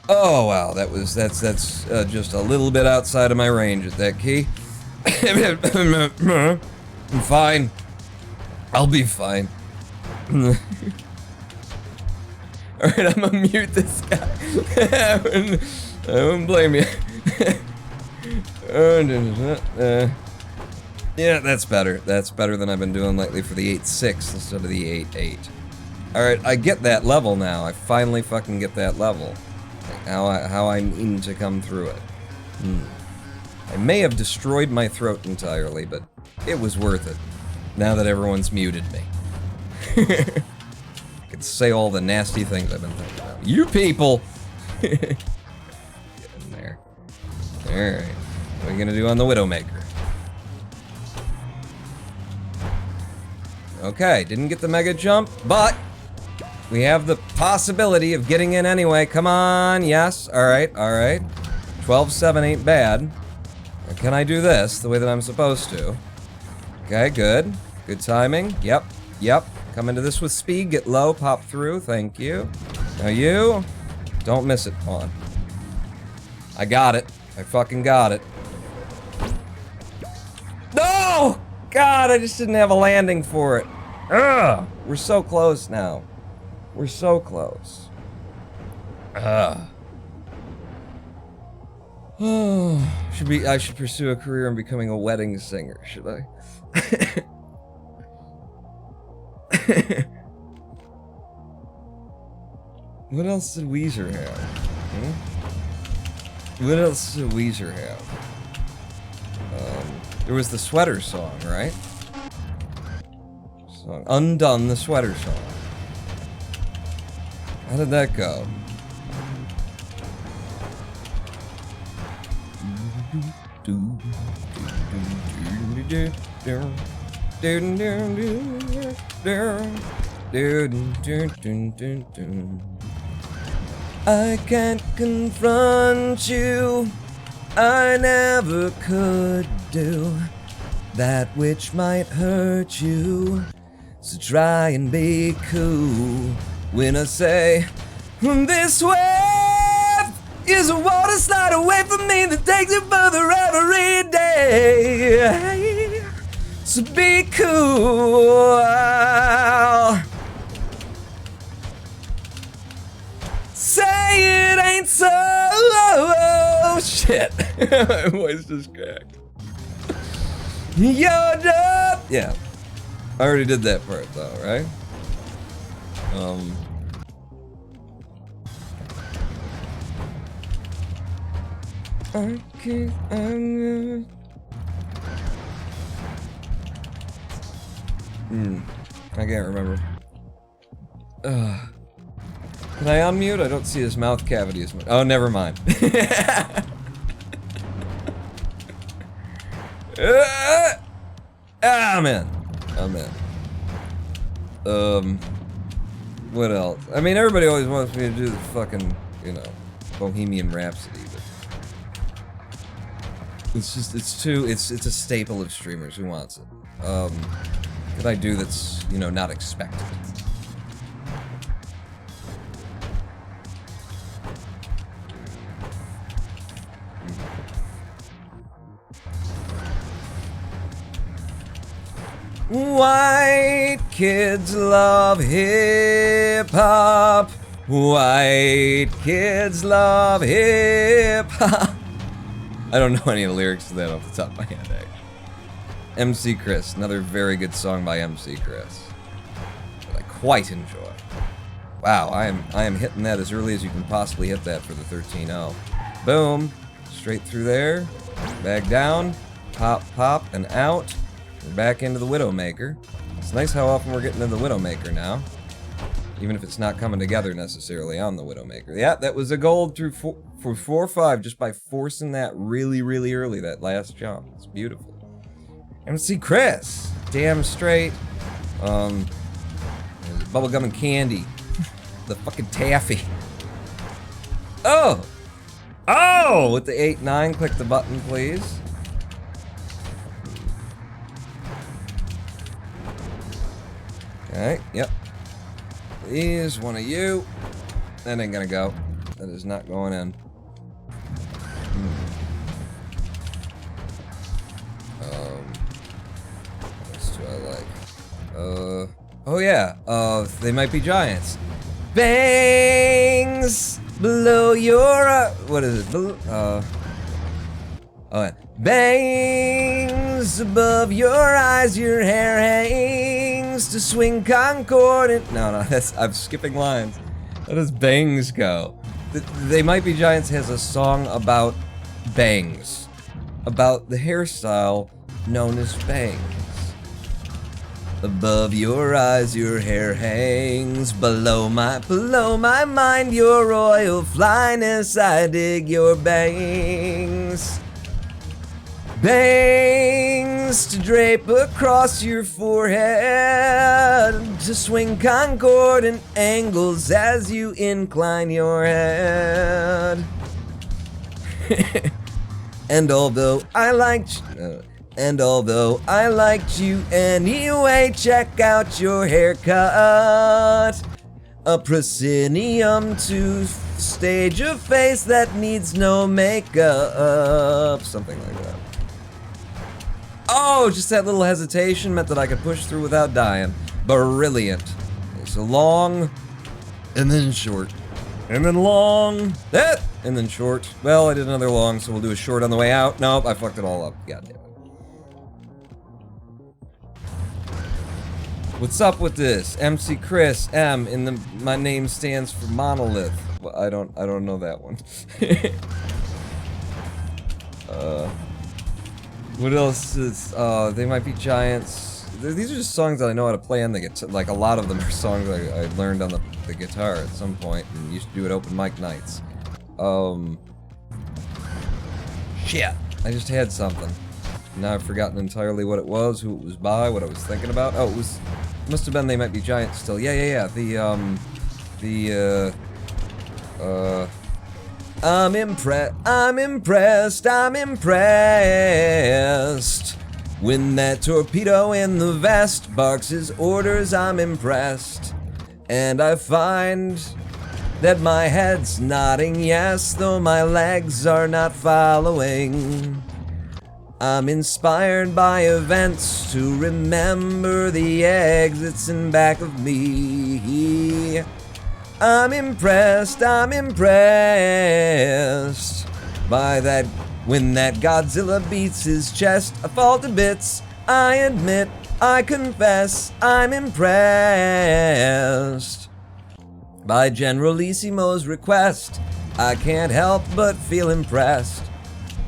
Oh wow, that's just a little bit outside of my range at that key. I'm fine. I'll be fine. Alright, I'm gonna mute this guy. I wouldn't blame you. Yeah, that's better. That's better than I've been doing lately for the 8.6 instead of the 8.8. Alright, I get that level now. I finally fucking get that level. How I mean to come through it. I may have destroyed my throat entirely, but it was worth it. Now that everyone's muted me. I can say all the nasty things I've been thinking about. You people! Get in there. Alright. What are you gonna do on the Widowmaker? Okay, didn't get the mega jump, but we have the possibility of getting in anyway. Come on, yes. Alright, alright. 12-7 ain't bad. Can I do this the way that I'm supposed to? Okay, good. Good timing. Yep. Yep. Come into this with speed. Get low. Pop through. Thank you. Now you. Don't miss it, pawn. I got it. I fucking got it. No! God, I just didn't have a landing for it. Ugh! We're so close now. We're so close. Ugh. I should pursue a career in becoming a wedding singer, should I? What else did Weezer have? What else did Weezer have? There was the sweater song, right? Undone, the sweater song. How did that go? I can't confront you. I never could do that which might hurt you. So try and be cool when I say this wave is a water slide away from me that takes you further every day. So be cool. Say it ain't so. Oh, shit. My voice just cracked. You're up. Yeah. I already did that part though, right? I can't remember. Can I unmute? I don't see his mouth cavity as much. Oh, never mind. I'm in. What else? I mean, everybody always wants me to do the fucking, you know, Bohemian Rhapsody, but it's a staple of streamers. Who wants it? What I do that's, you know, not expected. White kids love hip-hop. White kids love hip-hop. I don't know any of the lyrics to that off the top of my head, actually. MC Chris, another very good song by MC Chris that I quite enjoy. Wow, I am hitting that as early as you can possibly hit that for the 13-0. Boom, straight through there, back down, pop, pop, and out. We're back into the Widowmaker. It's nice how often we're getting into the Widowmaker now. Even if it's not coming together necessarily on the Widowmaker. Yeah, that was a gold through for 4-5 just by forcing that really, really early, that last jump. It's beautiful. MC Chris, damn straight. Bubblegum and candy. The fucking taffy. Oh! Oh! With the 8-9, click the button, please. Okay, yep. Please, one of you. That ain't gonna go. That is not going in. What else do I like? Oh yeah. They might be giants. Bangs below your, what is it? Oh yeah. Bangs above your eyes, your hair hangs to swing concordant. No, I'm skipping lines. How does bangs go? They Might Be Giants has a song about bangs. About the hairstyle known as bangs. Above your eyes, your hair hangs. Below my mind, your royal flyness. I dig your bangs. Bangs to drape across your forehead, to swing concordant angles as you incline your head. And although I like And although I liked you anyway, check out your haircut. A proscenium to stage a face that needs no makeup. Something like that. Oh, just that little hesitation meant that I could push through without dying. Brilliant. So long, and then short. And then long, and then short. Well, I did another long, so we'll do a short on the way out. Nope, I fucked it all up. God damn it. What's up with this? MC Chris M in the my name stands for monolith. Well, I don't know that one. What else is they might be giants. These are just songs that I know how to play on the guitar. Like a lot of them are songs I learned on the guitar at some point and used to do at open mic nights. Shit. I just had something. Now I've forgotten entirely what it was, who it was by, what I was thinking about. Oh, it must have been They Might Be Giants still. Yeah. I'm impressed. When that torpedo in the vest barks his orders, I'm impressed. And I find that my head's nodding yes, though my legs are not following. I'm inspired by events to remember the exits in back of me. I'm impressed by that. When that Godzilla beats his chest, I fall to bits. I admit, I confess, I'm impressed by Generalissimo's request. I can't help but feel impressed.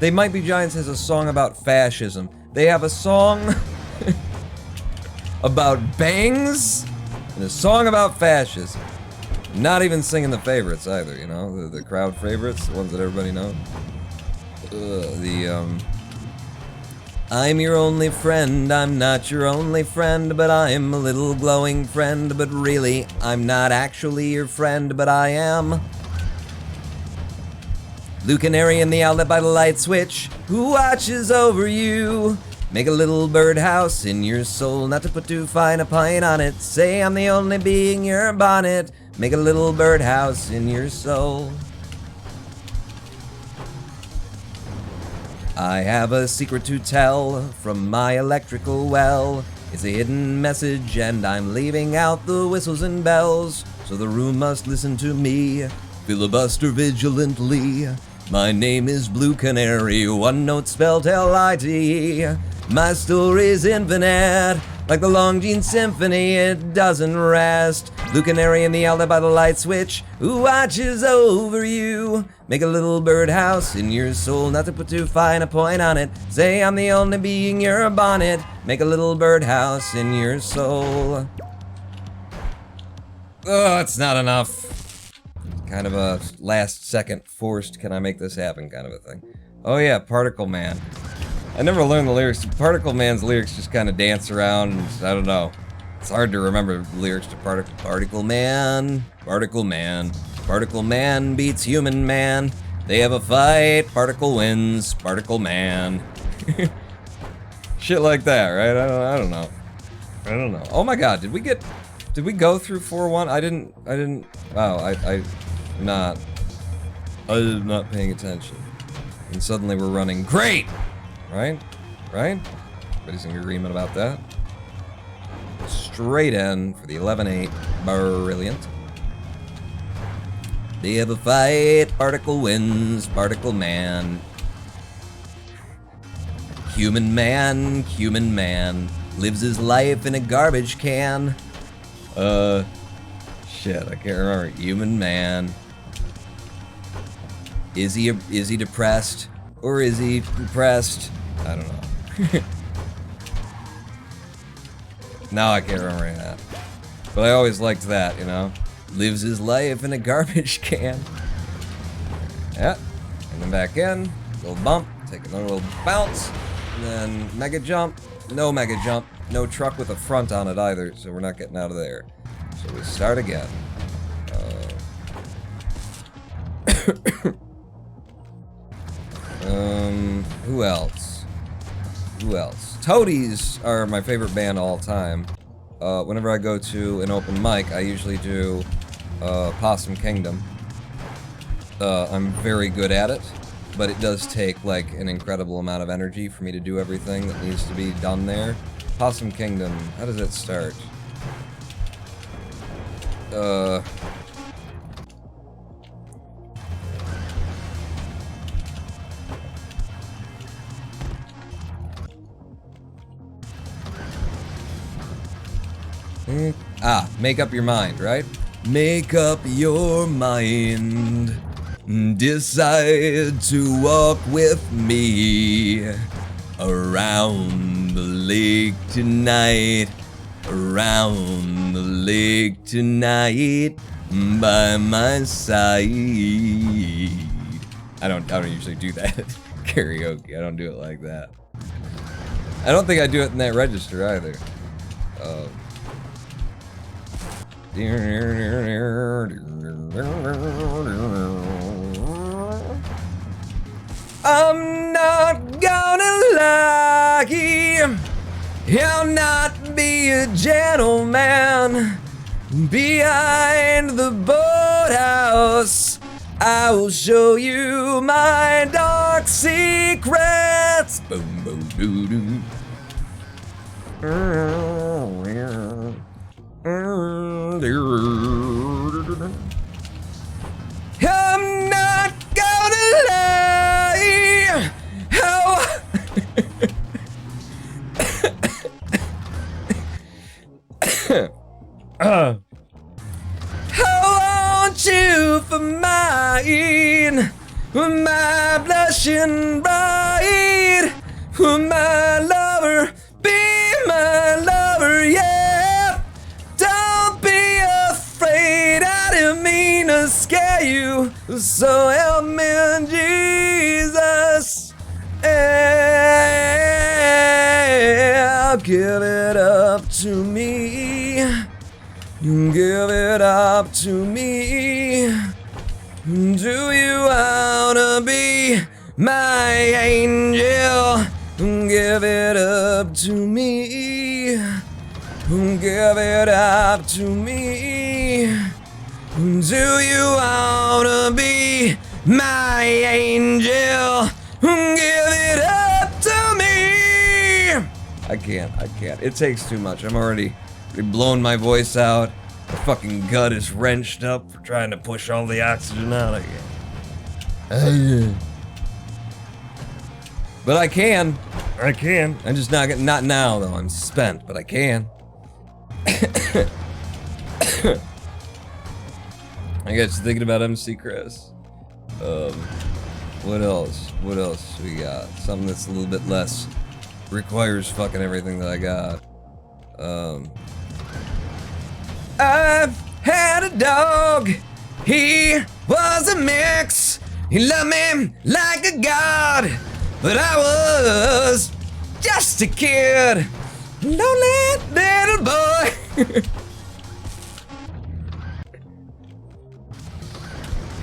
They Might Be Giants has a song about fascism. They have a song about bangs and a song about fascism. Not even singing the favorites either, you know, the crowd favorites, the ones that everybody knows. I'm your only friend, I'm not your only friend, but I'm a little glowing friend, but really, I'm not actually your friend, but I am. Blue Canary in the outlet by the light switch, who watches over you? Make a little birdhouse in your soul, not to put too fine a pine on it. Say I'm the only bee in your bonnet. Make a little birdhouse in your soul. I have a secret to tell from my electrical well. It's a hidden message and I'm leaving out the whistles and bells. So the room must listen to me, filibuster vigilantly. My name is Blue Canary, one note spelled L-I-T. My story's infinite, like the Longines Symphony, it doesn't rest. Blue Canary in the outlet by the light switch, who watches over you? Make a little birdhouse in your soul, not to put too fine a point on it. Say I'm the only bee in your bonnet. Make a little birdhouse in your soul. Oh, it's not enough. Kind of a last second forced, can I make this happen kind of a thing. Oh yeah, Particle Man. I never learned the lyrics. Particle Man's lyrics just kind of dance around, and I don't know. It's hard to remember the lyrics to Particle Man. Particle Man. Particle Man beats Human Man. They have a fight. Particle wins. Particle Man. Shit like that, right? I don't know. Oh my god, did we go through 4-1? I didn't, wow, I'm not paying attention. And suddenly we're running, great! Right? Everybody's in agreement about that. Straight in for the 11-8, brilliant. They have a fight, Particle wins, Particle Man. Human man, lives his life in a garbage can. Shit, I can't remember. Human man. Is he depressed? Or is he impressed? I don't know. Now I can't remember that. But I always liked that, you know? Lives his life in a garbage can. Yeah. And then back in. Little bump. Take another little bounce. And then mega jump. No mega jump. No truck with a front on it either, so we're not getting out of there. So we start again. Who else? Who else? Toadies are my favorite band of all time. Whenever I go to an open mic, I usually do Possum Kingdom. I'm very good at it, but it does take like an incredible amount of energy for me to do everything that needs to be done there. Possum Kingdom, how does it start? Make up your mind, right? Make up your mind. Decide to walk with me around the lake tonight. Around the lake tonight by my side. I don't usually do that at karaoke. I don't do it like that. I don't think I do it in that register either. I'm not gonna lie, I'll not be a gentleman behind the boathouse. I will show you my dark secrets. Boom, boom, doo, doo. I'm not gonna lie. I want you for mine, my blushing bride, my lover, be my lover, yeah. Don't be afraid, I didn't mean to scare you, so help me, Jesus. Yeah, give it up to me. Give it up to me. Do you wanna be my angel? Give it up to me. Give it up to me. Do you wanna be my angel? Give it up to me. I can't. It takes too much. I'm already blowing my voice out. My fucking gut is wrenched up for trying to push all the oxygen out again. But I can. I'm just not now though. I'm spent, but I can. I got you thinking about MC Chris. What else? What else we got? Something that's a little bit less requires fucking everything that I got. I've had a dog. He was a mix. He loved me like a god, but I was just a kid, lonely little boy.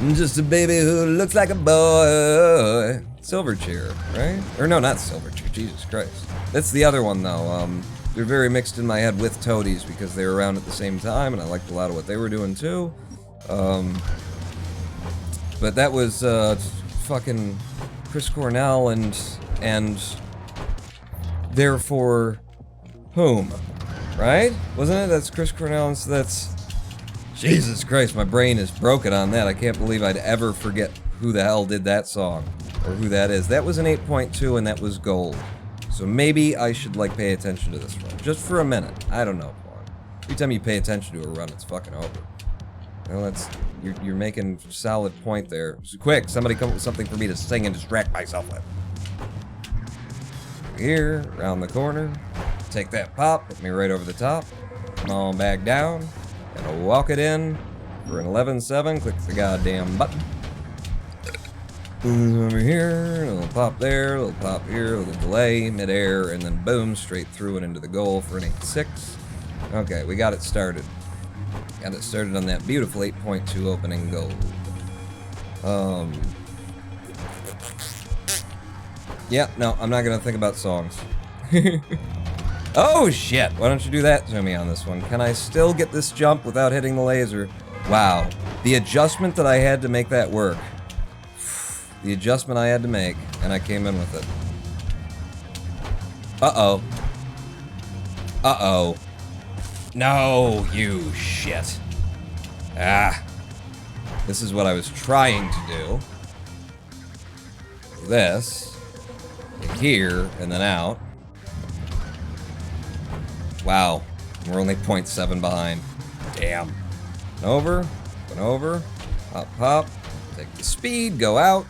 I'm just a baby who looks like a boy. Silverchair, right? Or no, not Silverchair. Jesus Christ. That's the other one though. They're very mixed in my head with Toadies because they were around at the same time, and I liked a lot of what they were doing too. But that was fucking Chris Cornell and Therefore Whom, right? Wasn't it? That's Chris Cornell, and so that's... Jesus Christ, my brain is broken on that. I can't believe I'd ever forget who the hell did that song, or who that is. That was an 8.2, and that was gold. So maybe I should, like, pay attention to this run. Just for a minute. I don't know, Quan. Every time you pay attention to a run, it's fucking over. Well, that's... You're making solid point there. So quick, somebody come up with something for me to sing and distract myself with. Here, around the corner. Take that pop, put me right over the top. Come on back down. And I'll walk it in for an 11-7. Click the goddamn button. Over here, a little pop there, a little pop here, a little delay, midair, and then boom, straight through and into the goal for an 8-6. Okay, we got it started. Got it started on that beautiful 8.2 opening goal. Yeah, no, I'm not gonna think about songs. Oh shit, why don't you do that to me on this one? Can I still get this jump without hitting the laser? Wow, the adjustment that I had to make that work. The adjustment I had to make, and I came in with it. Uh-oh. Uh-oh. No, you shit. Ah. This is what I was trying to do. This. Here, and then out. Wow. We're only 0.7 behind. Damn. Over. Hop, hop. Take the speed, go out.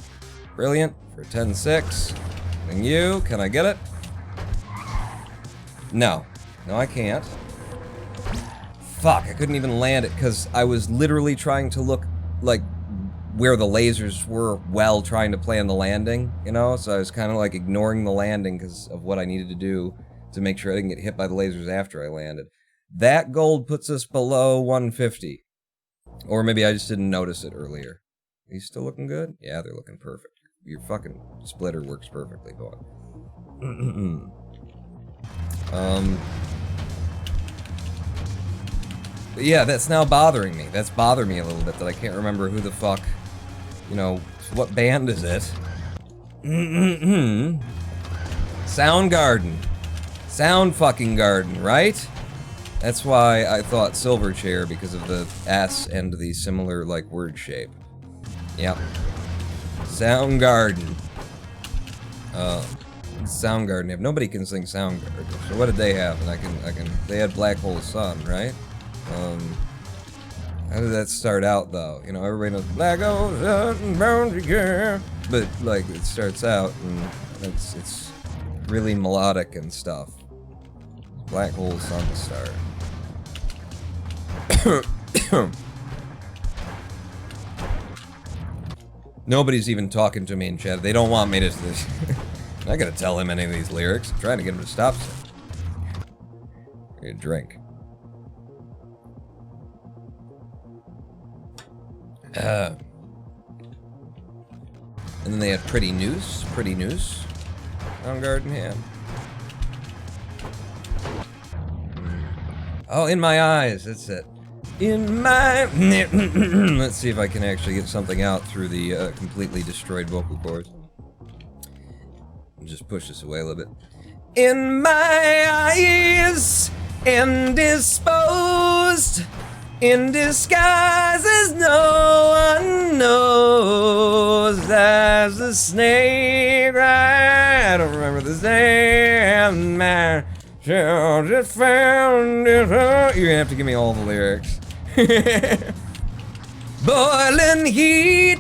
Brilliant. For 10-6. And you, can I get it? No. No, I can't. Fuck, I couldn't even land it because I was literally trying to look like where the lasers were while trying to plan the landing, you know? So I was kind of like ignoring the landing because of what I needed to do to make sure I didn't get hit by the lasers after I landed. That gold puts us below 150. Or maybe I just didn't notice it earlier. Are you still looking good? Yeah, they're looking perfect. Your fucking splitter works perfectly, boy. But yeah, that's now bothering me. That's bothering me a little bit that I can't remember who the fuck, you know, what band is it? Soundgarden. Sound fucking Garden, right? That's why I thought Silverchair, because of the S and the similar, like, word shape. Yep. Soundgarden. Soundgarden. If nobody can sing Soundgarden, so what did they have? And I can. They had Black Hole Sun, right? How did that start out though? You know, everybody knows Black Hole Sun, Boundary Girl, but like it starts out and it's really melodic and stuff. Black Hole Sun start. Nobody's even talking to me in chat. They don't want me to. I gotta tell him any of these lyrics. I'm trying to get him to stop. Get a drink. And then they had Pretty Noose. Soundgarden, yeah. Oh, In My Eyes, that's it. In my... Let's see if I can actually get something out through the completely destroyed vocal cords. Just push this away a little bit. In my eyes, indisposed, in disguise as no one knows, as the snake, I don't remember the name, man, just found it. You're gonna have to give me all the lyrics. Boiling heat,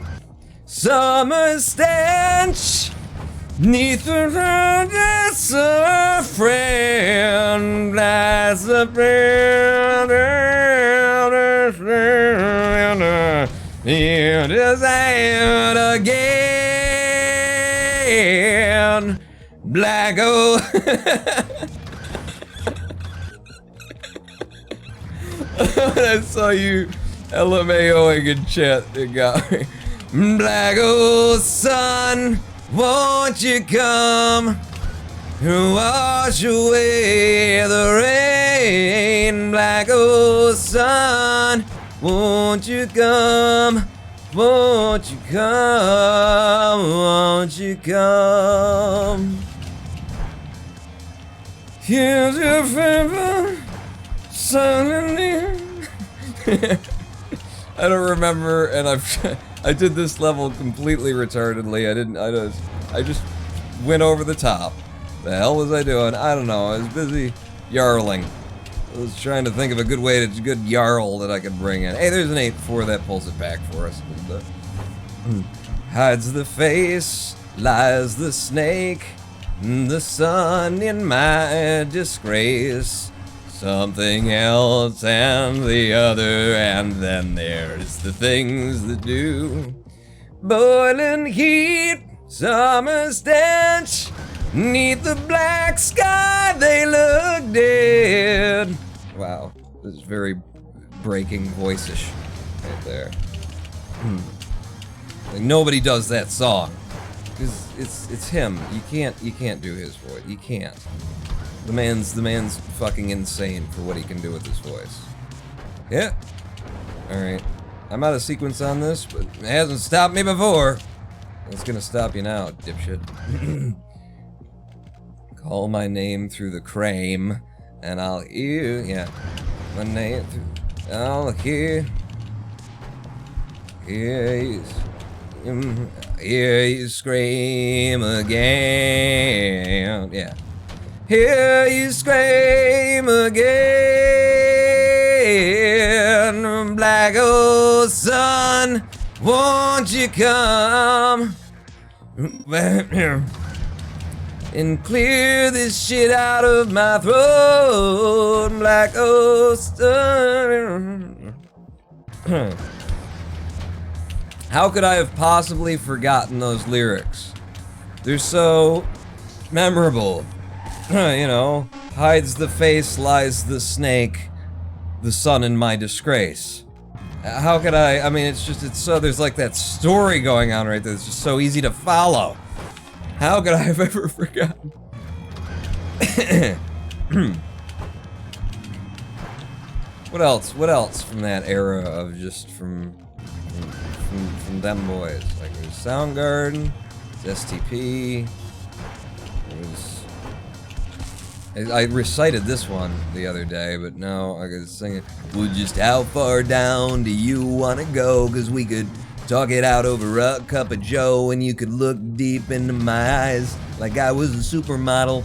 summer stench, neath the road, that's a friend, that's a friend, it is out again, Black O. I saw you LMAOing in chat, it got me. Black O sun, won't you come wash away the rain? Black O sun, won't you come? Won't you come? Won't you come? Here's your favor, suddenly. I don't remember, and I did this level completely retardedly. I just went over the top. The hell was I doing? I don't know. I was busy yarling. I was trying to think of a good way to good yarl that I could bring in. Hey, there's an 8-4 that pulls it back for us a little bit. Hides the face, lies the snake, the sun in my disgrace. Something else and the other, and then there's the things that do. Boiling heat, summer stench, neath the black sky they look dead. Wow, this is very breaking voice-ish right there. Like nobody does that song because it's him. You can't do his voice. You can't. The man's fucking insane for what he can do with his voice. Yeah. Alright. I'm out of sequence on this, but it hasn't stopped me before. It's gonna stop you now, dipshit. Call my name through the crame, and I'll hear, yeah. My name through, I'll hear you scream again, yeah. Hear you scream again, black old sun, won't you come and clear this shit out of my throat, black old sun. How could I have possibly forgotten those lyrics? They're so memorable. You know, hides the face, lies the snake, the sun in my disgrace. How could I mean, it's so, there's like that story going on right there. It's just so easy to follow. How could I have ever forgotten? What else from that era of just from them boys? Like there's Soundgarden, there's STP, I recited this one the other day, but now I gotta sing it. Well, just how far down do you wanna go? 'Cause we could talk it out over a cup of joe, and you could look deep into my eyes like I was a supermodel.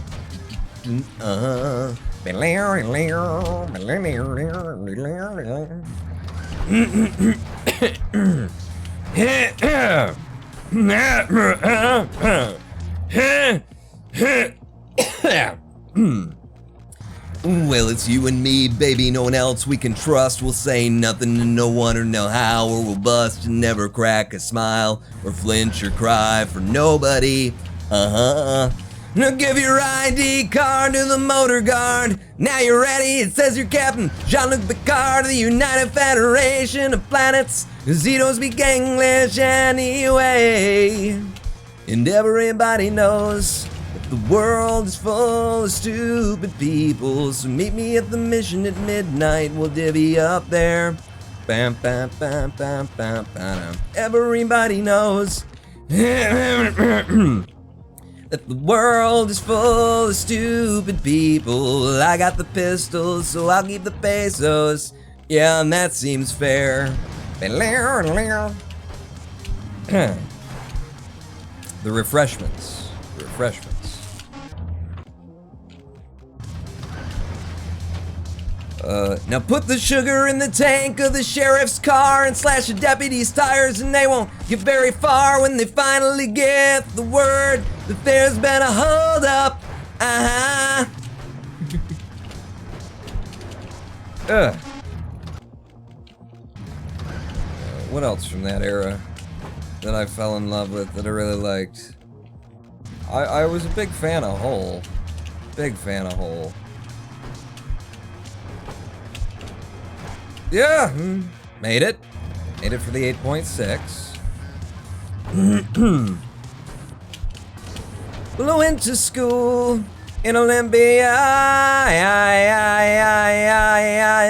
Well, it's you and me, baby, no one else we can trust. We'll say nothing to no one or no how, or we'll bust and never crack a smile, or flinch or cry for nobody. Now give your ID card to the motor guard. Now you're ready, it says you're Captain Jean-Luc Picard of the United Federation of Planets, 'cause he don't speak English anyway. And everybody knows the world is full of stupid people, so meet me at the mission at midnight. We'll divvy up there. Bam, bam, bam, bam, bam, bam. Everybody knows that the world is full of stupid people. I got the pistols, so I'll keep the pesos. Yeah, and that seems fair. The refreshments. The refreshments. Now put the sugar in the tank of the sheriff's car and slash the deputy's tires, and they won't get very far when they finally get the word that there's been a hold-up. What else from that era that I fell in love with that I really liked? I was a big fan of Hole. Big fan of Hole. Yeah, made it. Made it for the 8.6. Well, I went to school in Olympia,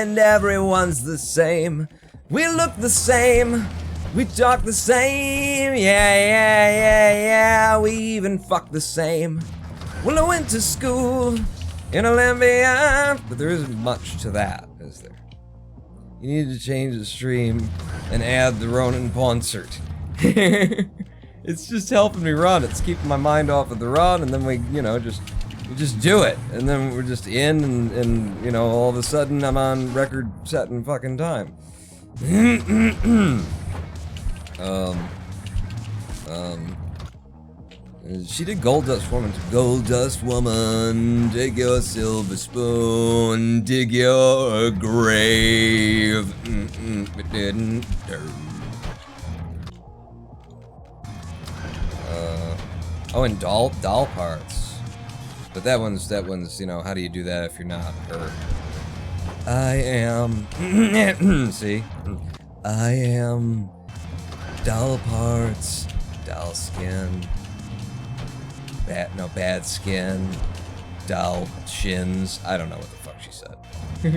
and everyone's the same. We look the same. We talk the same. Yeah. We even fuck the same. Well, I went to school in Olympia, but there isn't much to that, is there? You need to change the stream and add the Ronin concert. It's just helping me run. It's keeping my mind off of the run, and then we just do it. And then we're just in, and all of a sudden I'm on record setting fucking time. She did Gold Dust Woman. Gold Dust Woman, take your silver spoon, dig your grave. It didn't. Oh, and doll parts. But that one's, how do you do that if you're not her? I am. See? I am doll parts, doll skin. Bad skin. doll, shins. I don't know what the fuck she said. To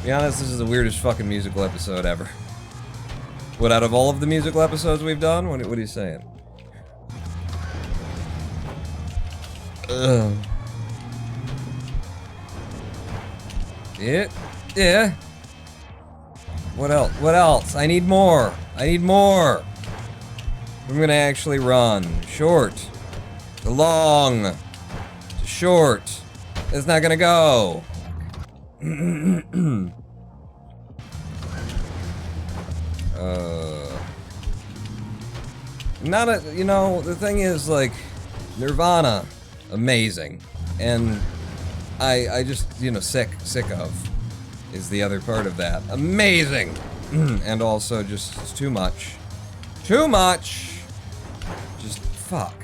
be honest, this is the weirdest fucking musical episode ever. What, out of all of the musical episodes we've done? What are you saying? Yeah. What else? What else? I need more. I need more. I'm gonna actually run. Short. To long. To short. It's not gonna go. Not a, you know, the thing is, like, Nirvana, amazing. And I just, you know, sick of is the other part of that. Amazing! And also just, it's too much. Too much! Just, fuck.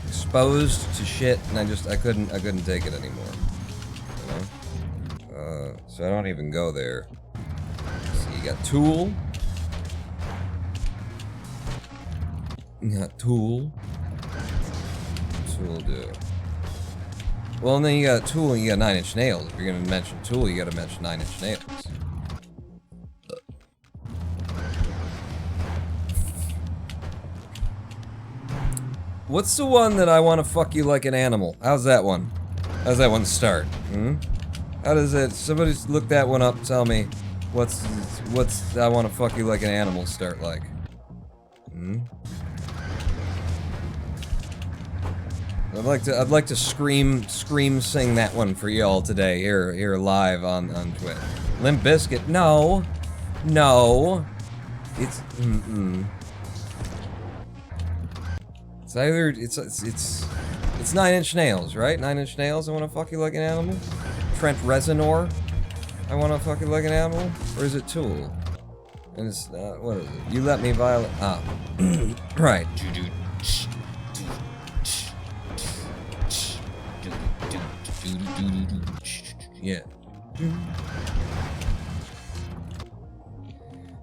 Exposed to shit, and I couldn't take it anymore. You know? So I don't even go there. So you got Tool. You got Tool. Tool do. Well, and then you got Tool and you got 9 Inch Nails. If you're gonna mention Tool, you gotta mention 9 Inch Nails. What's the one that I wanna fuck you like an animal? How's that one? How's that one start? How does it? Somebody look that one up. Tell me, what's I wanna fuck you like an animal start like? I'd like to scream sing that one for y'all today here live on Twitch. Limp Bizkit, no, it's It's either it's 9 Inch Nails, right? 9 Inch Nails. I want to fuck you like an animal. Trent Reznor. I want to fuck you like an animal, or is it Tool? And it's what is it? You let me violate. Ah, right. Yeah.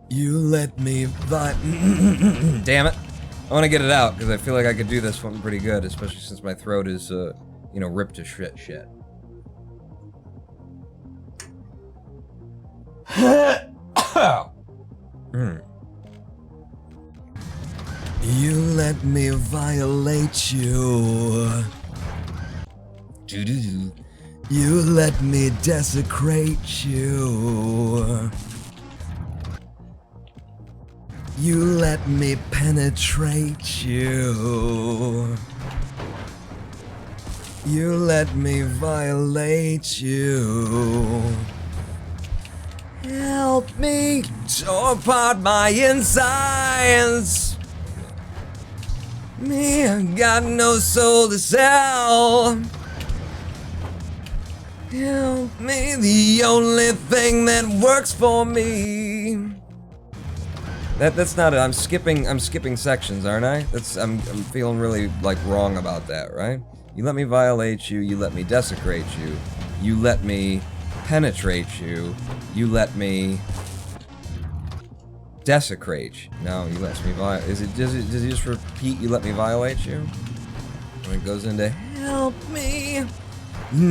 You let me damn it. I want to get it out because I feel like I could do this one pretty good, especially since my throat is, you know, ripped to shit. You let me violate you. You let me desecrate you. You let me penetrate you. You let me violate you. Help me tear apart my insides. Me, I got no soul to sell. Help me, the only thing that works for me. That's not it. I'm skipping sections, aren't I? I'm feeling really like wrong about that, right? You let me violate you, you let me desecrate you, you let me penetrate you, you let me desecrate you. No, you let me violate. Does he just repeat you let me violate you? And it goes into help me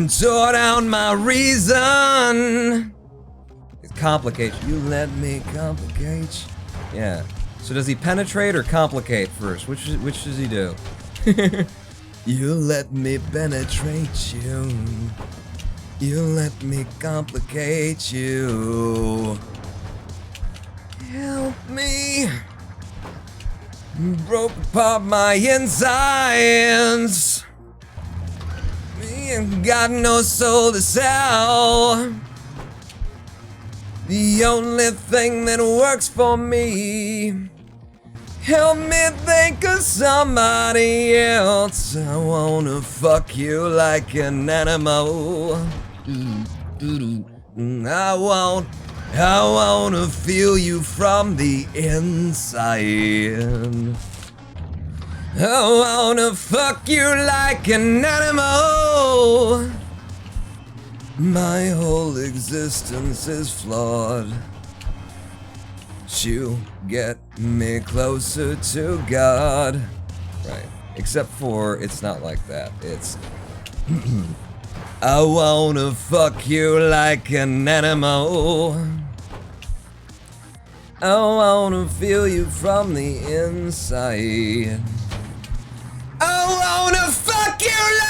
tore down my reason. It complicates. You let me complicate. Yeah. So does he penetrate or complicate first? Which does he do? You let me penetrate you. You let me complicate you. Help me. Broke apart my insides. Me ain't got no soul to sell. The only thing that works for me. Help me think of somebody else. I wanna fuck you like an animal. I wanna feel you from the inside. I wanna fuck you like an animal. My whole existence is flawed. You get me closer to God. Right. Except for it's not like that. It's I wanna fuck you like an animal. I wanna feel you from the inside. I wanna fuck you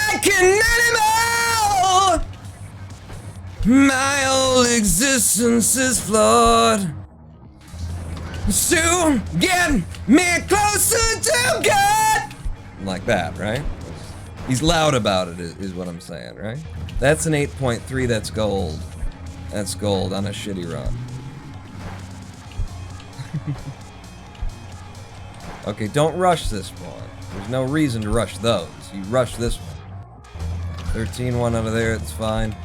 like an animal. My whole existence is flawed. So get me closer to God. Like that, right? He's loud about it, is what I'm saying, right? That's an 8.3, that's gold. That's gold on a shitty run. Okay, don't rush this one. There's no reason to rush those. You rush this one. 13-1 out of there, it's fine.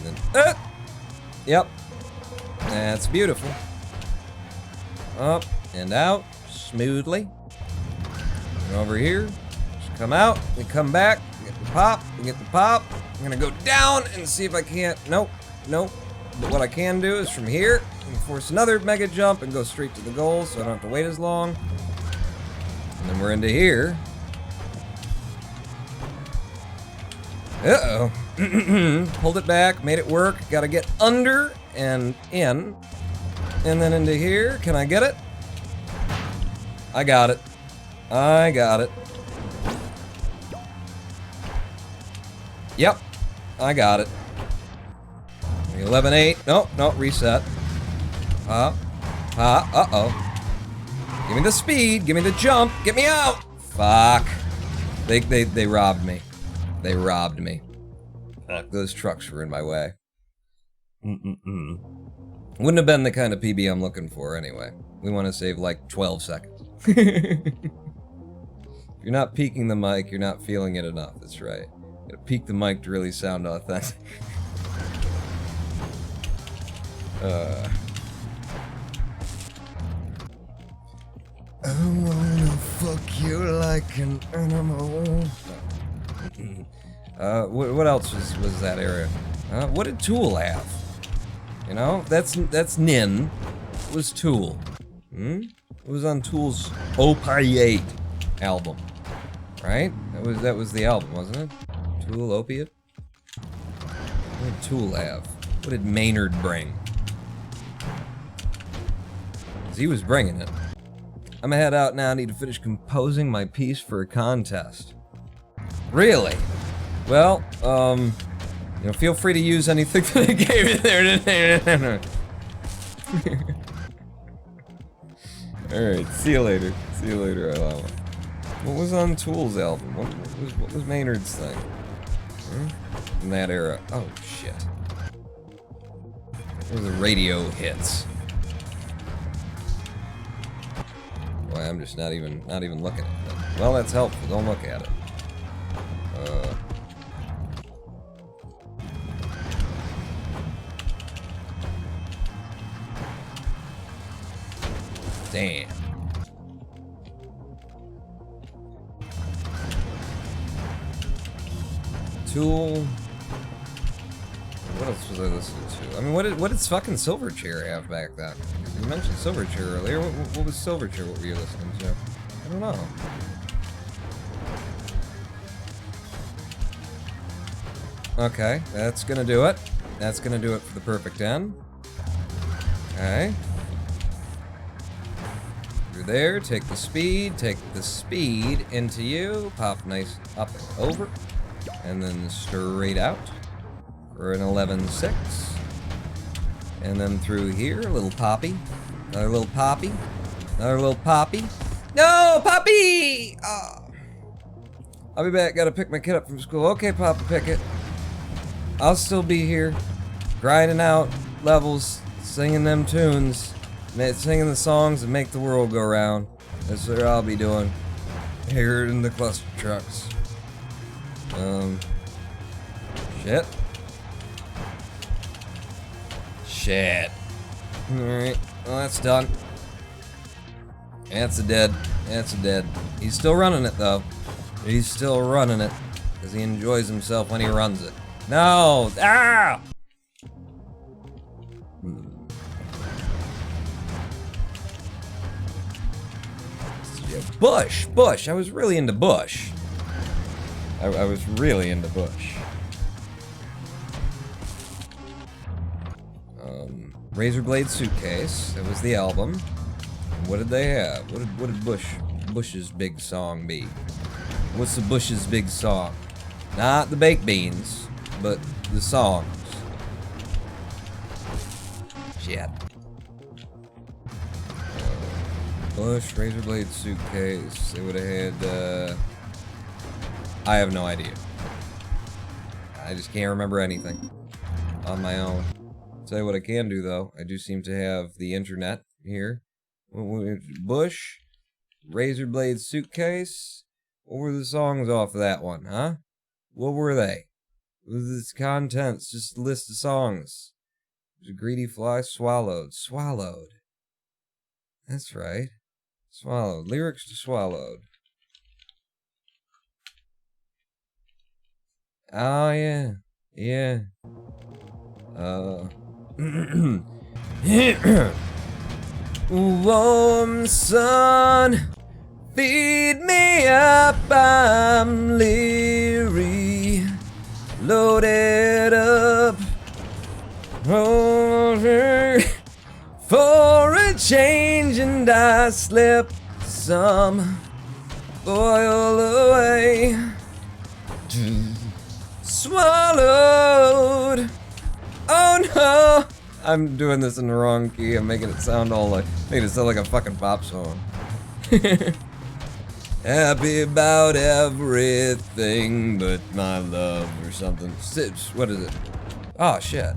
And then, yep. That's beautiful. Up and out, smoothly. And over here, just come out, we come back, we get the pop, we get the pop. I'm gonna go down and see if I can't, nope. But what I can do is from here, I can force another mega jump and go straight to the goal so I don't have to wait as long. And then we're into here. Uh-oh. Pulled it back, made it work. Gotta get under and in. And then into here. Can I get it? I got it. I got it. Yep. I got it. 11-8. No, reset. Uh-oh. Give me the speed. Give me the jump. Get me out. Fuck. They robbed me. They robbed me. Fuck, those trucks were in my way. Wouldn't have been the kind of PB I'm looking for anyway. We want to save like 12 seconds. If you're not peaking the mic, you're not feeling it enough. That's right. You gotta peak the mic to really sound authentic. I wanna fuck you like an animal. What else was that area? What did Tool have? You know, that's Nin. What was Tool? It was on Tool's Opiate album, right? That was the album, wasn't it? Tool Opiate. What did Tool have? What did Maynard bring? 'Cause he was bringing it. I'm gonna head out now. I need to finish composing my piece for a contest. Really? Well, you know, feel free to use anything that I gave you there. Alright, see you later. See you later, Alama. What was on Tool's album? What was Maynard's thing? In that era. Oh, shit. What were the radio hits? Boy, I'm just not even looking at that. Well, that's helpful. Don't look at it. Damn. Tool. What else was I listening to? I mean, what did fucking Silverchair have back then? You mentioned Silverchair earlier. What was Silverchair? What were you listening to? I don't know. Okay, that's gonna do it. That's gonna do it for the perfect end. Okay. You're there, take the speed into you, pop nice up and over, and then straight out for an 11-6. And then through here, a little poppy, another little poppy, another little poppy. No, Poppy! Oh. I'll be back, gotta pick my kid up from school. Okay, Papa Pickett. I'll still be here, grinding out levels, singing them tunes, singing the songs that make the world go round. That's what I'll be doing here in the Clustertrucks. Shit. Alright, well that's done. That's a dead. That's a dead. He's still running it though. He's still running it because he enjoys himself when he runs it. No! Ah! Bush. I was really into Bush. I was really into Bush. Razor Blade Suitcase. That was the album. What did they have? What did Bush's big song be? What's the Bush's big song? Not the baked beans, but the songs. Shit. Bush, Razor Blade Suitcase. They would have had, I have no idea. I just can't remember anything on my own. Tell you what I can do, though. I do seem to have the internet here. Bush, Razor Blade Suitcase. What were the songs off of that one, huh? What were they? What was its contents? Just a list of songs. There's a greedy fly swallowed. Swallowed. That's right. Swallowed. Lyrics to Swallowed. Oh, yeah. Yeah. Warm sun, feed me up, I'm leery, loaded up, over for a change, and I slip some oil away, swallowed. Oh no! I'm doing this in the wrong key. I'm making it sound all like, making it sound like a fucking pop song. Happy about everything but my love or something. What is it? Oh shit.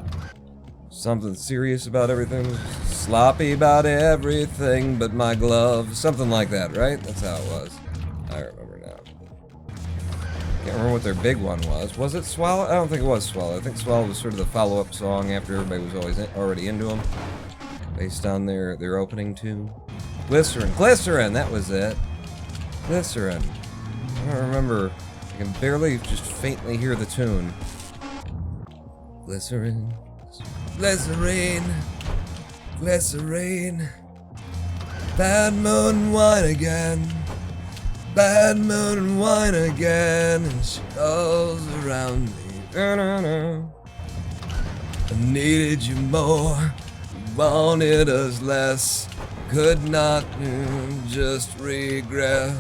Something serious about everything. Sloppy about everything but my glove. Something like that, right? That's how it was. I remember now. Can't remember what their big one was. Was it Swallow? I don't think it was Swallow. I think Swallow was sort of the follow-up song after everybody was already into them. Based on their opening tune. Glycerin. Glycerin! That was it. Glycerin. I don't remember. I can barely just faintly hear the tune. Glycerin. Glycerin. Glycerin. Bad moon and wine again. Bad moon and wine again, and she calls around me. I needed you more, wanted us less, could not just regress.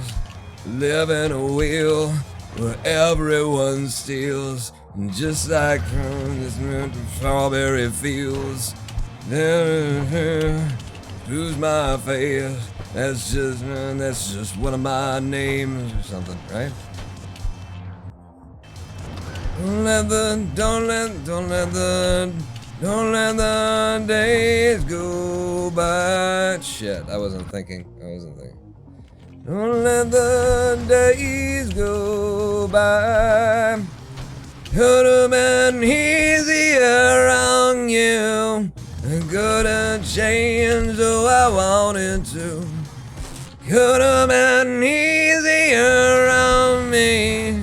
Live in a wheel where everyone steals, just like this strawberry fields. Who's my face? That's just one of my names or something, right? Don't let the days go by. Shit, I wasn't thinking. Don't let the days go by. Could have been easier on you. I couldn't change though I wanted to. Could have been easier on me.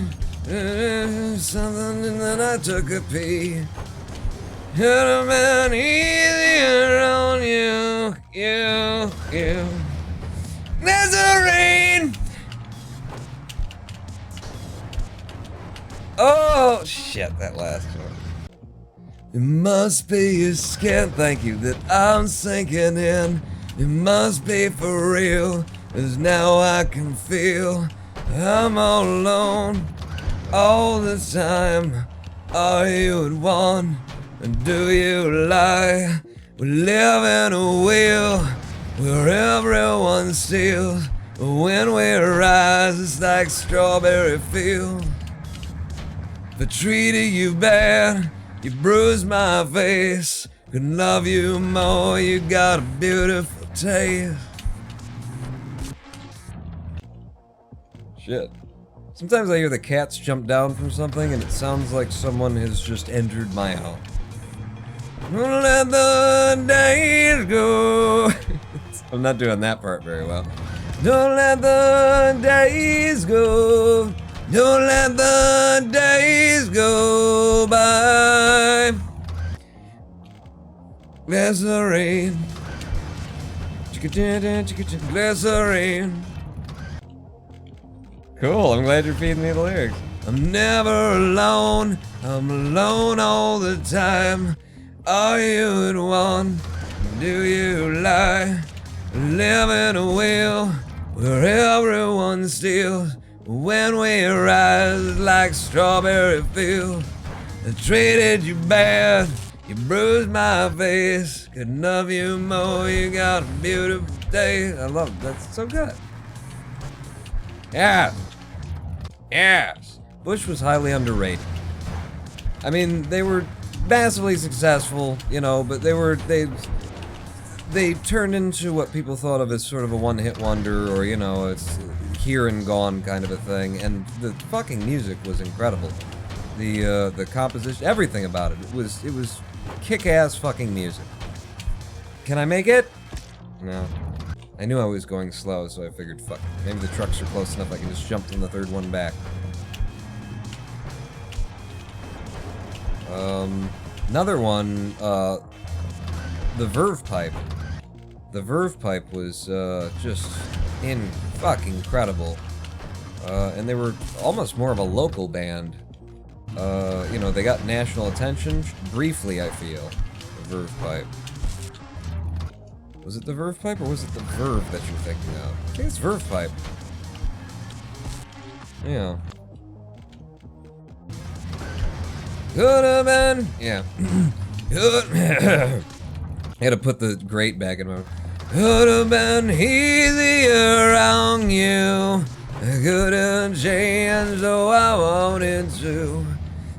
Something that I took a pee. Could have been easier on you. You. There's a rain. Oh shit, that last one. It must be your skin, thank you, that I'm sinking in. It must be for real, 'cause now I can feel I'm all alone all the time. Are you at one? And do you lie? We live in a wheel where everyone steals. When we rise, it's like strawberry field. If I treated you bad, you bruised my face. Could love you more, you got a beautiful taste. Shit. Sometimes I hear the cats jump down from something and it sounds like someone has just entered my home. Don't let the days go. I'm not doing that part very well. Don't let the days go. Don't let the days go by. Glycerine. Glycerine. Cool, I'm glad you're feeding me the lyrics. I'm never alone. I'm alone all the time. Are you at one? Do you lie? Live in a wheel where everyone steals. When we rise like strawberry fields. I treated you bad. You bruised my face. Couldn't love you more. You got a beautiful day. I love it. That's so good. Yeah. Yes. Bush was highly underrated. I mean, they were massively successful, you know, but they turned into what people thought of as sort of a one-hit wonder, or, you know, it's here and gone kind of a thing. And the fucking music was incredible. The composition, everything about it. It was kick-ass fucking music. Can I make it? No. I knew I was going slow, so I figured, fuck it. Maybe the trucks are close enough I can just jump from the third one back. Another one, the Verve Pipe. The Verve Pipe was, just fucking incredible. And they were almost more of a local band. You know, they got national attention, briefly, I feel. The Verve Pipe. Was it the Verve Pipe, or was it the Verve that you're thinking of? I think it's Verve Pipe. Yeah. Could have been. Yeah. Could. I had to put the grate back in my. Could have been easier on you. I could have changed though I wanted to.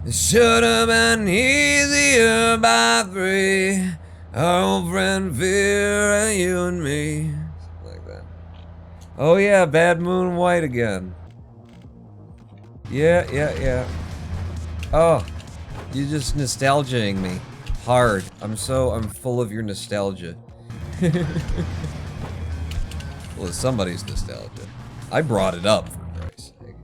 It should have been easier by 3. Our old friend Vera, you and me. Something like that. Oh yeah, Bad Moon White again. Yeah. Oh. You're just nostalgiaing me. Hard. I'm full of your nostalgia. Well, somebody's nostalgia. I brought it up, for Christ's sake.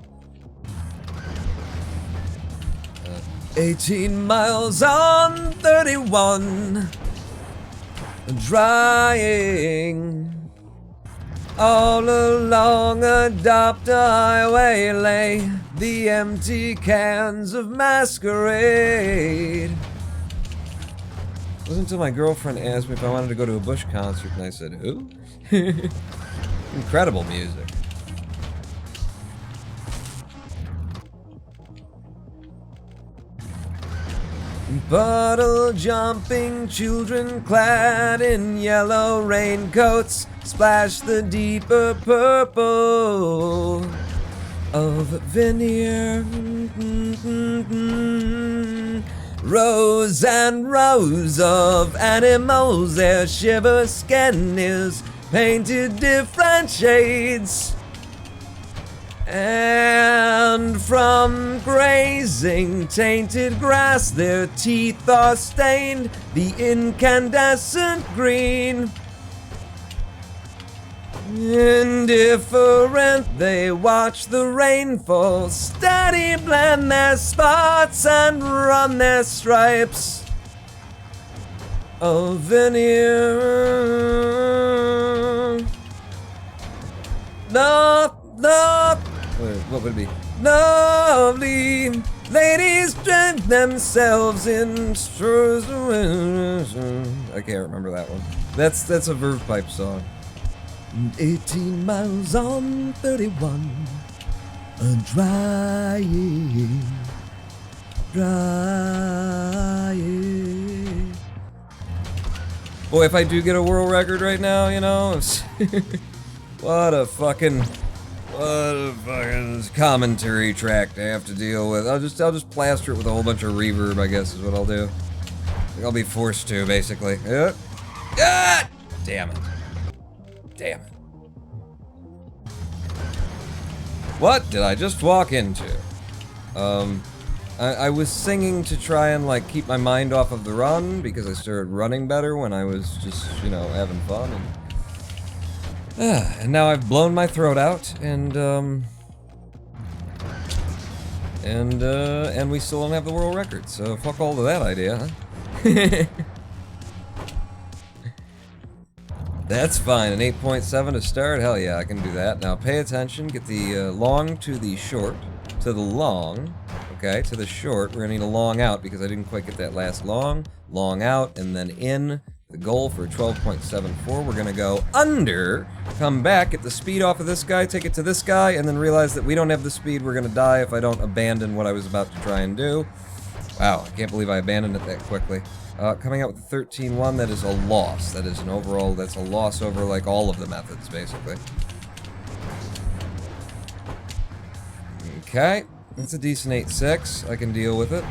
18 miles on 31. Drying. All along a Adopter highway lay the empty cans of Masquerade. It wasn't until my girlfriend asked me if I wanted to go to a Bush concert, and I said, who? Incredible music. Puddle jumping children clad in yellow raincoats splash the deeper purple of veneer. Rows and rows of animals, their shiver skin is painted different shades. And from grazing tainted grass, their teeth are stained the incandescent green. Indifferent, they watch the rainfall, steady blend their spots and run their stripes of veneer. Wait, what would it be? Lovely ladies dress themselves in straws. I can't remember that one. That's a Verve Pipe song. 18 miles on 31, drying. Boy, if I do get a world record right now, you know, what a fucking commentary track to have to deal with. I'll just plaster it with a whole bunch of reverb, I guess is what I'll do. I'll be forced to, basically. Yep. Ah! Damn it. Damn it. What did I just walk into? I was singing to try and, like, keep my mind off of the run, because I started running better when I was just, you know, having fun, and now I've blown my throat out, and we still don't have the world record, so fuck all of that idea, huh? That's fine, an 8.7 to start? Hell yeah, I can do that. Now pay attention, get the long to the short. to the long, okay, to the short. We're gonna need a long out because I didn't quite get that last long out, and then in. The goal for 12.74, we're gonna go under, come back, get the speed off of this guy, take it to this guy, and then realize that we don't have the speed, we're gonna die if I don't abandon what I was about to try and do. Wow, I can't believe I abandoned it that quickly. Coming out with the 13.1, that is a loss. That is an overall, that's a loss over like all of the methods, basically. Okay, that's a decent 8.6, I can deal with it.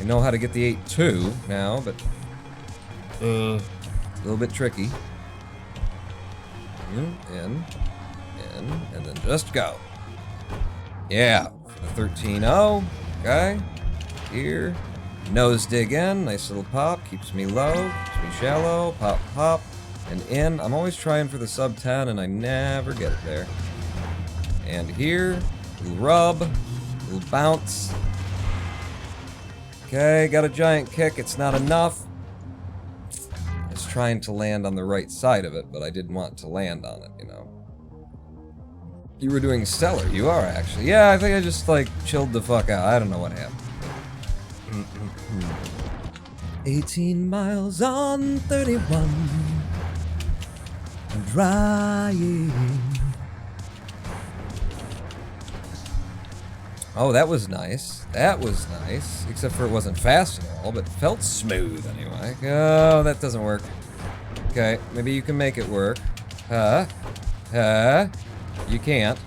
I know how to get the 8.2 now, but a little bit tricky. In, and then just go. Yeah, for the 13.0. Okay. Here. Nose dig in. Nice little pop. Keeps me low. Keeps me shallow. Pop, pop. And in. I'm always trying for the sub 10, and I never get it there. And here. Little rub. Little bounce. Okay, got a giant kick. It's not enough. Trying to land on the right side of it, but I didn't want to land on it, you know. You were doing stellar. You are, actually. Yeah, I think I just, like, chilled the fuck out. I don't know what happened. 18 miles on 31. I'm drying. Oh, that was nice. That was nice. Except for it wasn't fast at all, but felt smooth anyway. Oh, that doesn't work. Okay, maybe you can make it work. You can't.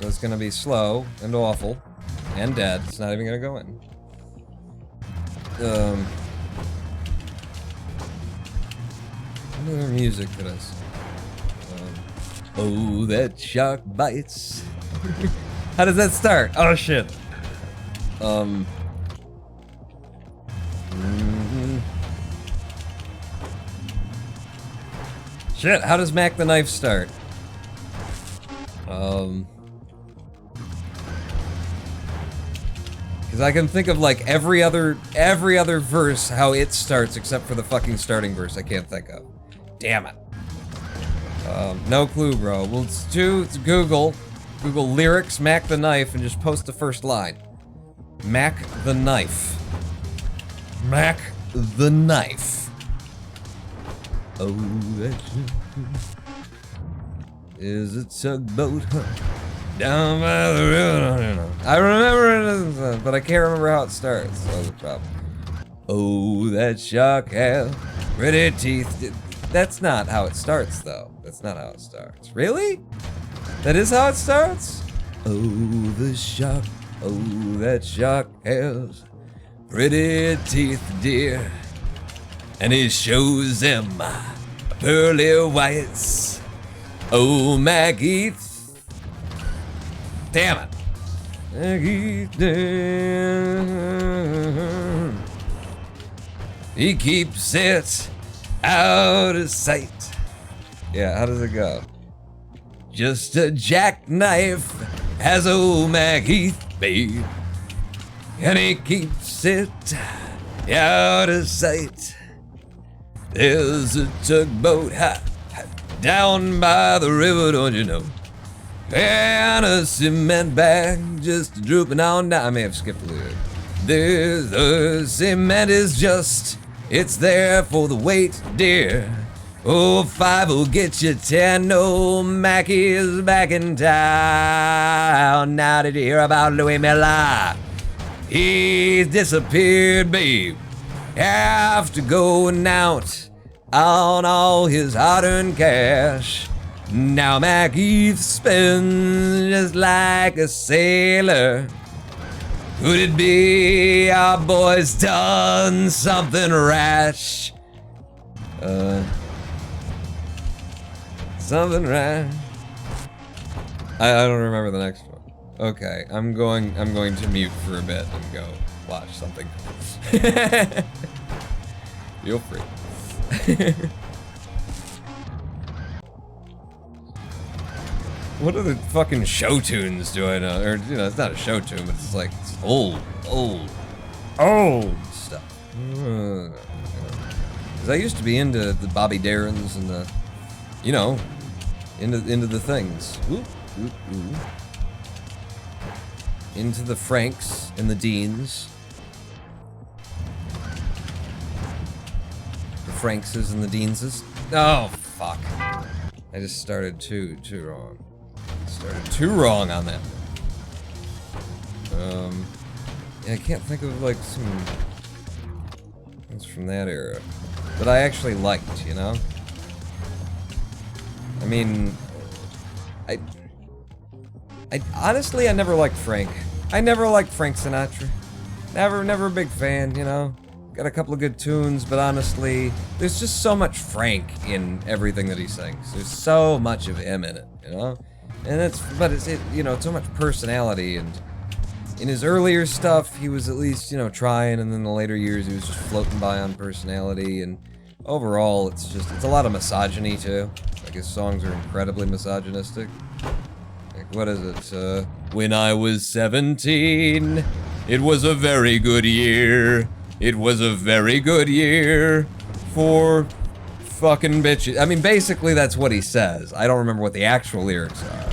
So it's gonna be slow and awful and dead. It's not even gonna go in. What other music could I sing? Oh, that shark bites. How does that start? Oh shit. Shit, how does Mac the Knife start? Because I can think of like every other verse how it starts except for the fucking starting verse I can't think of. Damn it. No clue, bro. Well, it's Google lyrics, Mac the Knife, and just post the first line. Mac the Knife. Mac the Knife. Oh, that is a tugboat down by the river. I remember it, but I can't remember how it starts. That's the problem. Oh, that shark has pretty teeth. That's not how it starts, though. That's not how it starts. Really? That is how it starts? Oh, the shark. Oh, that shark has pretty teeth, dear. And he shows them pearly whites. Oh, Maggie. Damn it. Maggie, he keeps it out of sight. Yeah, how does it go? Just a jackknife has old Maggie, babe. And he keeps it out of sight. There's a tugboat down by the river, don't you know? And a cement bag just drooping on down. I may have skipped a little. There's the cement is just, it's there for the weight, dear. Oh, 5 will get you 10. No, Mackie is back in town. Now did you hear about Louis Miller? He's disappeared, babe. After going out on all his hard-earned cash. Now Mackie spends just like a sailor. Could it be our boy's done something rash? Something rash. I don't remember the next one. Okay, I'm going to mute for a bit and go watch something. Feel free. What other fucking show tunes do I know? Or, you know, it's not a show tune, but it's like it's old stuff. Because I used to be into the Bobby Darrens and the, you know, into the things. Ooh, ooh, ooh. into the Franks and the Deans. The Frankses and the Deanses. Oh, fuck. I just started too wrong. Started too wrong on that. Yeah, I can't think of, like, some things from that era that I actually liked, you know? I mean, I honestly, I never liked Frank. I never liked Frank Sinatra. Never a big fan, you know? Got a couple of good tunes, but honestly, there's just so much Frank in everything that he sings. There's so much of him in it, you know? And it's you know, so much personality, and in his earlier stuff, he was at least, you know, trying, and then the later years, he was just floating by on personality, and overall, it's a lot of misogyny, too. Like, his songs are incredibly misogynistic. Like, what is it? When I was 17, it was a very good year. It was a very good year for fucking bitches. I mean, basically, that's what he says. I don't remember what the actual lyrics are.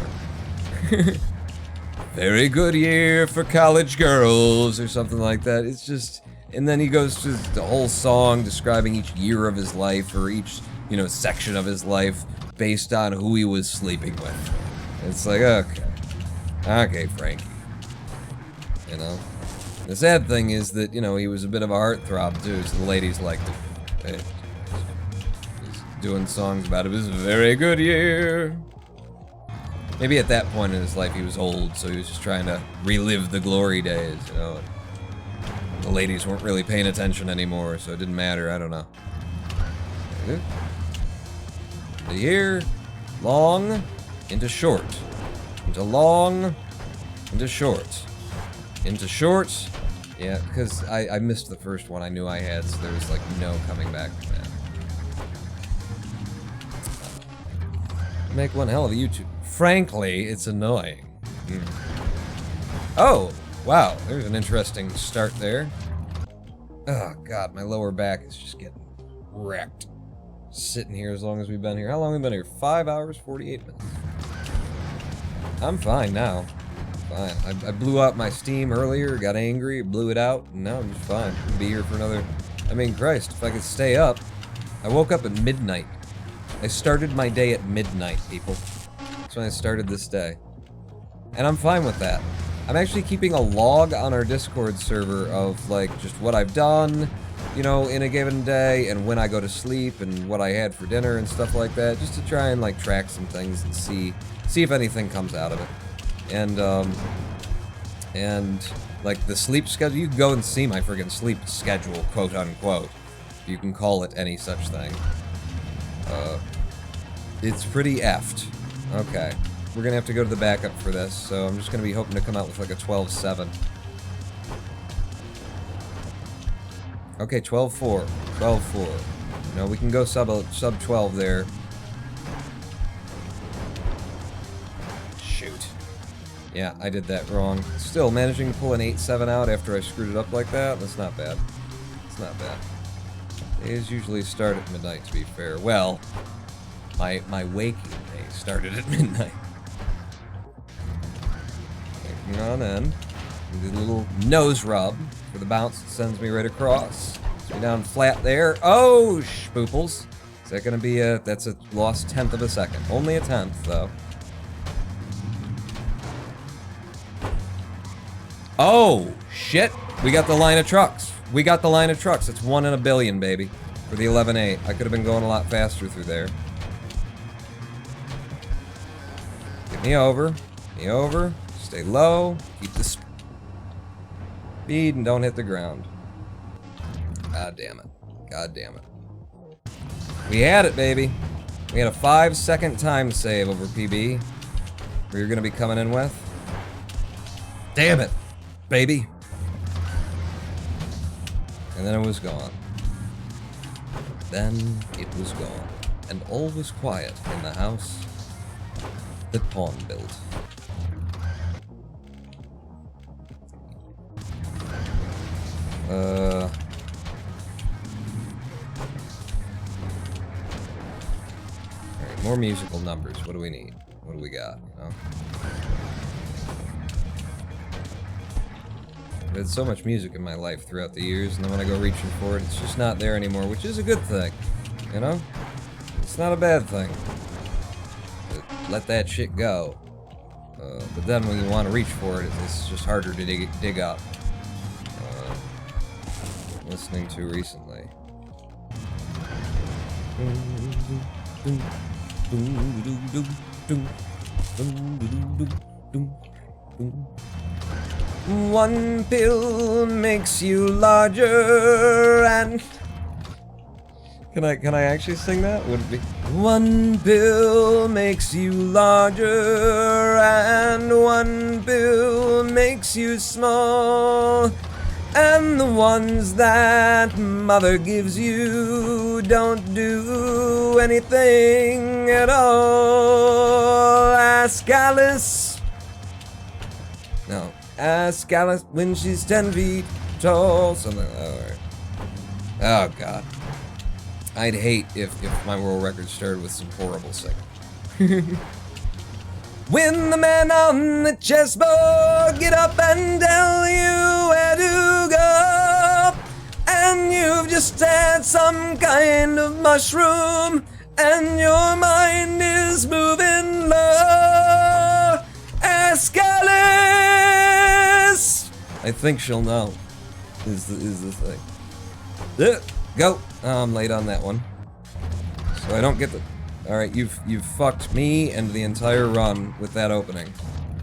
Very good year for college girls, or something like that. It's just... And then he goes through the whole song describing each year of his life, or each, you know, section of his life, based on who he was sleeping with. It's like, okay, Frankie. You know? The sad thing is that, you know, he was a bit of a heartthrob, too, so the ladies liked it. Hey, he's doing songs about it was a very good year. Maybe at that point in his life he was old, so he was just trying to relive the glory days, you know. The ladies weren't really paying attention anymore, so it didn't matter, I don't know. The year, long, into short. Into long, into short. Into short. Yeah, because I missed the first one I knew I had, so there was like no coming back from that. Make one hell of a YouTube. Frankly, it's annoying. Oh, wow, there's an interesting start there. Oh god, my lower back is just getting wrecked. Sitting here as long as we've been here. How long have we been here? 5 hours, 48 minutes. I'm fine now. Fine. I blew out my steam earlier, got angry, blew it out, and now I'm just fine. I'll be here for another... I mean, Christ, if I could stay up. I woke up at midnight. I started my day at midnight, people. That's when I started this day. And I'm fine with that. I'm actually keeping a log on our Discord server of, like, just what I've done, you know, in a given day, and when I go to sleep, and what I had for dinner, and stuff like that, just to try and, like, track some things and see if anything comes out of it. And like the sleep schedule, you can go and see my friggin' sleep schedule, quote unquote, if you can call it any such thing. It's pretty effed. Okay, we're gonna have to go to the backup for this, so I'm just gonna be hoping to come out with like a 12-7. Okay, 12-4, 12-4. No, we can go sub 12 there. Yeah, I did that wrong. Still, managing to pull an 8-7 out after I screwed it up like that, that's not bad. It's not bad. Days usually start at midnight, to be fair. Well, my waking day started at midnight. Taking on in. Do a little nose rub for the bounce that sends me right across. Gets me down flat there. Oh, spooples. Is that gonna be a... That's a lost 1/10 of a second. Only a 1/10, though. Oh, shit. We got the line of trucks. We got the line of trucks. It's 1 in a billion, baby. For the 11-8. I could have been going a lot faster through there. Get me over. Get me over. Stay low. Keep the speed and don't hit the ground. God damn it. God damn it. We had it, baby. We had a 5-second time save over PB. Where you're going to be coming in with. Damn it. Baby. And then it was gone. Then it was gone. And all was quiet in the house that Pawn built. Alright, more musical numbers. What do we need? What do we got? You know? I've had so much music in my life throughout the years, and then when I go reaching for it, it's just not there anymore, which is a good thing, you know? It's not a bad thing. But let that shit go. But then when you want to reach for it, it's just harder to dig up. Listening to recently. One pill makes you larger and... Can I actually sing that? Would it be? One pill makes you larger and one pill makes you small. And the ones that mother gives you don't do anything at all. Ask Alice. No. Ask Alice when she's 10 feet tall. Something. Alright. Oh, God. I'd hate if my world record started with some horrible singing. When the man on the chessboard get up and tell you where to go, and you've just had some kind of mushroom, and your mind is moving low, ask Alice. I think she'll know. Is the thing. Go. Oh, I'm late on that one, so I don't get the. Alright, you've fucked me and the entire run with that opening.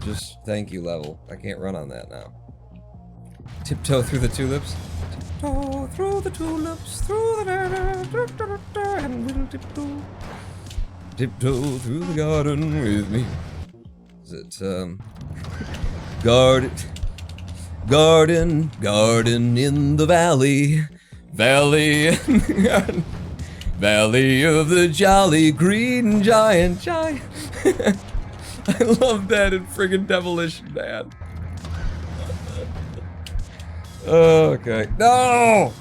Just thank you, level. I can't run on that now. Tiptoe through the tulips. Tiptoe through the tulips, through the and we'll tiptoe. Tiptoe through the garden with me. Is it garden in the valley. Valley Valley of the Jolly Green Giant. I love that in friggin' Demolition Man. Okay. No!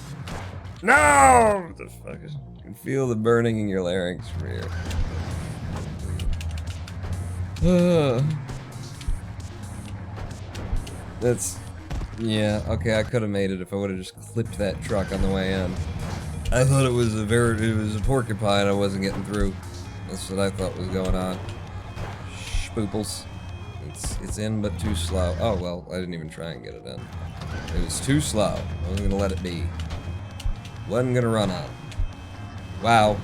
No! What the fuck is... You can feel the burning in your larynx from here. That's... Yeah, okay, I could have made it if I would have just clipped that truck on the way in. I thought it was a porcupine I wasn't getting through. That's what I thought was going on. Spooples. It's in but too slow. Oh well, I didn't even try and get it in. It was too slow. I wasn't gonna let it be. Wasn't gonna run on. Wow.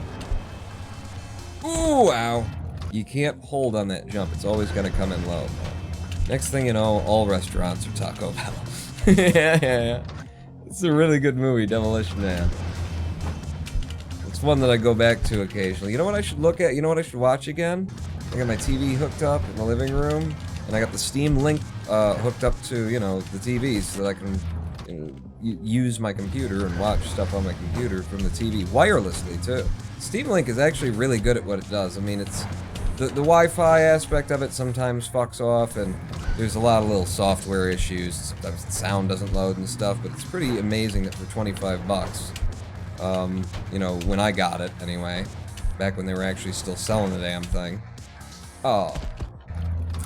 Ooh, wow. You can't hold on that jump. It's always gonna come in low. Next thing you know, all restaurants are Taco Bell. Yeah. It's a really good movie, Demolition Man. It's one that I go back to occasionally. You know what I should look at? You know what I should watch again? I got my TV hooked up in the living room, and I got the Steam Link hooked up to, you know, the TV so that I can use my computer and watch stuff on my computer from the TV wirelessly, too. Steam Link is actually really good at what it does. I mean, it's... The Wi-Fi aspect of it sometimes fucks off, and there's a lot of little software issues. Sometimes the sound doesn't load and stuff, but it's pretty amazing that for 25 bucks, you know, when I got it, anyway, back when they were actually still selling the damn thing, oh,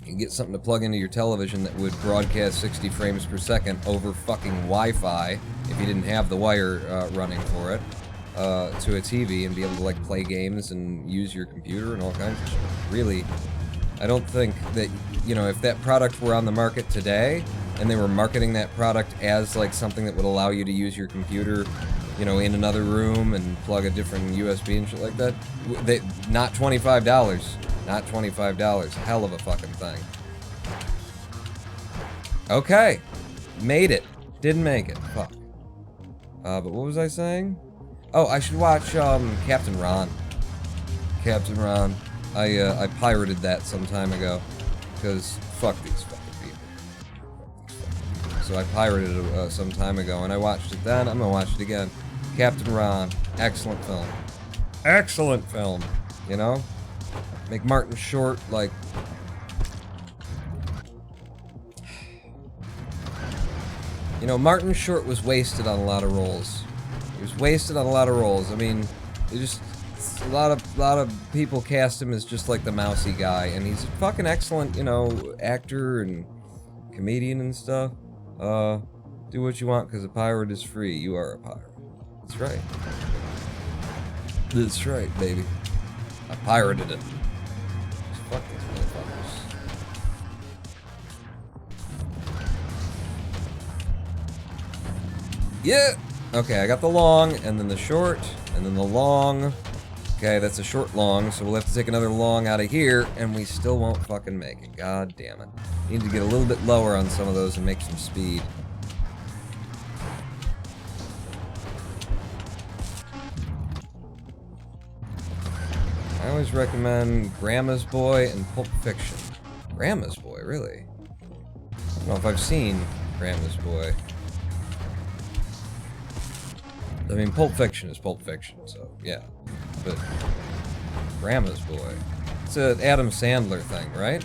you can get something to plug into your television that would broadcast 60 frames per second over fucking Wi-Fi, if you didn't have the wire running for it, to a TV and be able to, like, play games and use your computer and all kinds of shit. Really, I don't think that, you know, if that product were on the market today, and they were marketing that product as, like, something that would allow you to use your computer, you know, in another room and plug a different USB and shit like that, not $25. Not $25. Hell of a fucking thing. Okay. Made it. Didn't make it. Fuck. But what was I saying? Oh, I should watch, Captain Ron. Captain Ron. I pirated that some time ago. Because fuck these fucking people. So I pirated it some time ago, and I watched it then. I'm gonna watch it again. Captain Ron. Excellent film. Excellent film. You know? Make Martin Short, like... You know, Martin Short was wasted on a lot of roles. He was wasted on a lot of roles. I mean, it just... A lot of people cast him as just like the mousy guy, and he's a fucking excellent, you know, actor and comedian and stuff. Do what you want because a pirate is free. You are a pirate. That's right. That's right, baby. I pirated it. Fuck these motherfuckers. Yeah! Okay, I got the long, and then the short, and then the long. Okay, that's a short long, so we'll have to take another long out of here, and we still won't fucking make it. God damn it. Need to get a little bit lower on some of those and make some speed. I always recommend Grandma's Boy and Pulp Fiction. Grandma's Boy, really? I don't know if I've seen Grandma's Boy. I mean, Pulp Fiction is Pulp Fiction, so yeah. But Grandma's Boy. It's an Adam Sandler thing, right?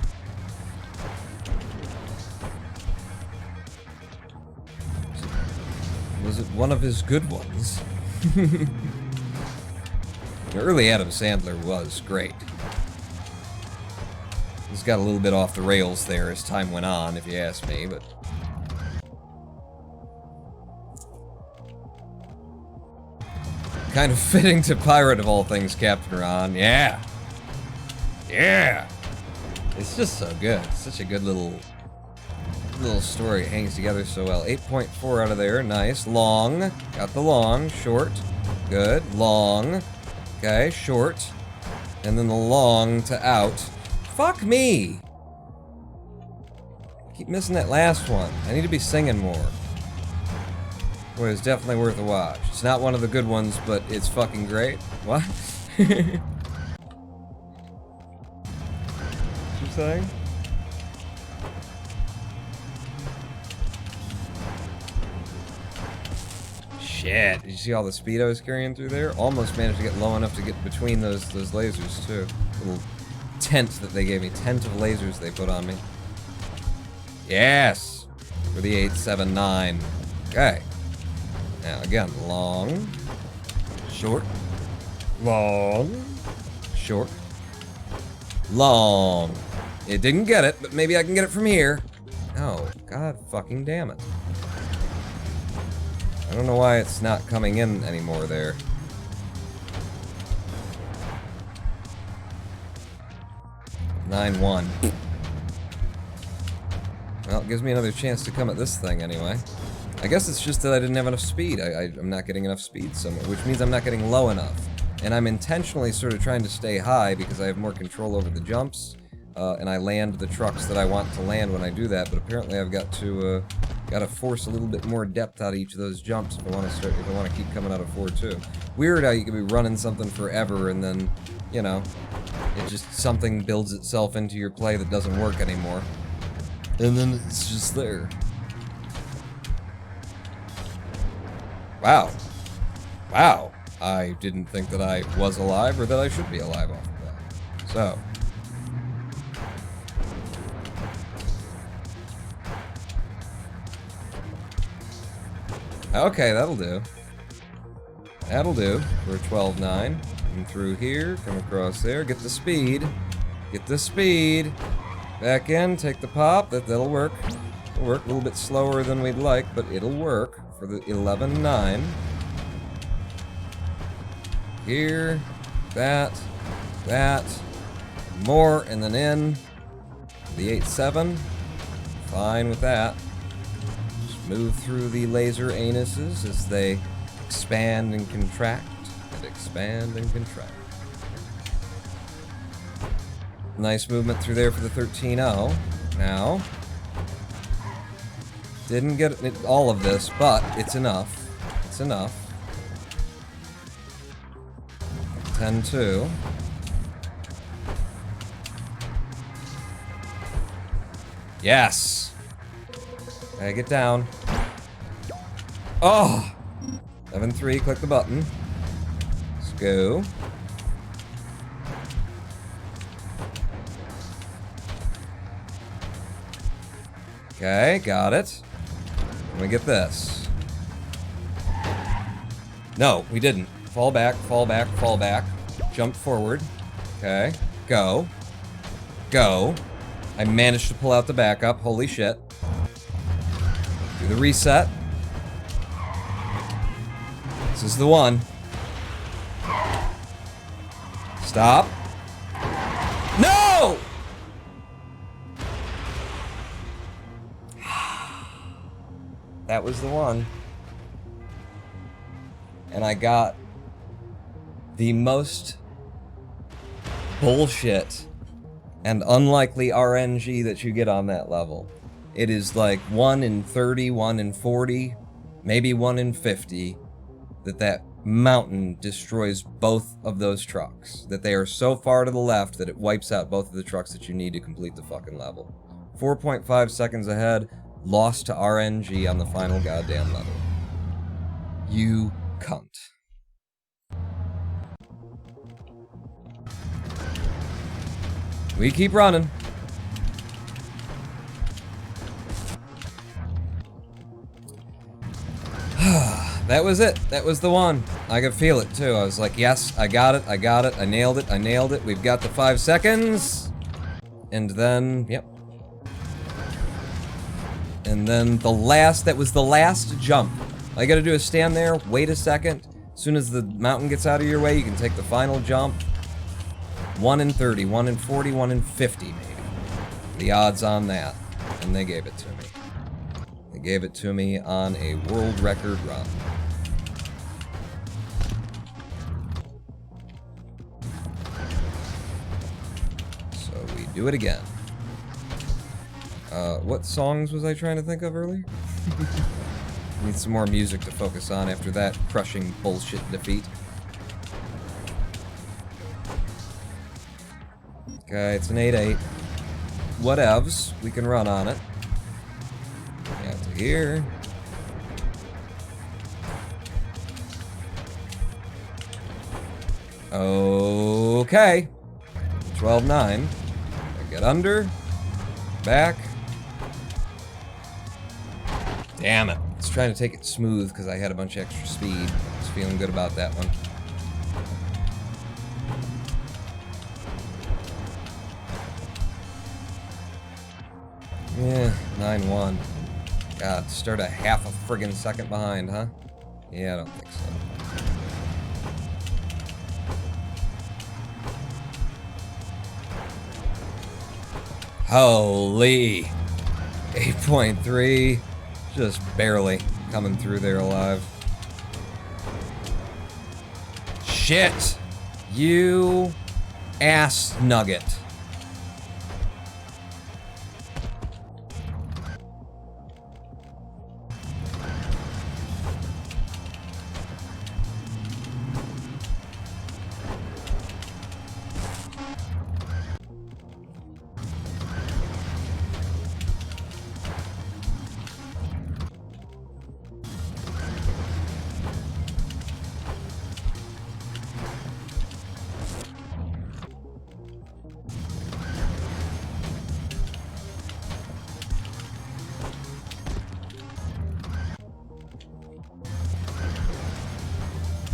Was it one of his good ones? The early Adam Sandler was great. He's got a little bit off the rails there as time went on, if you ask me, but... kind of fitting to pirate of all things, Captain Ron. Yeah! Yeah! It's just so good. It's such a good little story. It hangs together so well. 8.4 out of there. Nice. Long. Got the long. Short. Good. Long. Okay, short. And then the long to out. Fuck me! Keep missing that last one. I need to be singing more. Boy, it's definitely worth a watch. It's not one of the good ones, but it's fucking great. What? What you saying? Shit, did you see all the speed I was carrying through there? Almost managed to get low enough to get between those lasers, too. Little tent that they gave me. Tent of lasers they put on me. Yes! For the 879. Okay. Now, again, long. Short. Long. Short. Long. It didn't get it, but maybe I can get it from here. Oh, god fucking damn it. I don't know why it's not coming in anymore there. Nine one. Well, it gives me another chance to come at this thing anyway. I guess it's just that I didn't have enough speed. I'm not getting enough speed somewhere, which means I'm not getting low enough. And I'm intentionally sort of trying to stay high because I have more control over the jumps, and I land the trucks that I want to land when I do that, but apparently I've got to force a little bit more depth out of each of those jumps if I want to keep coming out of 4-2. Weird how you could be running something forever and then, you know, it just, something builds itself into your play that doesn't work anymore. And then it's just there. Wow. Wow. I didn't think that I was alive or that I should be alive off of that. So. Okay, that'll do. That'll do. We're 12-9. Come through here, come across there, get the speed. Get the speed. Back in, take the pop. That'll work. It'll work a little bit slower than we'd like, but it'll work for the 11-9. Here, that, more, and then in. The 8-7. Fine with that. Just move through the laser anuses as they expand and contract, and expand and contract. Nice movement through there for the 13-0. Now, didn't get all of this, but it's enough. It's enough. 10-2. Yes! Okay, get down. Oh! 11-3, click the button. Let's go. Okay, got it. Let me get this. No, we didn't. Fall back, fall back, fall back. Jump forward. Okay, go. Go. I managed to pull out the backup. Holy shit. Do the reset. This is the one. Stop. No! That was the one. And I got the most bullshit and unlikely RNG that you get on that level. It is like 1 in 30, 1 in 40, maybe 1 in 50 that mountain destroys both of those trucks. That they are so far to the left that it wipes out both of the trucks that you need to complete the fucking level. 4.5 seconds ahead, lost to RNG on the final goddamn level. You cunt. We keep running. That was it. That was the one. I could feel it too. I was like, yes, I got it. I got it. I nailed it. I nailed it. We've got the 5 seconds. And then, yep. And then that was the last jump. All you gotta do is stand there, wait a second. As soon as the mountain gets out of your way, you can take the final jump. 1 in 30, 1 in 40, 1 in 50, maybe. The odds on that. And they gave it to me. They gave it to me on a world record run. So we do it again. What songs was I trying to think of earlier? Need some more music to focus on after that crushing bullshit defeat. Okay, it's an 8-8. Whatevs, we can run on it. Got to here. Okay. 12-9. Get under. Back. Damn it. I was trying to take it smooth because I had a bunch of extra speed. I was feeling good about that one. Yeah, 9-1. God, start a half a friggin' second behind, huh? Yeah, I don't think so. Holy! 8.3. Just barely coming through there alive. Shit! You ass nugget.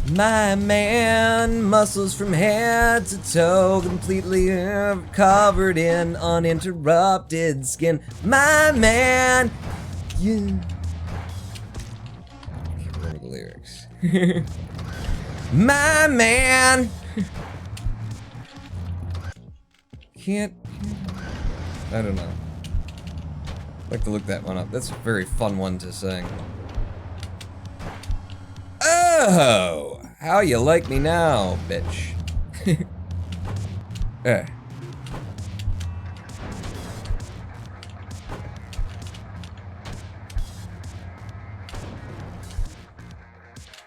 My man, muscles from head to toe, completely covered in uninterrupted skin. My man, you. I can't remember the lyrics. My man. Can't. I don't know. I'd like to look that one up. That's a very fun one to sing. Oh, how you like me now, bitch?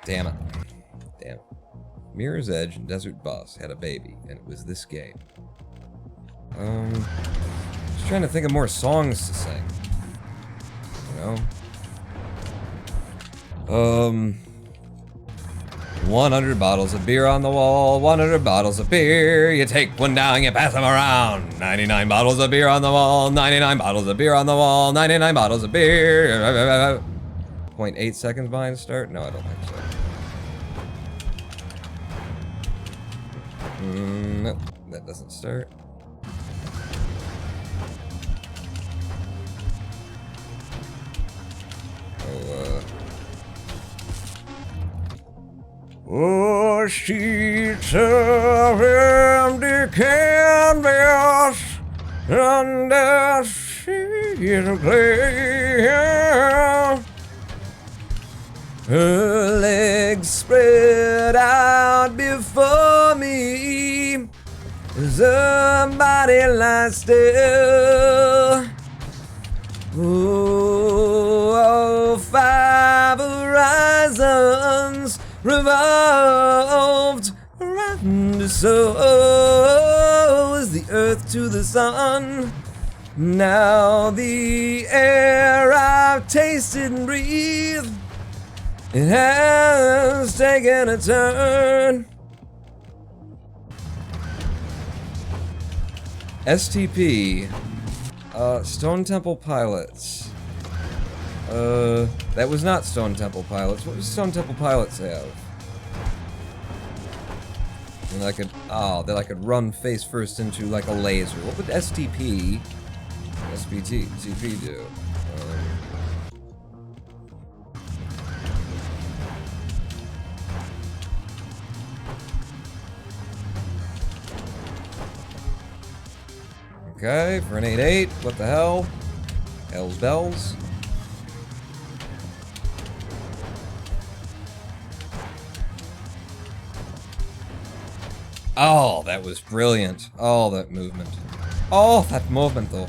Damn it. Damn it. Mirror's Edge and Desert Boss had a baby, and it was this game. Just trying to think of more songs to sing. You know? 100 bottles of beer on the wall, 100 bottles of beer. You take one down, you pass them around. 99 bottles of beer on the wall, 99 bottles of beer on the wall, 99 bottles of beer. 0.8 seconds behind start? No, I don't think so. Nope, that doesn't start. Oh, sheets of empty canvas under sheets of clay. Her legs spread out before me as her body lies still. Oh, 5 horizons revolved around us, so is the earth to the sun. Now the air I've tasted and breathed, it has taken a turn. STP, Stone Temple Pilots. That was not Stone Temple Pilots. What does Stone Temple Pilots have? And that I could run face first into like a laser. What would STP do? Okay, for an 8-8, what the hell? Hell's bells. Oh, that was brilliant. Oh, that movement. Oh, that movement, though.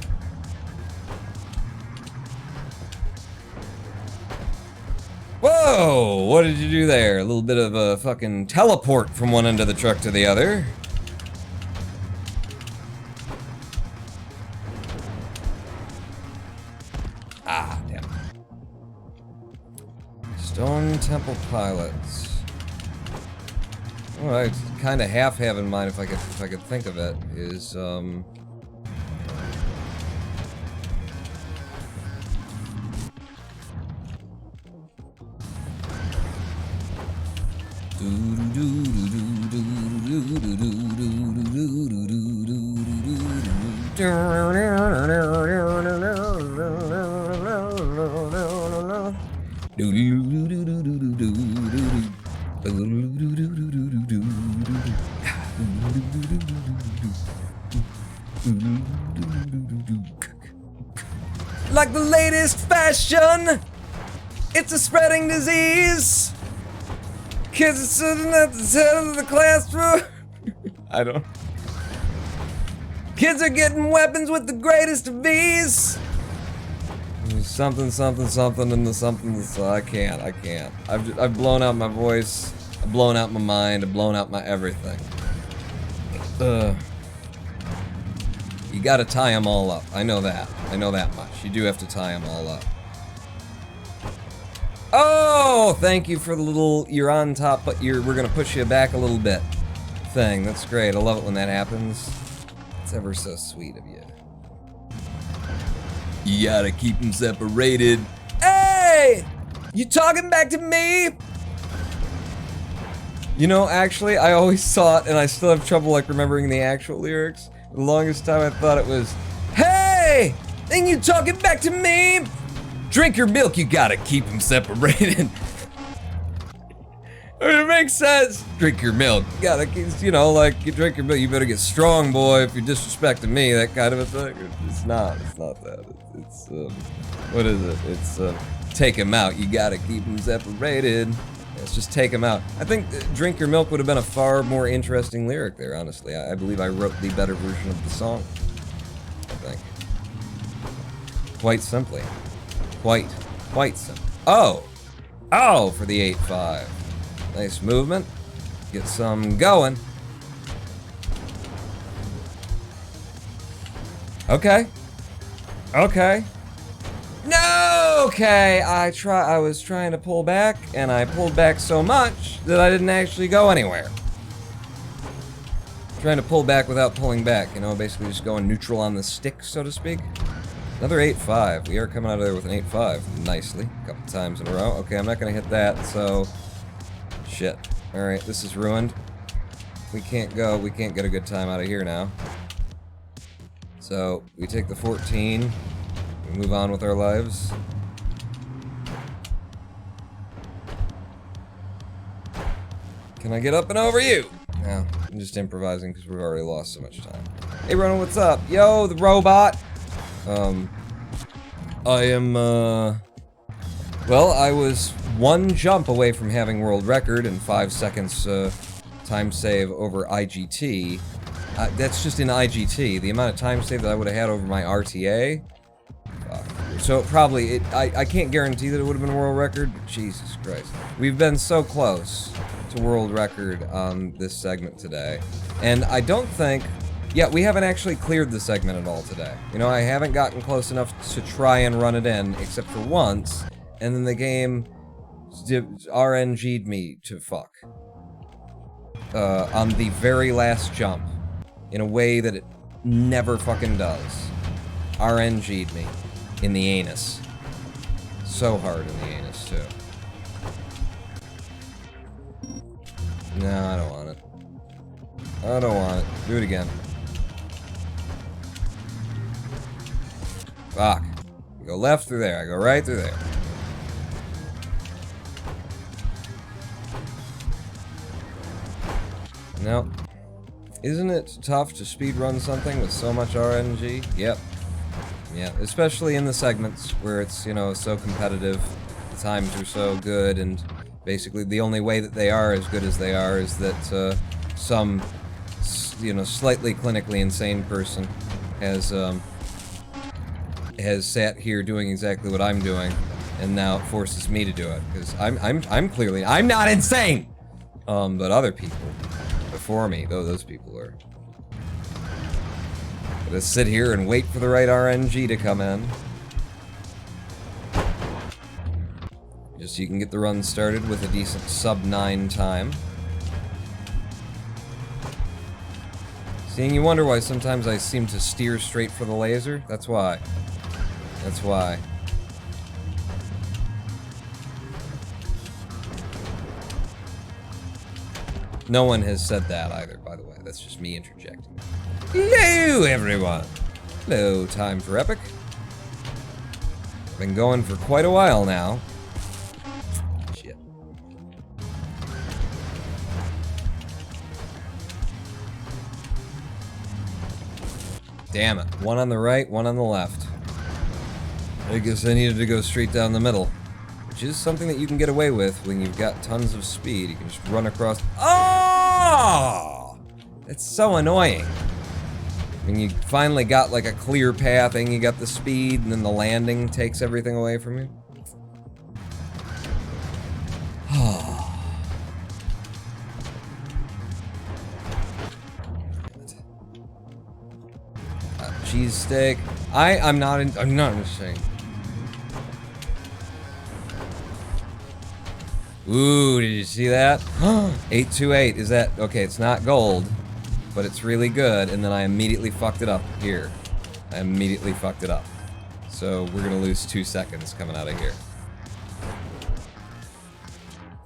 Whoa! What did you do there? A little bit of a fucking teleport from one end of the truck to the other. Ah, damn. Stone Temple Pilots. What I kind of half have in mind, if I could think of it, is like the latest fashion, it's a spreading disease. Kids are sitting at the head of the classroom. I don't. Kids are getting weapons with the greatest of ease. Something, something, something, and the something. I can't. I've blown out my voice. I've blown out my mind. I've blown out my everything. You gotta tie them all up. I know that. I know that much. You do have to tie them all up. Oh, thank you for the little you're on top, but we're gonna push you back a little bit thing. That's great. I love it when that happens. It's ever so sweet of you. You gotta keep them separated. Hey! You talking back to me? You know, actually, I always thought, and I still have trouble like remembering the actual lyrics. The longest time I thought it was, hey! Ain't you talking back to me? Drink your milk, you gotta keep them separated. It makes sense. Drink your milk. You gotta, you know, like, you drink your milk, you better get strong, boy, if you're disrespecting me, that kind of a thing. It's not that. It's what is it? It's, take him out, you gotta keep them separated. Let's just take him out. I think Drink Your Milk would have been a far more interesting lyric there, honestly. I believe I wrote the better version of the song. I think. Quite simply. Quite simple. Oh! Oh, for the 8-5. Nice movement. Get some going. Okay. Okay. No! Okay, I was trying to pull back, and I pulled back so much that I didn't actually go anywhere. Trying to pull back without pulling back, you know, basically just going neutral on the stick, so to speak. Another 8-5. We are coming out of there with an 8-5 nicely, a couple times in a row. Okay, I'm not gonna hit that, so shit. Alright, this is ruined. We can't get a good time out of here now. So, we take the 14. We move on with our lives. Can I get up and over you? No, I'm just improvising because we've already lost so much time. Hey, Ronan, what's up? Yo, the robot. I am, well, I was one jump away from having world record in 5 seconds, time save over IGT. That's just in IGT. The amount of time save that I would have had over my RTA. So probably, I can't guarantee that it would have been world record, but Jesus Christ. We've been so close to world record on this segment today. And I don't think, yeah, we haven't actually cleared the segment at all today. You know, I haven't gotten close enough to try and run it in, except for once, and then the game RNG'd me to fuck. On the very last jump, in a way that it never fucking does. RNG'd me. In the anus. So hard in the anus, too. No, I don't want it. I don't want it. Do it again. Fuck. I go left through there. I go right through there. Nope. Isn't it tough to speedrun something with so much RNG? Yep. Yeah, especially in the segments where it's, you know, so competitive, the times are so good, and basically the only way that they are as good as they are is that some, you know, slightly clinically insane person has sat here doing exactly what I'm doing, and now it forces me to do it because I'm clearly not insane, but other people before me, though, those people are. Just sit here and wait for the right RNG to come in. Just so you can get the run started with a decent sub-9 time. Seeing you wonder why sometimes I seem to steer straight for the laser? That's why. That's why. No one has said that either, by the way. That's just me interjecting. Hello, everyone. Hello, time for Epic. Been going for quite a while now. Shit. Damn it. One on the right, one on the left. I guess I needed to go straight down the middle. Which is something that you can get away with when you've got tons of speed. You can just run across. Oh! It's so annoying. When you finally got like a clear path and you got the speed and then the landing takes everything away from you. Cheesesteak. I'm not insane. Ooh, did you see that? 828, is that, okay, it's not gold. But it's really good, and then I immediately fucked it up here. I immediately fucked it up. So we're gonna lose 2 seconds coming out of here.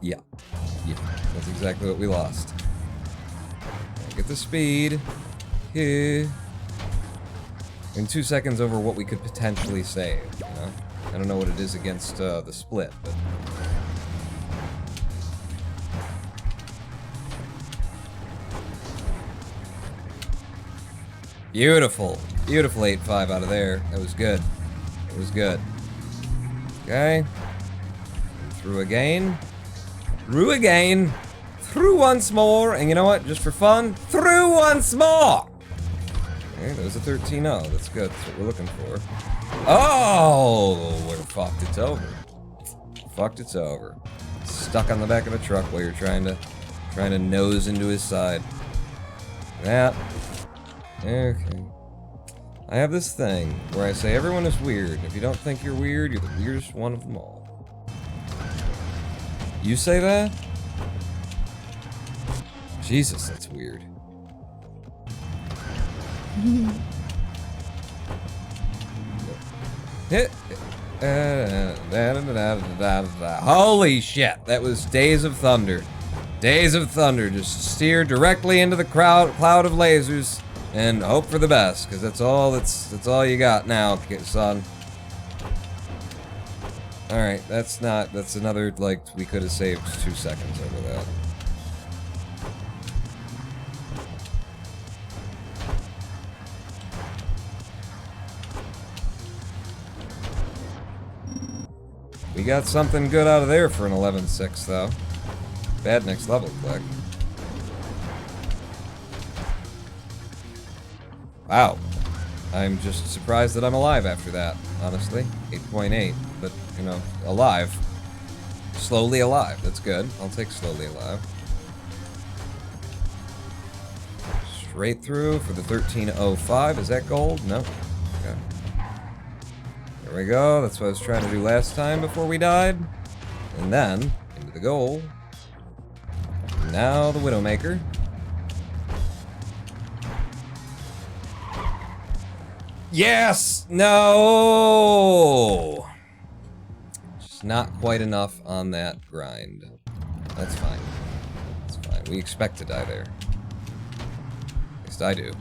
Yeah. Yeah, that's exactly what we lost. Get the speed. Here. In 2 seconds over what we could potentially save, you know? I don't know what it is against the split, but... Beautiful. Beautiful 8-5 out of there. That was good. It was good. Okay. Through again. Through again. Through once more. And you know what? Just for fun, through once more. Okay, there's a 13-0. That's good. That's what we're looking for. Oh, we're fucked. It's over. Fucked. It's over. Stuck on the back of a truck while you're trying to nose into his side. That. Okay. I have this thing where I say everyone is weird. If you don't think you're weird, you're the weirdest one of them all. You say that? Jesus, that's weird. Holy shit, that was Days of Thunder. Days of Thunder, just steer directly into the cloud of lasers. And hope for the best, because that's all you got now, son. Alright, that's another, like, we could have saved 2 seconds over that. got something good out of there for an 11.6, though. Bad next level click. Wow. I'm just surprised that I'm alive after that, honestly. 8.8, but, you know, alive. Slowly alive, that's good. I'll take slowly alive. Straight through for the 13.05. Is that gold? No. Okay. There we go. That's what I was trying to do last time before we died. And then, into the goal. Now the Widowmaker. Yes! No! Just not quite enough on that grind. That's fine. That's fine. We expect to die there. At least I do.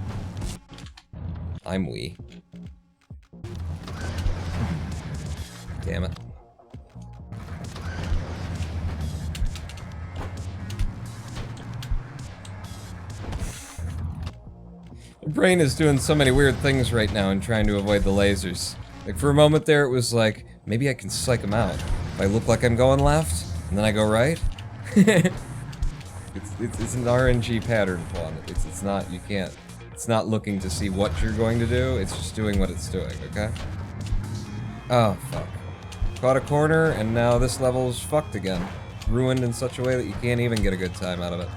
I'm we. Damn it. My brain is doing so many weird things right now and trying to avoid the lasers. Like, for a moment there, it was like, maybe I can psych them out. If I look like I'm going left, and then I go right. It's an RNG pattern, Quan. It's not, you can't, it's not looking to see what you're going to do, it's just doing what it's doing, okay? Oh, fuck. Caught a corner, and now this level's fucked again. Ruined in such a way that you can't even get a good time out of it.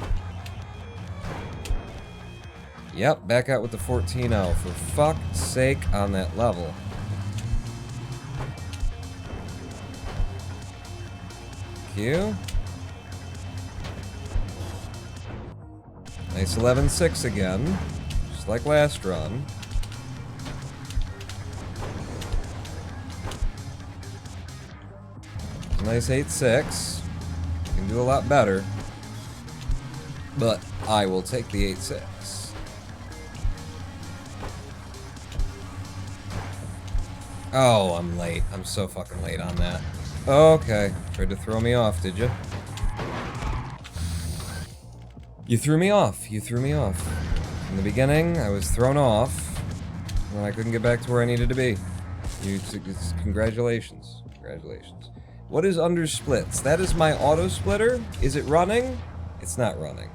Yep, back out with the 14-0. For fuck's sake on that level. Q. Nice 11.6 again. Just like last run. Nice 8.6. Can do a lot better. But I will take the 8.6. Oh, I'm late. I'm so fucking late on that. Okay. Tried to throw me off, did you? You threw me off. You threw me off. In the beginning, I was thrown off, and I couldn't get back to where I needed to be. Congratulations. Congratulations. What is under splits? That is my auto splitter. Is it running? It's not running.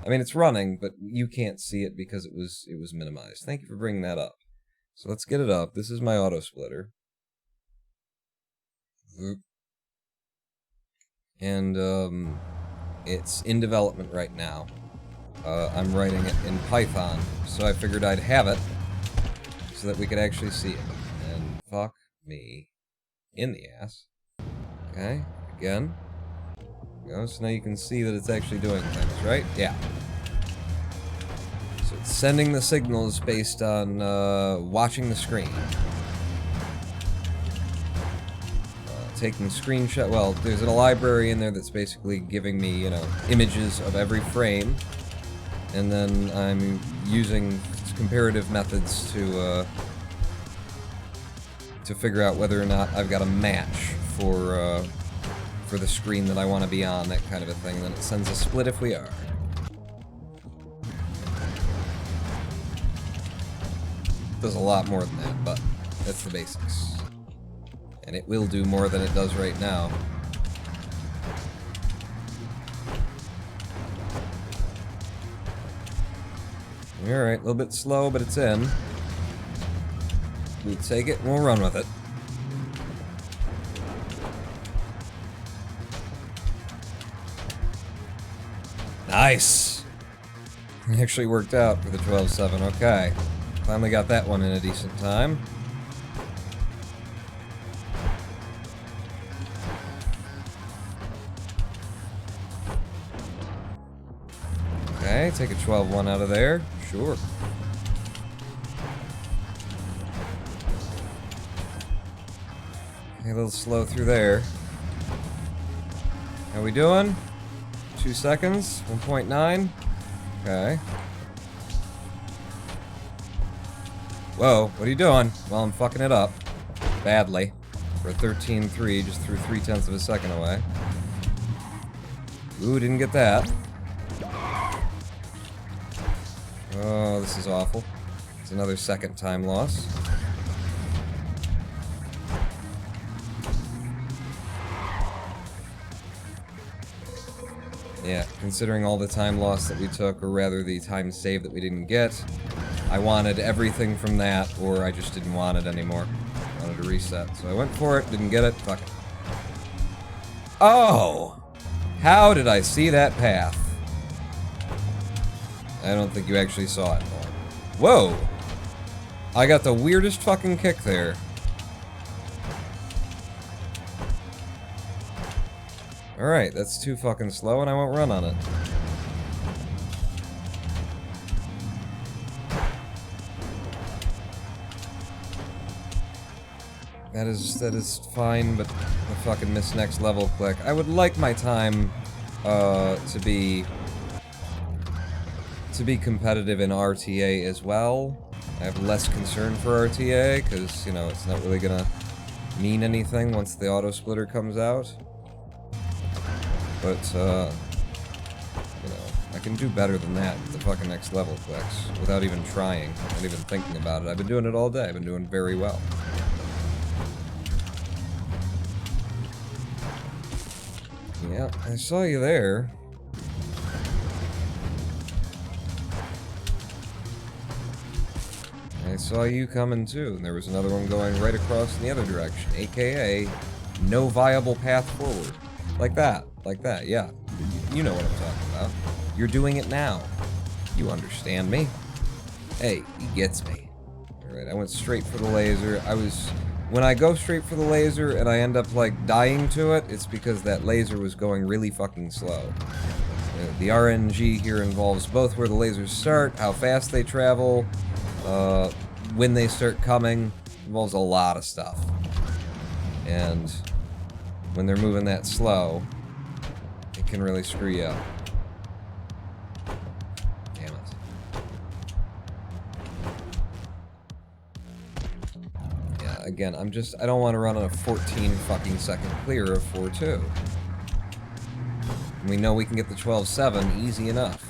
I mean, it's running, but you can't see it because it was minimized. Thank you for bringing that up. So let's get it up. This is my auto splitter. And it's in development right now. I'm writing it in Python, so I figured I'd have it so that we could actually see it. And fuck me in the ass. Okay, again. There we go. So now you can see that it's actually doing things, right? Yeah. So it's sending the signals based on watching the screen. Taking screenshot. Well, there's a library in there that's basically giving me, you know, images of every frame, and then I'm using comparative methods to figure out whether or not I've got a match for the screen that I want to be on, that kind of a thing. And then it sends a split if we are. Does a lot more than that, but that's the basics. And it will do more than it does right now. Alright, a little bit slow, but it's in. We'll take it and we'll run with it. Nice! It actually worked out for the 12.7, okay. Finally got that one in a decent time. Okay, take a 12.1 out of there. Sure. Okay, a little slow through there. How we doing? 2 seconds. 1.9. Okay. Whoa, what are you doing? Well, I'm fucking it up. Badly. For a 13.3, just threw 0.3 of a second away. Ooh, didn't get that. Oh, this is awful. It's another second time loss. Yeah, considering all the time loss that we took, or rather the time save that we didn't get, I wanted everything from that, or I just didn't want it anymore. I wanted to reset. So I went for it, didn't get it, fuck it. Oh! How did I see that path? I don't think you actually saw it. Whoa! I got the weirdest fucking kick there. Alright, that's too fucking slow and I won't run on it. That is fine, but I fucking missed next level click. I would like my time to be competitive in RTA as well. I have less concern for RTA because, you know, it's not really gonna mean anything once the auto splitter comes out. But you know, I can do better than that with the fucking next level clicks without even trying, not even thinking about it. I've been doing it all day. I've been doing very well. Yeah, I saw you there. I saw you coming too, and there was another one going right across in the other direction, aka no viable path forward. Like that, yeah. You know what I'm talking about. You're doing it now. You understand me. Hey, he gets me. Alright, I went straight for the laser. When I go straight for the laser and I end up, like, dying to it, it's because that laser was going really fucking slow. The RNG here involves both where the lasers start, how fast they travel, when they start coming. Involves a lot of stuff. And when they're moving that slow, it can really screw you up. Damn it. Yeah, again, I don't want to run on a 14 fucking second clear of 4-2. We know we can get the 12-7 easy enough.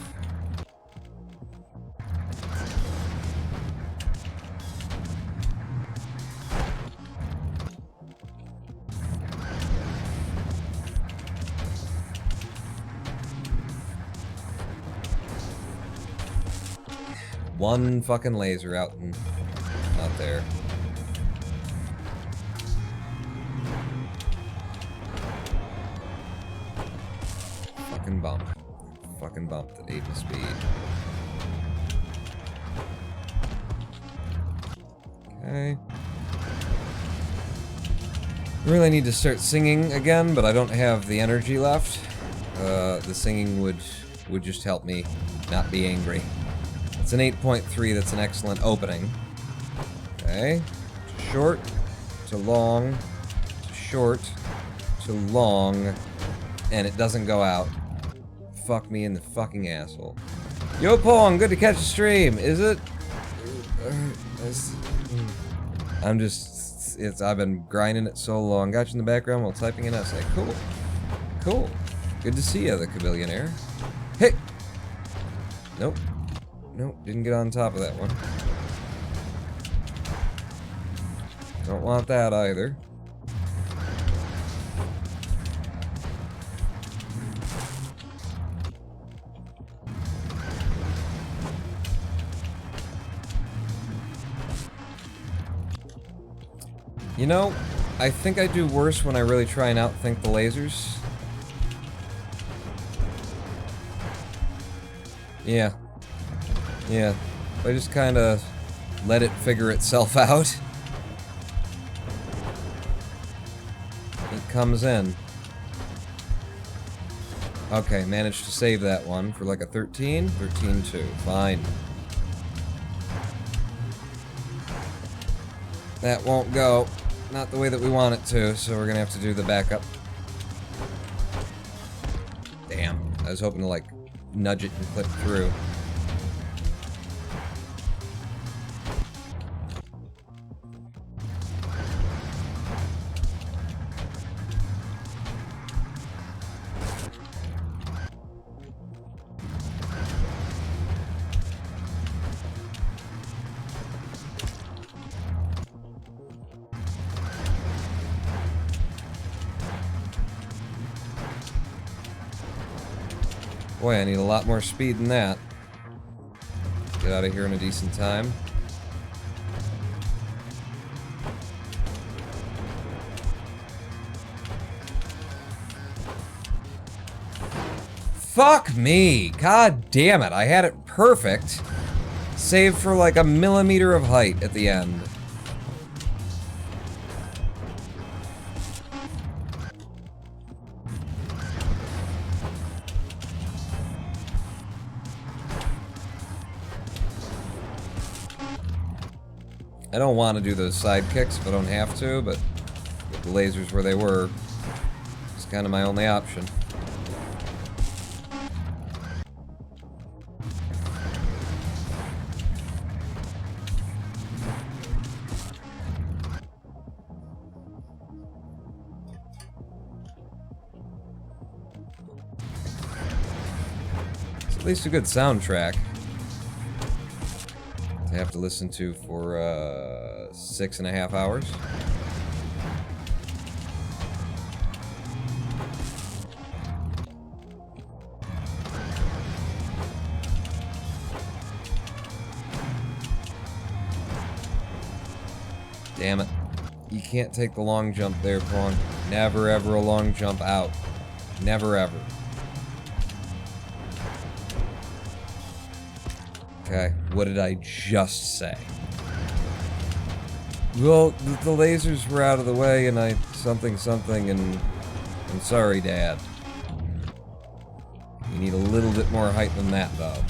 One fucking laser out there. Fucking bump. Fucking bumped at 8 speed. Okay. I really need to start singing again, but I don't have the energy left. The singing would just help me not be angry. It's an 8.3, that's an excellent opening. Okay. To short, to long, to short, to long, and it doesn't go out. Fuck me in the fucking asshole. Yo Pong, good to catch the stream. Is it? I've been grinding it so long. Got you in the background while typing an essay. Cool. Cool. Good to see you, the Cabillionaire. Hey! Nope. Nope, didn't get on top of that one. Don't want that either. You know, I think I do worse when I really try and outthink the lasers. Yeah. Yeah. I just kind of let it figure itself out. It comes in. Okay, managed to save that one for like a 13. 13-2. Fine. That won't go. Not the way that we want it to, so we're gonna have to do the backup. Damn. I was hoping to, like, nudge it and clip through. Boy, I need a lot more speed than that. Get out of here in a decent time. Fuck me! God damn it, I had it perfect. Save for like a millimeter of height at the end. I don't want to do those side kicks if I don't have to, but with the lasers where they were, it's kind of my only option. It's at least a good soundtrack to have to listen to for 6.5 hours. Damn it. You can't take the long jump there, Pawn. Never ever a long jump out. Never ever. Okay, what did I just say? Well, the lasers were out of the way and I something and I'm sorry, Dad. You need a little bit more height than that, though.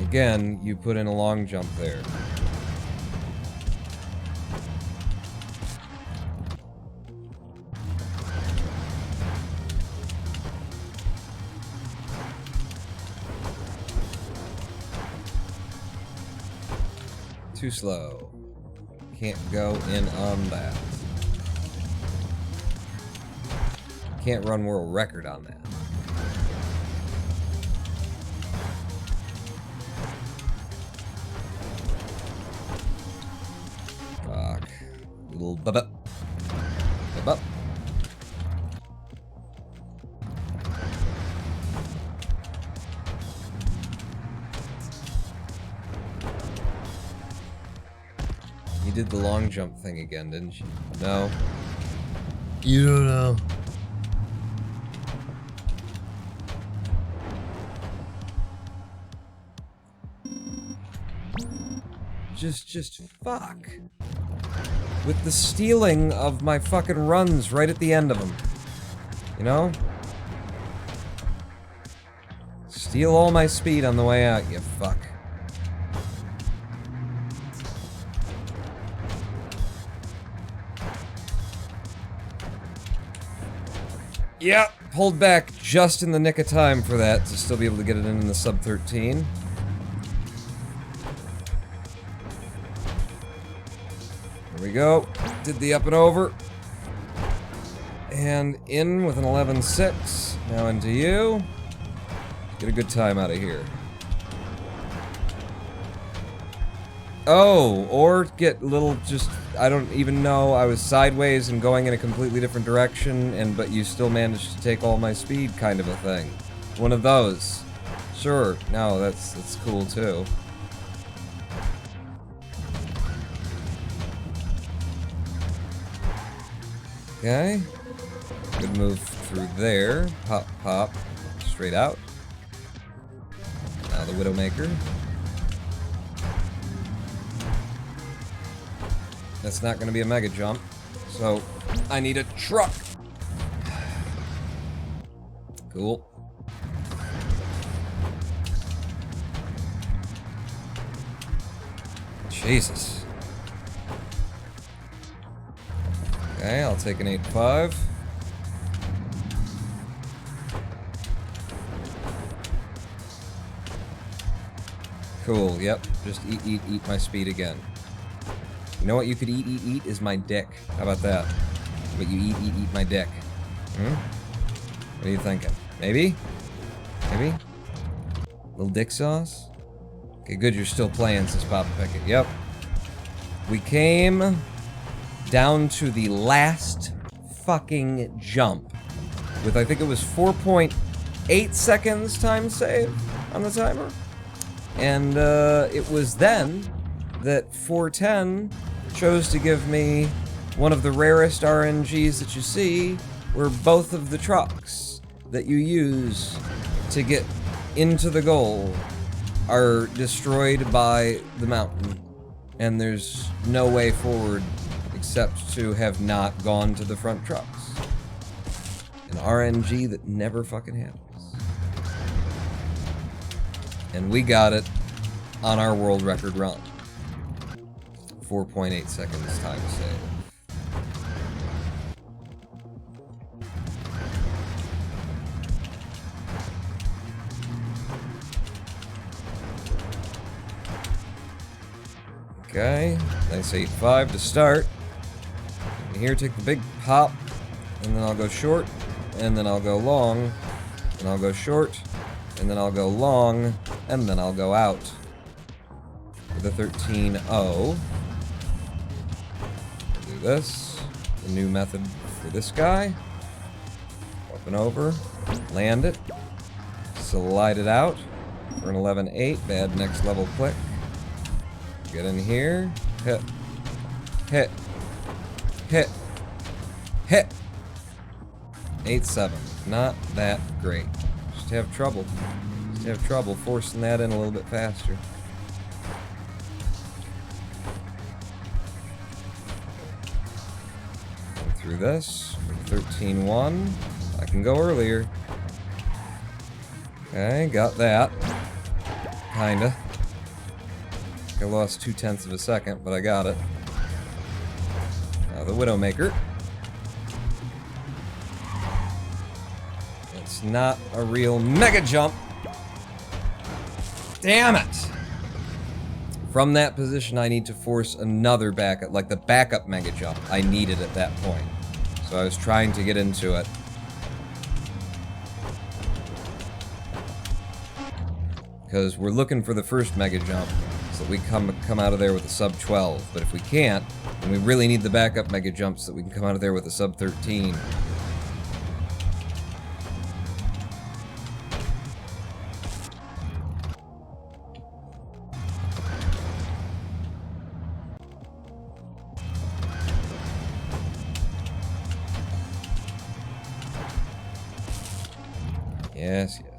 Again, you put in a long jump there. Too slow. Can't go in on that. Can't run world record on that. Fuck. Little bub-up. Bub-up. You did the long jump thing again, didn't you? No. You don't know. Just fuck. With the stealing of my fucking runs right at the end of them. You know? Steal all my speed on the way out, you fuck. Yep, pulled back just in the nick of time for that to still be able to get it in the sub 13. There we go. Did the up and over. And in with an 11.6. Now into you. Get a good time out of here. Oh, or get little just, I don't even know, I was sideways and going in a completely different direction, but you still managed to take all my speed kind of a thing. One of those. Sure, no, that's cool too. Okay. Good move through there. Pop, pop. Straight out. Now the Widowmaker. That's not going to be a mega jump, so I need a truck. Cool. Jesus. Okay, I'll take an 8.5. Cool, yep. Just eat my speed again. You know what you could eat is my dick. How about that? But you eat my dick. Hmm? What are you thinking? Maybe? Maybe? Little dick sauce? Okay, good, you're still playing, says Papa Pickett. Yep. We came down to the last fucking jump with, I think it was 4.8 seconds time save on the timer. And it was then that 410 chose to give me one of the rarest RNGs that you see, where both of the trucks that you use to get into the goal are destroyed by the mountain, and there's no way forward except to have not gone to the front trucks. An RNG that never fucking happens. And we got it on our world record run. 4.8 seconds time save. Okay, nice 8.5 to start. And here, take the big pop, and then I'll go short, and then I'll go long, and I'll go short, and then I'll go long, and then I'll go out. With a 13.0. Do this. The new method for this guy. Up and over. Land it. Slide it out. For an 11.8. Bad next level click. Get in here. Hit. Hit. Hit. Hit. 8.7. Not that great. Just have trouble. Just have trouble forcing that in a little bit faster. Go through this. 13.1. I can go earlier. Okay, got that. Kinda. I lost 0.2 of a second, but I got it. Now the Widowmaker. It's not a real mega jump. Damn it! From that position, I need to force another backup, like the backup mega jump I needed at that point. So I was trying to get into it. Because we're looking for the first mega jump, so we come out of there with a sub 12. But if we can't, then we really need the backup mega jump so that we can come out of there with a sub 13. Yes, yes.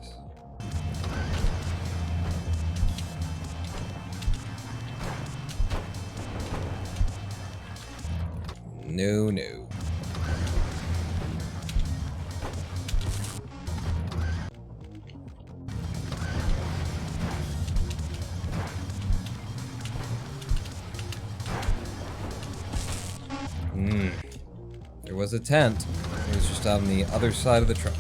No, no. There was a tent. It was just on the other side of the truck.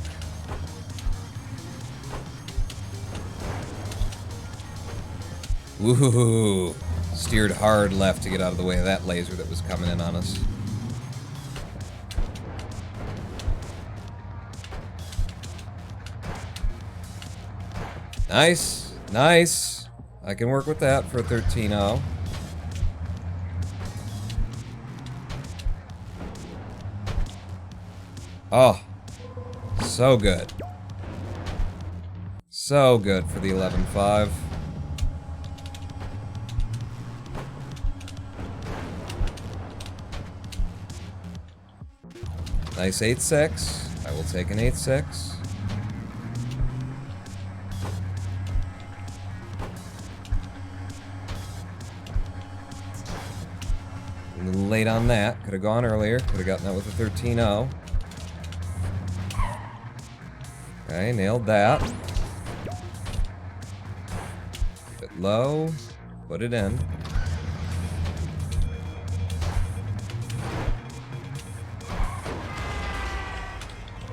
Woohoo! Steered hard left to get out of the way of that laser that was coming in on us. Nice, nice. I can work with that for a 13.0. Oh, so good. So good for the 11.5. Nice 8.6. I will take an 8.6. A little late on that. Could have gone earlier. Could have gotten that with a 13.0. Okay, nailed that. Keep it low. Put it in.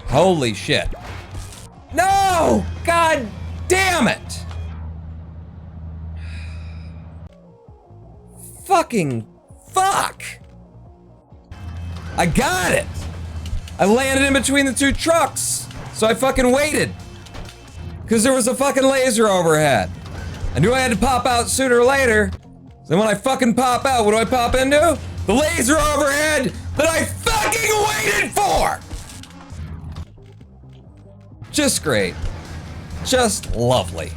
Holy shit. No! God damn it! Fucking fuck! I got it! I landed in between the two trucks, so I fucking waited. Because there was a fucking laser overhead. I knew I had to pop out sooner or later. Then when I fucking pop out, what do I pop into? The laser overhead that I fucking waited for! Just great. Just lovely.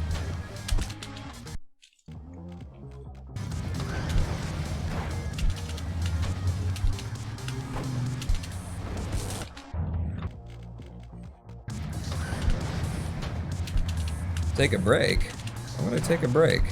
Take a break. I'm gonna take a break.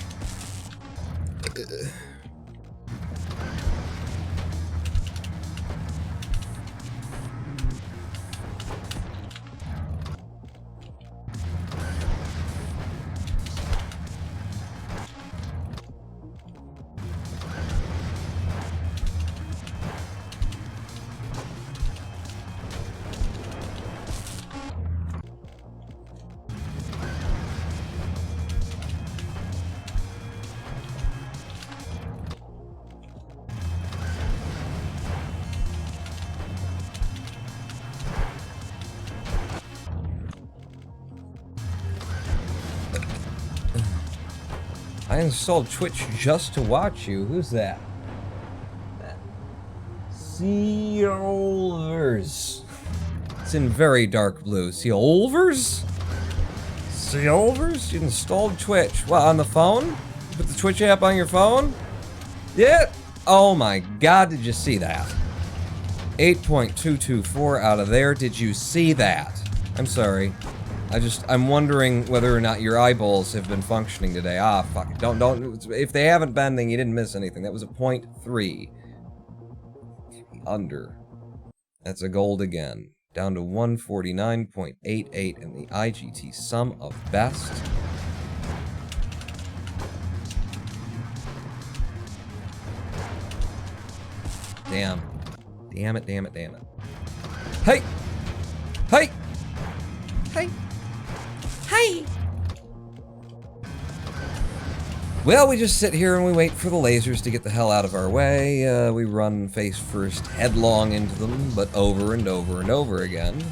I installed Twitch just to watch you. Who's that? Seolvers. It's in very dark blue. Seolvers? Seolvers? You installed Twitch. What, on the phone? You put the Twitch app on your phone? Yeah? Oh my god, did you see that? 8.224 out of there. Did you see that? I'm sorry. I'm wondering whether or not your eyeballs have been functioning today. Ah, fuck it. Don't, if they haven't been, then you didn't miss anything. That was a 0.3. Under. That's a gold again. Down to 149.88 in the IGT sum of best. Damn. Damn it, damn it, damn it. Hey! Hey! Hey! Hey! Well, we just sit here and we wait for the lasers to get the hell out of our way. We run face first headlong into them, but over and over and over again.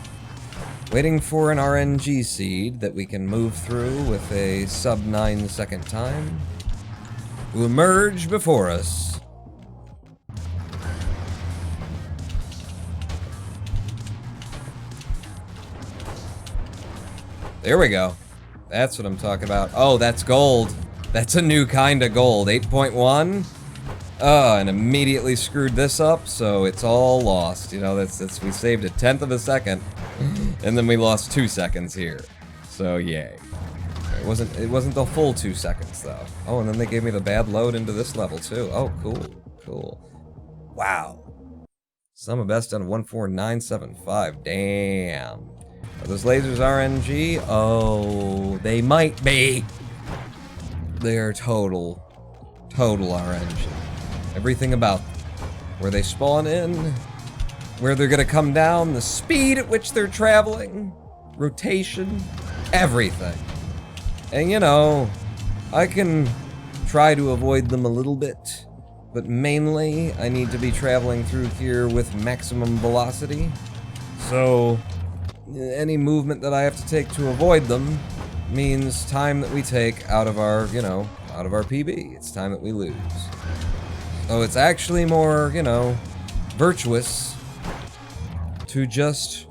Waiting for an RNG seed that we can move through with a sub 9 second time to emerge before us. There we go. That's what I'm talking about. Oh, that's gold. That's a new kind of gold. 8.1. Oh, and immediately screwed this up, so it's all lost. You know, we saved 1/10 of a second, and then we lost 2 seconds here. So yay. It wasn't the full 2 seconds though. Oh, and then they gave me the bad load into this level too. Oh, cool, cool. Wow. Sum of best on 14975. Damn. Are those lasers RNG? Oh, they might be. They're total RNG. Everything about them. Where they spawn in, where they're gonna come down, the speed at which they're traveling, rotation, everything. And you know, I can try to avoid them a little bit, but mainly I need to be traveling through here with maximum velocity. So any movement that I have to take to avoid them means time that we take out of our, out of our PB. It's time that we lose. So it's actually more, virtuous to just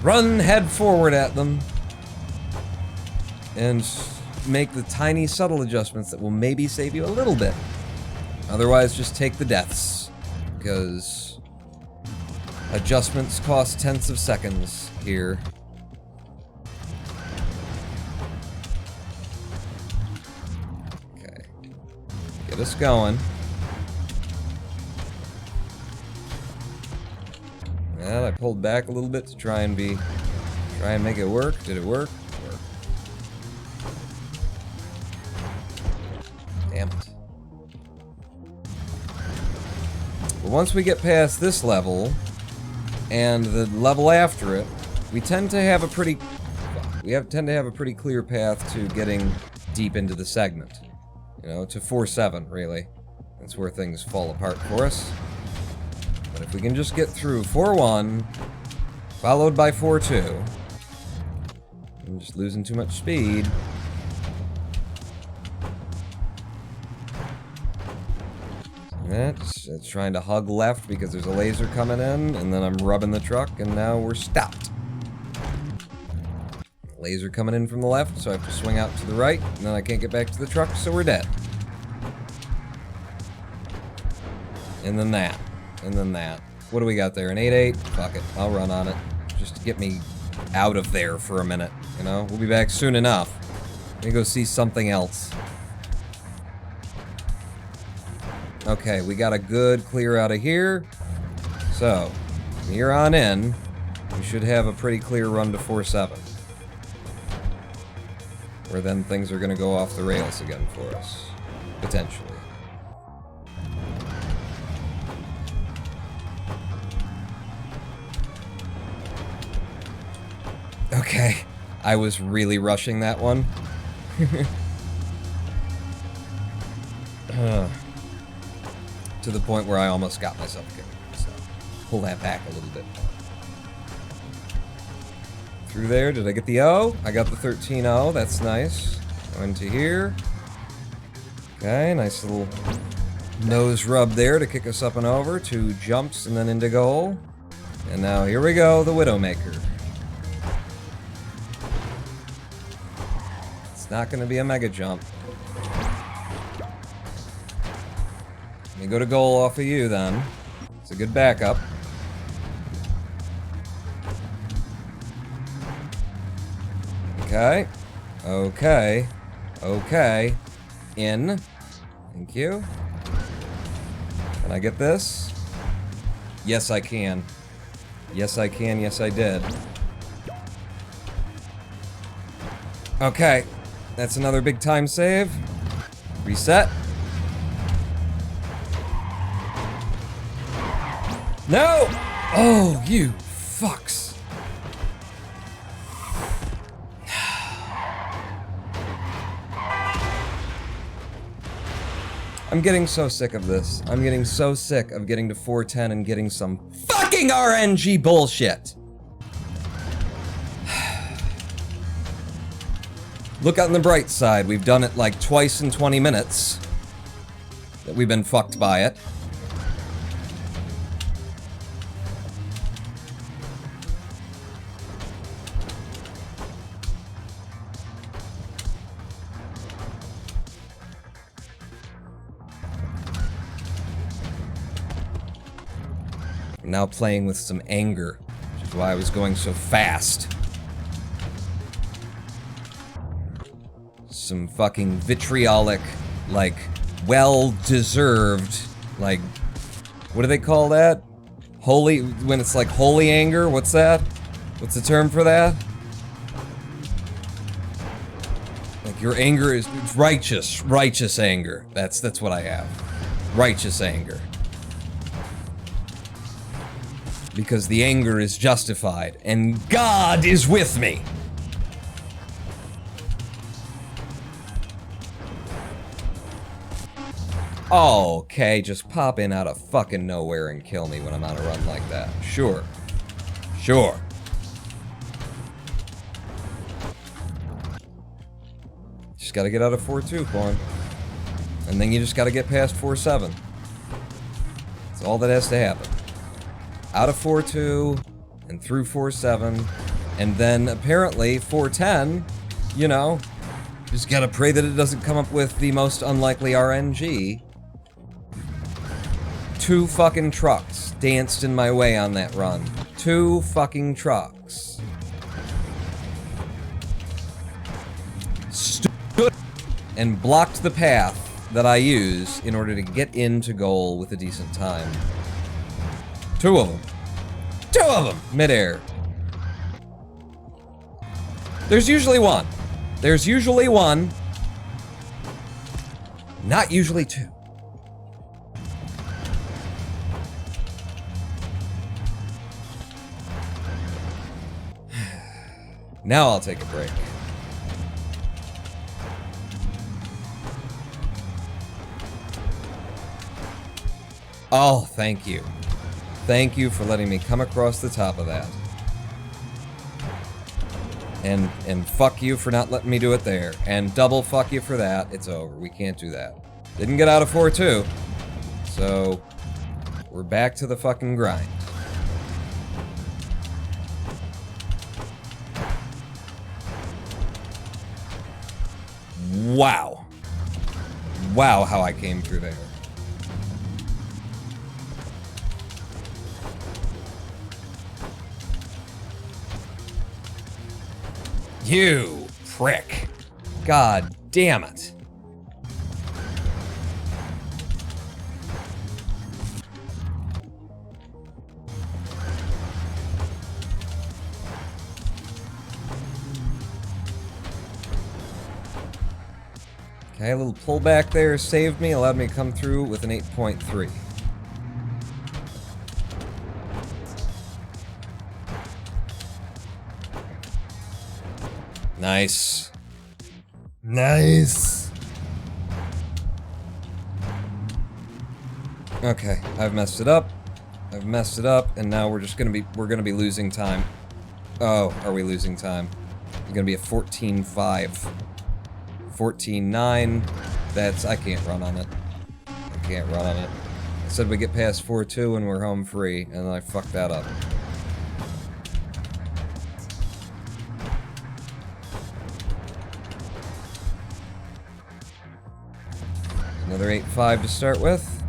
run head forward at them and make the tiny subtle adjustments that will maybe save you a little bit. Otherwise, just take the deaths, because adjustments cost 10ths of seconds here. Okay. Get us going. Well, I pulled back a little bit to try and make it work. Did it work? It worked. Damn it. But once we get past this level and the level after it, we tend to have a pretty clear path to getting deep into the segment. To 4-7 really. That's where things fall apart for us. But if we can just get through 4-1, followed by 4-2, I'm just losing too much speed. It's trying to hug left because there's a laser coming in, and then I'm rubbing the truck, and now we're stopped. Laser coming in from the left, so I have to swing out to the right, and then I can't get back to the truck, so we're dead. And then that. And then that. What do we got there? An 8-8? Fuck it. I'll run on it. Just to get me out of there for a minute, you know? We'll be back soon enough. Let me go see something else. Okay, we got a good clear out of here. So, from here on in, we should have a pretty clear run to 4-7. Where then things are gonna go off the rails again for us. Potentially. Okay, I was really rushing that one. To the point where I almost got myself killed. So, pull that back a little bit more. Through there, did I get the O? I got the 13-0, that's nice. Go into here. Okay, nice little nose rub there to kick us up and over. 2 jumps and then into goal. And now here we go, the Widowmaker. It's not gonna be a mega jump. Let me go to goal off of you then. It's a good backup. Okay. Okay. Okay. In. Thank you. Can I get this? Yes, I can. Yes, I can. Yes, I did. Okay. That's another big time save. Reset. No! Oh, you fucks. I'm getting so sick of this. I'm getting so sick of getting to 410 and getting some fucking RNG bullshit. Look on the bright side. We've done it like twice in 20 minutes. That we've been fucked by it. I'm now playing with some anger, which is why I was going so fast. Some fucking vitriolic, like, well-deserved, like, what do they call that? Holy, when it's like holy anger? What's that? What's the term for that? Like, your anger is righteous anger. That's what I have. Righteous anger. Because the anger is justified, and God is with me! Oh, okay, just pop in out of fucking nowhere and kill me when I'm on a run like that. Sure. Sure. Just gotta get out of 4-2, Quan. And then you just gotta get past 4-7. That's all that has to happen. Out of 4-2, and through 4-7, and then apparently 4-10, you know, just gotta pray that it doesn't come up with the most unlikely RNG. 2 fucking trucks danced in my way on that run. 2 fucking trucks. Stood and blocked the path that I use in order to get into goal with a decent time. 2 of them. 2 of them! Midair. There's usually 1. There's usually 1. Not usually 2. Now I'll take a break. Oh, thank you. Thank you for letting me come across the top of that. And fuck you for not letting me do it there. And double fuck you for that. It's over. We can't do that. Didn't get out of 4-2. So, we're back to the fucking grind. Wow. Wow, how I came through there. You prick. God damn it. Okay, a little pullback there saved me, allowed me to come through with an 8.3. Nice. Nice. Okay, I've messed it up. I've messed it up, and now we're gonna be losing time. Oh, are we losing time? It's gonna be a 14.5. 14.9. I can't run on it. I can't run on it. I said we get past 4-2 and we're home free, and I fucked that up. Another 8.5 to start with.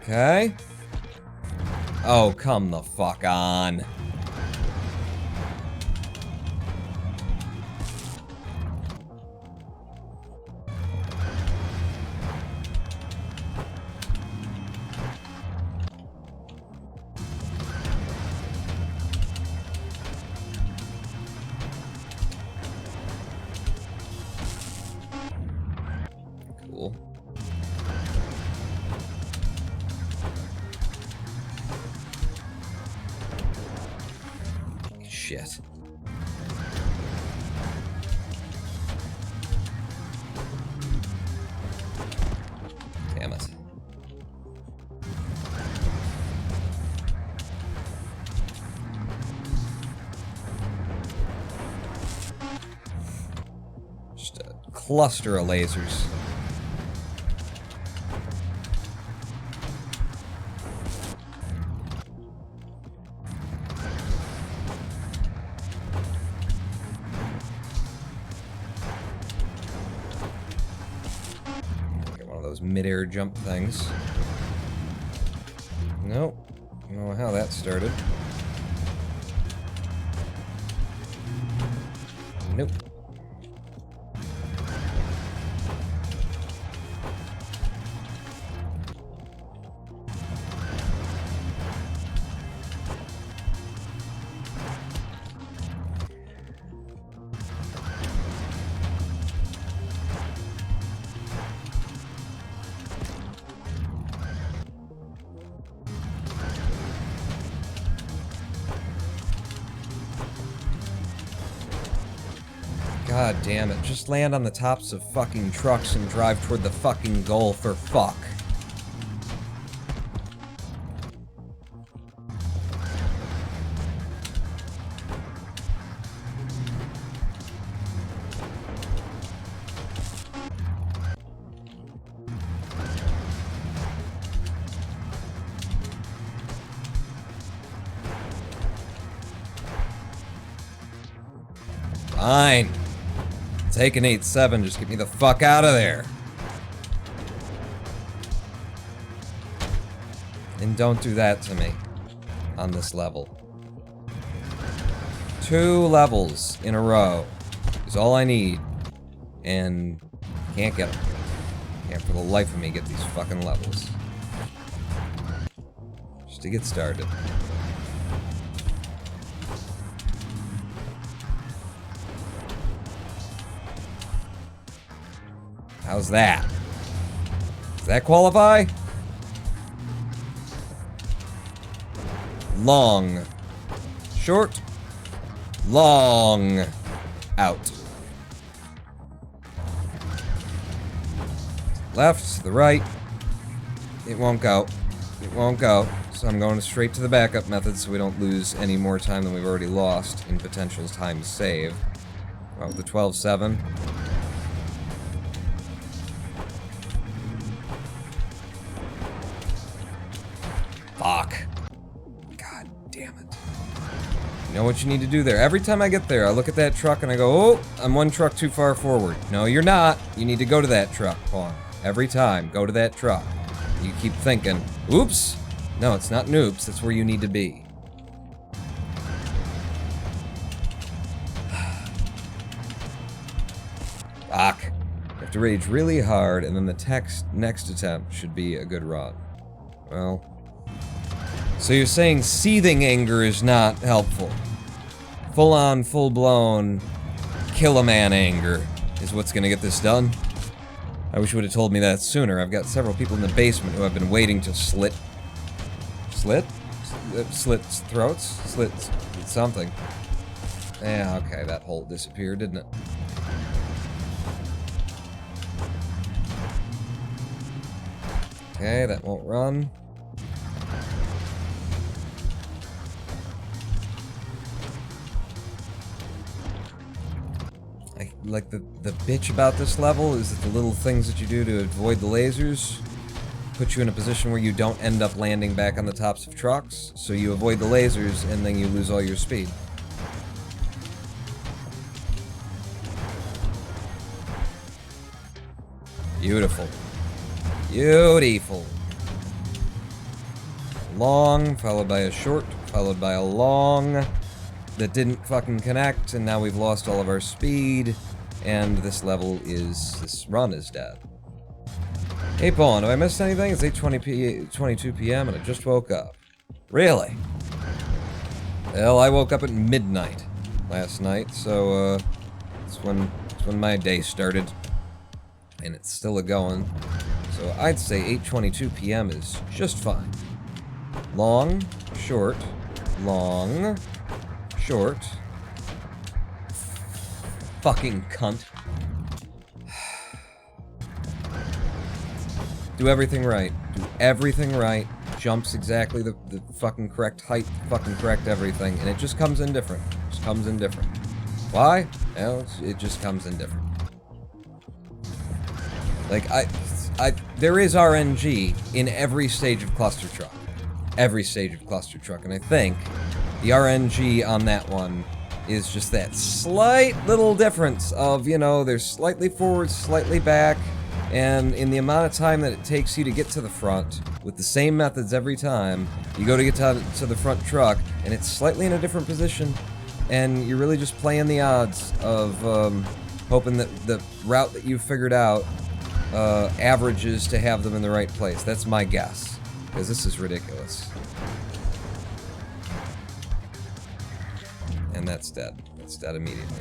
Okay. Oh, come the fuck on. Cool. Shit. Damn it. Just a cluster of lasers. Those mid-air jump things. Nope. I don't know how that started. Nope. God damn it. Just land on the tops of fucking trucks and drive toward the fucking goal for fuck. Fine. Take an 8.7, just get me the fuck out of there. And don't do that to me on this level. 2 levels in a row is all I need. And can't get them. Can't for the life of me get these fucking levels. Just to get started. How's that? Does that qualify? Long. Short. Long. Out. Left, to the right. It won't go. It won't go. So I'm going straight to the backup method so we don't lose any more time than we've already lost in potential time save. Well, the 12-7. Fuck. God damn it. You know what you need to do there. Every time I get there, I look at that truck and I go, oh, I'm one truck too far forward. No, you're not. You need to go to that truck, Pawn. Every time, go to that truck. You keep thinking, oops. No, it's not an oops. That's where you need to be. Fuck. You have to rage really hard, and then the next attempt should be a good run. Well... So you're saying seething anger is not helpful. Full-on, full-blown, kill-a-man anger is what's gonna get this done. I wish you would have told me that sooner. I've got several people in the basement who have been waiting to slit throats? Slit something. Yeah, okay, that hole disappeared, didn't it? Okay, that won't run. Like, the bitch about this level is that the little things that you do to avoid the lasers put you in a position where you don't end up landing back on the tops of trucks, so you avoid the lasers and then you lose all your speed. Beautiful. Beautiful. Long, followed by a short, followed by a long that didn't fucking connect, and now we've lost all of our speed, and this run is dead. Hey, Pawn, have I missed anything? It's 8:22 p.m. and I just woke up. Really? Well, I woke up at midnight last night, so, it's when my day started. And it's still a-going. So I'd say 8:22 p.m. is just fine. Long, short, long, short. Fucking cunt. Do everything right. Do everything right. Jumps exactly the fucking correct height, fucking correct everything, and it just comes in different. Just comes in different. Why? Well, it just comes in different. Like, there is RNG in every stage of Clustertruck. Every stage of Clustertruck, and I think the RNG on that one is just that slight little difference of, you know, they're slightly forward, slightly back, and in the amount of time that it takes you to get to the front, with the same methods every time, you go to get to the front truck, and it's slightly in a different position, and you're really just playing the odds of hoping that the route that you've figured out averages to have them in the right place. That's my guess, because this is ridiculous. And that's dead. That's dead immediately.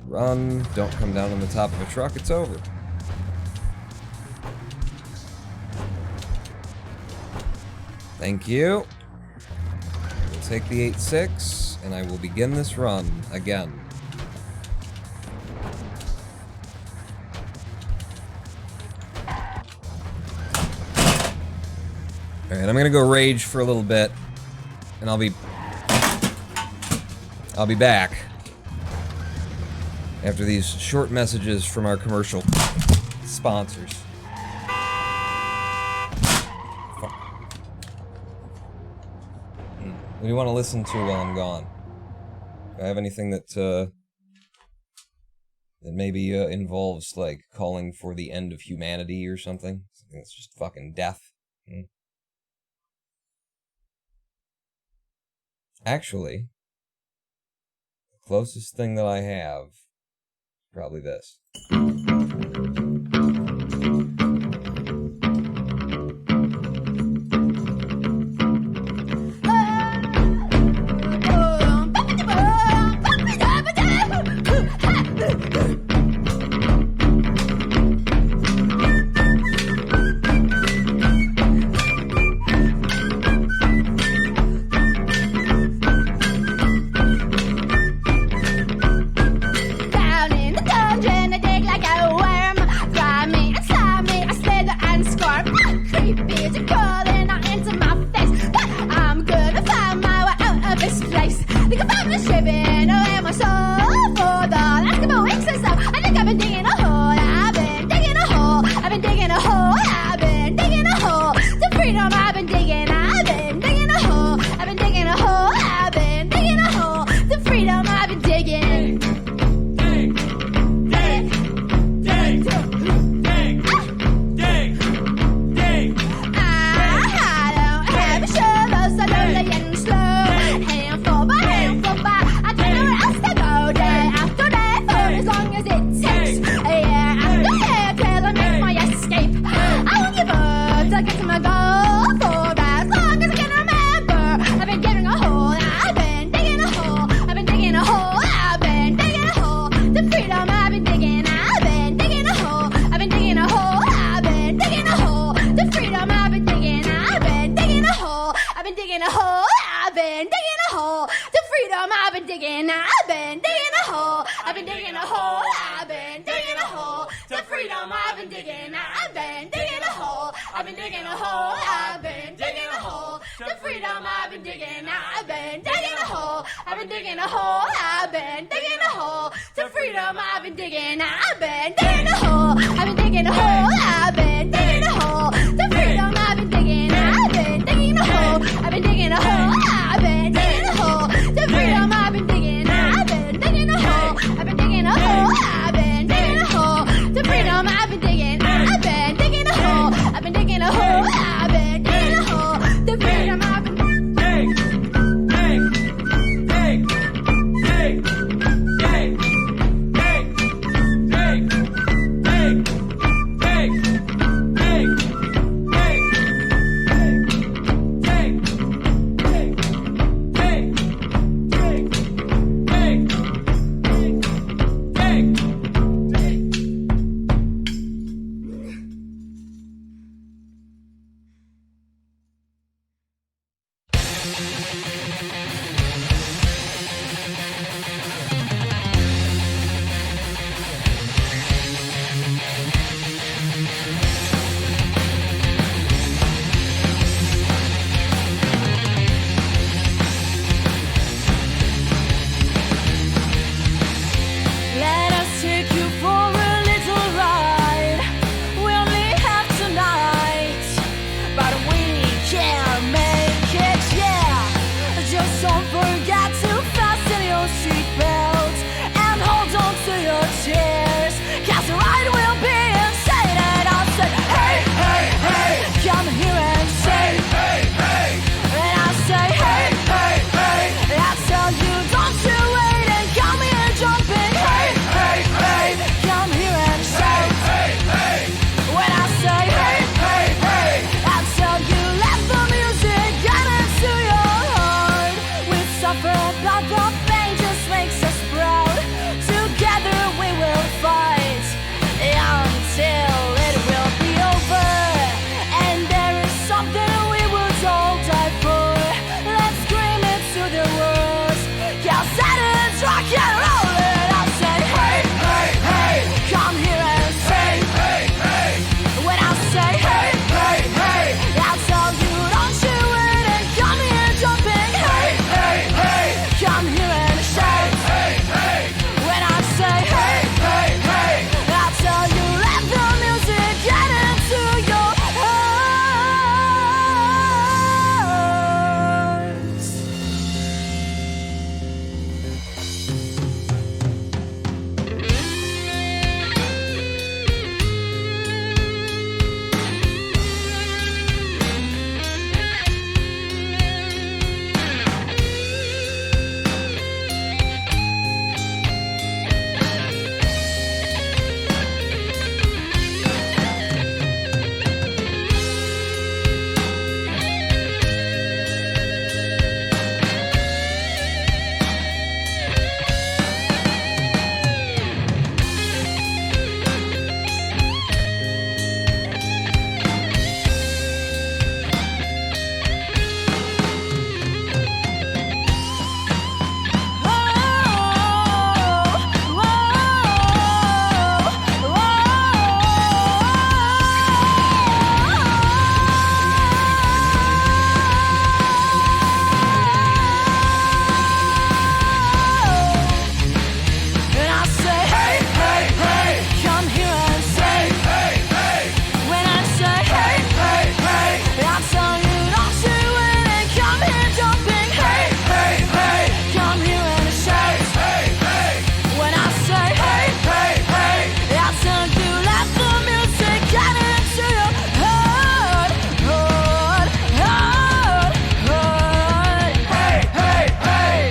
Run, don't come down on the top of a truck, it's over. Thank you. We'll take the 8-6, and I will begin this run again. Alright, I'm gonna go rage for a little bit, and I'll be back after these short messages from our commercial sponsors. What do you want to listen to while I'm gone? Do I have anything that maybe involves, like, calling for the end of humanity or something? Something that's just fucking death? Actually, the closest thing that I have is probably this. digging, I've been digging a hole. I've been digging a hole. I've been digging a hole to freedom. I've been digging, I've been digging a hole. I've been digging a hole. I've been digging a hole to freedom. I've been digging, I've been digging a hole. I've been digging a hole. I've been digging a hole to freedom. I've been digging, I've been digging a hole. I've been digging a hole. I've been digging a hole to freedom. I've been digging, I've been digging a hole. I've been digging a hole. I've been digging a hole to freedom. I've been digging, I've been digging a hole. I've been digging a hole. I've been digging a hole to freedom. I've been digging, I've been digging a hole. I've been digging a hole. I've been digging a hole to freedom. I've been let us take you for a little ride. We only have tonight, but we can make it, yeah. Just don't forget to fasten your seatbelt and hold on to your chairs, 'cause the ride will be insane. And I'll say, hey, hey, hey, come here and say, hey, hey, and I'll say, hey, hey, hey, I tell you, don't you wait and come here jumping, hey, hey, hey, come here and say, hey, hey, when I say, hey, hey, hey, I tell you, let the music get into your heart. We suffer, but the pain just makes us proud. Together we will fight until it will be over. And there is something we would all die for. Let's scream it to the world, 'cause that is rock and roll. And I'll say, hey, hey, hey, come here and say, hey, hey, when I say, hey, hey, hey, I'll tell you, don't you wait and come here jumping, hey, hey, hey, come here and say, hey, hey, when I say, hey, hey, hey, I'll tell you, let the music get into your hearts. And I say, hey, hey, hey, come here and say, hey, hey, when I say, hey, hey, hey, I tell you, don't you wait and come here jumping, hey, hey, hey, come here and shout, hey, hey, when I say, hey, hey, hey, I tell you, let the music get into your heart, heart, heart, heart, hey, hey, hey.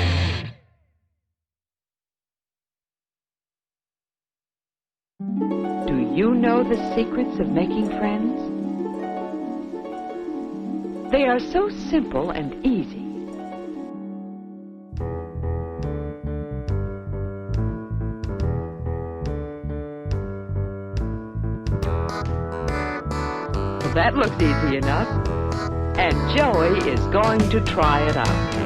Do you know the secrets of making friends? They are so simple and easy. That looks easy enough. And Joey is going to try it out.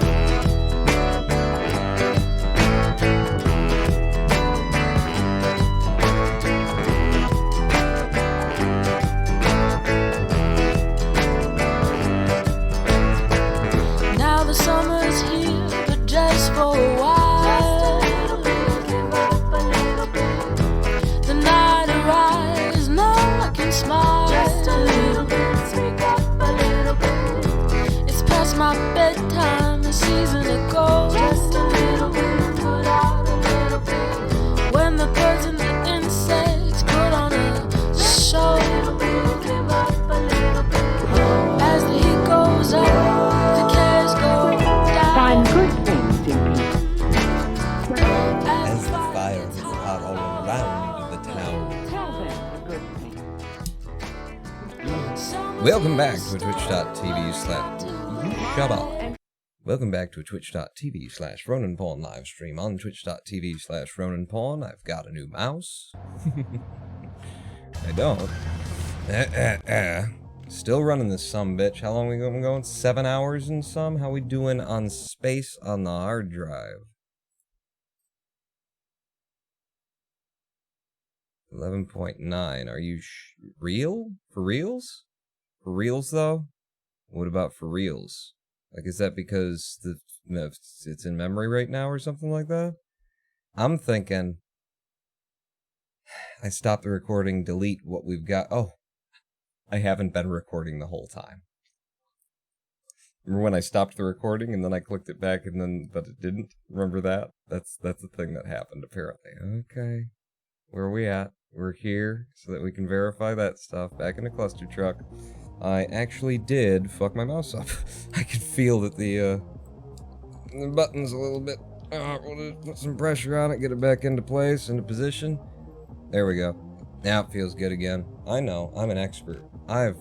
Welcome back to twitch.tv slash... You shut up. Welcome back to twitch.tv slash RonanPawn live stream. On twitch.tv slash RonanPawn, I've got a new mouse. I don't. Still running this sumbitch. How long we going? 7 hours and some? How we doing on space on the hard drive? 11.9. Are you real? For reals? For reals, though? What about for reals? Like, is that because it's in memory right now or something like that? I'm thinking... I stopped the recording, delete what we've got. Oh, I haven't been recording the whole time. Remember when I stopped the recording and then I clicked it back but it didn't? Remember that? That's the thing that happened, apparently. Okay. Where are we at? We're here so that we can verify that stuff. Back in the Clustertruck. I actually did fuck my mouse up. I could feel that the button's a little bit... we'll put some pressure on it, get it back into place, into position. There we go. Now it feels good again. I know, I'm an expert. I've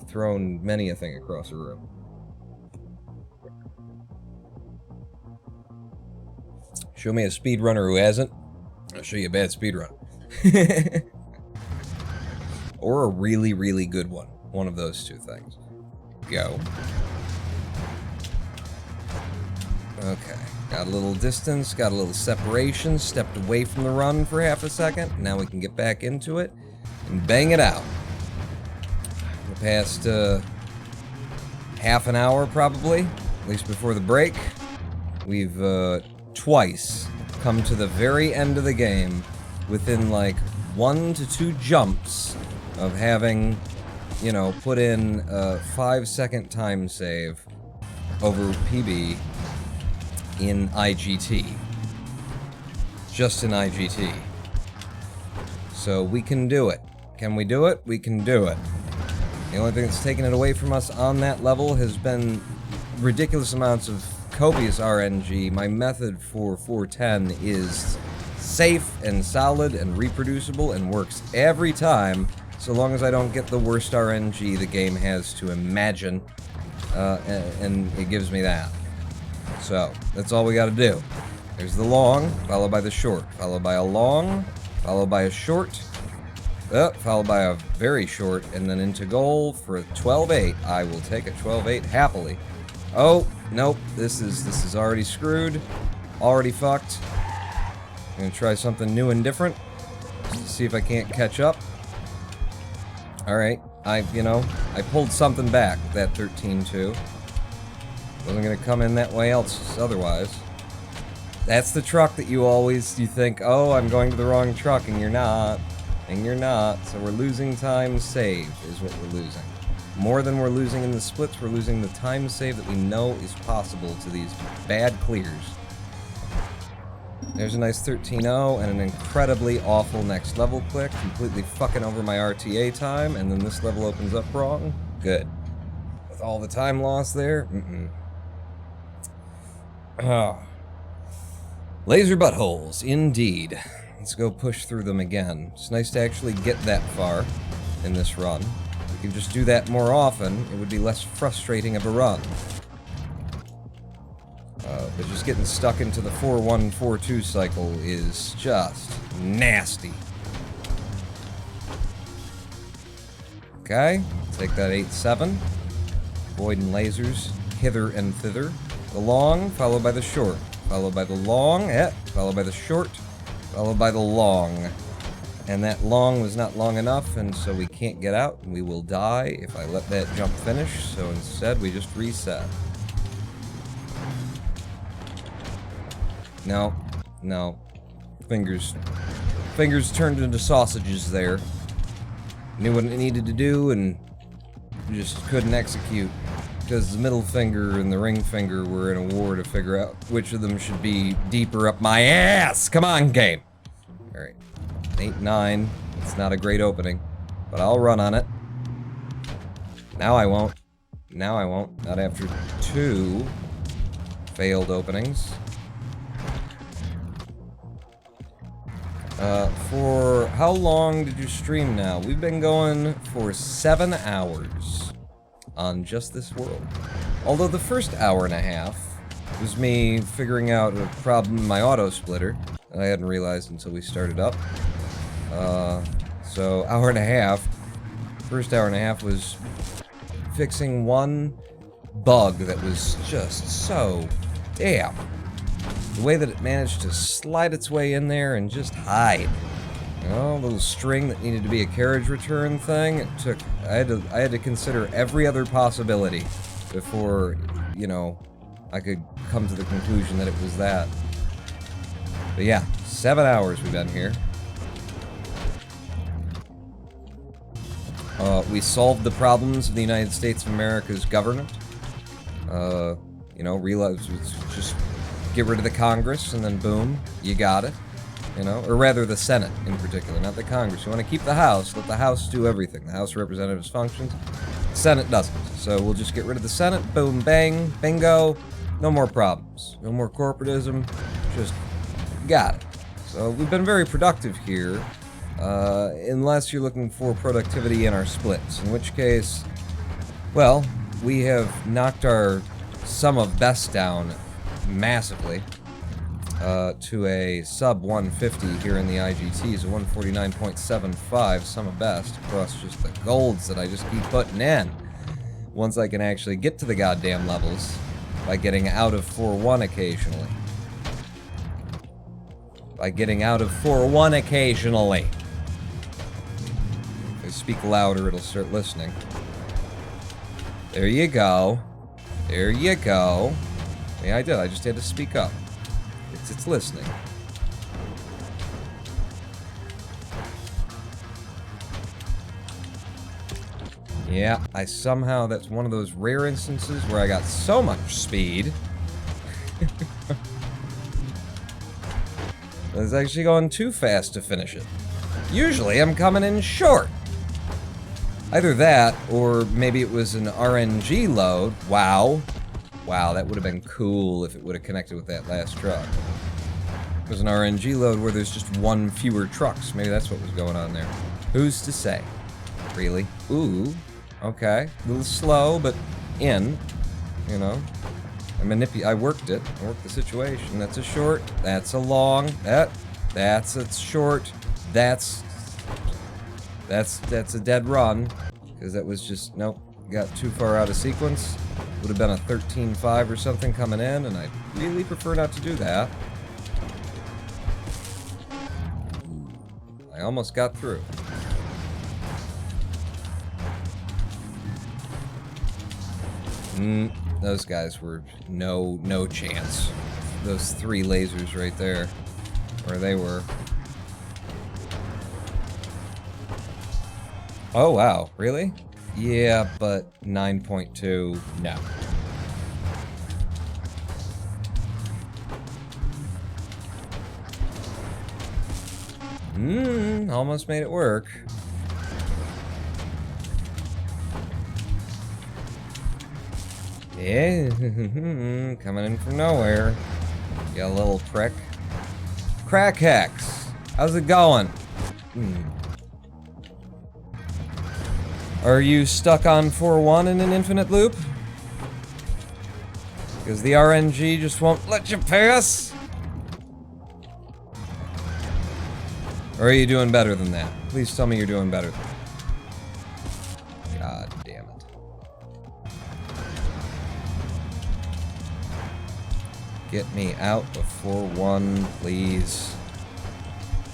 thrown many a thing across a room. Show me a speedrunner who hasn't. I'll show you a bad speedrun. Or a really, really good one. One of those two things. Go. Okay. Got a little distance, got a little separation, stepped away from the run for half a second. Now we can get back into it and bang it out. In the past half an hour, probably, at least before the break, we've twice come to the very end of the game within like 1 to 2 jumps of having, you know, put in a 5-second time save over PB in IGT. Just in IGT. So we can do it. Can we do it? We can do it. The only thing that's taken it away from us on that level has been ridiculous amounts of copious RNG. My method for 410 is safe and solid and reproducible and works every time, so long as I don't get the worst RNG the game has to imagine, and it gives me that. So, that's all we gotta do. There's the long, followed by the short, followed by a long, followed by a short, followed by a very short, and then into goal for a 12-8. I will take a 12-8 happily. Oh, nope, this is already screwed, already fucked. I'm gonna try something new and different, just to see if I can't catch up. Alright, I pulled something back, that 13-2. Wasn't gonna come in that way else otherwise. That's the truck that you think, oh, I'm going to the wrong truck, and you're not. And you're not. So we're losing time saved, is what we're losing. More than we're losing in the splits, we're losing the time save that we know is possible to these bad clears. There's a nice 13-0 and an incredibly awful next level click, completely fucking over my RTA time, and then this level opens up wrong. Good. With all the time lost there, Laser buttholes, indeed. Let's go push through them again. It's nice to actually get that far in this run. If we could just do that more often, it would be less frustrating of a run. But just getting stuck into the 4-1-4-2 cycle is just nasty. Okay, take that 8-7. Avoiding lasers hither and thither. The long, followed by the short. Followed by the long, followed by the short, followed by the long. And that long was not long enough, and so we can't get out, and we will die if I let that jump finish, so instead we just reset. No. Fingers turned into sausages there. Knew what it needed to do and just couldn't execute. Because the middle finger and the ring finger were in a war to figure out which of them should be deeper up my ass! Come on, game! Alright. 8-9. It's not a great opening, but I'll run on it. Now I won't. Not after 2 failed openings. For how long did you stream now? We've been going for 7 hours. on just this world. Although the first hour and a half was me figuring out a problem in my auto splitter that I hadn't realized until we started up. So hour and a half, first hour and a half was fixing one bug that was just so damn. The way that it managed to slide its way in there and just hide. You know, a little string that needed to be a carriage return thing. It took, I had to consider every other possibility before, you know, I could come to the conclusion that it was that. But yeah, 7 hours we've been here. We solved the problems of the United States of America's government. You know, realize just get rid of the Congress and then boom, you got it. You know, or rather the Senate in particular, not the Congress. You want to keep the House, let the House do everything. The House of Representatives functions, the Senate doesn't. So we'll just get rid of the Senate, boom, bang, bingo, no more problems. No more corporatism, just got it. So we've been very productive here, unless you're looking for productivity in our splits, in which case, well, we have knocked our sum of best down massively. To a sub 150 here in the IGTs, a 149.75 sum of best across just the golds that I just keep putting in. Once I can actually get to the goddamn levels by getting out of 4-1 occasionally. By getting out of 4-1 occasionally. If I speak louder, it'll start listening. There you go. There you go. Yeah, I did. I just had to speak up. It's listening. Yeah, I somehow, that's one of those rare instances where I got so much speed. I was actually going too fast to finish it. Usually I'm coming in short. Either that, or maybe it was an RNG load. Wow. Wow, that would have been cool if it would have connected with that last truck. It was an RNG load where there's just one fewer trucks. Maybe that's what was going on there. Who's to say? Really? Ooh. Okay. A little slow, but in. You know? I worked it. I worked the situation. That's a short. That's a long. That's a short. That's a dead run. Because that was just, nope. Got too far out of sequence. Would have been a 13.5 or something coming in, and I'd really prefer not to do that. I almost got through. Those guys were no chance. Those 3 lasers right there, where they were. Oh wow, really? Yeah, but 9.2, no. Almost made it work. Yeah, coming in from nowhere. You little prick. Crack Hex, how's it going? Are you stuck on 4-1 in an infinite loop? Because the RNG just won't let you pass? Or are you doing better than that? Please tell me you're doing better than that. God damn it. Get me out of 4-1, please.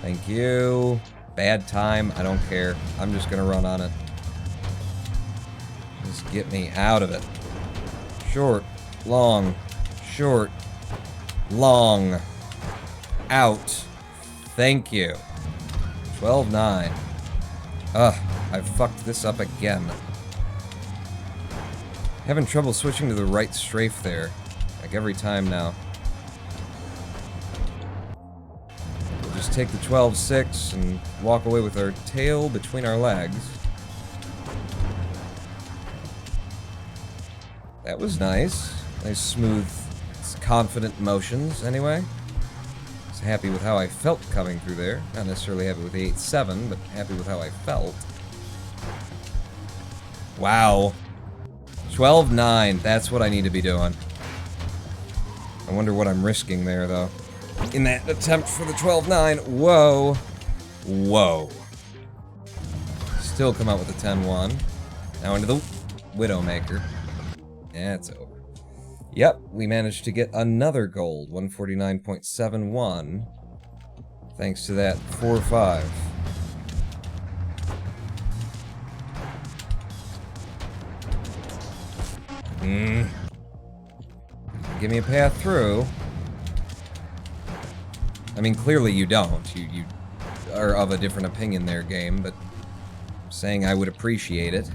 Thank you. Bad time, I don't care. I'm just gonna run on it. Just get me out of it. Short, long, short, long, out. Thank you. 12-9. Ugh, I fucked this up again. Having trouble switching to the right strafe there. Like every time now. We'll just take the 12-6 and walk away with our tail between our legs. That was nice. Nice, smooth, confident motions, anyway. I was happy with how I felt coming through there. Not necessarily happy with the 8.7, but happy with how I felt. Wow. 12-9. That's what I need to be doing. I wonder what I'm risking there, though. In that attempt for the 12-9. Whoa. Whoa. Still come out with a 10-1. Now into the Widowmaker. Yeah, it's over. Yep, we managed to get another gold. 149.71. Thanks to that 4-5. Give me a path through. I mean, clearly you don't. You are of a different opinion there, game, but saying I would appreciate it.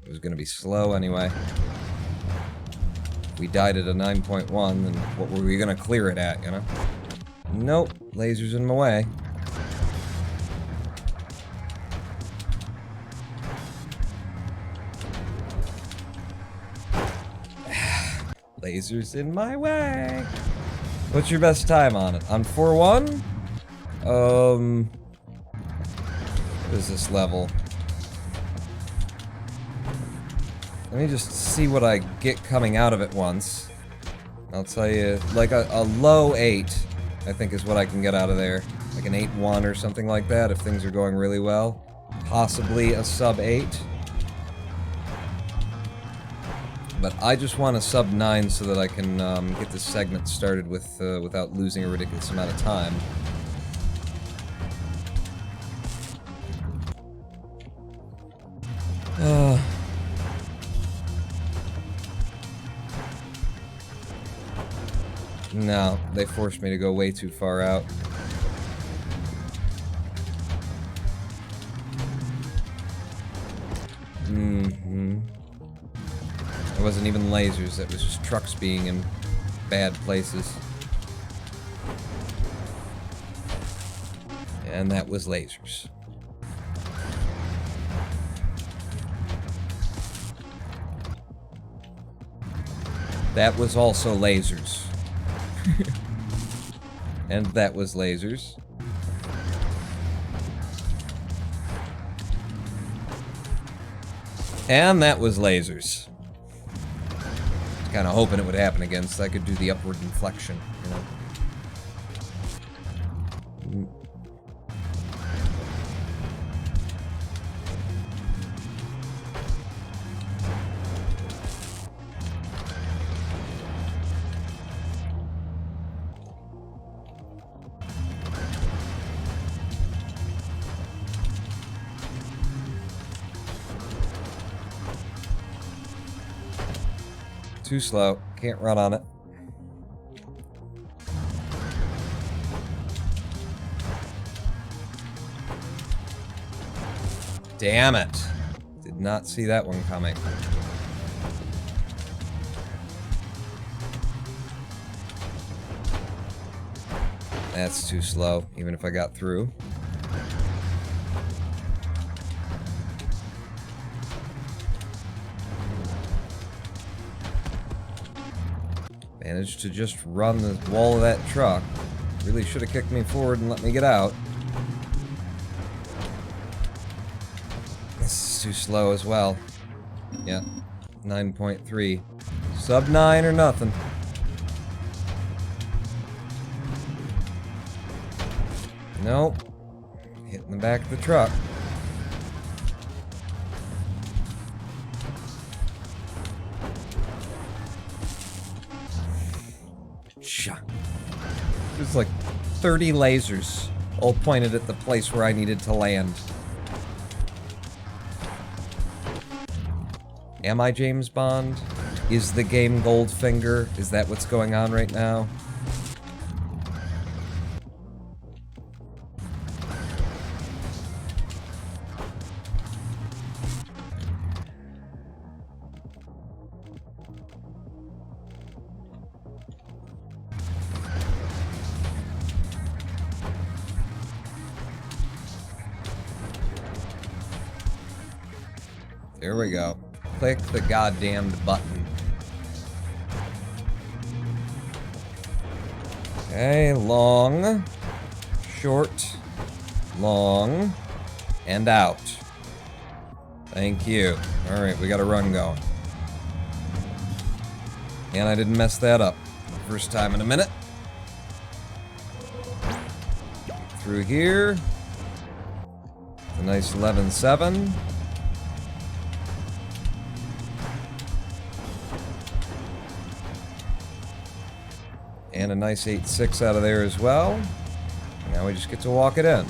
It was gonna be slow anyway. If we died at a 9.1, then what were we gonna clear it at, you know? Nope, laser's in my way. Laser's in my way. What's your best time on it? On 4-1? What is this level? Let me just see what I get coming out of it once. I'll tell you, like a low 8, I think is what I can get out of there. Like an 8-1 or something like that if things are going really well. Possibly a sub 8. But I just want a sub 9 so that I can get this segment started with without losing a ridiculous amount of time. No, they forced me to go way too far out. It wasn't even lasers, it was just trucks being in bad places. And that was lasers. That was also lasers. And that was lasers. And that was lasers. Kind of hoping it would happen again so I could do the upward inflection, you know. Too slow. Can't run on it. Damn it. Did not see that one coming. That's too slow, even if I got through. Managed to just run the wall of that truck. Really should have kicked me forward and let me get out. This is too slow as well. Yeah, 9.3. Sub 9 or nothing. Nope. Hitting the back of the truck. There's like 30 lasers, all pointed at the place where I needed to land. Am I James Bond? Is the game Goldfinger? Is that what's going on right now? There we go. Click the goddamned button. Okay, long, short, long, and out. Thank you. Alright, we got a run going. And I didn't mess that up. First time in a minute. Through here. A nice 11-7. And a nice 8-6 out of there as well. Now we just get to walk it in.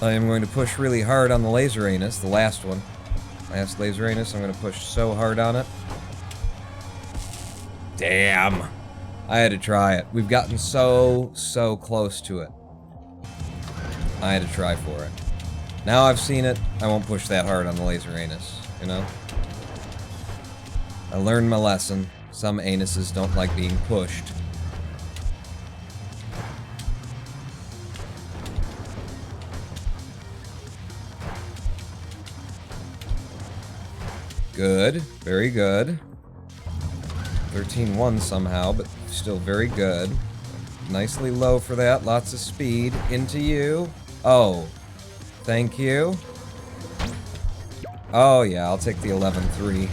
I am going to push really hard on the laser anus, the last one. Last laser anus, I'm going to push so hard on it. Damn. I had to try it. We've gotten so close to it. I had to try for it. Now I've seen it, I won't push that hard on the laser anus, you know? I learned my lesson. Some anuses don't like being pushed. Good. Very good. 13-1 somehow, but still very good. Nicely low for that. Lots of speed. Into you. Oh. Thank you. Oh, yeah. I'll take the 11-3.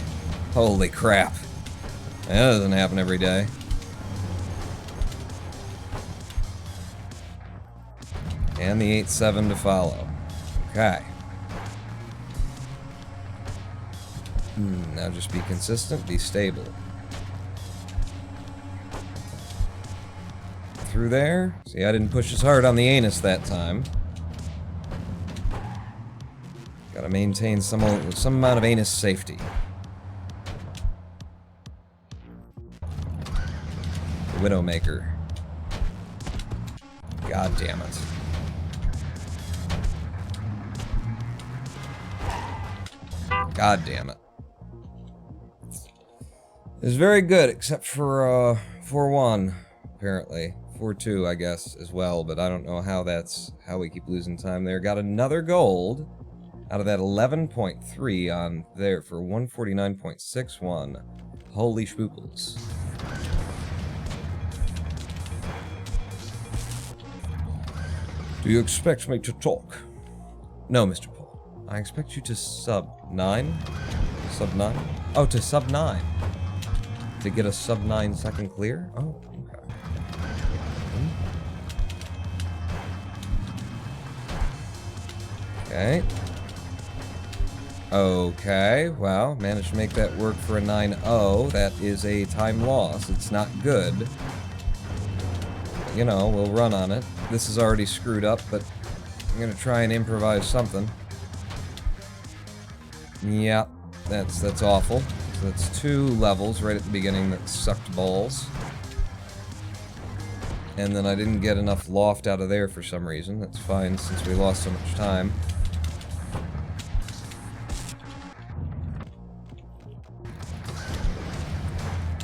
Holy crap. That doesn't happen every day. And the 8-7 to follow. Okay. Now just be consistent, be stable. Through there. See, I didn't push as hard on the anus that time. Gotta maintain some amount of anus safety. The Widowmaker. God damn it. God damn it. It's very good, except for 4-1, apparently. 4-2, I guess, as well, but I don't know how we keep losing time there. Got another gold out of that 11.3 on there for 149.61. Holy spooples. Do you expect me to talk? No, Mr. Paul. I expect you to sub 9? Sub 9? Oh, to sub 9. To get a sub 9 second clear? Oh, okay. Okay. Okay, well, managed to make that work for a 9-0. That is a time loss. It's not good. But, you know, we'll run on it. This is already screwed up, but I'm gonna try and improvise something. Yeah, that's awful. So that's 2 levels right at the beginning that sucked balls. And then I didn't get enough loft out of there for some reason. That's fine since we lost so much time.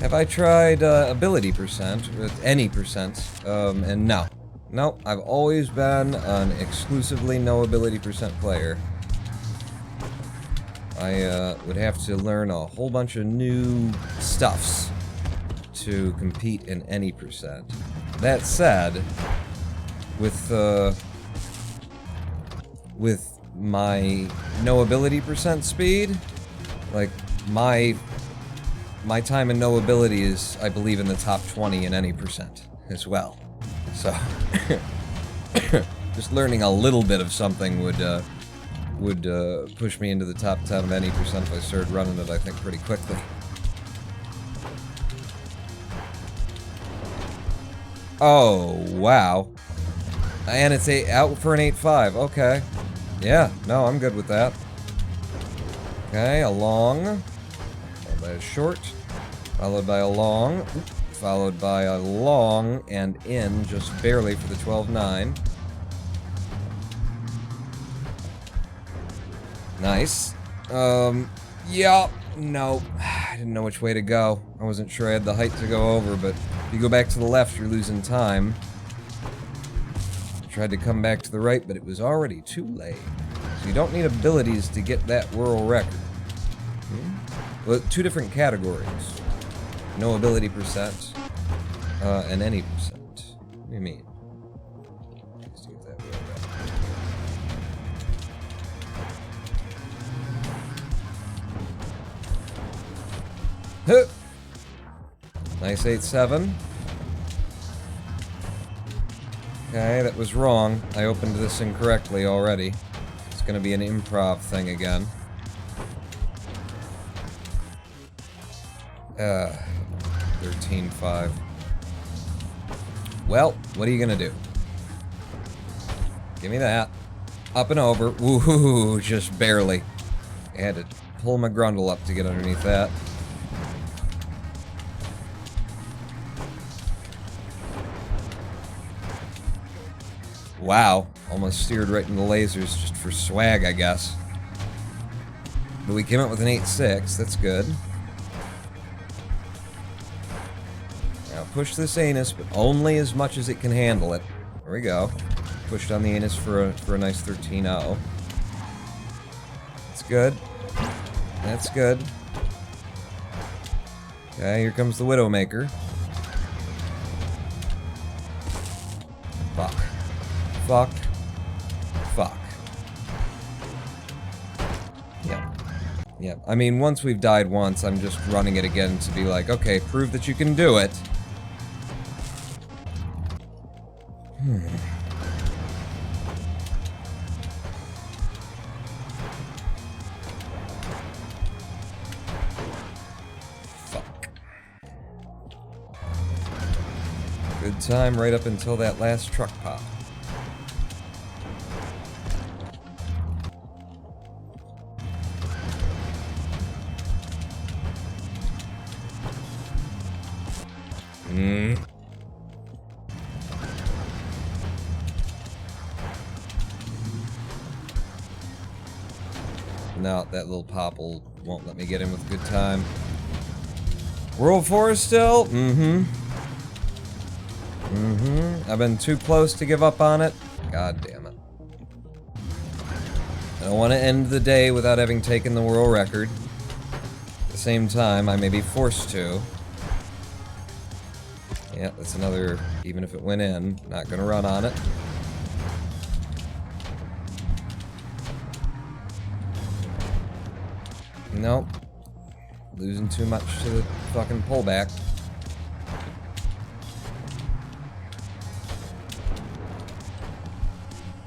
Have I tried ability percent, with any percent? And no. Nope, I've always been an exclusively no ability percent player. I would have to learn a whole bunch of new stuffs to compete in any percent. That said, with my no ability percent speed, like my time in no ability is, I believe, in the top 20 in any percent as well. So, just learning a little bit of something would push me into the top 10 of any percent if I started running it, I think, pretty quickly. Oh, wow. And it's out for an 8-5. Okay. Yeah, no, I'm good with that. Okay, a long. Followed by a short. Followed by a long. Followed by a long and in just barely for the 12-9. Nice. Yeah, no. I didn't know which way to go. I wasn't sure I had the height to go over, but if you go back to the left, you're losing time. Tried to come back to the right, but it was already too late. So you don't need abilities to get that world record. Well, 2 different categories. No ability percent, and any percent. What do you mean? Let's see if that worked out. Nice 8-7. Okay, that was wrong. I opened this incorrectly already. It's gonna be an improv thing again. 13-5. Well, what are you gonna do? Give me that. Up and over. Woohoo, just barely. I had to pull my grundle up to get underneath that. Wow, almost steered right into the lasers just for swag, I guess. But we came up with an 8-6, that's good. Now push this anus, but only as much as it can handle it. There we go. Pushed on the anus for a nice 13-0. That's good. That's good. Okay, here comes the Widowmaker. Fuck. Fuck. Fuck. Yep. Yep. I mean, once we've died once, I'm just running it again to be like, okay, prove that you can do it. Fuck. Good time right up until that last truck pop. No, that little popple won't let me get in with good time. World 4 still? I've been too close to give up on it. God damn it. I don't want to end the day without having taken the world record. At the same time, I may be forced to. Yeah, that's another, even if it went in, not gonna run on it. Nope. Losing too much to the fucking pullback.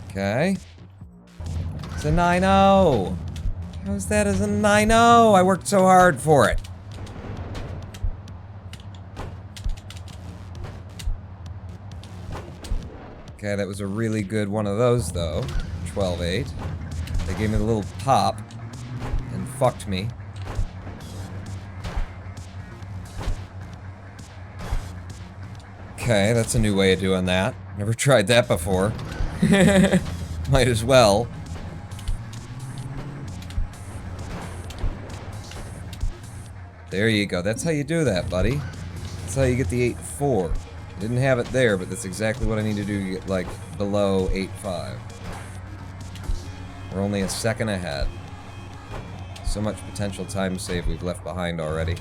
Okay. It's a 9-0. How's that as a 9-0? I worked so hard for it. Okay, that was a really good one of those, though. 12-8. They gave me the little pop and fucked me. Okay, that's a new way of doing that. Never tried that before. Might as well. There you go. That's how you do that, buddy. That's how you get the 8-4. Didn't have it there, but that's exactly what I need to do to get, like, below 8-5. We're only a second ahead. So much potential time save we've left behind already.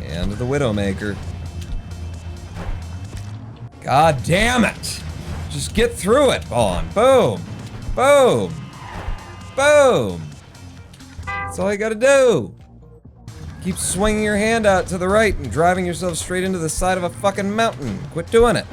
And the Widowmaker. God damn it! Just get through it, Vaughn. Boom! Boom! Boom! That's all you gotta do! Keep swinging your hand out to the right and driving yourself straight into the side of a fucking mountain. Quit doing it.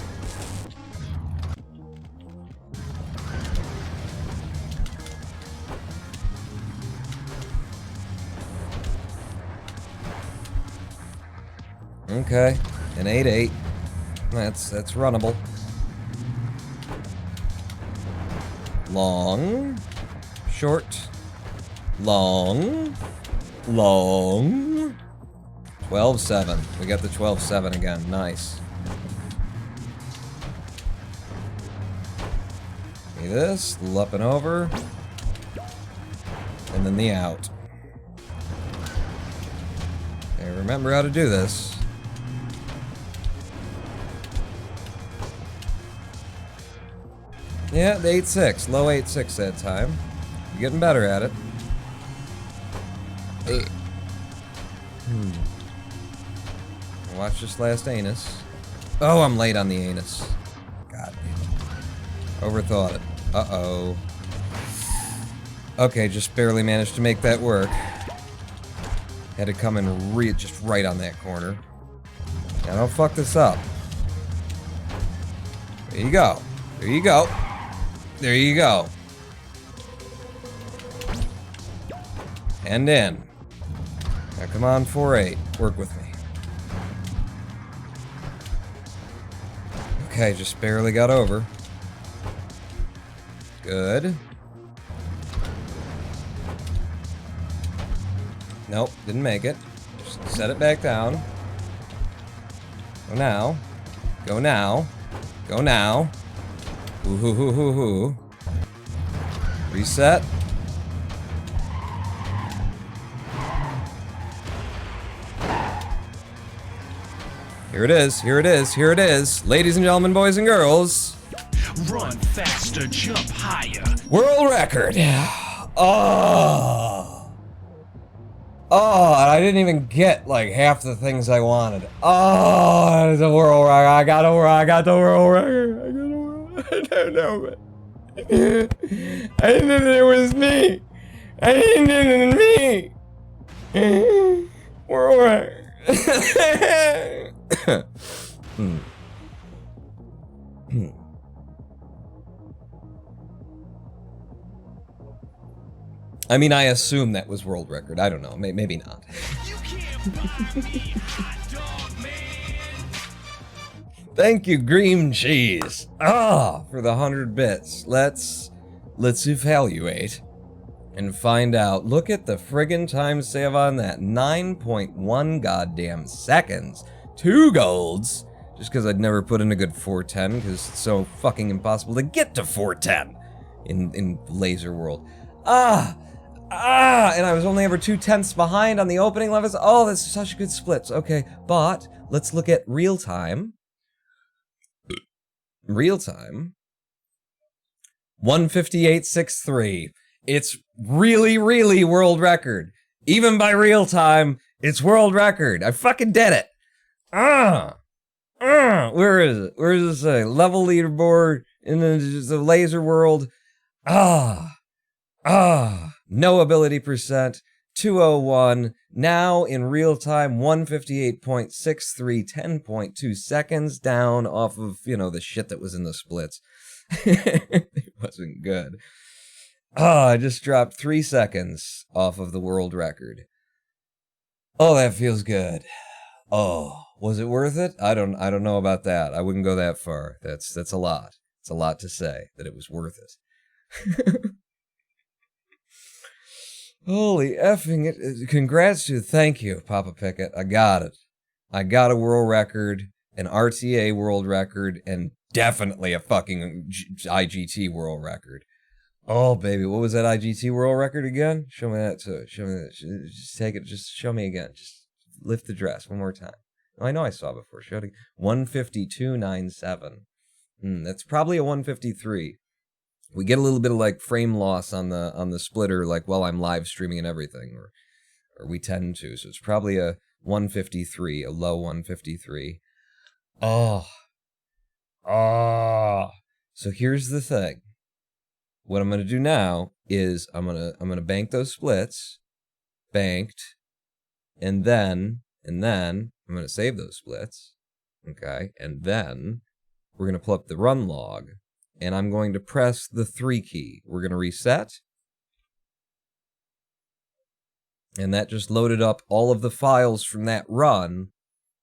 Okay, an 8-8. That's runnable. Long, short, long, long. 12-7. We got the 12-7 again. Nice. Give me this, little up and over, and then the out. Okay, remember how to do this. Yeah, the 8-6. Low 8-6 that time. You're getting better at it. Hey. Watch this last anus. Oh, I'm late on the anus. God damn it. Overthought it. Uh-oh. Okay, just barely managed to make that work. Had to come in just right on that corner. Now don't fuck this up. There you go. There you go. There you go. And in. Now come on, 4-8. Work with me. Okay, just barely got over. Good. Nope, didn't make it. Just set it back down. Go now. Go now. Go now. Ooh hoo hoo hoo hoo. Reset. Here it is, here it is, here it is. Ladies and gentlemen, boys and girls. Run faster, jump higher. World record. Oh. Oh, and I didn't even get like half the things I wanted. Oh, the world record. I got the world record. I don't know, but I didn't know it was me. I didn't know it was me. World record. I mean, I assume that was world record. I don't know. Maybe not. Thank you, Green Cheese. For the 100 bits. Let's evaluate and find out. Look at the friggin' time save on that. 9.1 goddamn seconds. 2 golds. Just because I'd never put in a good 410, because it's so fucking impossible to get to 410 in Laser World. And I was only ever 2/10 behind on the opening levels. Oh, that's such good splits. Okay, but let's look at real time. Real time. 158.63. It's really, really world record. Even by real time, it's world record. I fucking did it. Where is it? Where does it say? Level leaderboard in the Laser World. noAbility percent, 201. Now in real time, 158.63, 10.2 seconds down off of, the shit that was in the splits. It wasn't good. I just dropped 3 seconds off of the world record. Oh, that feels good. Oh, was it worth it? I don't know about that. I wouldn't go that far. That's a lot. It's a lot to say that it was worth it. Holy effing it. Congrats to, thank you, Papa Pickett. I got it. I got a world record, an RTA world record, and definitely a fucking IGT world record. Oh, baby, what was that IGT world record again? Show me that too. Show me that. Just take it. Just show me again. Just lift the dress one more time. Oh, I know I saw before. Show it. 152.97. That's probably a 153. We get a little bit of like frame loss on the splitter, like while I'm live streaming and everything, or we tend to. So it's probably a 153, a low 153. So here's the thing. What I'm gonna do now is I'm gonna bank those splits, banked, and then I'm gonna save those splits, okay, and then we're gonna pull up the run log. And I'm going to press the 3 key. We're going to reset. And that just loaded up all of the files from that run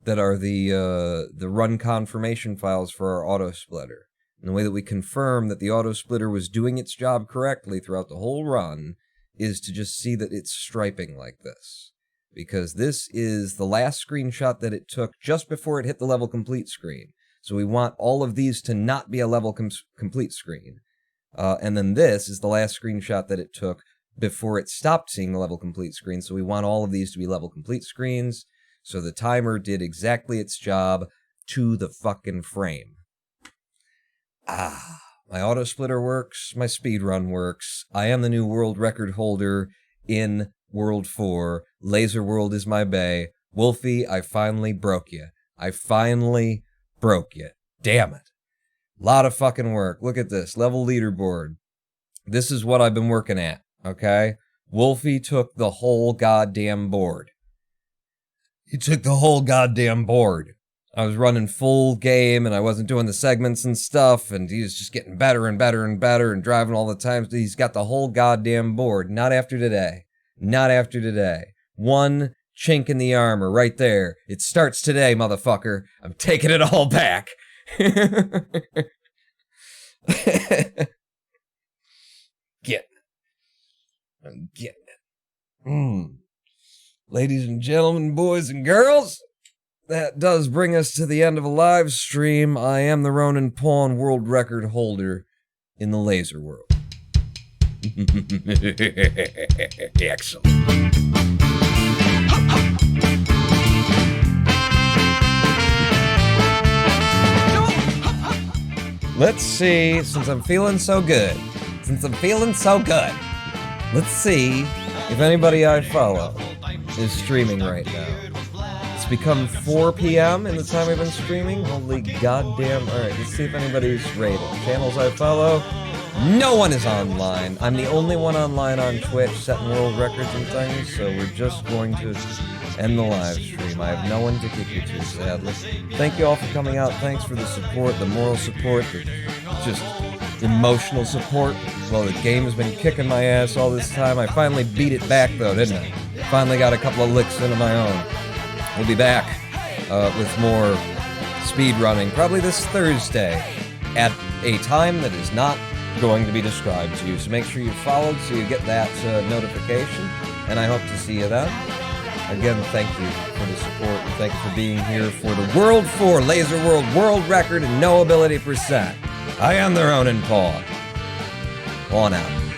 that are the run confirmation files for our auto splitter. And the way that we confirm that the auto splitter was doing its job correctly throughout the whole run is to just see that it's striping like this. Because this is the last screenshot that it took just before it hit the level complete screen. So we want all of these to not be a level complete screen. And then this is the last screenshot that it took before it stopped seeing the level complete screen. So we want all of these to be level complete screens. So the timer did exactly its job to the fucking frame. My auto splitter works. My speedrun works. I am the new world record holder in World 4. Laser World is my bae. Wolfie, I finally broke you. I finally broke you. Damn it. Lot of fucking work. Look at this. Level leaderboard. This is what I've been working at, okay? Wolfie took the whole goddamn board. He took the whole goddamn board. I was running full game, and I wasn't doing the segments and stuff, and he was just getting better and better and better and driving all the time. He's got the whole goddamn board. Not after today. Not after today. One chink in the armor right there. It starts today, motherfucker. I'm taking it all back. I'm getting it. Ladies and gentlemen, boys and girls, that does bring us to the end of a live stream. I am the Ronin Pawn world record holder in the laser world. Excellent. Let's see, since I'm feeling so good, let's see if anybody I follow is streaming right now. It's become 4 p.m. in the time I've been streaming. Holy goddamn. Alright, let's see if anybody's rated. Channels I follow. No one is online. I'm the only one online on Twitch setting world records and things, so we're just going to end the live stream. I have no one to kick you to, sadly. Thank you all for coming out. Thanks for the support, the moral support, the just emotional support. Well, the game has been kicking my ass all this time. I finally beat it back, though, didn't I? Finally got a couple of licks into my own. We'll be back with more speedrunning, probably this Thursday, at a time that is not going to be described to you. So make sure you followed so you get that notification, and I hope to see you then. Again, thank you for the support, and thank you for being here for the World 4 Laser World World Record in noAbility %. I am the Ronin Pawn. On out.